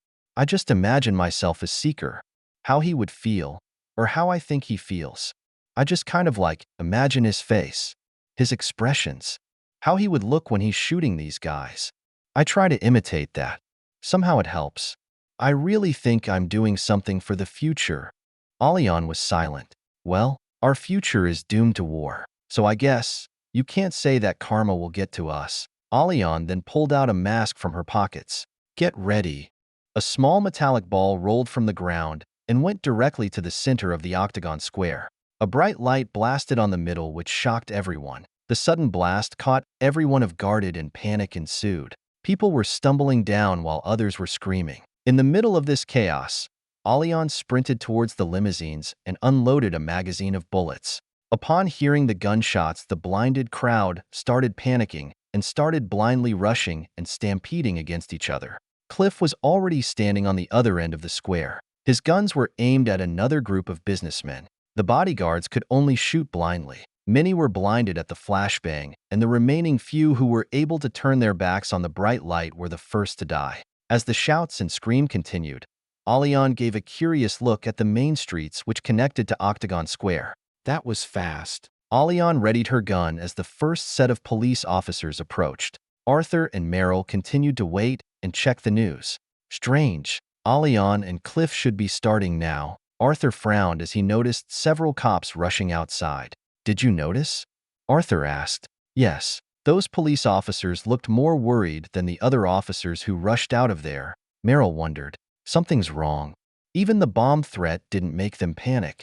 just imagine myself as Seeker. How he would feel, or how I think he feels. I just kind of imagine his face, his expressions, how he would look when he's shooting these guys. I try to imitate that. Somehow it helps. I really think I'm doing something for the future. Allian was silent. Well, our future is doomed to war, so I guess you can't say that karma will get to us. Allian then pulled out a mask from her pockets. Get ready. A small metallic ball rolled from the ground and went directly to the center of the Octagon Square. A bright light blasted on the middle, which shocked everyone. The sudden blast caught everyone off guard and panic ensued. People were stumbling down while others were screaming. In the middle of this chaos, Allian sprinted towards the limousines and unloaded a magazine of bullets. Upon hearing the gunshots, the blinded crowd started panicking and started blindly rushing and stampeding against each other. Cliff was already standing on the other end of the square. His guns were aimed at another group of businessmen. The bodyguards could only shoot blindly. Many were blinded at the flashbang, and the remaining few who were able to turn their backs on the bright light were the first to die. As the shouts and scream continued, Allian gave a curious look at the main streets which connected to Octagon Square. That was fast. Allian readied her gun as the first set of police officers approached. Arthur and Meryl continued to wait and check the news. Strange. Allian and Cliff should be starting now. Arthur frowned as he noticed several cops rushing outside. Did you notice? Arthur asked. Yes. Those police officers looked more worried than the other officers who rushed out of there. Meryl wondered. Something's wrong. Even the bomb threat didn't make them panic.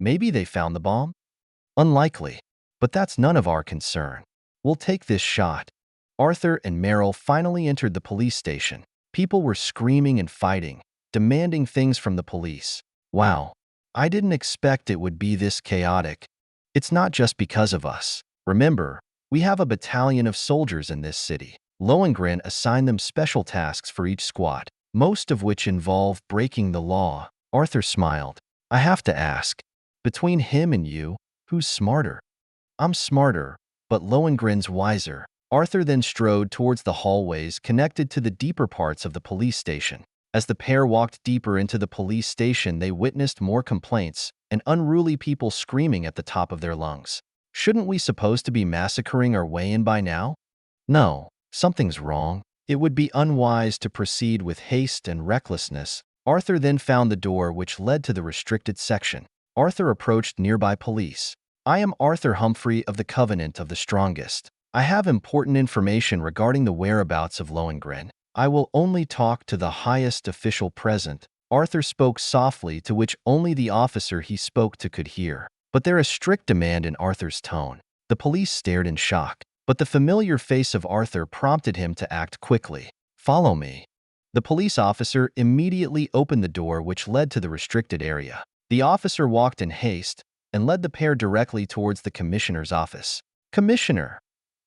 Maybe they found the bomb? Unlikely. But that's none of our concern. We'll take this shot. Arthur and Meryl finally entered the police station. People were screaming and fighting, demanding things from the police. Wow. I didn't expect it would be this chaotic. It's not just because of us. Remember, we have a battalion of soldiers in this city. Lohengrin assigned them special tasks for each squad, most of which involve breaking the law. Arthur smiled. I have to ask, between him and you, who's smarter? I'm smarter, but Lohengrin's wiser. Arthur then strode towards the hallways connected to the deeper parts of the police station. As the pair walked deeper into the police station, they witnessed more complaints and unruly people screaming at the top of their lungs. Shouldn't we supposed to be massacring our way in by now? No, something's wrong. It would be unwise to proceed with haste and recklessness. Arthur then found the door which led to the restricted section. Arthur approached nearby police. I am Arthur Humphrey of the Covenant of the Strongest. I have important information regarding the whereabouts of Lohengrin. I will only talk to the highest official present. Arthur spoke softly, to which only the officer he spoke to could hear. But there is strict demand in Arthur's tone. The police stared in shock, but the familiar face of Arthur prompted him to act quickly. Follow me. The police officer immediately opened the door which led to the restricted area. The officer walked in haste and led the pair directly towards the commissioner's office. Commissioner!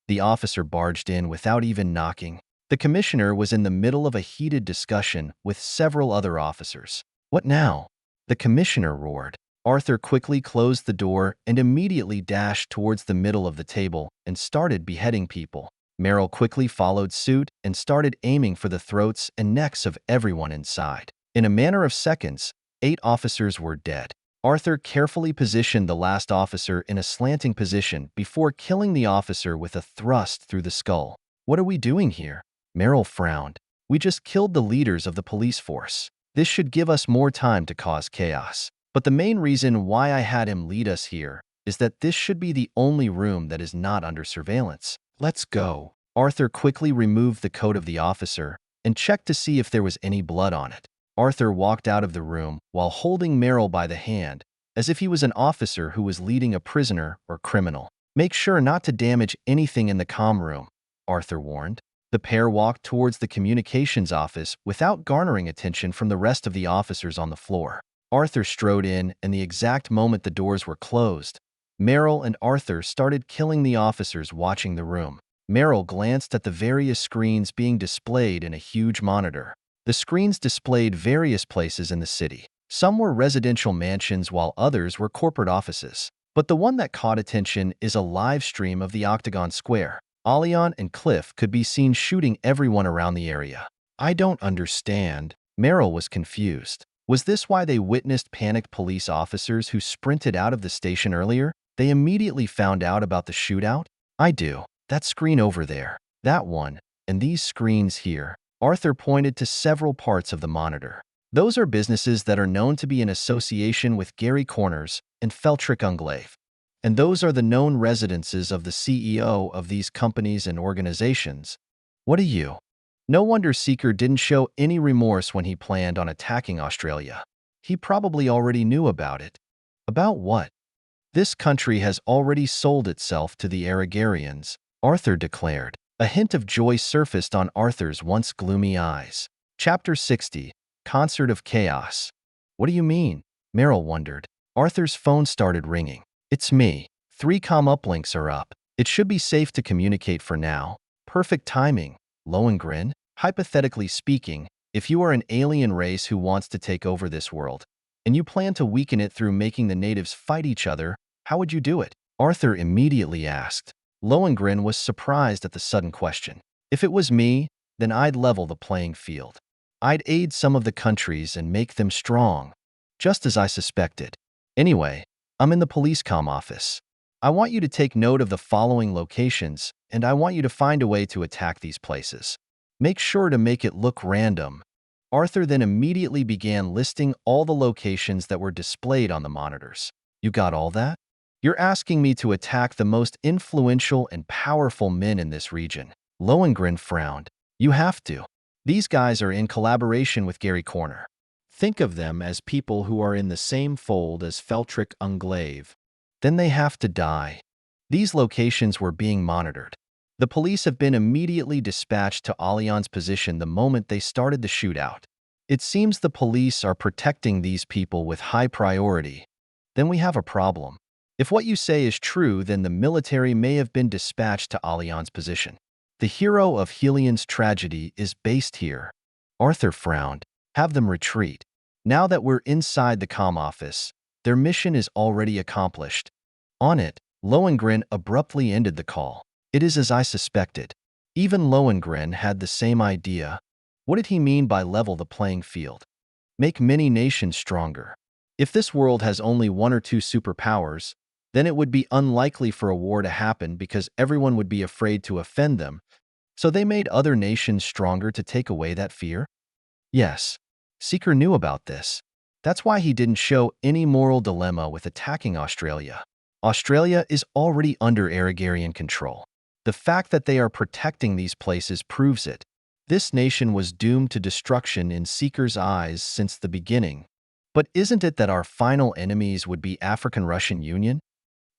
The officer barged in without even knocking. The commissioner was in the middle of a heated discussion with several other officers. What now? The commissioner roared. Arthur quickly closed the door and immediately dashed towards the middle of the table and started beheading people. Merrill quickly followed suit and started aiming for the throats and necks of everyone inside. In a matter of seconds, 8 officers were dead. Arthur carefully positioned the last officer in a slanting position before killing the officer with a thrust through the skull. What are we doing here? Merrill frowned. We just killed the leaders of the police force. This should give us more time to cause chaos. But the main reason why I had him lead us here is that this should be the only room that is not under surveillance. Let's go. Arthur quickly removed the coat of the officer and checked to see if there was any blood on it. Arthur walked out of the room while holding Merrill by the hand, as if he was an officer who was leading a prisoner or criminal. Make sure not to damage anything in the comm room, Arthur warned. The pair walked towards the communications office without garnering attention from the rest of the officers on the floor. Arthur strode in, and the exact moment the doors were closed, Merrill and Arthur started killing the officers watching the room. Merrill glanced at the various screens being displayed in a huge monitor. The screens displayed various places in the city. Some were residential mansions while others were corporate offices. But the one that caught attention is a live stream of the Octagon Square. Alion and Cliff could be seen shooting everyone around the area. I don't understand. Merrill was confused. Was this why they witnessed panicked police officers who sprinted out of the station earlier? They immediately found out about the shootout? I do. That screen over there. That one. And these screens here. Arthur pointed to several parts of the monitor. Those are businesses that are known to be in association with Gary Corners and Feltrick Unglaive. And those are the known residences of the CEO of these companies and organizations. What are you? No wonder Seeker didn't show any remorse when he planned on attacking Australia. He probably already knew about it. About what? This country has already sold itself to the Aragarians, Arthur declared. A hint of joy surfaced on Arthur's once gloomy eyes. Chapter 60. Concert of Chaos. What do you mean? Merrill wondered. Arthur's phone started ringing. It's me. 3 comm uplinks are up. It should be safe to communicate for now. Perfect timing. Lohengrin, hypothetically speaking, if you are an alien race who wants to take over this world, and you plan to weaken it through making the natives fight each other, how would you do it? Arthur immediately asked. Lohengrin was surprised at the sudden question. If it was me, then I'd level the playing field. I'd aid some of the countries and make them strong, just as I suspected. Anyway, I'm in the police comm office. I want you to take note of the following locations, and I want you to find a way to attack these places. Make sure to make it look random. Arthur then immediately began listing all the locations that were displayed on the monitors. You got all that? You're asking me to attack the most influential and powerful men in this region. Lohengrin frowned. You have to. These guys are in collaboration with Gary Corner. Think of them as people who are in the same fold as Feltrick Unglaive. Then they have to die. These locations were being monitored. The police have been immediately dispatched to Alion's position the moment they started the shootout. It seems the police are protecting these people with high priority. Then we have a problem. If what you say is true, then the military may have been dispatched to Alion's position. The hero of Helian's tragedy is based here. Arthur frowned. Have them retreat. Now that we're inside the comm office, their mission is already accomplished. On it, Lohengrin abruptly ended the call. It is as I suspected. Even Lohengrin had the same idea. What did he mean by level the playing field? Make many nations stronger. If this world has only one or two superpowers, then it would be unlikely for a war to happen because everyone would be afraid to offend them, so they made other nations stronger to take away that fear? Yes, Seeker knew about this. That's why he didn't show any moral dilemma with attacking Australia. Australia is already under Aragarian control. The fact that they are protecting these places proves it. This nation was doomed to destruction in Seeker's eyes since the beginning. But isn't it that our final enemies would be African-Russian Union?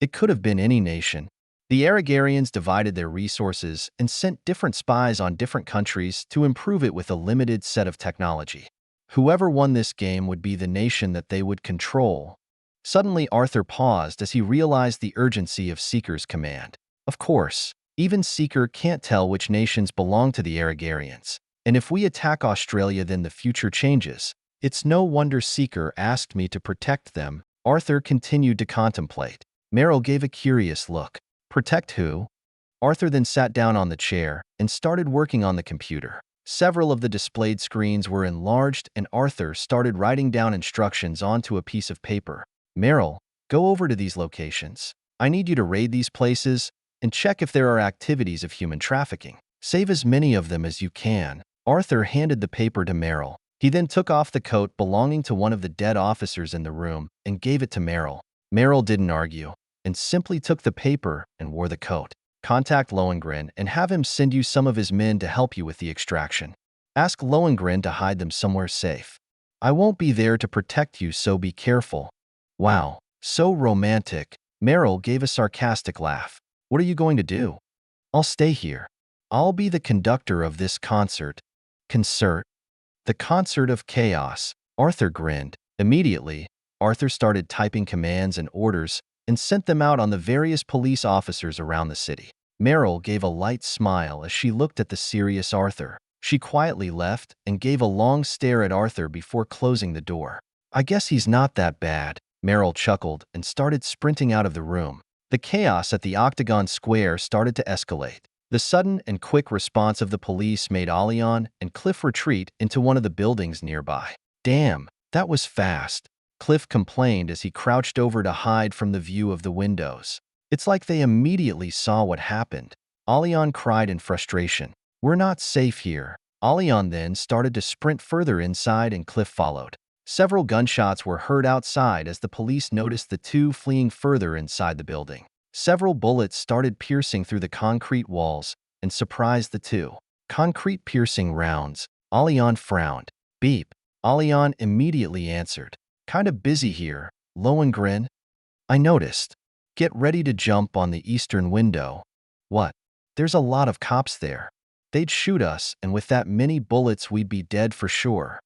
It could have been any nation. The Aragarians divided their resources and sent different spies on different countries to improve it with a limited set of technology. Whoever won this game would be the nation that they would control. Suddenly, Arthur paused as he realized the urgency of Seeker's command. Of course, even Seeker can't tell which nations belong to the Aragarians. And if we attack Australia, then the future changes. It's no wonder Seeker asked me to protect them. Arthur continued to contemplate. Merrill gave a curious look. Protect who? Arthur then sat down on the chair and started working on the computer. Several of the displayed screens were enlarged and Arthur started writing down instructions onto a piece of paper. Merrill, go over to these locations. I need you to raid these places and check if there are activities of human trafficking. Save as many of them as you can. Arthur handed the paper to Merrill. He then took off the coat belonging to one of the dead officers in the room and gave it to Merrill. Merrill didn't argue and simply took the paper and wore the coat. Contact Lohengrin and have him send you some of his men to help you with the extraction. Ask Lohengrin to hide them somewhere safe. I won't be there to protect you, so be careful. Wow, so romantic. Merrill gave a sarcastic laugh. What are you going to do? I'll stay here. I'll be the conductor of this concert. Concert? The concert of chaos. Arthur grinned. Immediately, Arthur started typing commands and orders and sent them out on the various police officers around the city. Merrill gave a light smile as she looked at the serious Arthur. She quietly left and gave a long stare at Arthur before closing the door. I guess he's not that bad. Merrill chuckled and started sprinting out of the room. The chaos at the Octagon Square started to escalate. The sudden and quick response of the police made Allion and Cliff retreat into one of the buildings nearby. Damn, that was fast, Cliff complained as he crouched over to hide from the view of the windows. It's like they immediately saw what happened. Allion cried in frustration. We're not safe here. Allion then started to sprint further inside and Cliff followed. Several gunshots were heard outside as the police noticed the two fleeing further inside the building. Several bullets started piercing through the concrete walls and surprised the two. Concrete piercing rounds. Allion frowned. Beep. Allion immediately answered. Kinda busy here. Lohengrin? I noticed. Get ready to jump on the eastern window. What? There's a lot of cops there. They'd shoot us, and with that many bullets we'd be dead for sure.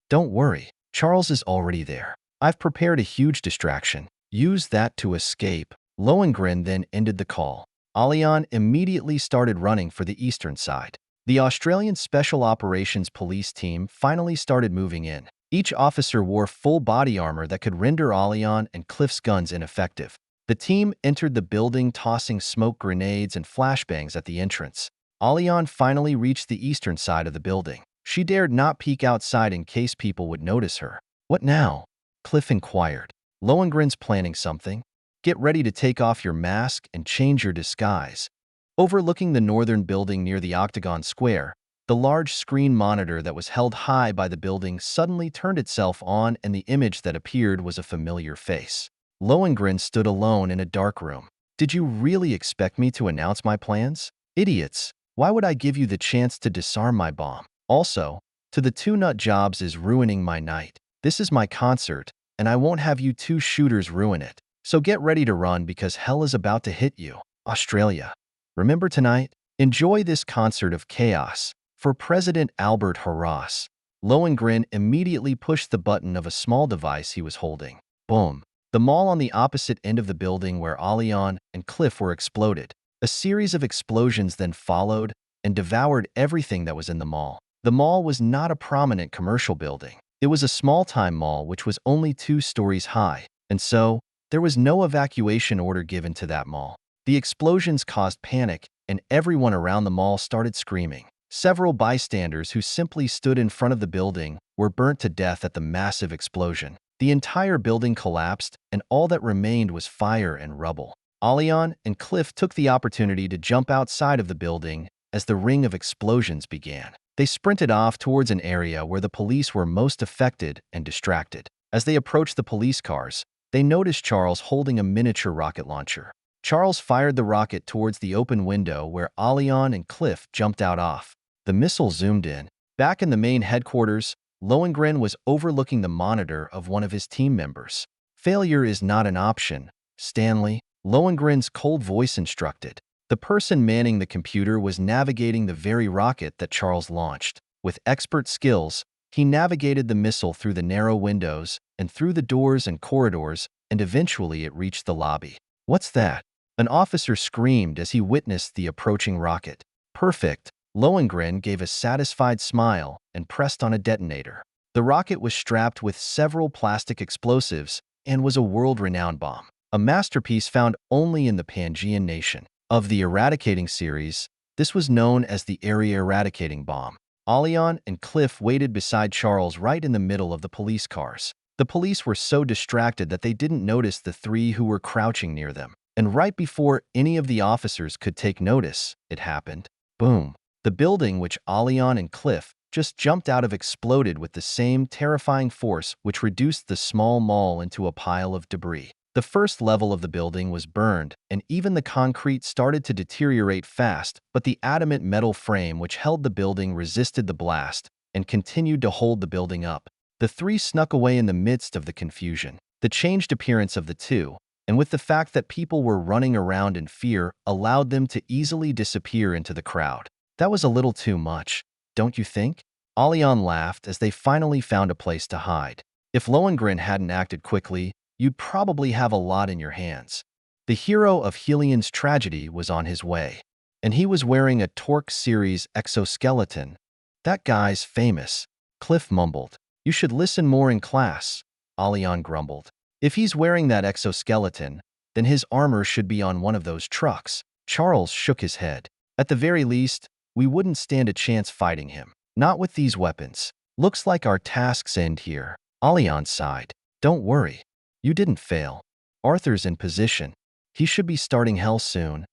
Don't worry. Charles is already there. I've prepared a huge distraction. Use that to escape. Lohengrin then ended the call. Allion immediately started running for the eastern side. The Australian Special Operations Police team finally started moving in. Each officer wore full body armor that could render Allion and Cliff's guns ineffective. The team entered the building tossing smoke grenades and flashbangs at the entrance. Allion finally reached the eastern side of the building. She dared not peek outside in case people would notice her. What now? Cliff inquired. Lohengrin's planning something. Get ready to take off your mask and change your disguise. Overlooking the northern building near the Octagon Square, the large screen monitor that was held high by the building suddenly turned itself on and the image that appeared was a familiar face. Lohengrin stood alone in a dark room. Did you really expect me to announce my plans? Idiots! Why would I give you the chance to disarm my bomb? Also, to the two nut jobs is ruining my night. This is my concert, and I won't have you two shooters ruin it. So get ready to run because hell is about to hit you. Australia. Remember tonight? Enjoy this concert of chaos. For President Albert Horace. Lohengrin immediately pushed the button of a small device he was holding. Boom. The mall on the opposite end of the building where Alian and Cliff were exploded. A series of explosions then followed and devoured everything that was in the mall. The mall was not a prominent commercial building. It was a small-time mall which was only 2 stories high, and so there was no evacuation order given to that mall. The explosions caused panic, and everyone around the mall started screaming. Several bystanders who simply stood in front of the building were burnt to death at the massive explosion. The entire building collapsed, and all that remained was fire and rubble. Alian and Cliff took the opportunity to jump outside of the building as the ring of explosions began. They sprinted off towards an area where the police were most affected and distracted. As they approached the police cars, they noticed Charles holding a miniature rocket launcher. Charles fired the rocket towards the open window where Alian and Cliff jumped out off. The missile zoomed in. Back in the main headquarters, Lohengrin was overlooking the monitor of one of his team members. "Failure is not an option, Stanley," Lohengrin's cold voice instructed. The person manning the computer was navigating the very rocket that Charles launched. With expert skills, he navigated the missile through the narrow windows and through the doors and corridors, and eventually it reached the lobby. "What's that?" An officer screamed as he witnessed the approaching rocket. "Perfect." Lohengrin gave a satisfied smile and pressed on a detonator. The rocket was strapped with several plastic explosives and was a world-renowned bomb, a masterpiece found only in the Pangean nation. Of the eradicating series, this was known as the Area Eradicating Bomb. Alian and Cliff waited beside Charles right in the middle of the police cars. The police were so distracted that they didn't notice the 3 who were crouching near them. And right before any of the officers could take notice, it happened. Boom. The building which Alian and Cliff just jumped out of exploded with the same terrifying force which reduced the small mall into a pile of debris. The first level of the building was burned, and even the concrete started to deteriorate fast, but the adamant metal frame which held the building resisted the blast and continued to hold the building up. The 3 snuck away in the midst of the confusion. The changed appearance of the 2, and with the fact that people were running around in fear, allowed them to easily disappear into the crowd. That was a little too much, don't you think? Alian laughed as they finally found a place to hide. If Lohengrin hadn't acted quickly, you'd probably have a lot in your hands. The hero of Helian's tragedy was on his way, and he was wearing a Torque Series exoskeleton. "That guy's famous," Cliff mumbled. "You should listen more in class," Alian grumbled. "If he's wearing that exoskeleton, then his armor should be on one of those trucks." Charles shook his head. "At the very least, we wouldn't stand a chance fighting him. Not with these weapons. Looks like our tasks end here." Alian sighed. "Don't worry. You didn't fail. Arthur's in position. He should be starting hell soon."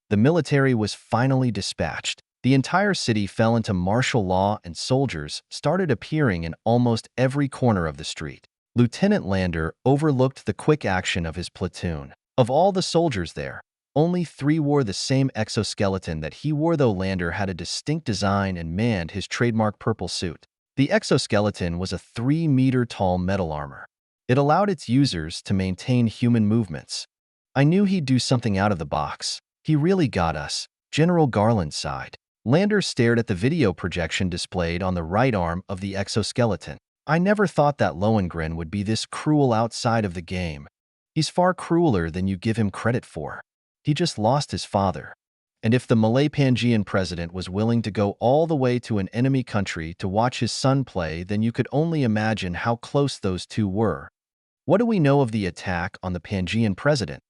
The military was finally dispatched. The entire city fell into martial law and soldiers started appearing in almost every corner of the street. Lieutenant Lander overlooked the quick action of his platoon. Of all the soldiers there, only 3 wore the same exoskeleton that he wore, though Lander had a distinct design and manned his trademark purple suit. The exoskeleton was a 3-meter-tall metal armor. It allowed its users to maintain human movements. "I knew he'd do something out of the box. He really got us," General Garland sighed. Lander stared at the video projection displayed on the right arm of the exoskeleton. "I never thought that Lohengrin would be this cruel outside of the game. He's far crueler than you give him credit for. He just lost his father. And if the Malay Pangean president was willing to go all the way to an enemy country to watch his son play, then you could only imagine how close those 2 were." "What do we know of the attack on the Pangean president?"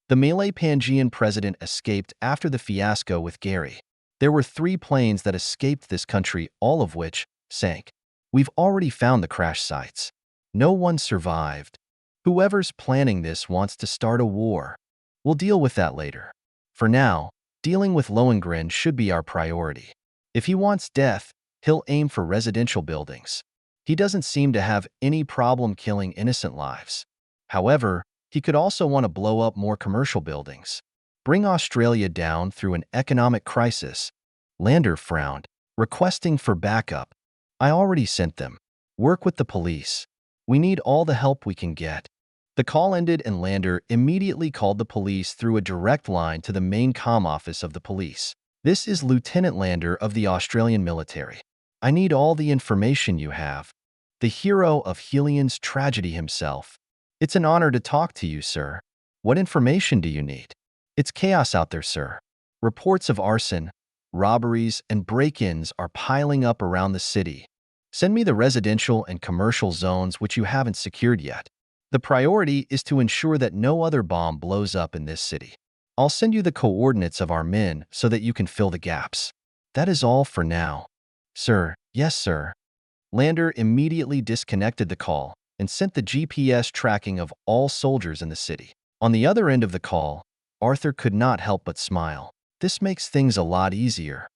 The Malay Pangean president escaped after the fiasco with Gary. There were 3 planes that escaped this country, all of which sank. We've already found the crash sites. No one survived. Whoever's planning this wants to start a war. We'll deal with that later. For now, dealing with Lohengrin should be our priority. If he wants death, he'll aim for residential buildings. He doesn't seem to have any problem killing innocent lives. However, he could also want to blow up more commercial buildings. Bring Australia down through an economic crisis. Lander frowned, requesting for backup. "I already sent them. Work with the police. We need all the help we can get." The call ended and Lander immediately called the police through a direct line to the main comm office of the police. "This is Lieutenant Lander of the Australian military. I need all the information you have." The hero of Helian's tragedy himself. It's an honor to talk to you, sir. What information do you need? It's chaos out there, sir. Reports of arson, robberies, and break-ins are piling up around the city. Send me the residential and commercial zones which you haven't secured yet. The priority is to ensure that no other bomb blows up in this city. I'll send you the coordinates of our men so that you can fill the gaps. That is all for now. Sir, yes, sir. Lander immediately disconnected the call and sent the GPS tracking of all soldiers in the city. On the other end of the call, Arthur could not help but smile. This makes things a lot easier.